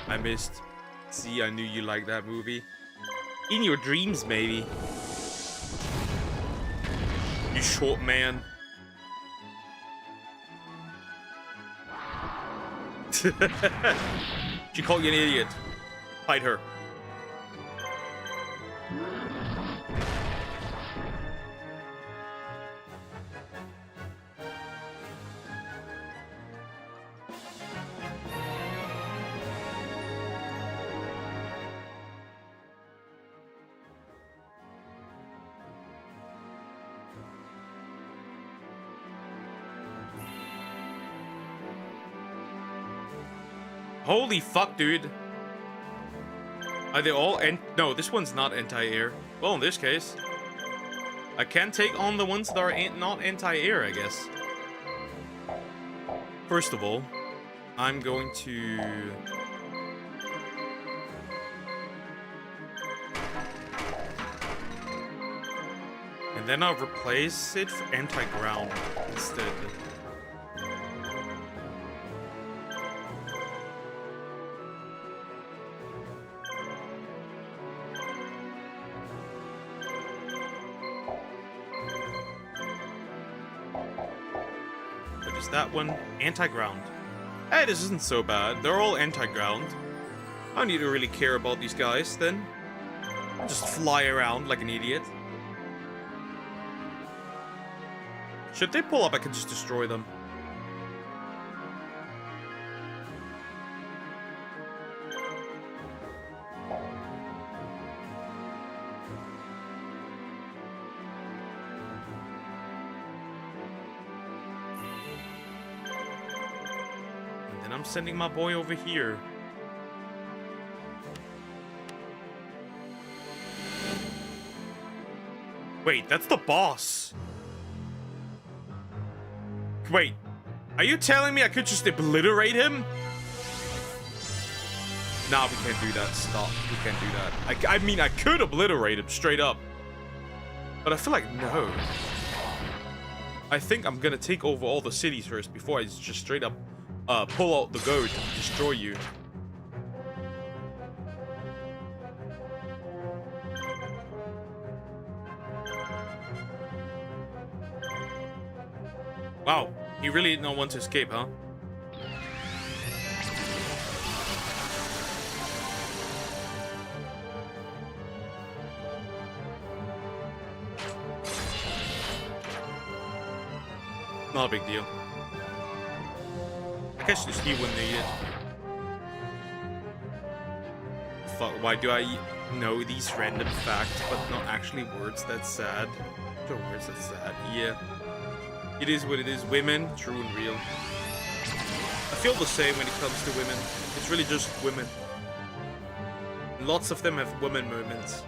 I missed. See, I knew you liked that movie. In your dreams, maybe. You short man. She called you an idiot. Fight her. Holy fuck, dude. Are they all no, this one's not anti-air. Well, in this case, I can take on the ones that are not anti-air, I guess. First of all, I'm going to... And then I'll replace it for anti-ground instead. That one, anti-ground. Hey, this isn't so bad. They're all anti-ground. I don't need to really care about these guys, then. I'll just fly around like an idiot. Should they pull up, I can just destroy them. I'm sending my boy over here. Wait, that's the boss. Wait, are you telling me I could just obliterate him? Nah, we can't do that. Stop. We can't do that. I mean, I could obliterate him straight up. But I feel like no. I think I'm gonna take over all the cities first before I just straight up pull out the goat and destroy you. Wow, he really did not want to escape, huh? Not a big deal. I guess just he wouldn't need it. Fuck, why do I know these random facts but not actually words? That's sad. The words that's sad. Yeah. It is what it is. Women, true and real. I feel the same when it comes to women. It's really just women. Lots of them have women moments.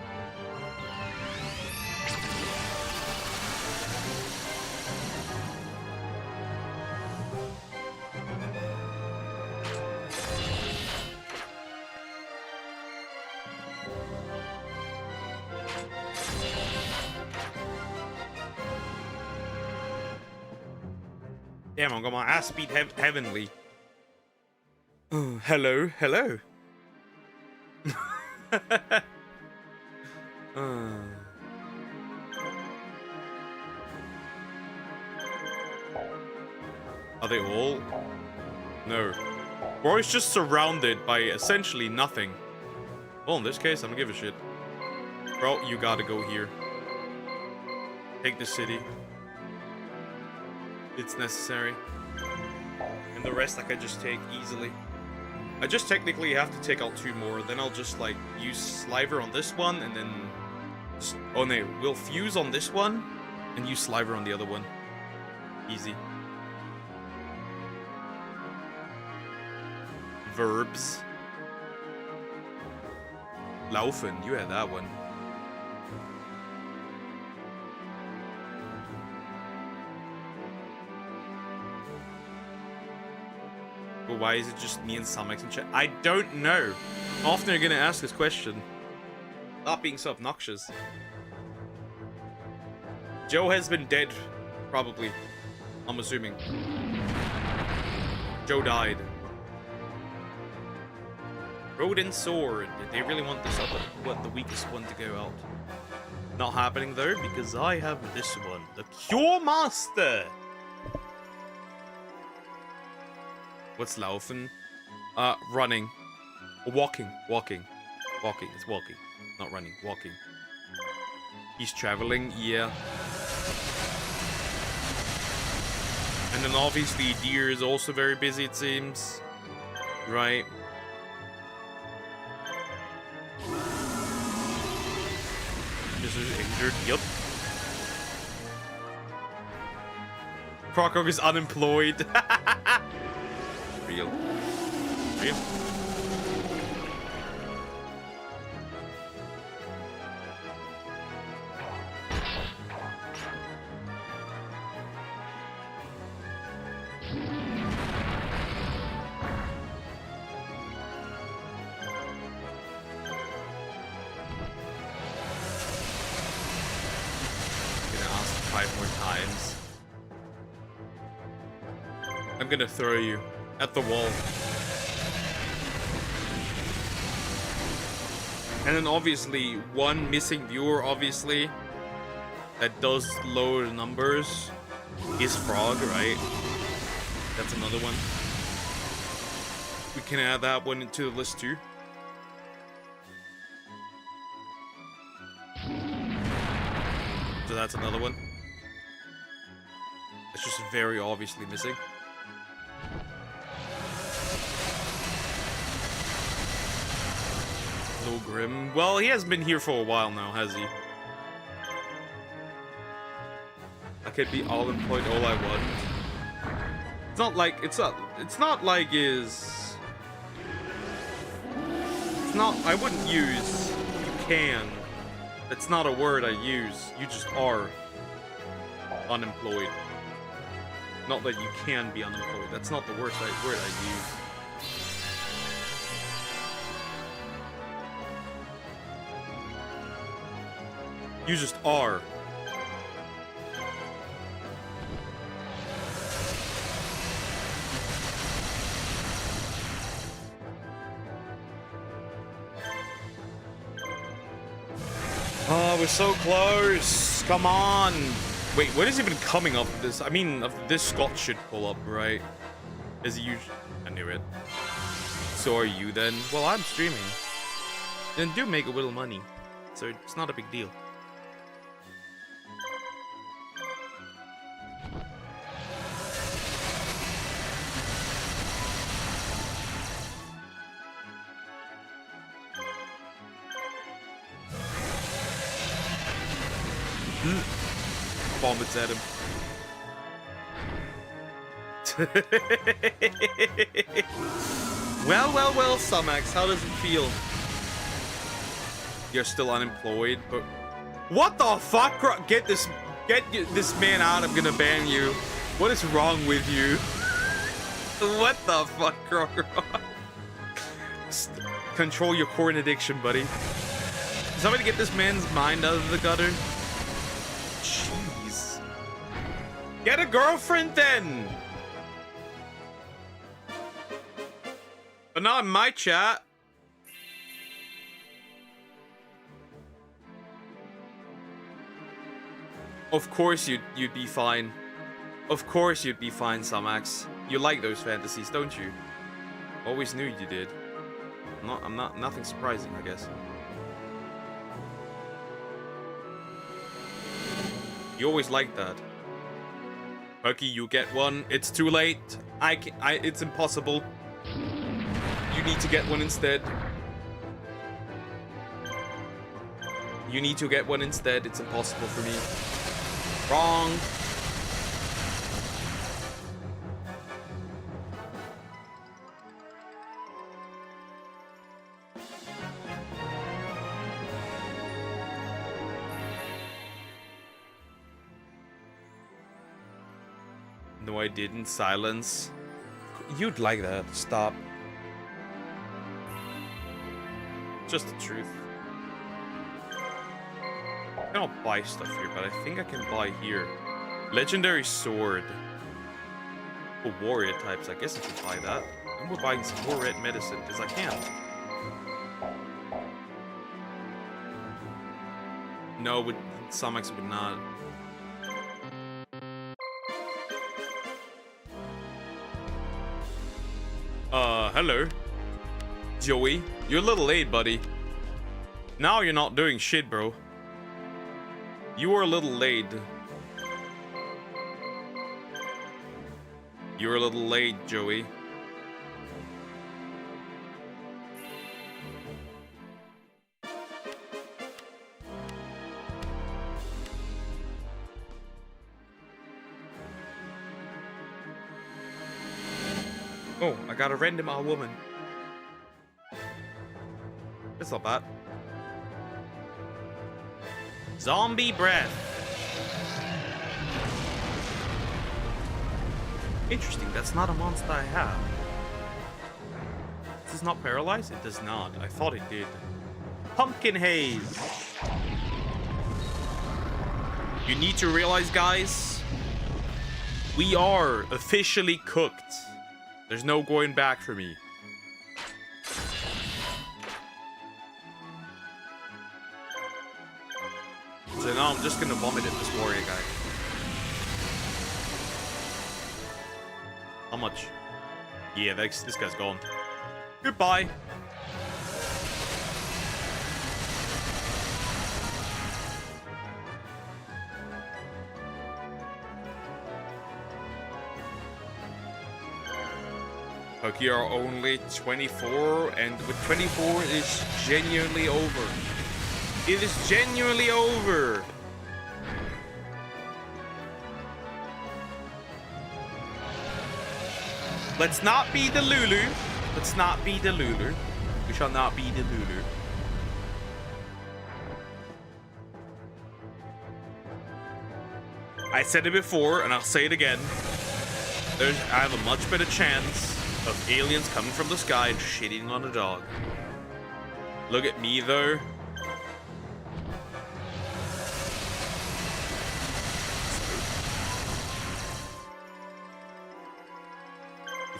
Damn, I got my ass beat heavenly. Oh, hello, hello. Are they all? No. Bro is just surrounded by essentially nothing. Well, in this case, I don't give a shit. Bro, you gotta go here. Take the city. It's necessary. And the rest I can just take easily. I just technically have to take out 2 more. Then I'll just like use Sliver on this one and then... Oh no, we'll fuse on this one and use Sliver on the other one. Easy. Verbs. Laufen, you had that one. But why is it just me and Samex in chat? I don't know. Often you're gonna ask this question. Not being so obnoxious. Joe has been dead, probably. I'm assuming. Joe died. Rodent Sword. Did they really want this other, what, the weakest one to go out? Not happening though, because I have this one. The Cure Master! What's Laufen? Running. Walking. Walking. Walking. It's walking. Not running. Walking. He's traveling. Yeah. And then obviously Deer is also very busy, it seems. Right. Just injured. Yup. Krokog is unemployed. Real. Real. I'm gonna throw you at the wall. And then obviously, one missing viewer, obviously, that does lower the numbers is Frog, right? That's another one. We can add that one into the list too. So that's another one. It's just very obviously missing. No Grim. Well, he has been here for a while now, has he? I could be all employed all I want. It's not like it's not is. It's not. I wouldn't use. You can. It's not a word I use. You just are unemployed. Not that you can be unemployed. That's not the word I use. You just are. Oh, we're so close. Come on. Wait, what is even coming up this? I mean, this Scott should pull up, right? As he usually. I knew it. So are you then? Well, I'm streaming. And do make a little money. So it's not a big deal. Vomits at him. Well, Sumax, how does it feel? You're still unemployed, but what the fuck? Get this man out. I'm gonna ban you. What is wrong with you? What the fuck, Crocker? Control your corn addiction, buddy. Somebody get this man's mind out of the gutter. Jeez. Get a girlfriend then. But not in my chat. Of course you'd be fine. Of course you'd be fine, Sumax. You like those fantasies, don't you? Always knew you did. I'm not nothing surprising, I guess. You always liked that. Bucky, you get one. It's too late. It's impossible. You need to get one instead. You need to get one instead. It's impossible for me. Wrong. No, I didn't. Silence. You'd like that. Stop. Just the truth. I cannot buy stuff here, but I think I can buy here. Legendary sword. For warrior types, I guess I should buy that. And we're buying some more red medicine, because I can. No, with Sumax would not. Hello. Joey, you're a little late, buddy. Now you're not doing shit, bro. You were a little late. You're a little late, Joey. Oh, I got a random old woman. That's not bad. Zombie breath. Interesting, that's not a monster I have. Does this not paralyze? It does not. I thought it did. Pumpkin haze. You need to realize, guys, we are officially cooked. There's no going back for me. So now I'm just gonna vomit at this warrior guy. How much? Yeah, this guy's gone. Goodbye. Okay, are only 24, and with 24 it's genuinely over. It is genuinely over. Let's not be the Lulu. Let's not be the Lulu. We shall not be the Lulu. I said it before, and I'll say it again. I have a much better chance of aliens coming from the sky and shitting on a dog. Look at me, though.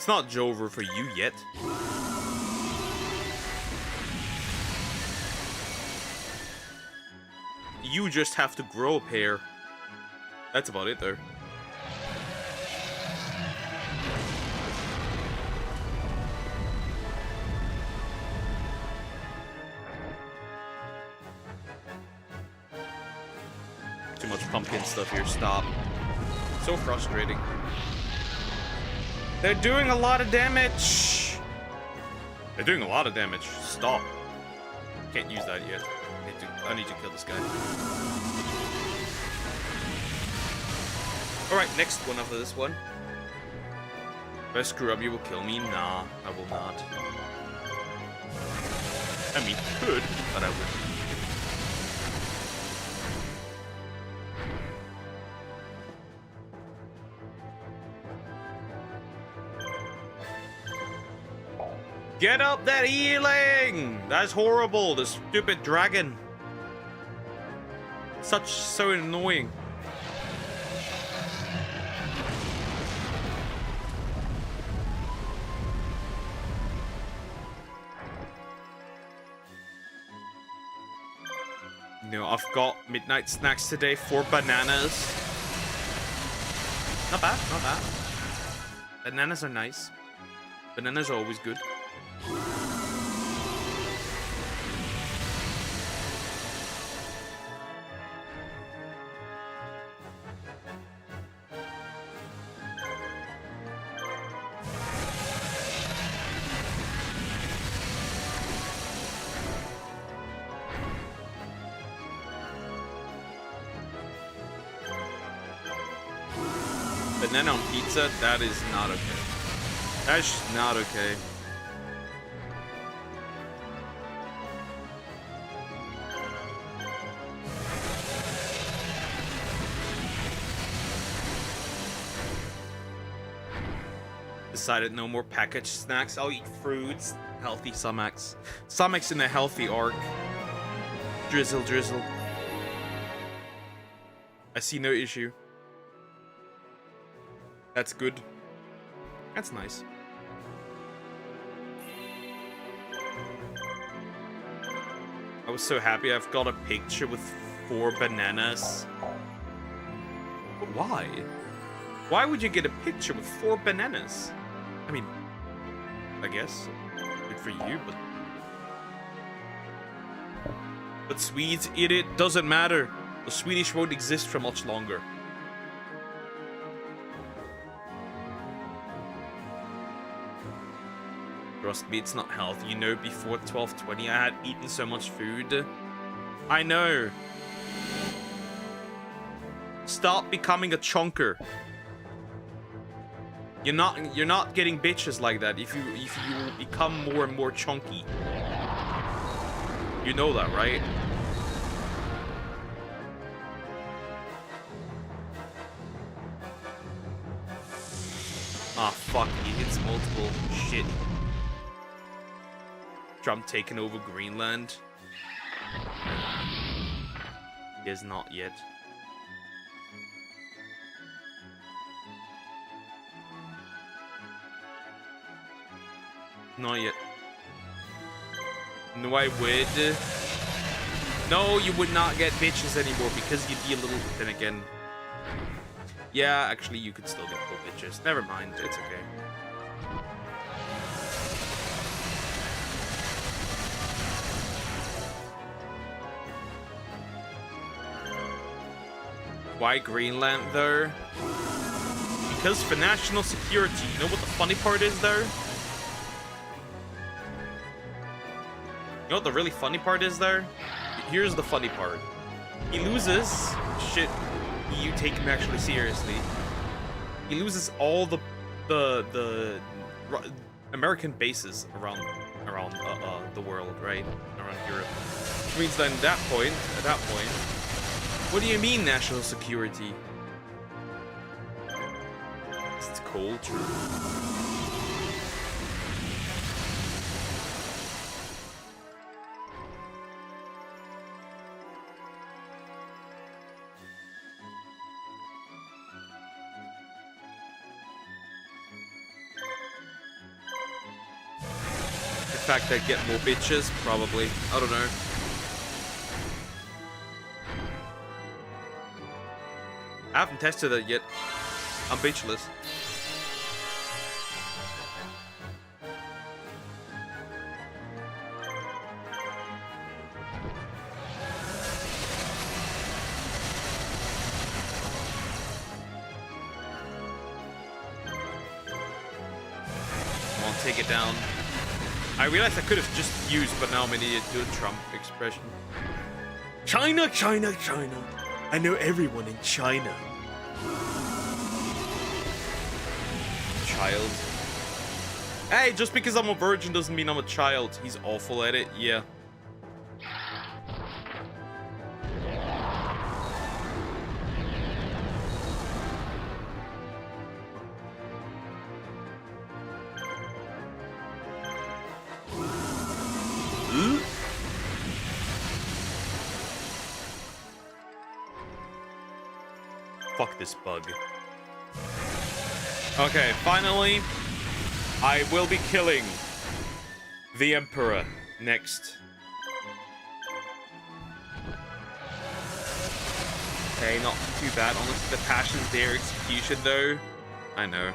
It's not over for you yet. You just have to grow a pair. That's about it, though. Too much pumpkin stuff here. Stop. So frustrating. They're doing a lot of damage. They're doing a lot of damage. Stop. Can't use that yet. I need to kill this guy. Alright, next one after this one. If I screw up, you will kill me? Nah, I will not. I mean, could, but I wouldn't. Get up that healing! That's horrible, the stupid dragon. So annoying. No, I've got midnight snacks today, 4 bananas. Not bad, not bad. Bananas are nice. Bananas are always good. Banana on pizza? That is not okay. That's just not okay. Decided no more packaged snacks. I'll eat fruits. Healthy Sumax. Sumax in a healthy arc. Drizzle, drizzle. I see no issue. That's good. That's nice. I was so happy I've got a picture with 4 bananas. But why? Why would you get a picture with 4 bananas? I mean, I guess. Good for you, but... But Swedes, it doesn't matter. The Swedish won't exist for much longer. Trust me, it's not healthy. You know, before 12:20, I had eaten so much food. I know. Stop becoming a chunker. You're not getting bitches like that if you become more and more chunky. You know that, right? Ah, fuck, he hits multiple. Shit. Trump taking over Greenland? He is not yet. Not yet. No, I would. No, you would not get bitches anymore because you'd be a little... Then again... Yeah, actually, you could still get full bitches. Never mind, it's okay. Why Greenland, though? Because for national security. You know what the funny part is, though? You know what the really funny part is, though? Here's the funny part. He loses... Shit. You take him actually seriously. He loses all the American bases around the world, right? Around Europe. Which means that at that point, what do you mean national security? It's cold, true. artifact that get more bitches? Probably. I don't know. I haven't tested it yet. I'm bitchless. Come on, take it down. I realized I could have just used, but now I'm an idiot, do a Trump expression. China, China, China. I know everyone in China. Child. Hey, just because I'm a virgin doesn't mean I'm a child. He's awful at it, yeah. Fuck this bug. Okay, finally, I will be killing the Emperor next. Okay, not too bad. Honestly, the passion's there. Execution, though. I know.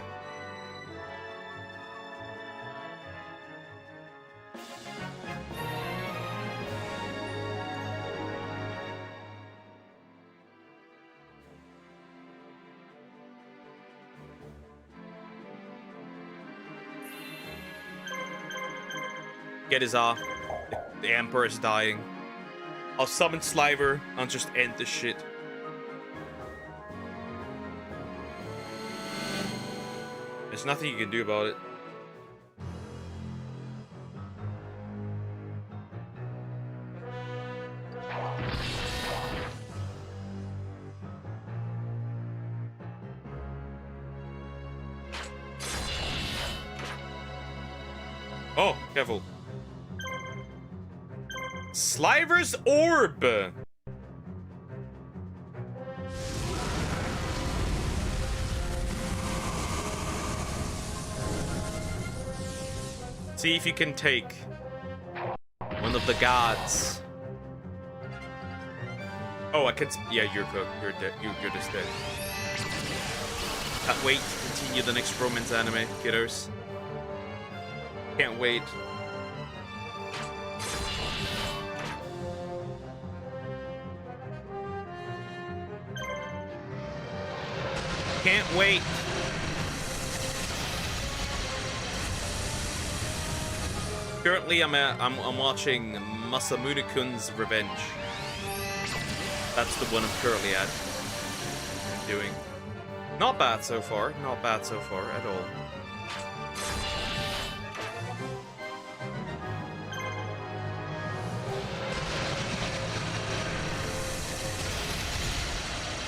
Get his off. The Emperor is dying. I'll summon Sliver and just end this shit. There's nothing you can do about it. Oh, careful. Sliver's Orb! See if you can take one of the gods. Oh, I can. Yeah, you're good. You're dead. You're just dead. Can't wait to continue the next romance anime, kiddos. Can't wait. Can't wait. Currently, I'm watching Masamune-kun's Revenge. That's the one I'm currently at. Doing. Not bad so far. Not bad so far at all.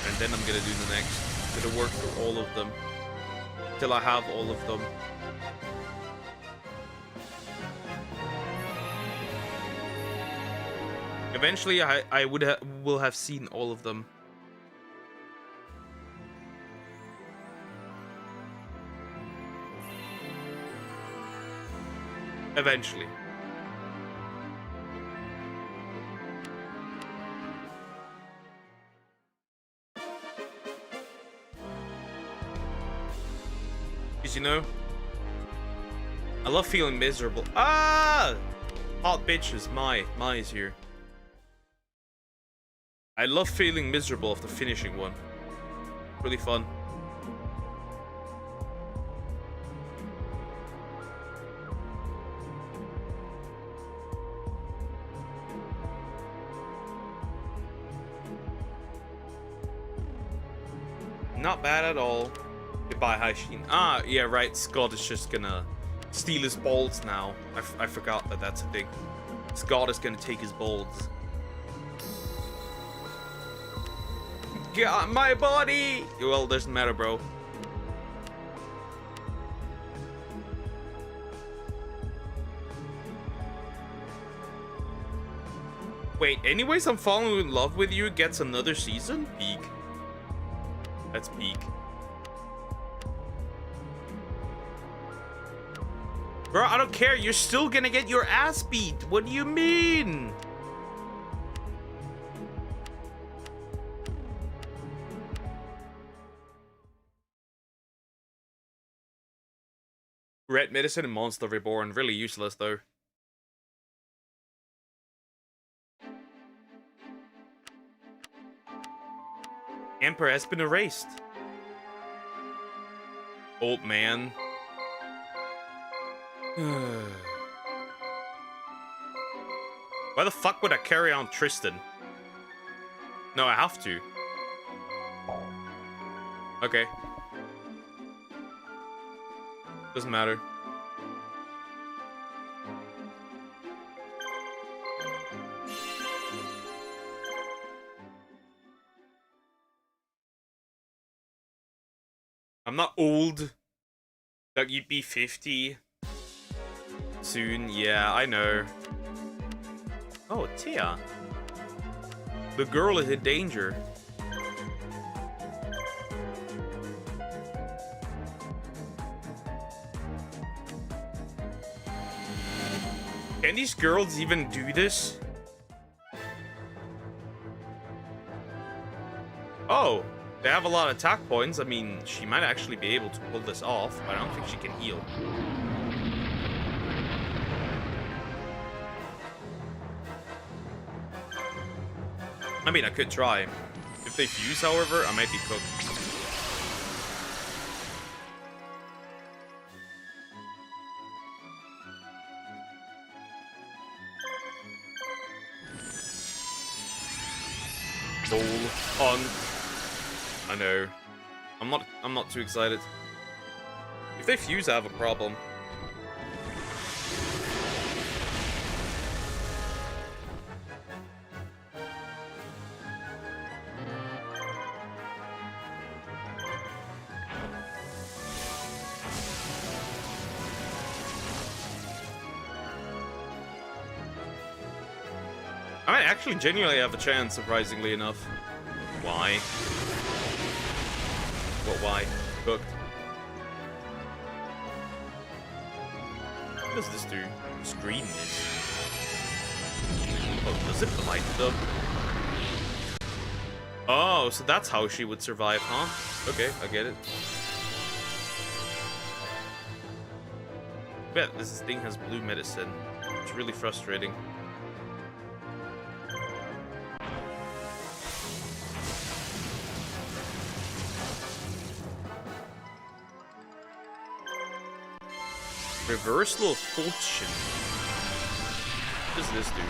And then I'm gonna do the next. I'm gonna work through all of them till I have all of them. Eventually, I will have seen all of them. Eventually. Because, you know, I love feeling miserable. Ah! Hot bitches, Mai is here. I love feeling miserable after finishing one. Really fun. Not bad at all. Goodbye, Haishin. Ah, yeah, right. Scott is just gonna steal his balls now. I forgot that that's a thing. Scott is gonna take his balls. Got my body! Well, doesn't matter, bro. Wait, anyways, I'm falling in love with you gets another season? Peak. That's peak. Bro, I don't care. You're still gonna get your ass beat. What do you mean? Red medicine and monster reborn. Really useless, though. Emperor has been erased. Old man. Why the fuck would I carry on Tristan? No, I have to. Okay. Doesn't matter. I'm not old. Like, you'd be 50 soon. Yeah, I know. Oh, Tia. The girl is in danger. Can these girls even do this? Oh, they have a lot of attack points. I mean, she might actually be able to pull this off, but I don't think she can heal. I mean, I could try. If they fuse, however, I might be cooked. Roll on. I know. I'm not too excited. If they fuse, I have a problem. I might actually genuinely have a chance, surprisingly enough. Why? What, why? Cooked. What does this do? Screen this. Oh, does it light them? Oh, so that's how she would survive, huh? Okay, I get it. I bet this thing has blue medicine. It's really frustrating. Reversal of fortune. What does this do?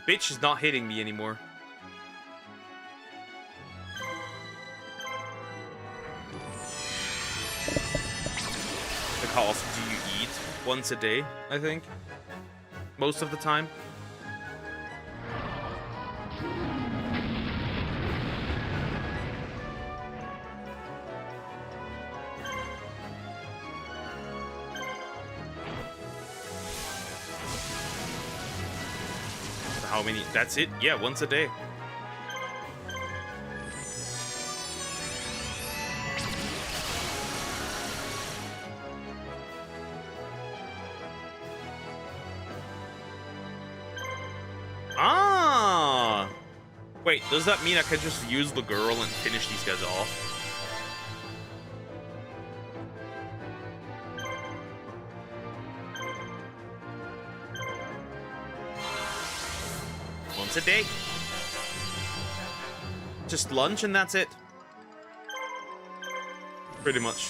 Bitch is not hitting me anymore. Like, how often do you eat? Once a day, I think. Most of the time. How many? That's it? Yeah, once a day. Ah! Wait, does that mean I could just use the girl and finish these guys off? A day. Just lunch and that's it. Pretty much.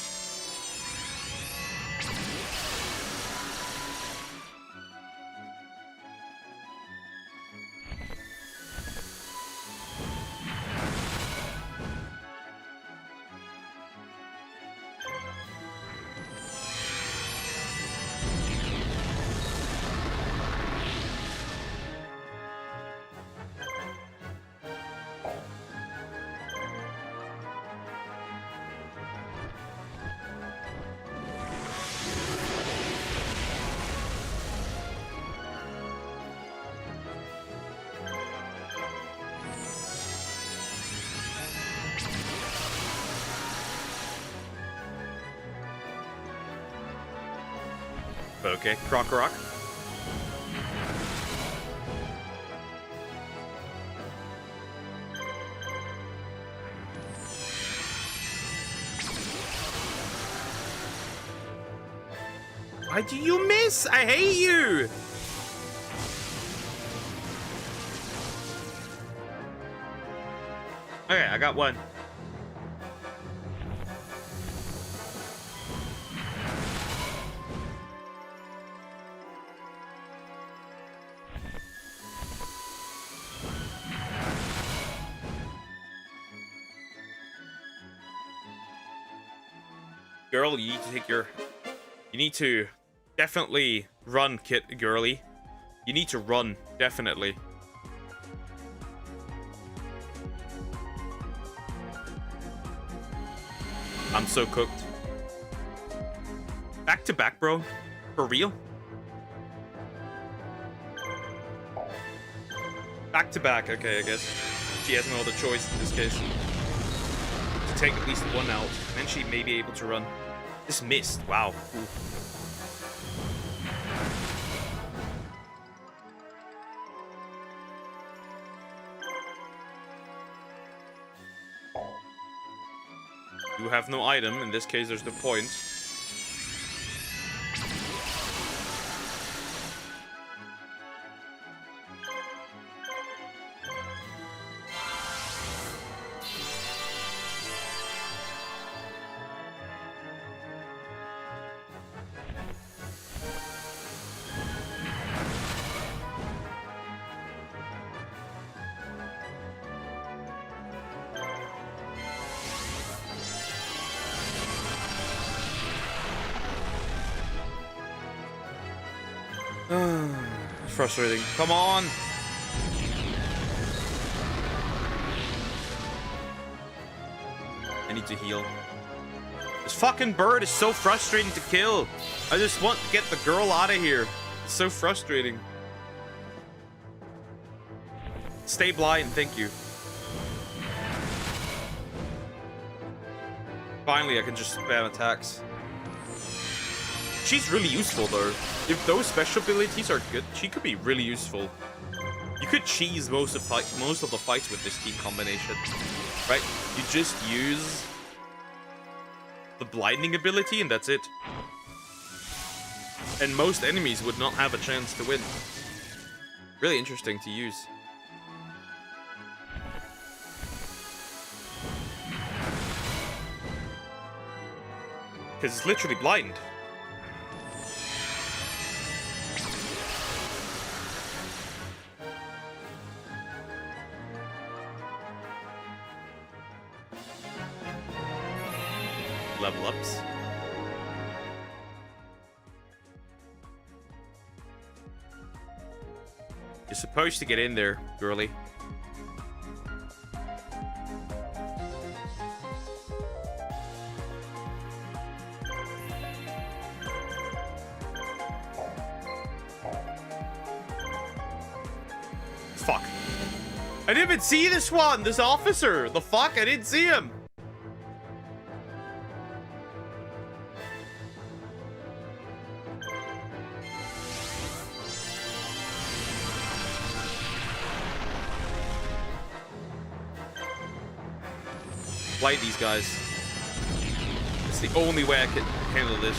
Okay, Rock. Why do you miss? I hate you! Okay, I got one. Girl, you need to take your... You need to definitely run, girly. You need to run, definitely. I'm so cooked. Back to back, bro. For real? Back to back, okay, I guess. She has no other choice in this case. To take at least one out, and then she may be able to run. This missed, wow. Cool. You have no item, in this case there's no point. Frustrating. Come on! I need to heal. This fucking bird is so frustrating to kill. I just want to get the girl out of here. It's so frustrating. Stay blind, thank you. Finally, I can just spam attacks. She's really useful though. If those special abilities are good, she could be really useful. You could cheese most of the fights with this team combination, right? You just use the blinding ability and that's it. And most enemies would not have a chance to win. Really interesting to use. Because it's literally blind. Level ups. You're supposed to get in there, girly. Fuck. I didn't even see this one, this officer. The fuck? I didn't see him. Light these guys. It's the only way I can handle this.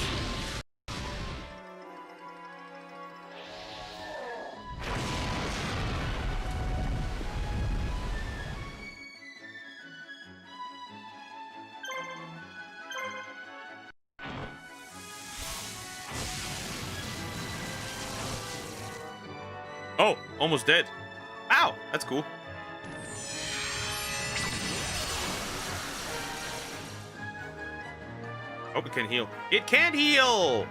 Oh, almost dead. Ow, that's cool. Hope it can heal. It can heal!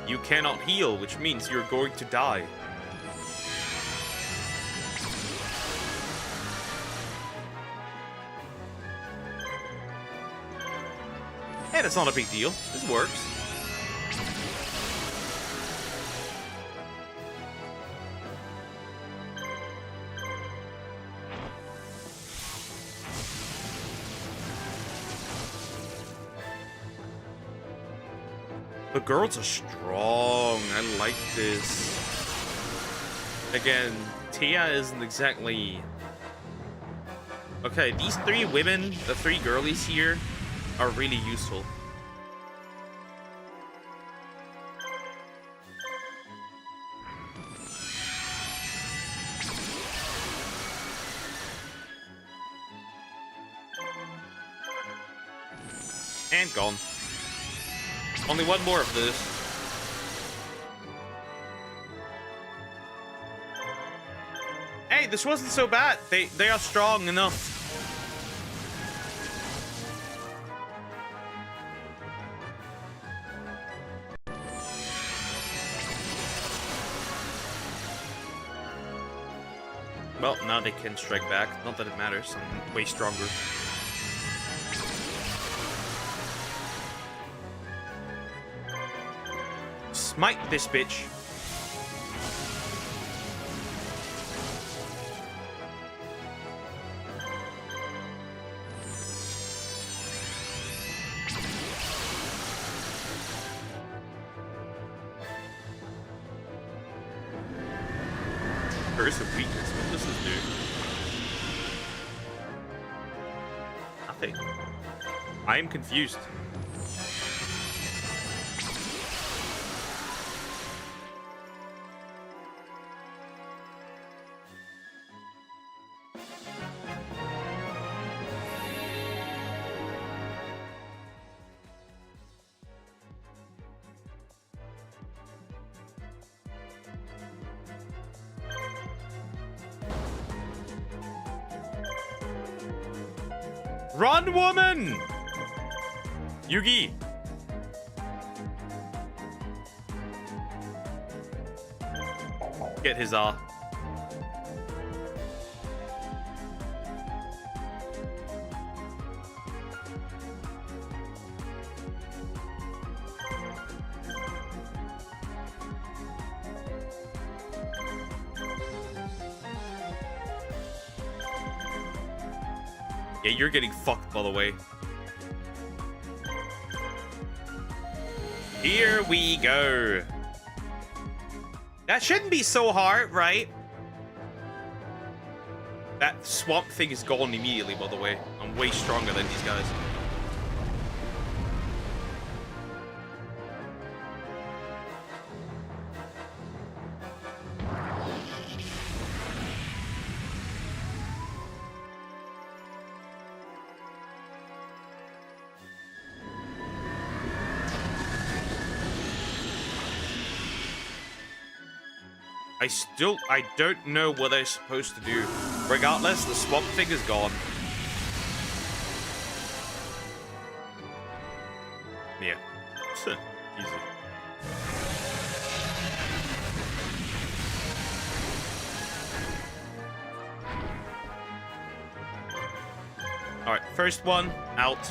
You cannot heal, which means you're going to die. Hey, that's not a big deal. This works. The girls are strong. I like this. Again, Tia isn't exactly... Okay, these three women, the three girlies here, are really useful. And gone. Only one more of this. Hey, this wasn't so bad. They are strong enough. Well, now they can strike back. Not that it matters. I'm way stronger. Smite this bitch. Curse of weakness. What does this do? Nothing. I am confused. Run, woman! Yugi! Get his Yeah, you're getting fucked, by the way. Here we go. That shouldn't be so hard, right? That swamp thing is gone immediately, by the way. I'm way stronger than these guys. I don't know what they're supposed to do. Regardless, the swamp thing is gone. Yeah. Easy. Alright, first one, out.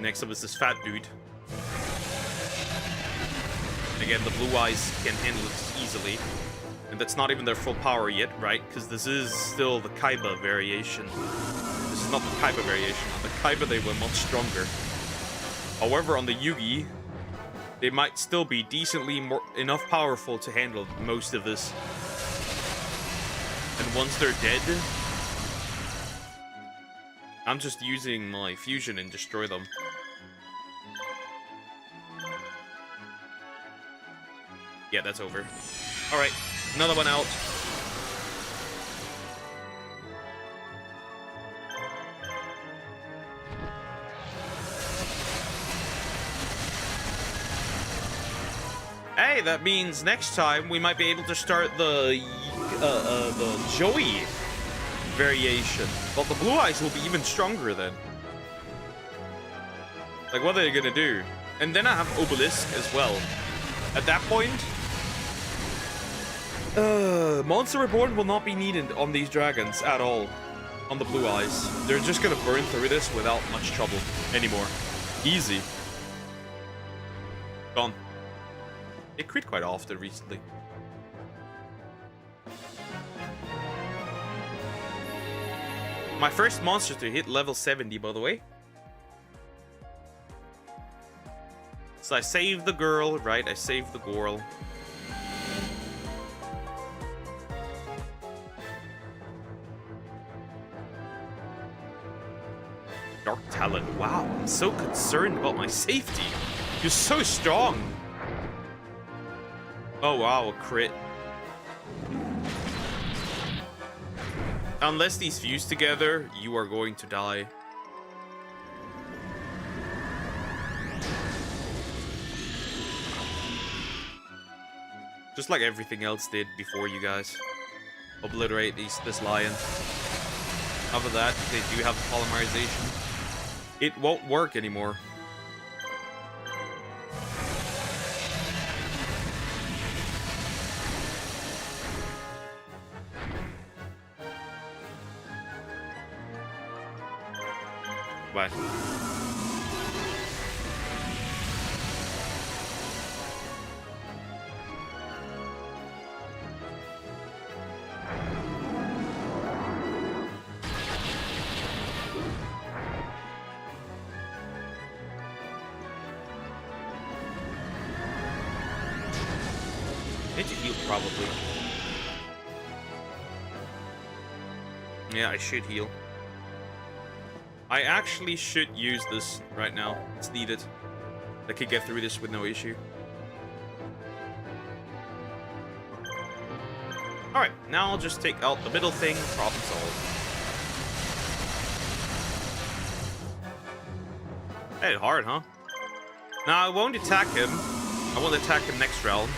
Next up is this fat dude. Again, the blue eyes can handle it easily. And that's not even their full power yet, right? Because this is still the Kaiba variation. This is not the Kaiba variation. On the Kaiba, they were much stronger. However, on the Yugi, they might still be decently enough powerful to handle most of this. And once they're dead, I'm just using my fusion and destroy them. Yeah, that's over. Alright, another one out. Hey, that means next time we might be able to start the Joey variation. But the blue eyes will be even stronger then. Like, what are they gonna do? And then I have Obelisk as well. At that point, Monster Reborn will not be needed on these dragons at all. On the blue eyes. They're just gonna burn through this without much trouble anymore. Easy. Gone. They crit quite often recently. My first monster to hit level 70, by the way. So I saved the girl, right? I saved the girl. Dark Talon. Wow, I'm so concerned about my safety. You're so strong. Oh wow, a crit. Unless these fuse together, you are going to die. Just like everything else did before you guys. Obliterate this lion. Other than that, they do have polymerization. It won't work anymore. Bye. Need to heal, probably. Yeah, I should heal. I actually should use this right now. It's needed. I could get through this with no issue. Alright, now I'll just take out the middle thing. Problem solved. Hey, hard, huh? Now, I won't attack him. I won't attack him next round.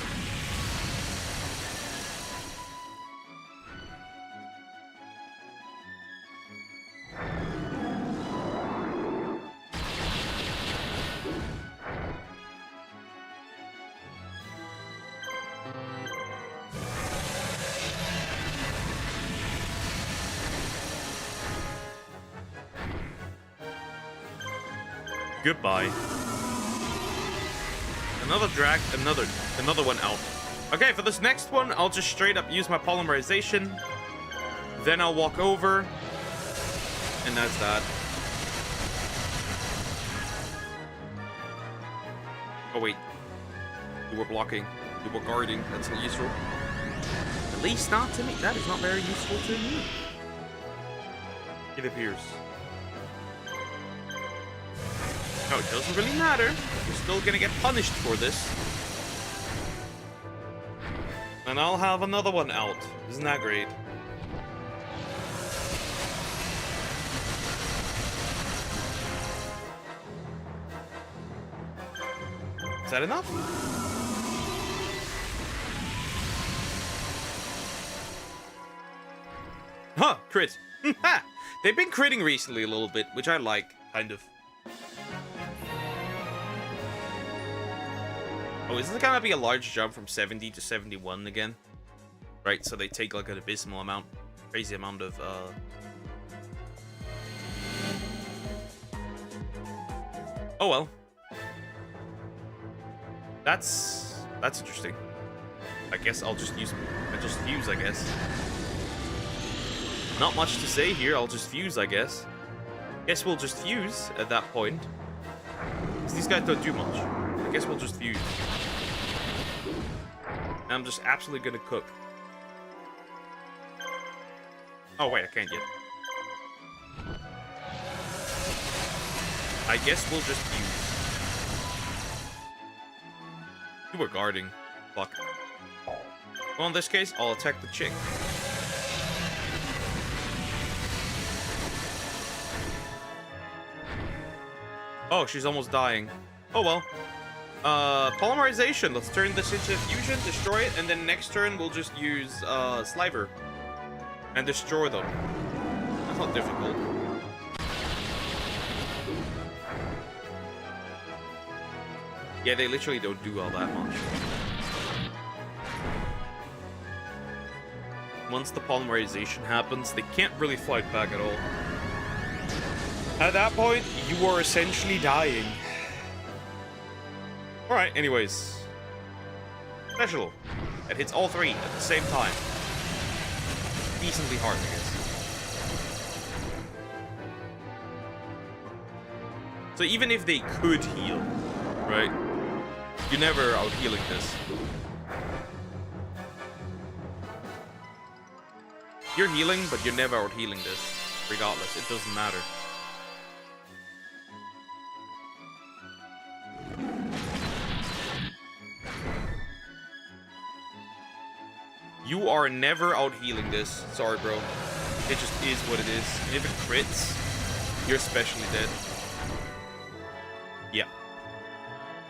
Goodbye. Another one out. Okay, for this next one, I'll just straight up use my polymerization. Then I'll walk over. And that's that. Oh wait. You were blocking. You were guarding. That's not useful. At least not to me. That is not very useful to me. It appears. No, it doesn't really matter. You're still gonna get punished for this. And I'll have another one out. Isn't that great? Is that enough? Huh, crit. They've been critting recently a little bit, which I like, kind of. Oh, is this gonna be a large jump from 70 to 71 again? Right, so they take like an abysmal amount, crazy amount of, Oh well. That's interesting. I guess I'll just fuse, I guess. Not much to say here, I'll just fuse, I guess. Guess we'll just fuse at that point. Because these guys don't do much. I guess we'll just fuse. And I'm just absolutely gonna cook. Oh wait, I can't yet. I guess we'll just fuse. You were guarding. Fuck. Well, in this case, I'll attack the chick. Oh, she's almost dying. Oh well. Polymerization. Let's turn this into fusion, destroy it, and then next turn we'll just use Sliver and destroy them. That's not difficult. Yeah, they literally don't do all that much. once the polymerization happens, they can't really fight back at all. At that point, you are essentially dying. Alright, anyways. Special. It hits all three at the same time. Decently hard, I guess. So even if they could heal, right? You're never out healing this. You're healing, but you're never out healing this. Regardless, it doesn't matter. You are never out healing this. Sorry, bro. It just is what it is. And if it crits, you're especially dead. Yeah.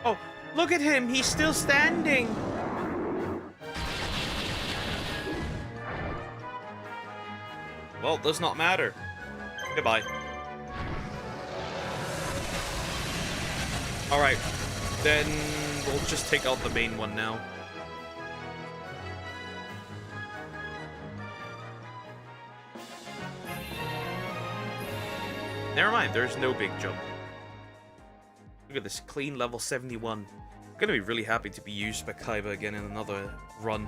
Oh, look at him. He's still standing. Well, does not matter. Goodbye. Alright. Then we'll just take out the main one now. Never mind, there's no big jump. Look at this, clean level 71. I'm gonna be really happy to be used by Kaiba again in another run.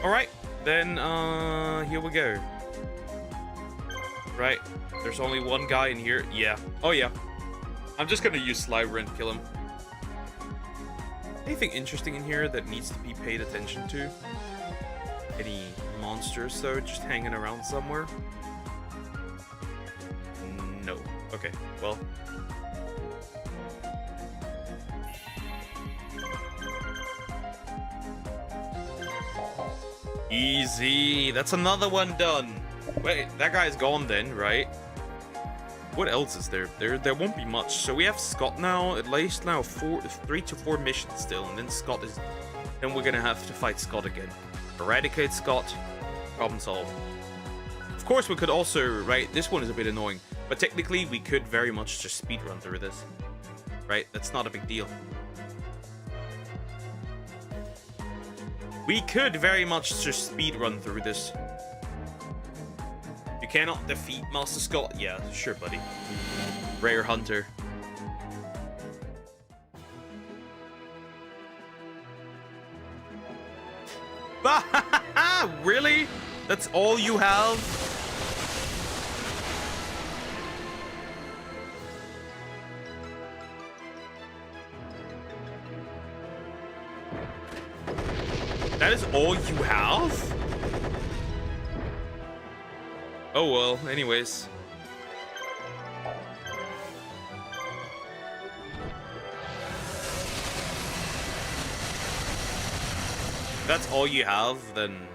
Alright, then here we go. Right, there's only one guy in here. Yeah, oh yeah. I'm just gonna use Sliver and kill him. Anything interesting in here that needs to be paid attention to? Any monsters though, just hanging around somewhere? No. Okay, well. Easy. That's another one done. Wait, that guy's gone then, right? What else is there? There won't be much. So we have Scott now. At least now 3 to 4 missions still, and then Scott is. Then we're gonna have to fight Scott again. Eradicate Scott. Problem solved. Of course, we could also, right? This one is a bit annoying. But technically, we could very much just speedrun through this. Right? That's not a big deal. We could very much just speedrun through this. You cannot defeat Master Scott. Yeah, sure, buddy. Rare Hunter. Really? That's all you have? That is all you have? Oh well, anyways. If that's all you have, then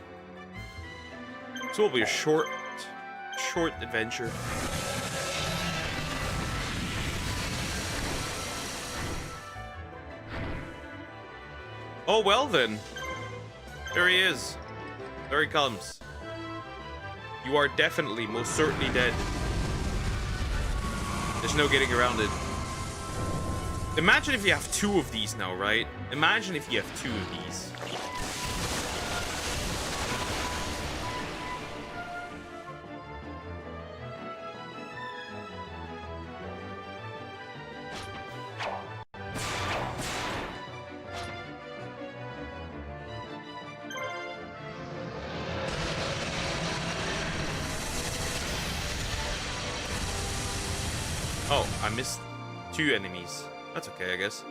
this will be a short adventure. Oh well then. There he is. There he comes. You are definitely, most certainly dead. There's no getting around it. Imagine if you have 2 of these now, right? Imagine if you have 2 of these. Oh, I missed 2 enemies. That's okay, I guess.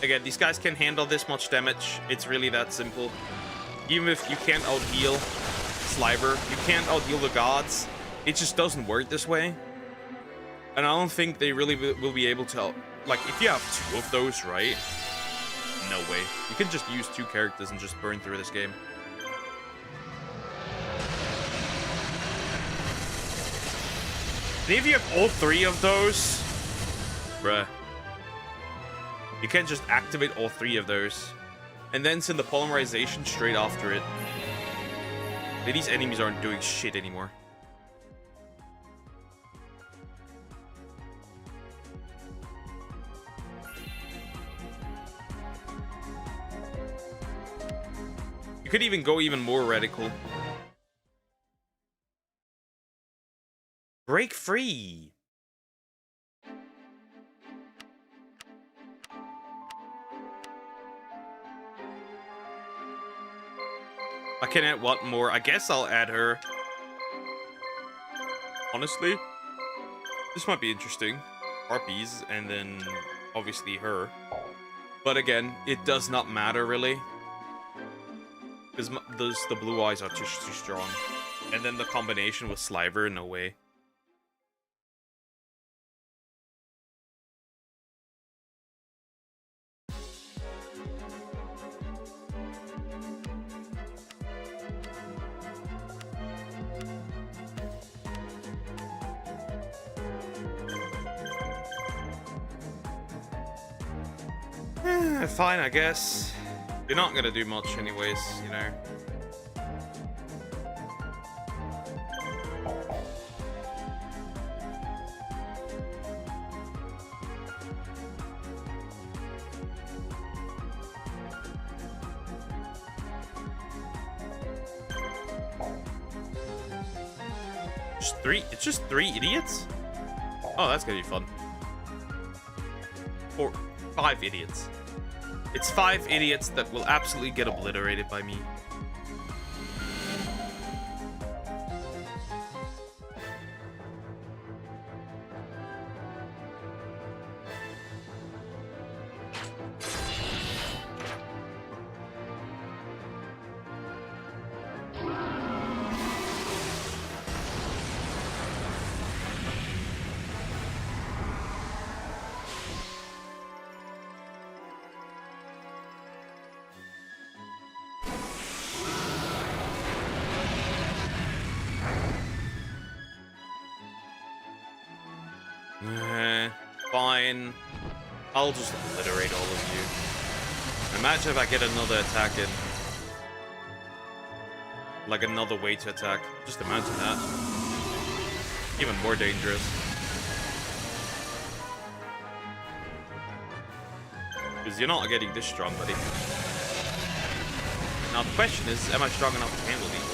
Again, these guys can handle this much damage. It's really that simple. Even if you can't out-heal Sliver, you can't out-heal the gods. It just doesn't work this way. And I don't think they really will be able to... Like, if you have 2 of those, right? No way. You can just use 2 characters and just burn through this game. And if you have all 3 of those, bruh, you can just activate all 3 of those, and then send the polymerization straight after it. These enemies aren't doing shit anymore. You could even go even more radical. Break free! I can add what more? I guess I'll add her. Honestly, this might be interesting. Harpies, and then obviously her. But again, it does not matter really. Because the blue eyes are too strong. And then the combination with Sliver, no way. Fine, I guess. You're not gonna do much anyways, you know. It's just 3 idiots? Oh, that's gonna be fun. 5 idiots. It's 5 idiots that will absolutely get obliterated by me. Fine. I'll just obliterate all of you. Imagine if I get another attack in. Like another way to attack. Just imagine that. Even more dangerous. Because you're not getting this strong, buddy. Now the question is, am I strong enough to handle all of these?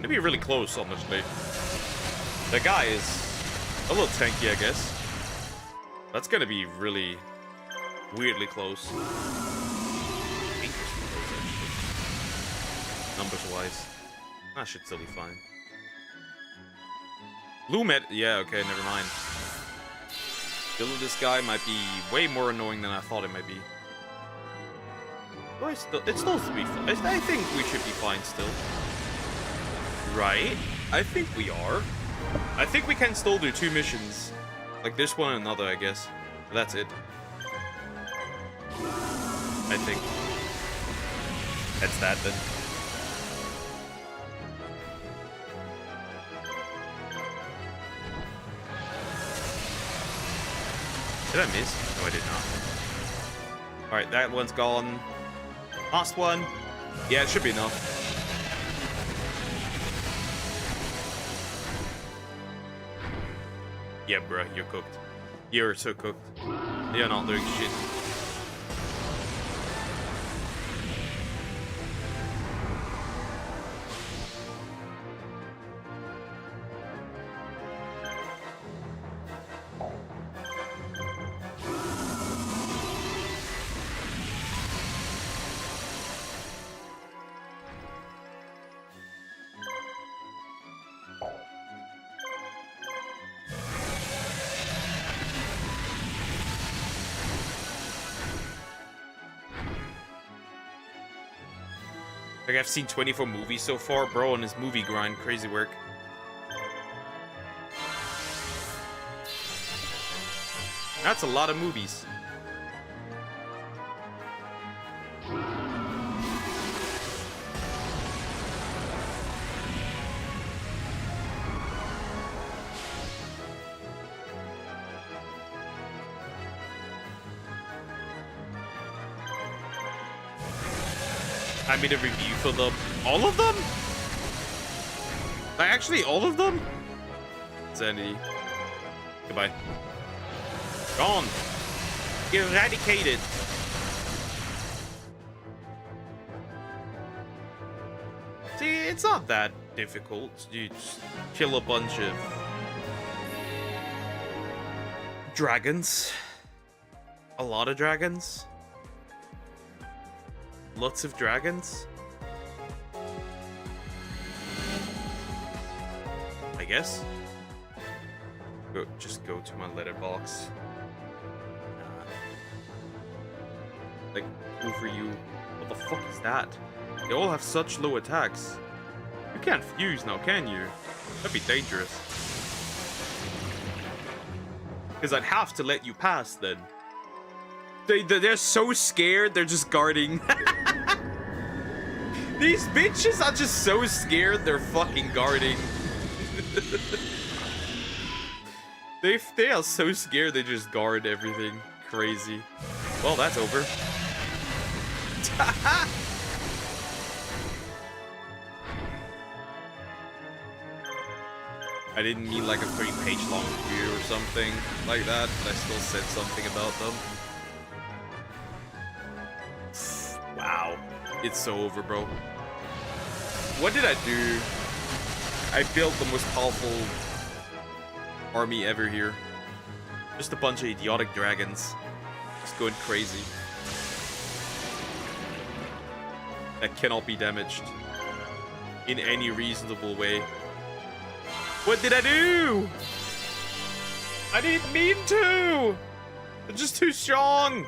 Be really close, honestly. The guy is a little tanky, I guess. That's gonna be really weirdly close. Numbers-wise, that should still be fine. Blue med, yeah, okay, never mind. Still, this guy might be way more annoying than I thought it might be. But it's still to be fine. I think we should be fine still. Right? I think we are. I think we can still do 2 missions. Like this one and another, I guess. But that's it. I think. That's that then. Did I miss? No, I did not. Alright, that one's gone. Last one. Yeah, it should be enough. Yeah, bruh, you're cooked. You're so cooked. You're not doing shit. Like, I've seen 24 movies so far, bro, on his movie grind. Crazy work. That's a lot of movies. I made a review for them. All of them? Like, actually, all of them? Sanity. Goodbye. Gone. Eradicated. See, it's not that difficult. You just kill a bunch of dragons. A lot of dragons. Lots of dragons. I guess. Just go to my letterbox. Like, over you. What the fuck is that? They all have such low attacks. You can't fuse now, can you? That'd be dangerous. Because I'd have to let you pass then. They're so scared, they're just guarding. These bitches are just so scared, they're fucking guarding. They are so scared, they just guard everything. Crazy. Well, that's over. I didn't mean like a 3-page long review or something like that, but I still said something about them. Wow. It's so over, bro. What did I do? I built the most powerful army ever here. Just a bunch of idiotic dragons. Just going crazy. That cannot be damaged in any reasonable way. What did I do? I didn't mean to! They're just too strong!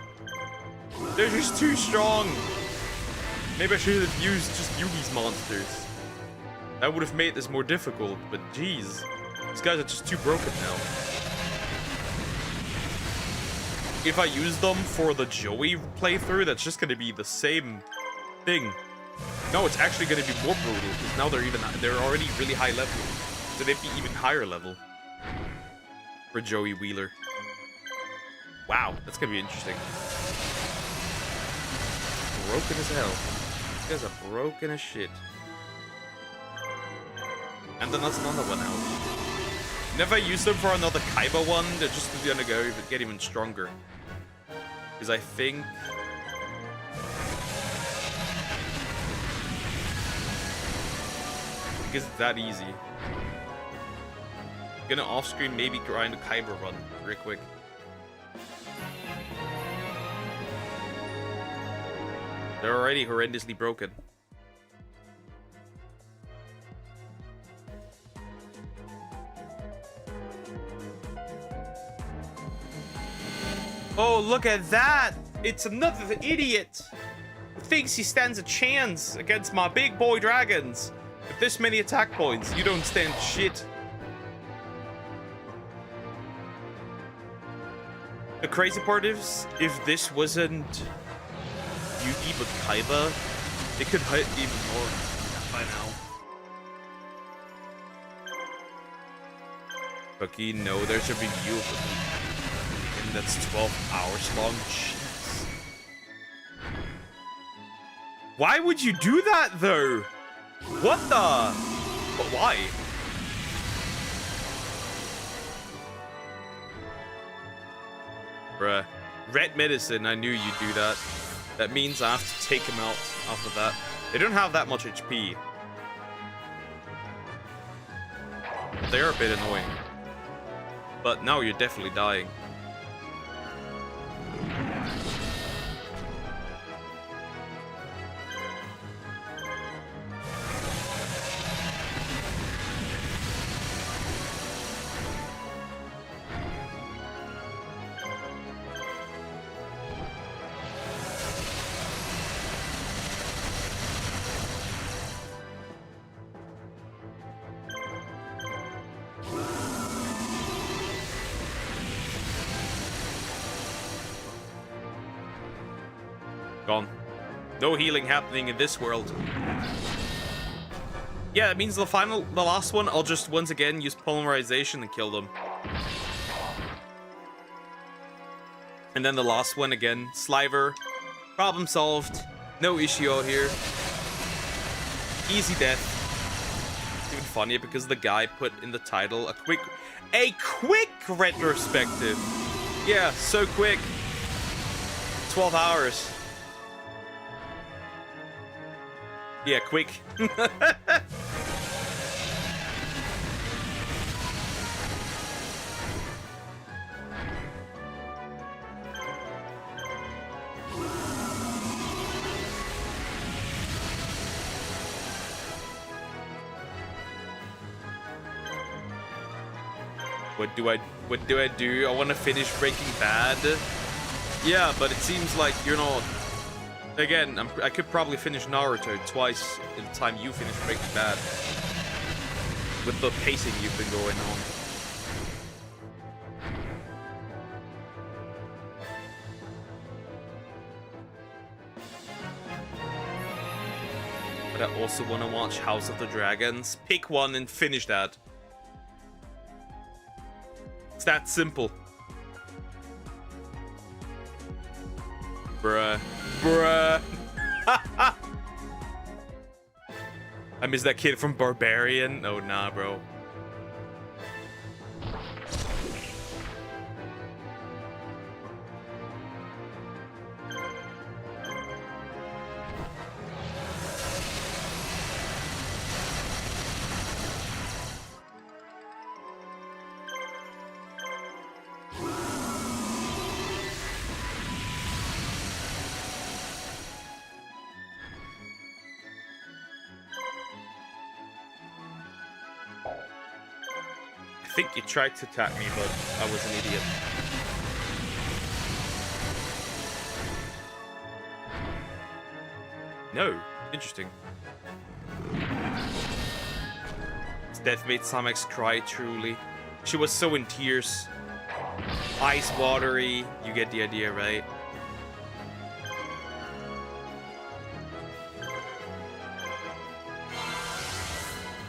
They're just too strong! Maybe I should have used just Yugi's monsters. That would have made this more difficult, but jeez. These guys are just too broken now. If I use them for the Joey playthrough, that's just gonna be the same thing. No, it's actually gonna be more brutal, because now they're already really high level. So they'd be even higher level. For Joey Wheeler. Wow, that's gonna be interesting. Broken as hell. These guys are broken as shit. And then that's another one out. And if I use them for another Kaiba one, they're just gonna get even stronger. Because I think... Because it's that easy. I'm gonna off-screen maybe grind a Kaiba run real quick. They're already horrendously broken. Oh, look at that! It's another idiot who thinks he stands a chance against my big boy dragons. With this many attack points, you don't stand shit. The crazy part is, if this wasn't Yugi but Kaiba, it could hit even more by now. Bucky, no, there's a review of it. And that's 12 hours long. Jeez. Why would you do that though? What the? But why? Bruh. Red medicine, I knew you'd do that. That means I have to take him out after that. They don't have that much HP. They're a bit annoying. But now you're definitely dying. No healing happening in this world. Yeah, that means the last one, I'll just once again use polymerization and kill them. And then the last one again, Sliver. Problem solved. No issue out here. Easy death. It's even funnier because the guy put in the title a quick retrospective. Yeah, so quick. 12 hours. Yeah, quick. What do I do? I want to finish Breaking Bad. Yeah, but it seems like you're not. Again, I could probably finish Naruto twice in the time you finish Breaking Bad. With the pacing you've been going on. But I also want to watch House of the Dragons. Pick one and finish that. It's that simple. Bruh. Bruh. I miss that kid from Barbarian. Oh, nah, bro. I think you tried to attack me, but I was an idiot. No. Interesting. His death made Samex cry truly. She was so in tears. Ice watery. You get the idea, right?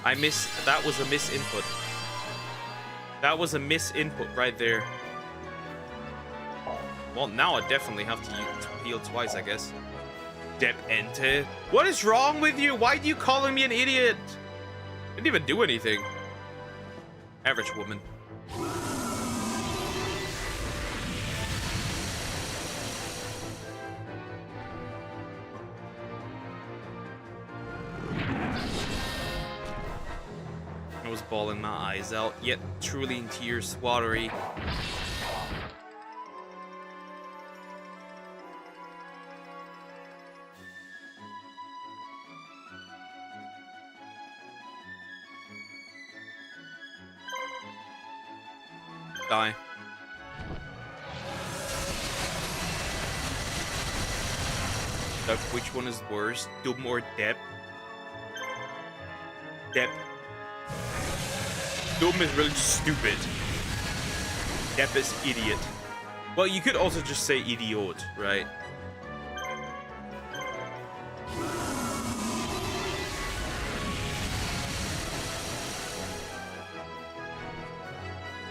That was a misinput. That was a misinput right there. Well, now I definitely have to heal twice, I guess. Dep ente. What is wrong with you? Why are you calling me an idiot? I didn't even do anything. Average woman. I was bawling my eyes out, yet truly in tears, watery. Die. So which one is worse, Doom or Dep? Dep. Doom is really just stupid. Dep is idiot. Well, you could also just say idiot, right?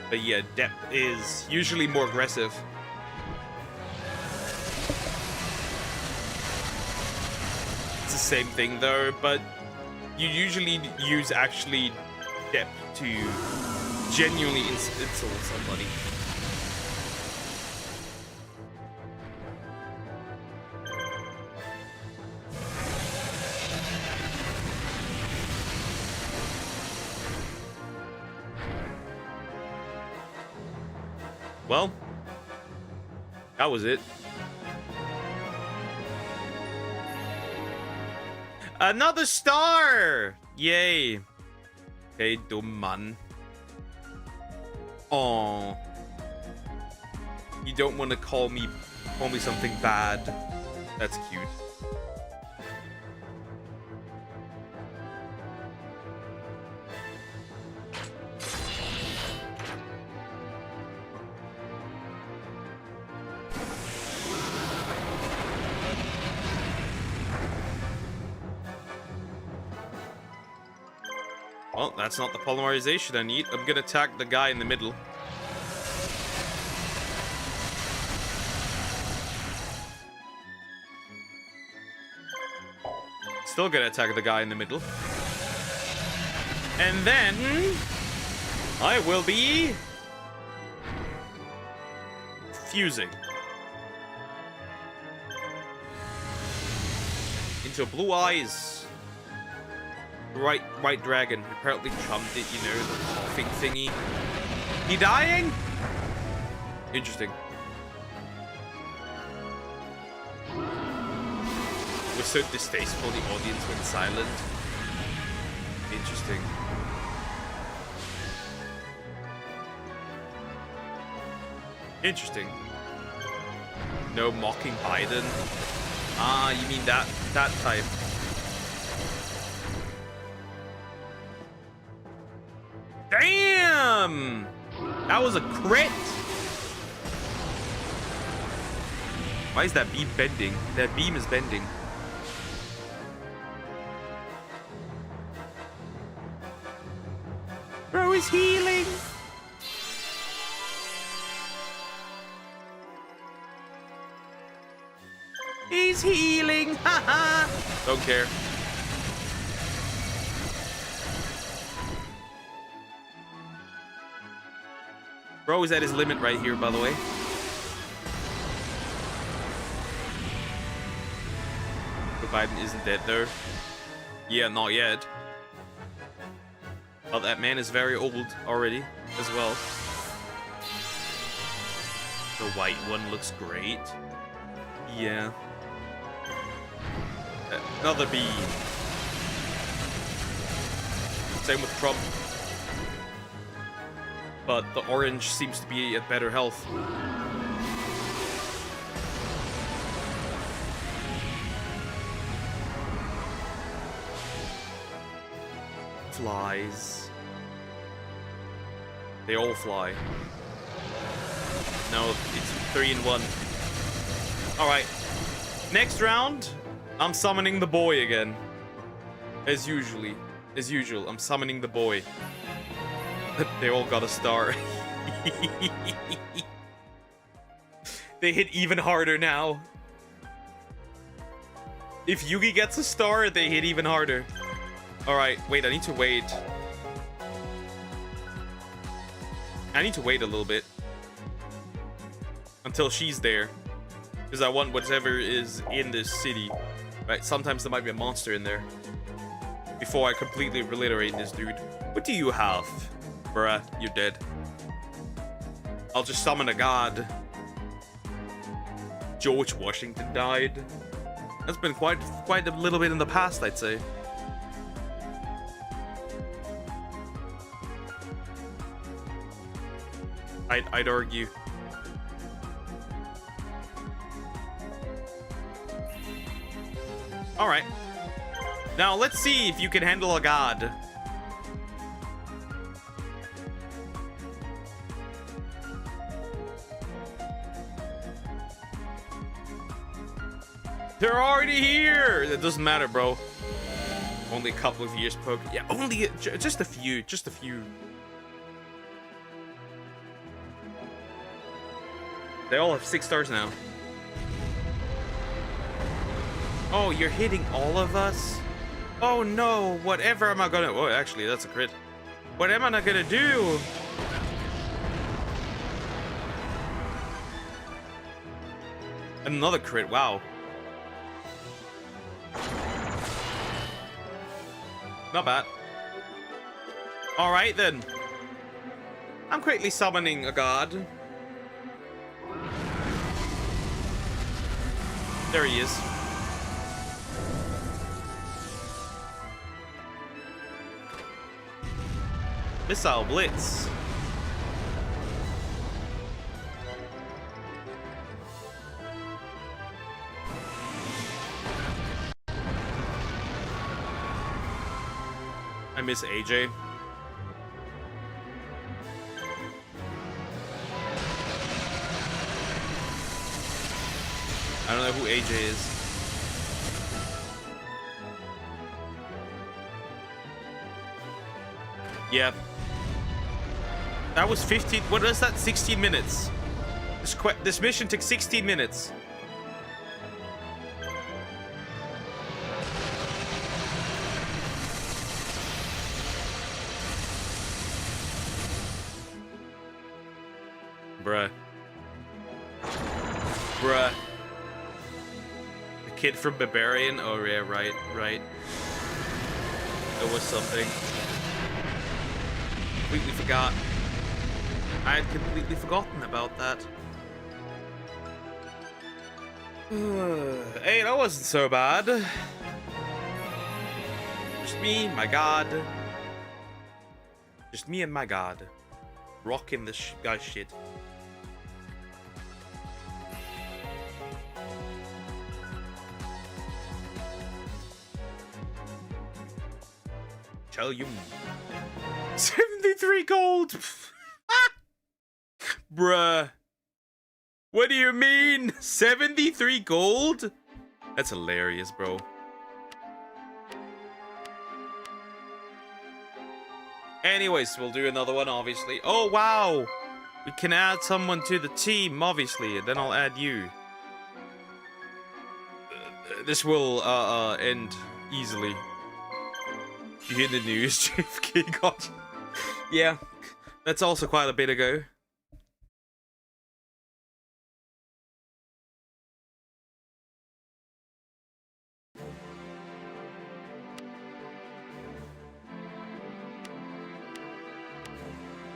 But yeah, Dep is usually more aggressive. It's the same thing though, but you usually use actually Dep to genuinely insult somebody. Well, that was it. Another star! Yay. Okay, dumb man. Aww. You don't want to call me something bad. That's cute. Well, that's not the polymerization I need. I'm gonna attack the guy in the middle. Still gonna attack the guy in the middle. And then I will be fusing into blue eyes. Right dragon. Apparently trumped it, you know, the coughing thingy. He dying? Interesting. It was so distasteful the audience went silent. Interesting. Interesting. No mocking Biden. Ah, you mean that type. Damn! That was a crit! Why is that beam bending? That beam is bending. Bro is healing! He's healing! Haha! Don't care. Bro is at his limit right here, by the way. But Biden isn't dead though. Yeah, not yet. But that man is very old already, as well. The white one looks great. Yeah. Another bee. Same with Trump. But the orange seems to be at better health. Flies. They all fly. No, it's 3 in 1. Alright. Next round, I'm summoning the boy again. As usual, I'm summoning the boy. They all got a star. They hit even harder now. If Yugi gets a star, they hit even harder. Alright, wait, I need to wait. I need to wait a little bit. Until she's there. Because I want whatever is in this city. Right, sometimes there might be a monster in there. Before I completely obliterate this dude. What do you have? Bruh, you're dead. I'll just summon a god. George Washington died. That's been quite a little bit in the past, I'd say. I'd argue. Alright. Now, let's see if you can handle a god. They're already here! That doesn't matter, bro. Only a couple of years poke. Yeah, only just a few. Just a few. They all have 6 stars now. Oh, you're hitting all of us? Oh no, whatever am I gonna... Oh, actually, that's a crit. What am I not gonna do? Another crit, wow. Not bad. Alright then. I'm quickly summoning a god. There he is. Missile Blitz. I miss AJ. I don't know who AJ is. Yeah. That was 15. What is that? 16 minutes. This mission took 16 minutes. Bruh. Bruh. The kid from Barbarian? Oh yeah, right. There was something. Completely forgot. I had completely forgotten about that. Hey, that wasn't so bad. Just me, my god. Just me and my god. Rocking this guy's shit. Tell you. 73 gold! Bruh. What do you mean? 73 gold? That's hilarious, bro. Anyways, we'll do another one, obviously. Oh, wow! We can add someone to the team, obviously, and then I'll add you. This will, end easily. You hear the news, JFK got... Yeah, that's also quite a bit ago.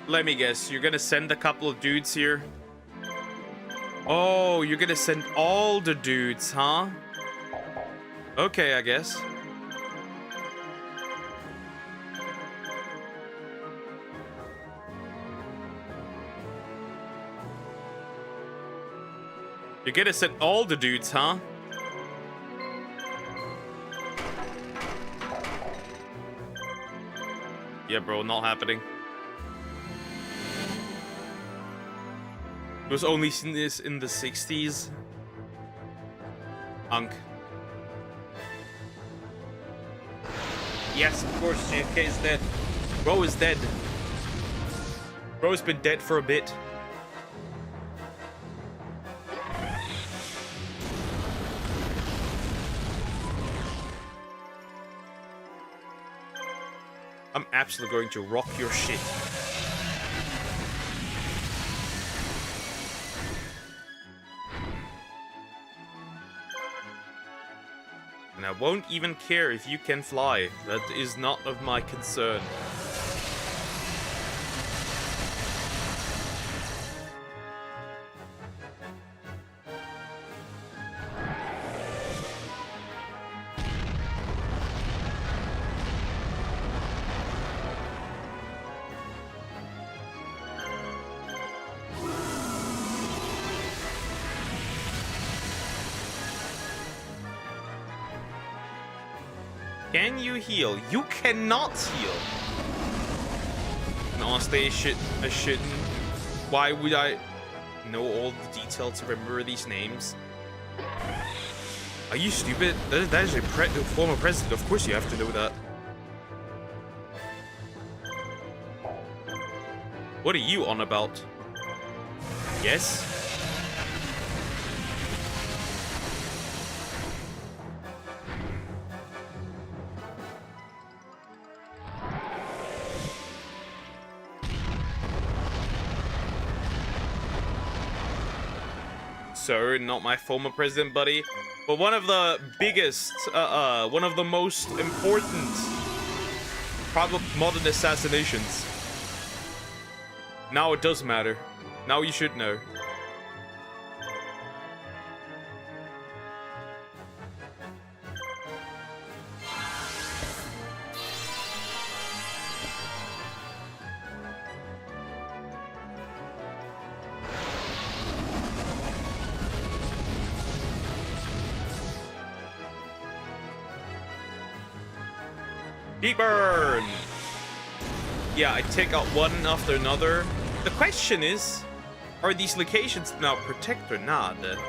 Let me guess, you're gonna send a couple of dudes here? Oh, you're gonna send all the dudes, huh? Okay, I guess. You're gonna send all the dudes, huh? Yeah, bro, not happening. It was only seen this in the 60s. Unk. Yes, of course, JFK is dead. Bro is dead. Bro's been dead for a bit. I'm absolutely going to rock your shit. And I won't even care if you can fly. That is not of my concern. Can you heal? You cannot heal. And honestly, I shouldn't. Why would I know all the details to remember these names? Are you stupid? That is a former president. Of course you have to know that. What are you on about? Yes? So, not my former president, buddy, but one of the biggest, one of the most important, probably modern assassinations. Now it does matter. Now you should know. Deep burn! Yeah, I take out one after another. The question is, are these locations now protected or not? That's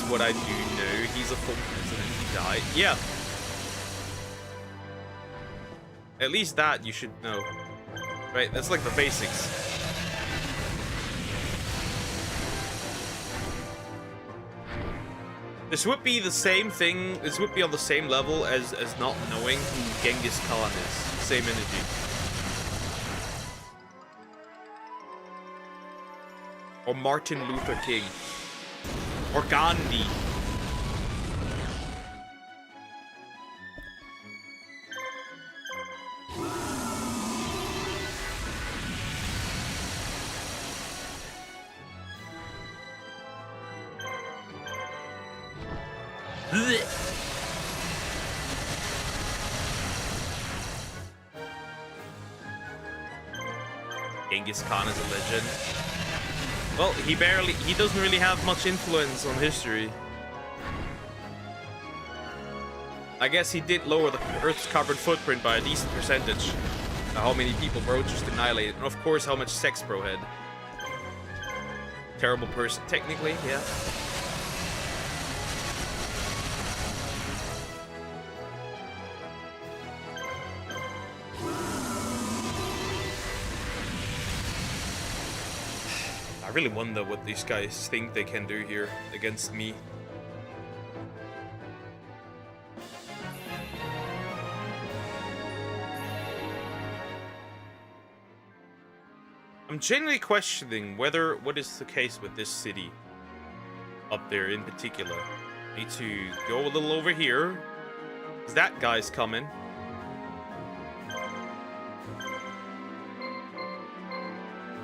what I do know. He's a former president. He died. Yeah. At least that you should know. Right, that's like the basics. This would be the same thing, this would be on the same level as not knowing who Genghis Khan is. Same energy. Or Martin Luther King. Or Gandhi. Genghis Khan is a legend. Well, he doesn't really have much influence on history. I guess he did lower the Earth's carbon footprint by a decent percentage. How many people bro just annihilated, and of course how much sex bro had. Terrible person, technically, yeah. I really wonder what these guys think they can do here against me. I'm genuinely questioning what is the case with this city up there in particular. Need to go a little over here. That guy's coming.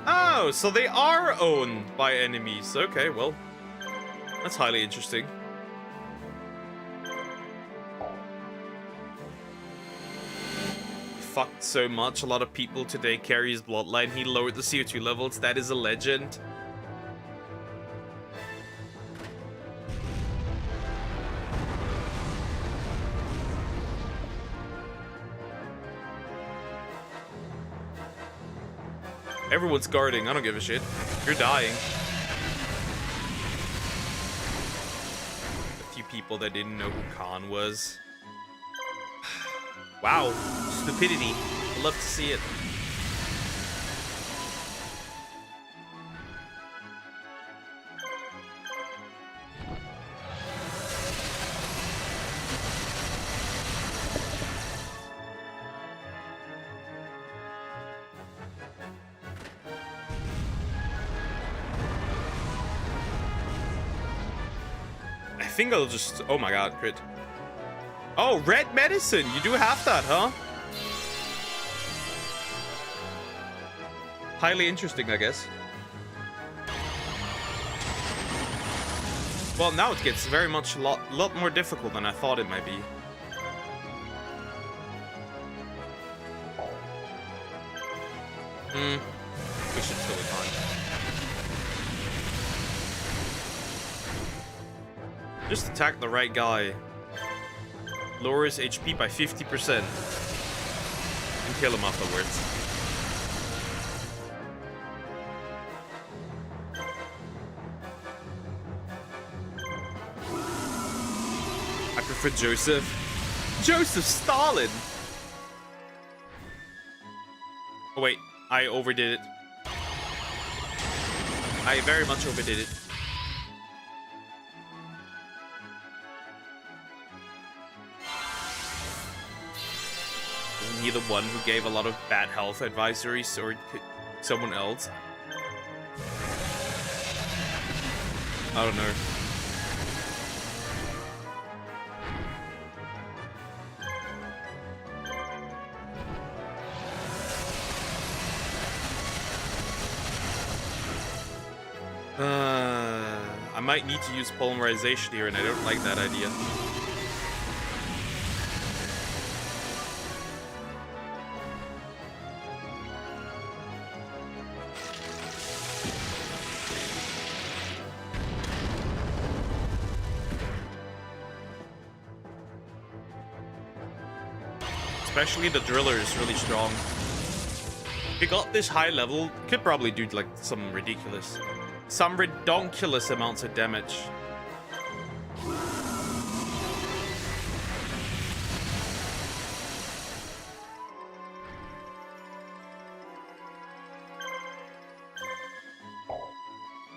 Oh, so they are owned by enemies. Okay, well, that's highly interesting. Fucked so much. A lot of people today carry his bloodline. He lowered the CO2 levels. That is a legend. Everyone's guarding. I don't give a shit. You're dying. A few people that didn't know who Khan was. Wow. Stupidity. I'd love to see it. I think I'll just... Oh my god, crit. Oh, red medicine! You do have that, huh? Highly interesting, I guess. Well, now it gets very much a lot more difficult than I thought it might be. We should still be fine. Just attack the right guy. Lowers HP by 50%. And kill him afterwards. I prefer Joseph. Joseph Stalin! Oh wait, I overdid it. I very much overdid it. Isn't he the one who gave a lot of bad health advisories, or someone else? I don't know. I might need to use polymerization here, and I don't like that idea. Especially the driller is really strong. If you got this high level, you could probably do like some redonkulous amounts of damage.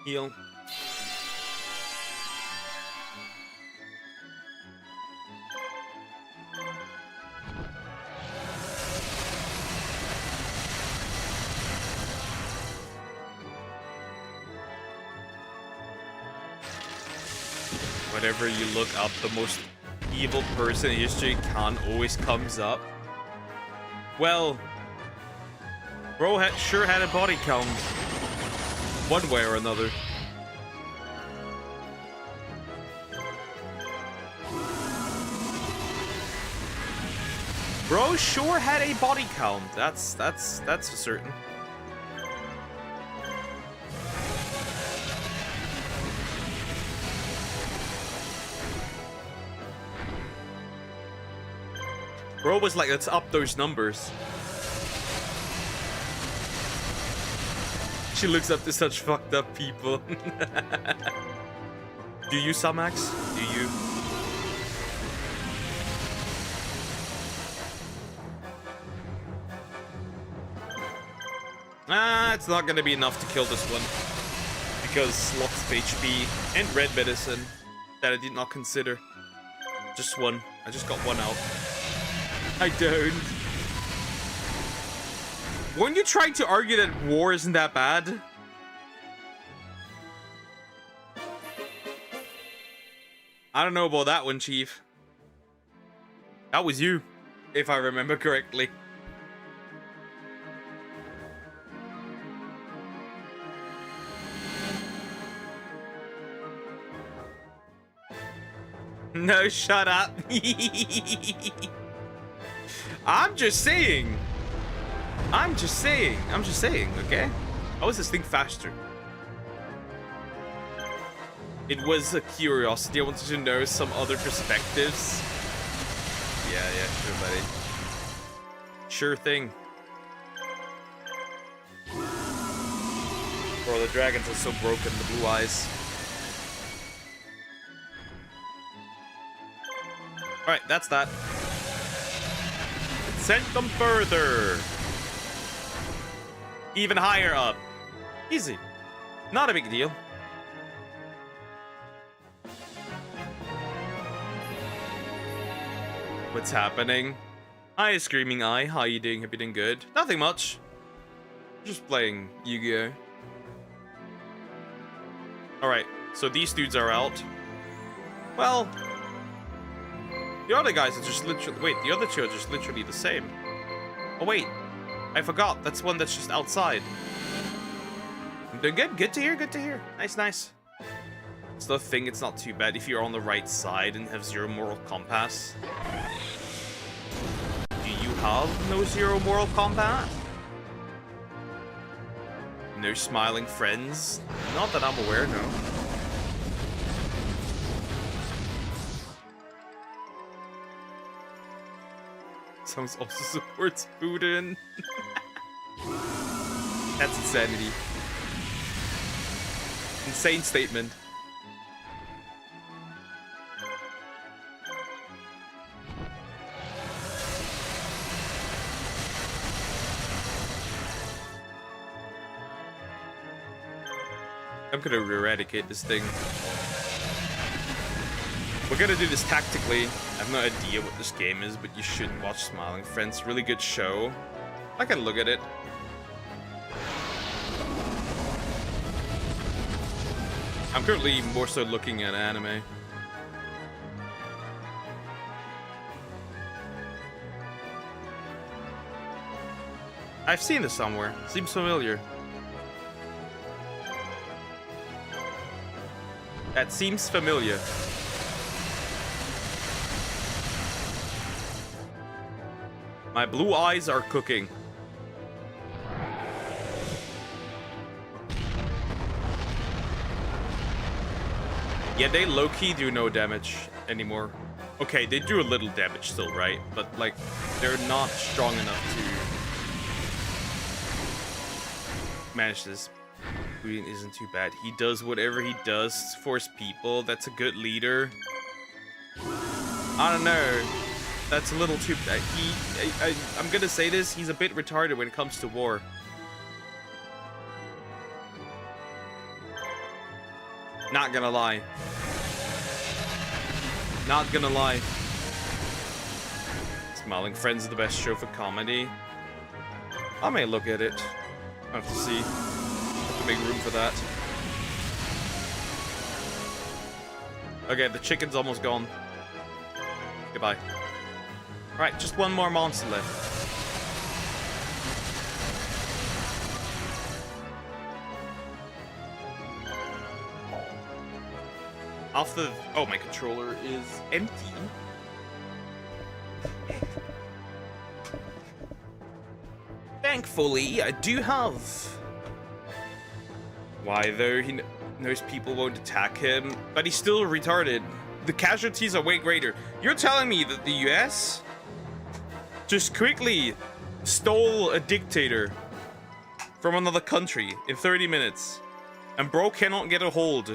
Heal. Whenever you look up the most evil person in history, Khan always comes up. Well, bro sure had a body count. One way or another. Bro sure had a body count. That's for certain. Bro was like, let's up those numbers. She looks up to such fucked up people. Do you, Samax? Do you? It's not gonna be enough to kill this one. Because lots of HP and red medicine that I did not consider. Just one. I just got one out. I don't. Weren't you trying to argue that war isn't that bad? I don't know about that one, Chief. That was you, if I remember correctly. No, shut up. I'm just saying, okay? How is this thing faster? It was a curiosity. I wanted to know some other perspectives. Yeah, sure, buddy. Sure thing. Bro, the dragons are so broken, the blue eyes. Alright, that's that. Sent them further. Even higher up. Easy. Not a big deal. What's happening? Hi, Screaming Eye. How you doing? Hope you're doing good. Nothing much. Just playing Yu-Gi-Oh! Alright, so these dudes are out. Well, the other guys are just literally... Wait, the other two are just literally the same. Oh, wait. I forgot. That's one that's just outside. I'm doing good. Good to hear. Good to hear. Nice, nice. It's the thing. It's not too bad if you're on the right side and have zero moral compass. Do you have no zero moral compass? No smiling friends? Not that I'm aware, no. Songs also supports Putin. That's insanity. Insane statement. I'm gonna eradicate this thing. We're gonna do this tactically. I have no idea what this game is, but you should watch Smiling Friends. Really good show. I can look at it. I'm currently more so looking at anime. I've seen this somewhere. Seems familiar. That seems familiar. My blue eyes are cooking. Yeah, they low-key do no damage anymore. Okay, they do a little damage still, right? But, like, they're not strong enough to manage this. Putin isn't too bad. He does whatever he does for his people. That's a good leader. I don't know. That's a little too... I'm gonna say this. He's a bit retarded when it comes to war. Not gonna lie. Not gonna lie. Smiling Friends are the best show for comedy. I may look at it. I have to see. Have to make room for that. Okay, the chicken's almost gone. Goodbye. Alright, just one more monster left. After... Oh, my controller is empty. Thankfully, I do have... Why, though? He knows people won't attack him, but he's still retarded. The casualties are way greater. You're telling me that the US just quickly stole a dictator from another country in 30 minutes, and bro cannot get a hold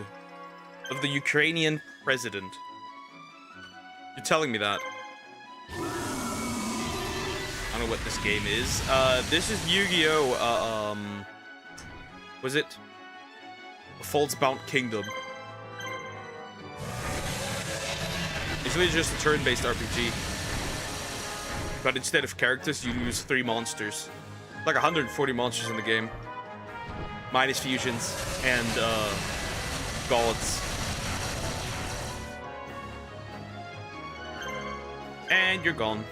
of the Ukrainian president? You're telling me that? I don't know what this game is. This is Yu-Gi-Oh! Was it? Falsebound Kingdom. It's really just a turn-based RPG. But instead of characters, you use 3 monsters. Like 140 monsters in the game. Minus fusions and, gods. And you're gone.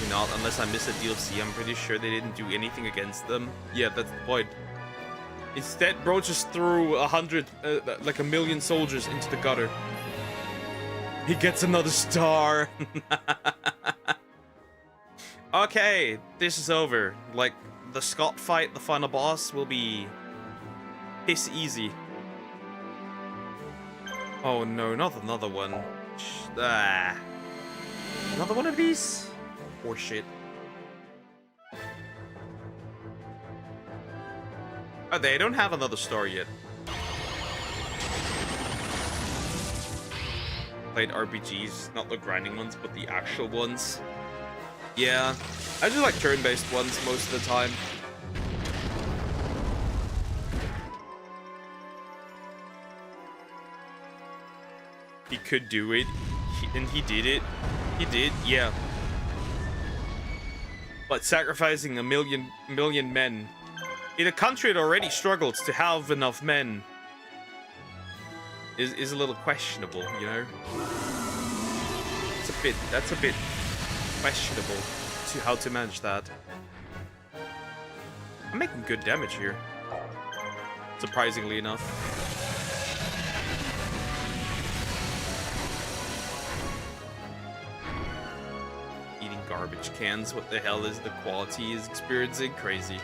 You're not, unless I missed a DLC. I'm pretty sure they didn't do anything against them. Yeah, that's the point. Instead, bro just threw 100, like a million soldiers into the gutter. He gets another star. Okay, this is over. Like, the Scott fight, the final boss, will be piss easy. Oh no, not another one. Another one of these? Or shit. Oh, they don't have another star yet. Played RPGs, not the grinding ones, but the actual ones. Yeah, I just like turn-based ones most of the time. He could do it, and he did it. He did, yeah. But sacrificing a million men in a country that already struggles to have enough men is a little questionable, you know. That's a bit questionable to how to manage that. I'm making good damage here, surprisingly enough. Eating garbage cans, what the hell is the quality is experiencing? Crazy.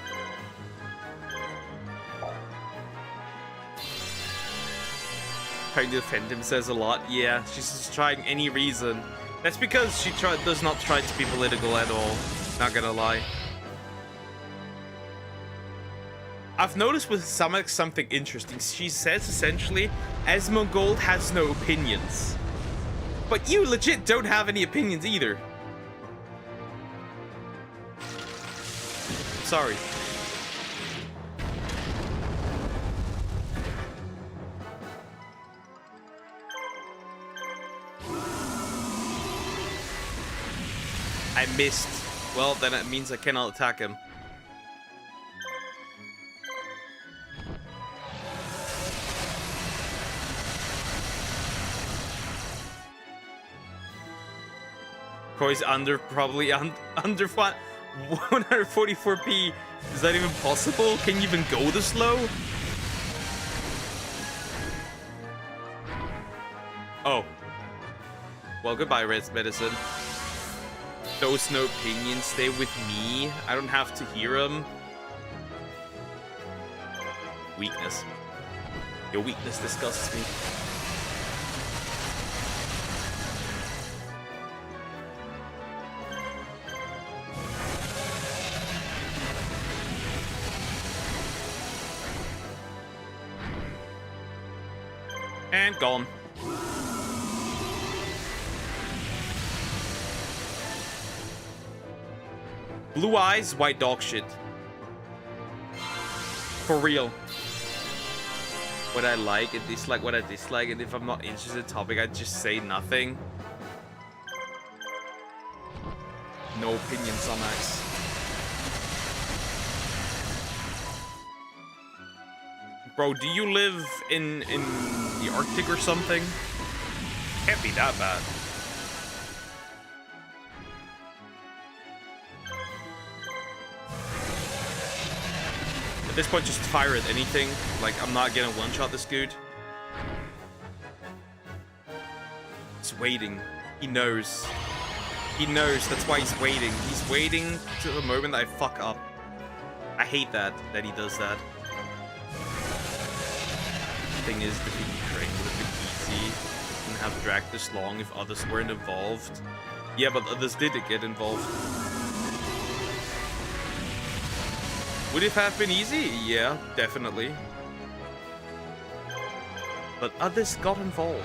Trying to defend him says a lot. Yeah, she's just trying any reason. That's because she does not try to be political at all. Not gonna lie. I've noticed with Samek something interesting. She says essentially, Asmongold has no opinions. But you legit don't have any opinions either. Sorry. I missed. Well, then it means I cannot attack him. Koi's probably under what? 144p. Is that even possible? Can you even go this low? Oh. Well, goodbye, Red Medicine. Those no opinions stay with me. I don't have to hear them. Weakness. Your weakness disgusts me. And gone. Blue eyes, white dog shit. For real. what I like and dislike what I dislike, and if I'm not interested in the topic, I just say nothing. No opinions on X. Bro, do you live in the Arctic or something? Can't be that bad. At this point, just fire at anything. Like, I'm not gonna one-shot this dude. He's waiting. He knows. He knows. That's why he's waiting. He's waiting to the moment that I fuck up. I hate that he does that. The thing is, defeating Ukraine would have been easy. Wouldn't have dragged this long if others weren't involved. Yeah, but others did get involved. Would it have been easy? Yeah, definitely. But others got involved.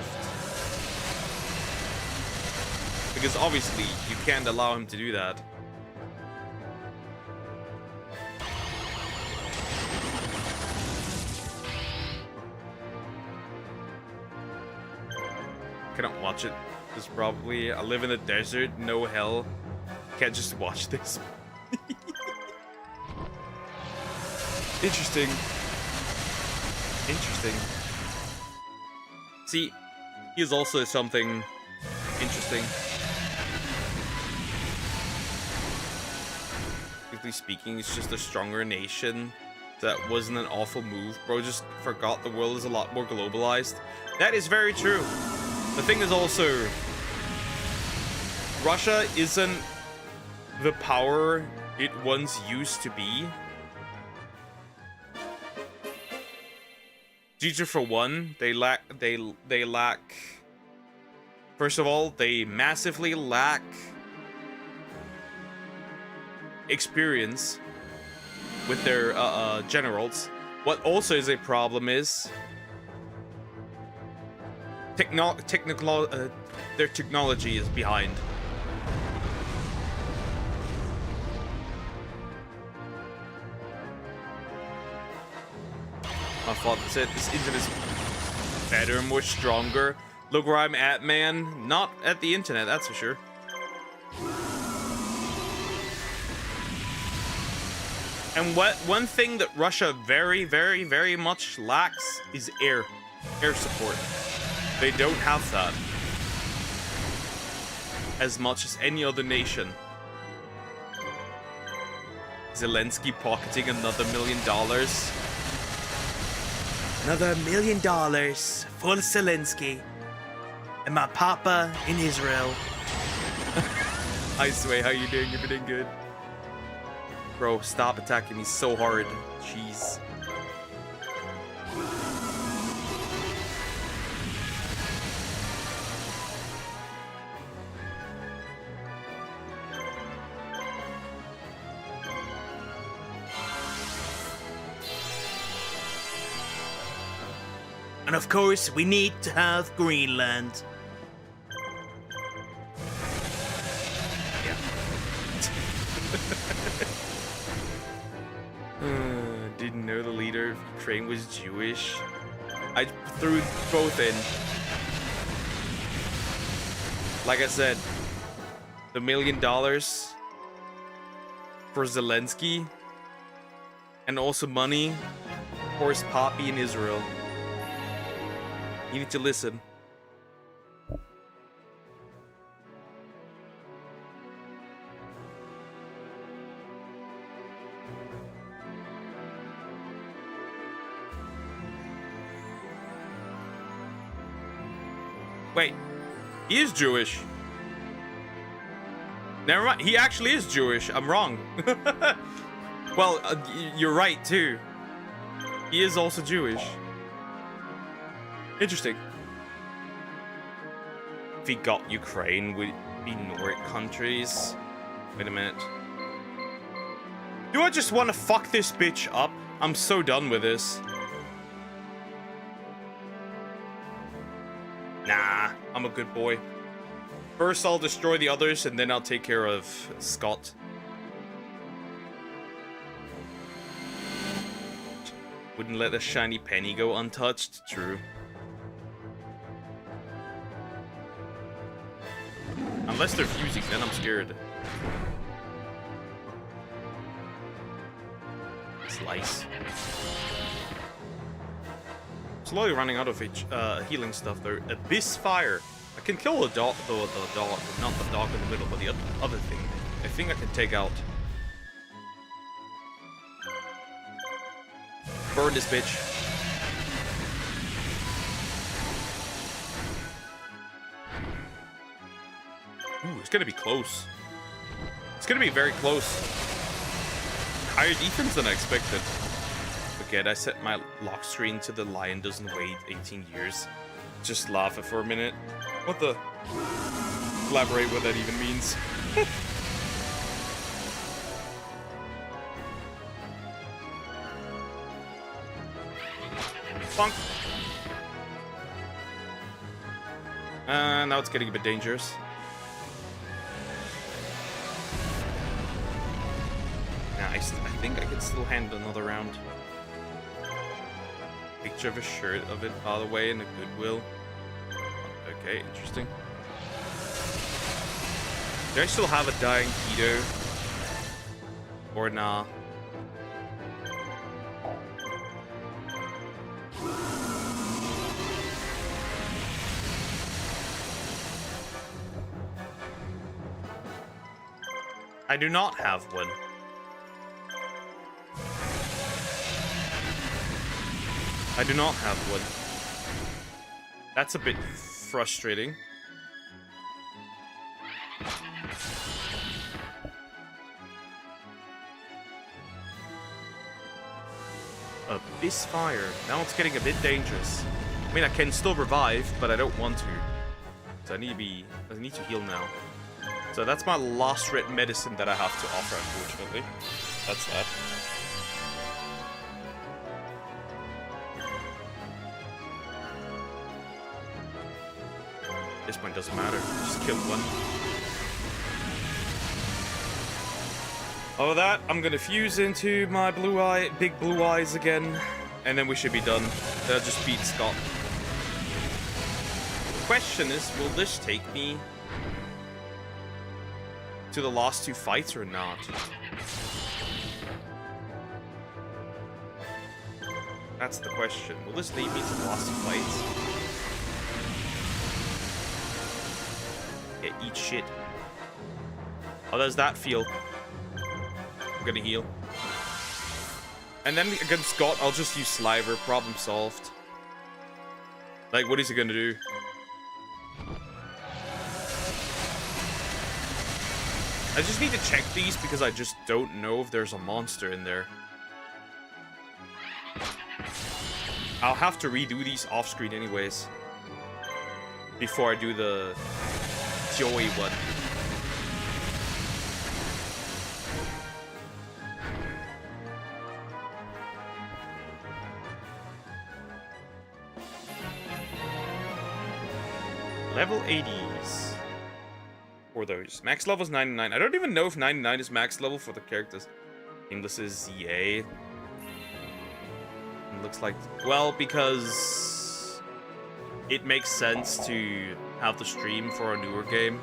Because obviously, you can't allow him to do that. Cannot watch it. This probably. I live in the desert, no hell. Can't just watch this. Interesting. Interesting. See, here's also something interesting. Technically speaking, it's just a stronger nation. That wasn't an awful move. Bro just forgot the world is a lot more globalized. That is very true. The thing is also, Russia isn't the power it once used to be. Due to, for one, they lack. First of all, they massively lack experience with their generals. What also is a problem is their technology is behind. I thought that's it. This internet's better, more stronger. Look where I'm at, man. Not at the internet, that's for sure. And one thing that Russia very, very, very much lacks is air support. They don't have that as much as any other nation. Zelensky pocketing another $1 million. Another $1 million for Zelensky and my papa in Israel. Hi Sway, how you doing? You're doing good. Bro, stop attacking me so hard. Jeez. And of course, we need to have Greenland. Yeah. Didn't know the leader of Ukraine was Jewish. I threw both in. Like I said, the $1 million for Zelensky, and also money for his poppy in Israel. You need to listen. Wait, he is Jewish. Never mind, he actually is Jewish. I'm wrong. Well, you're right too. He is also Jewish. Interesting. If he got Ukraine, would it be Nordic countries? Wait a minute. Do I just want to fuck this bitch up? I'm so done with this. Nah, I'm a good boy. First, I'll destroy the others, and then I'll take care of Scott. Wouldn't let a shiny penny go untouched. True. Unless they're fusing, then I'm scared. Slice. Slowly running out of healing stuff though. Abyss Fire. I can kill the dog, not the dog in the middle, but the other thing. I think I can take out. Burn this bitch. Ooh, it's gonna be close. It's gonna be very close. Higher defense than I expected. Forget I set my lock screen to the lion doesn't wait 18 years. Just laugh it for a minute. What the? Elaborate what that even means. Bonk. Now it's getting a bit dangerous. Nice. I think I can still handle another round. Picture of a shirt of it, by the way, and a Goodwill. Okay, interesting. Do I still have a dying keto? Or nah? I do not have one. I do not have one. That's a bit frustrating. Abyss Fire. Now it's getting a bit dangerous. I mean, I can still revive, but I don't want to. So I need to heal now. So that's my last red medicine that I have to offer, unfortunately. That's that. This point doesn't matter. Just kill one. Over that, I'm gonna fuse into my big blue eyes again, and then we should be done. They'll just beat Scott. The question is, will this take me to the last two fights or not? That's the question. Will this lead me to the last two fights? Yeah, eat shit. How does that feel? I'm gonna heal. And then against Scott, I'll just use Sliver. Problem solved. Like, what is he gonna do? I just need to check these because I just don't know if there's a monster in there. I'll have to redo these off screen anyways. Before I do the Joey one. Level 80s. For those. Max level is 99. I don't even know if 99 is max level for the characters. This is ZA. It looks like... Well, because... it makes sense to have the stream for a newer game.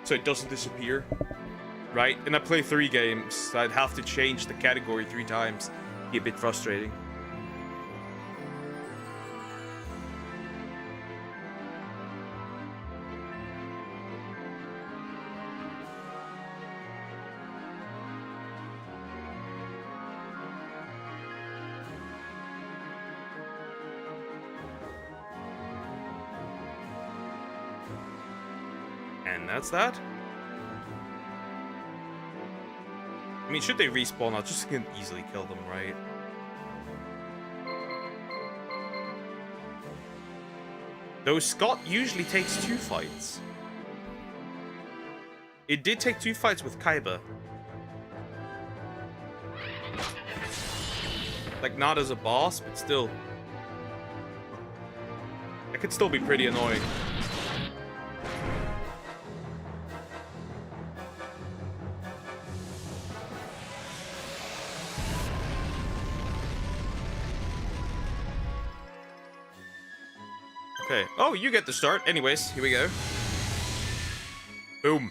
So it doesn't disappear. Right? And I play 3 games, so I'd have to change the category 3 times. It'd be a bit frustrating. And that's that. I mean, should they respawn, I just can easily kill them, right? Though Scott usually takes 2 fights. It did take 2 fights with Kaiba. Like, not as a boss, but still. It could still be pretty annoying. Okay. Oh, you get the start. Anyways, here we go. Boom.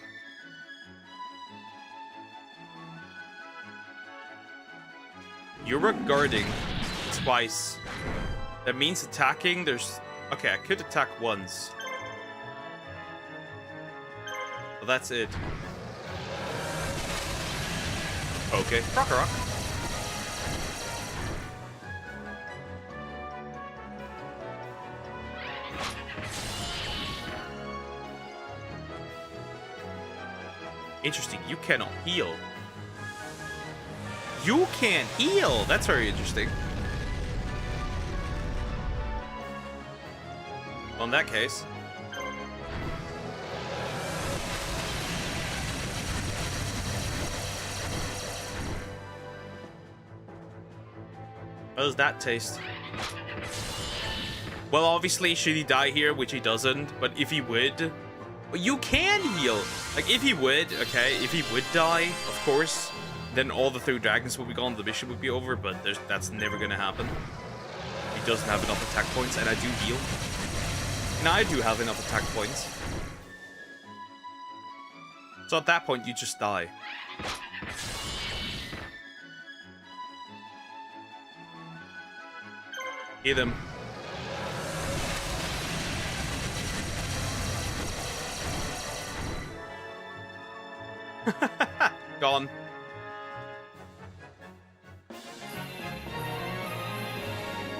You're guarding twice. That means attacking. There's... Okay, I could attack once. Well, that's it. Okay. Rock a rock. Interesting. You cannot heal. You can't heal. That's very interesting. Well, in that case. How does that taste? Well, obviously, should he die here, which he doesn't, but if he would... You can heal! Like, if he would, okay, if he would die, of course, then all the 3 dragons would be gone, the mission would be over, but that's never gonna happen. He doesn't have enough attack points, and I do heal. And I do have enough attack points. So at that point, you just die. Hit him. Gone.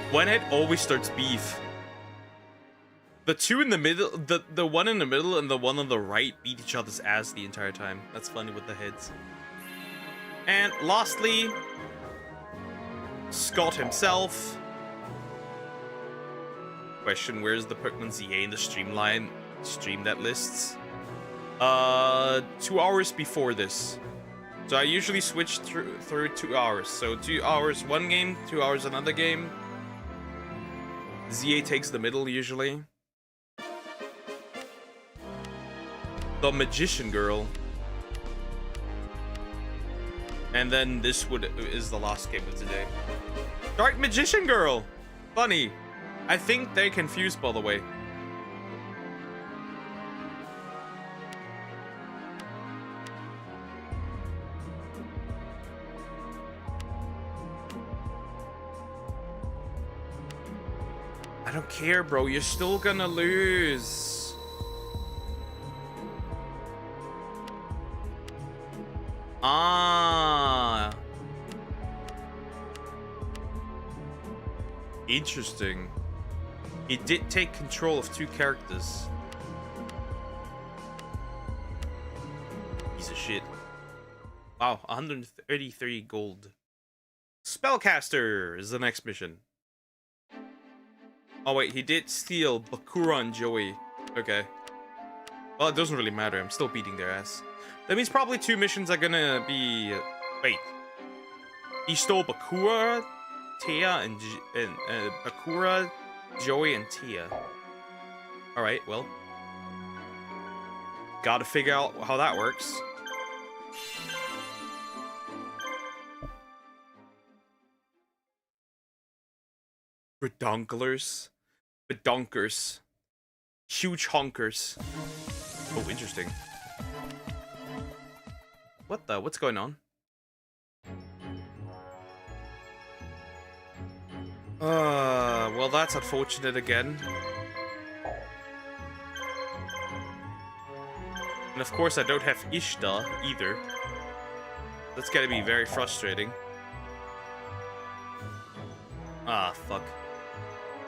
One head always starts beef. The two in the middle, the one in the middle and the one on the right beat each other's ass the entire time. That's funny with the heads. And lastly, Scott himself. Question, where's the Pokemon ZA in the stream that lists? 2 hours before this. So I usually switch through 2 hours. So 2 hours one game, 2 hours another game. ZA takes the middle usually. The Magician Girl. And then this is the last game of today. Dark Magician Girl! Funny. I think they're confused, by the way. I don't care, bro. You're still gonna lose. Ah. Interesting. He did take control of 2 characters. Piece of shit. Wow, 133 gold. Spellcaster is the next mission. Oh wait, he did steal Bakura and Joey. Okay. Well, it doesn't really matter. I'm still beating their ass. That means probably 2 missions are gonna be... Wait. He stole Bakura, Tia, and Bakura, Joey, and Tia. Alright, well. Gotta figure out how that works. Redonklers. Bedonkers. Huge honkers. Oh, interesting. What the? What's going on? Well, that's unfortunate again. And of course, I don't have Ishta either. That's gonna be very frustrating. Ah, fuck.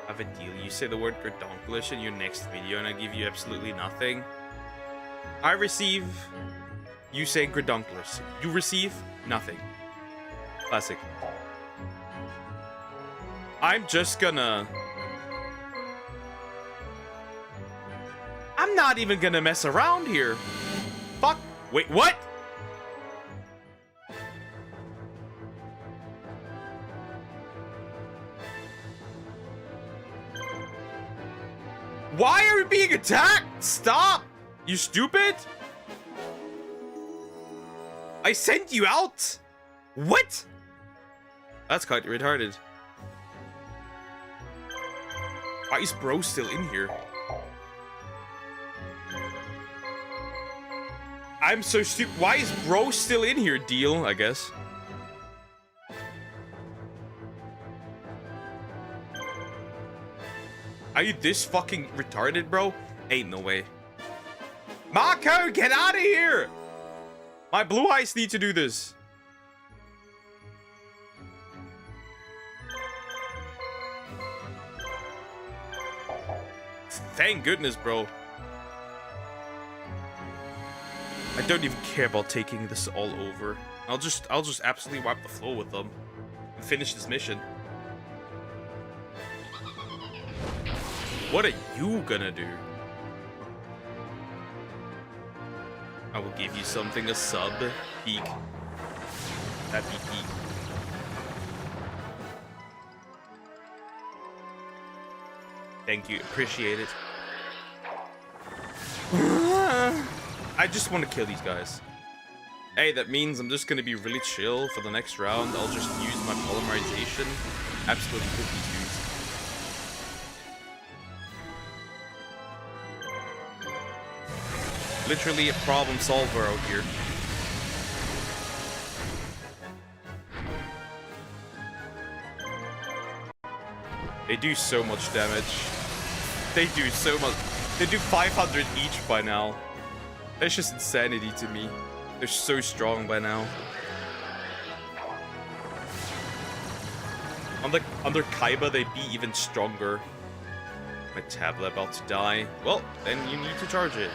I have a deal. You say the word Gerdonglish in your next video and I give you absolutely nothing. I receive... You say Gerdonglish. You receive nothing. Classic. I'm just gonna... I'm not even gonna mess around here. Fuck. Wait, what? Why are we being attacked? Stop! You stupid? I sent you out? What? That's quite retarded. Why is bro still in here? I'm so stupid. Why is bro still in here? Deal, I guess. Are you this fucking retarded, bro? Ain't no way. Mako, get out of here! My blue eyes need to do this. Thank goodness, bro. I don't even care about taking this all over. I'll just absolutely wipe the floor with them and finish this mission. What are you gonna do? I will give you something, a sub. Peak. Happy peak. Thank you, appreciate it. I just want to kill these guys. Hey, that means I'm just gonna be really chill for the next round. I'll just use my polymerization. Absolutely cook these dudes. Literally a problem solver out here. They do so much damage. They do so much. They do 500 each by now. That's just insanity to me. They're so strong by now. Under Kaiba, they'd be even stronger. My tablet about to die. Well, then you need to charge it.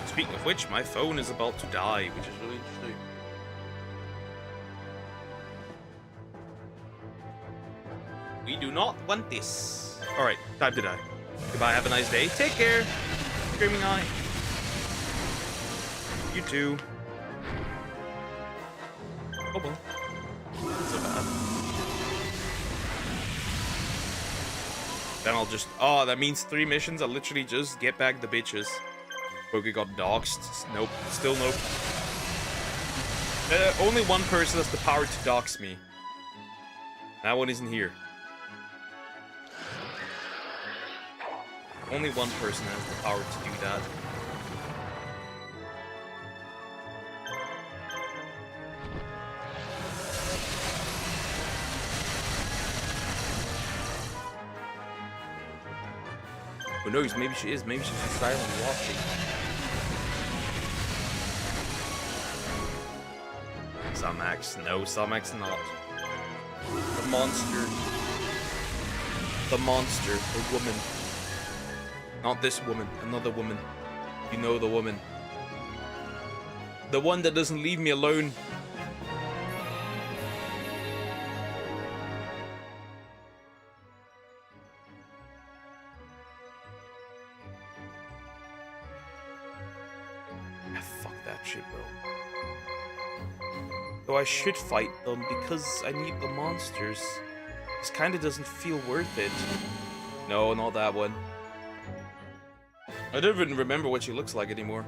Speaking of which, my phone is about to die, which is really interesting. We do not want this. Alright, time to die. Goodbye, have a nice day. Take care. Screaming eye. You too. Oh well. Not so bad. Then I'll just... Oh, that means 3 missions. I'll literally just get back the bitches. Poke got doxed. Nope. Still nope. Only one person has the power to dox me. That one isn't here. Only one person has the power to do that. Who knows? Maybe she is. Maybe she's just silently watching. Samax. No, Samax not. The monster. The monster. The woman. Not this woman. Another woman. You know the woman. The one that doesn't leave me alone. Ah, fuck that shit, bro. Though I should fight them because I need the monsters. This kinda doesn't feel worth it. No, not that one. I don't even remember what she looks like anymore.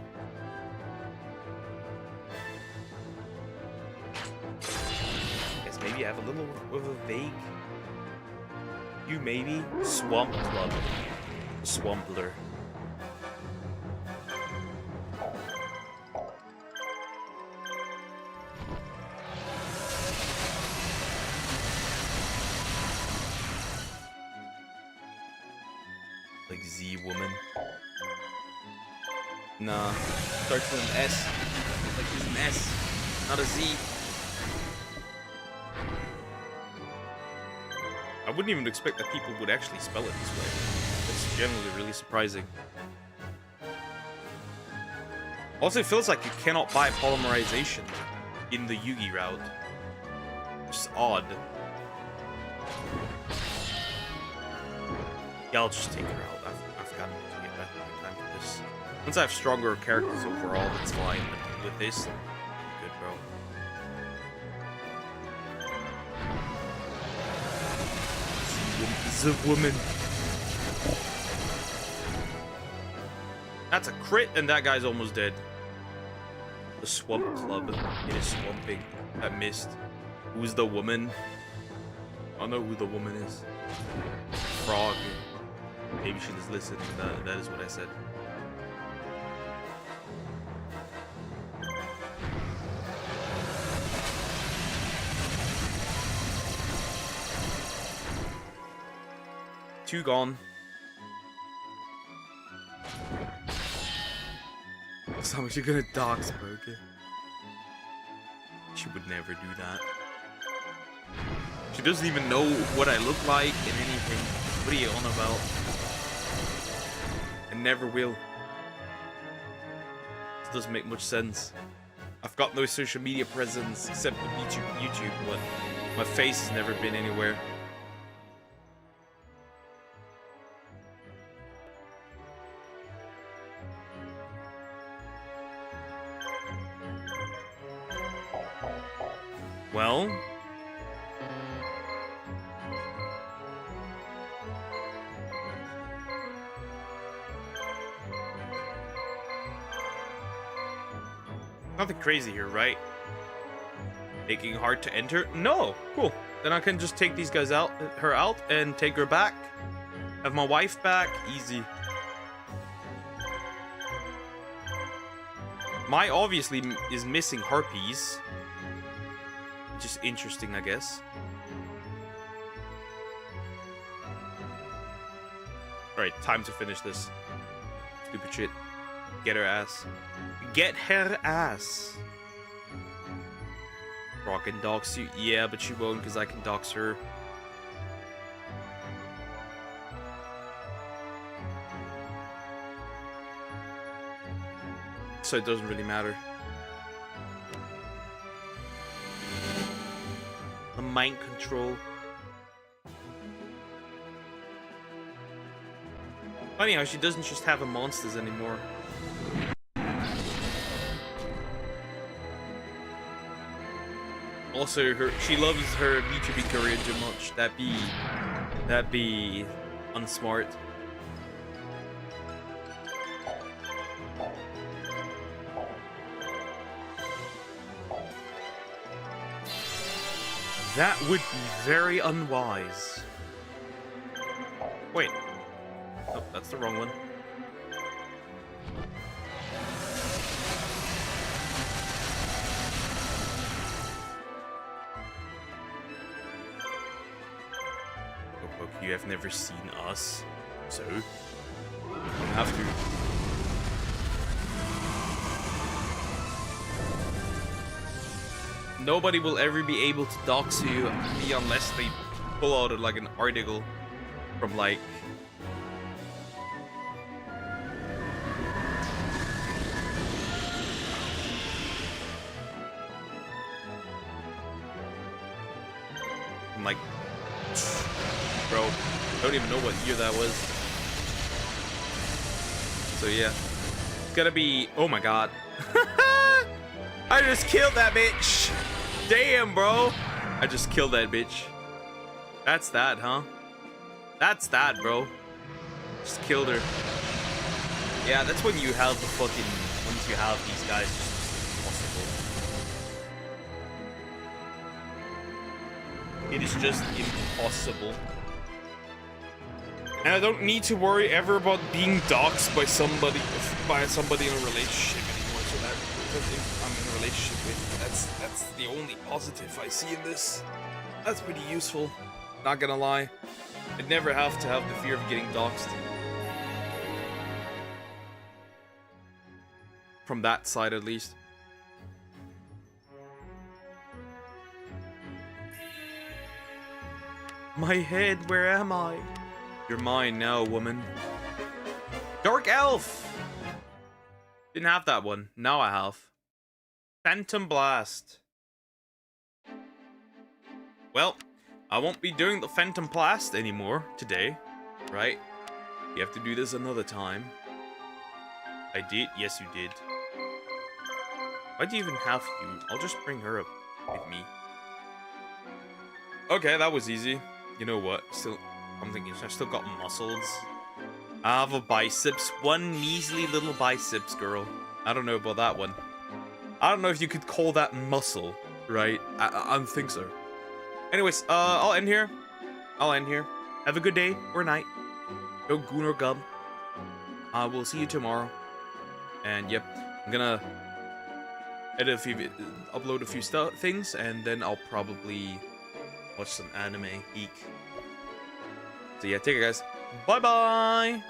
Guess maybe I have a little of a vague... You maybe? Swamp Club. Swampler. Like Z-Woman. Nah, starts with an S. Like there's an S, not a Z. I wouldn't even expect that people would actually spell it this way. That's generally really surprising. Also, it feels like you cannot buy polymerization in the Yugi route. It's odd. Yeah, I'll just take her out. I've got to get back in time for this. Once I have stronger characters overall, it's fine. But with this, I'm good, bro. The woman. That's a crit, and that guy's almost dead. The Swamp Club. It is swamping. That missed. Who's the woman? I don't know who the woman is. Frog. Maybe she just listened. That is what I said. Two gone. So much you're gonna dox, Broken. She would never do that. She doesn't even know what I look like in anything. What are you on about? I never will. This doesn't make much sense. I've got no social media presence except with YouTube, but my face has never been anywhere. Well, nothing crazy here, right? Making hard to enter? No, cool. Then I can just take these guys out, her out, and take her back. Have my wife back, easy. My obviously is missing harpies. Just interesting, I guess. Alright, time to finish this. Stupid shit. Get her ass. Get her ass! Rock and dox you? Yeah, but she won't because I can dox her. So it doesn't really matter. Mind control. Funny how she doesn't just have a monsters anymore. Also, she loves her vtuber career too much. That'd be unsmart. That would be very unwise. Wait. Oh, that's the wrong one. Oh, you have never seen us, so you have to. Nobody will ever be able to dox you unless they pull out like an article from like bro, I don't even know what year that was. So yeah, it's gotta be. Oh my god. I just killed that bitch. Damn, bro. I just killed that bitch. That's that, huh? That's that, bro. Just killed her. Yeah, that's when you have the fucking... Once you have these guys, it's just impossible. It is just impossible. And I don't need to worry ever about being doxxed by somebody in a relationship anymore. So that I'm in a relationship with. That's the only positive I see in this. That's pretty useful. Not gonna lie. I'd never have to have the fear of getting doxxed. From that side, at least. My head, where am I? You're mine now, woman. Dark Elf! Didn't have that one. Now I have. Phantom Blast. Well, I won't be doing the Phantom Blast anymore today, right? You have to do this another time. I did? Yes, you did. Why do you even have you? I'll just bring her up with me. Okay, that was easy. You know what? I'm thinking I still got muscles. I have a biceps. One measly little biceps, girl. I don't know about that one. I don't know if you could call that muscle, right? I don't think so. Anyways, I'll end here. I'll end here. Have a good day or night. Go goon or gub. We'll see you tomorrow. And yep, I'm gonna upload a few things, and then I'll probably watch some anime, geek. So yeah, take care, guys. Bye bye.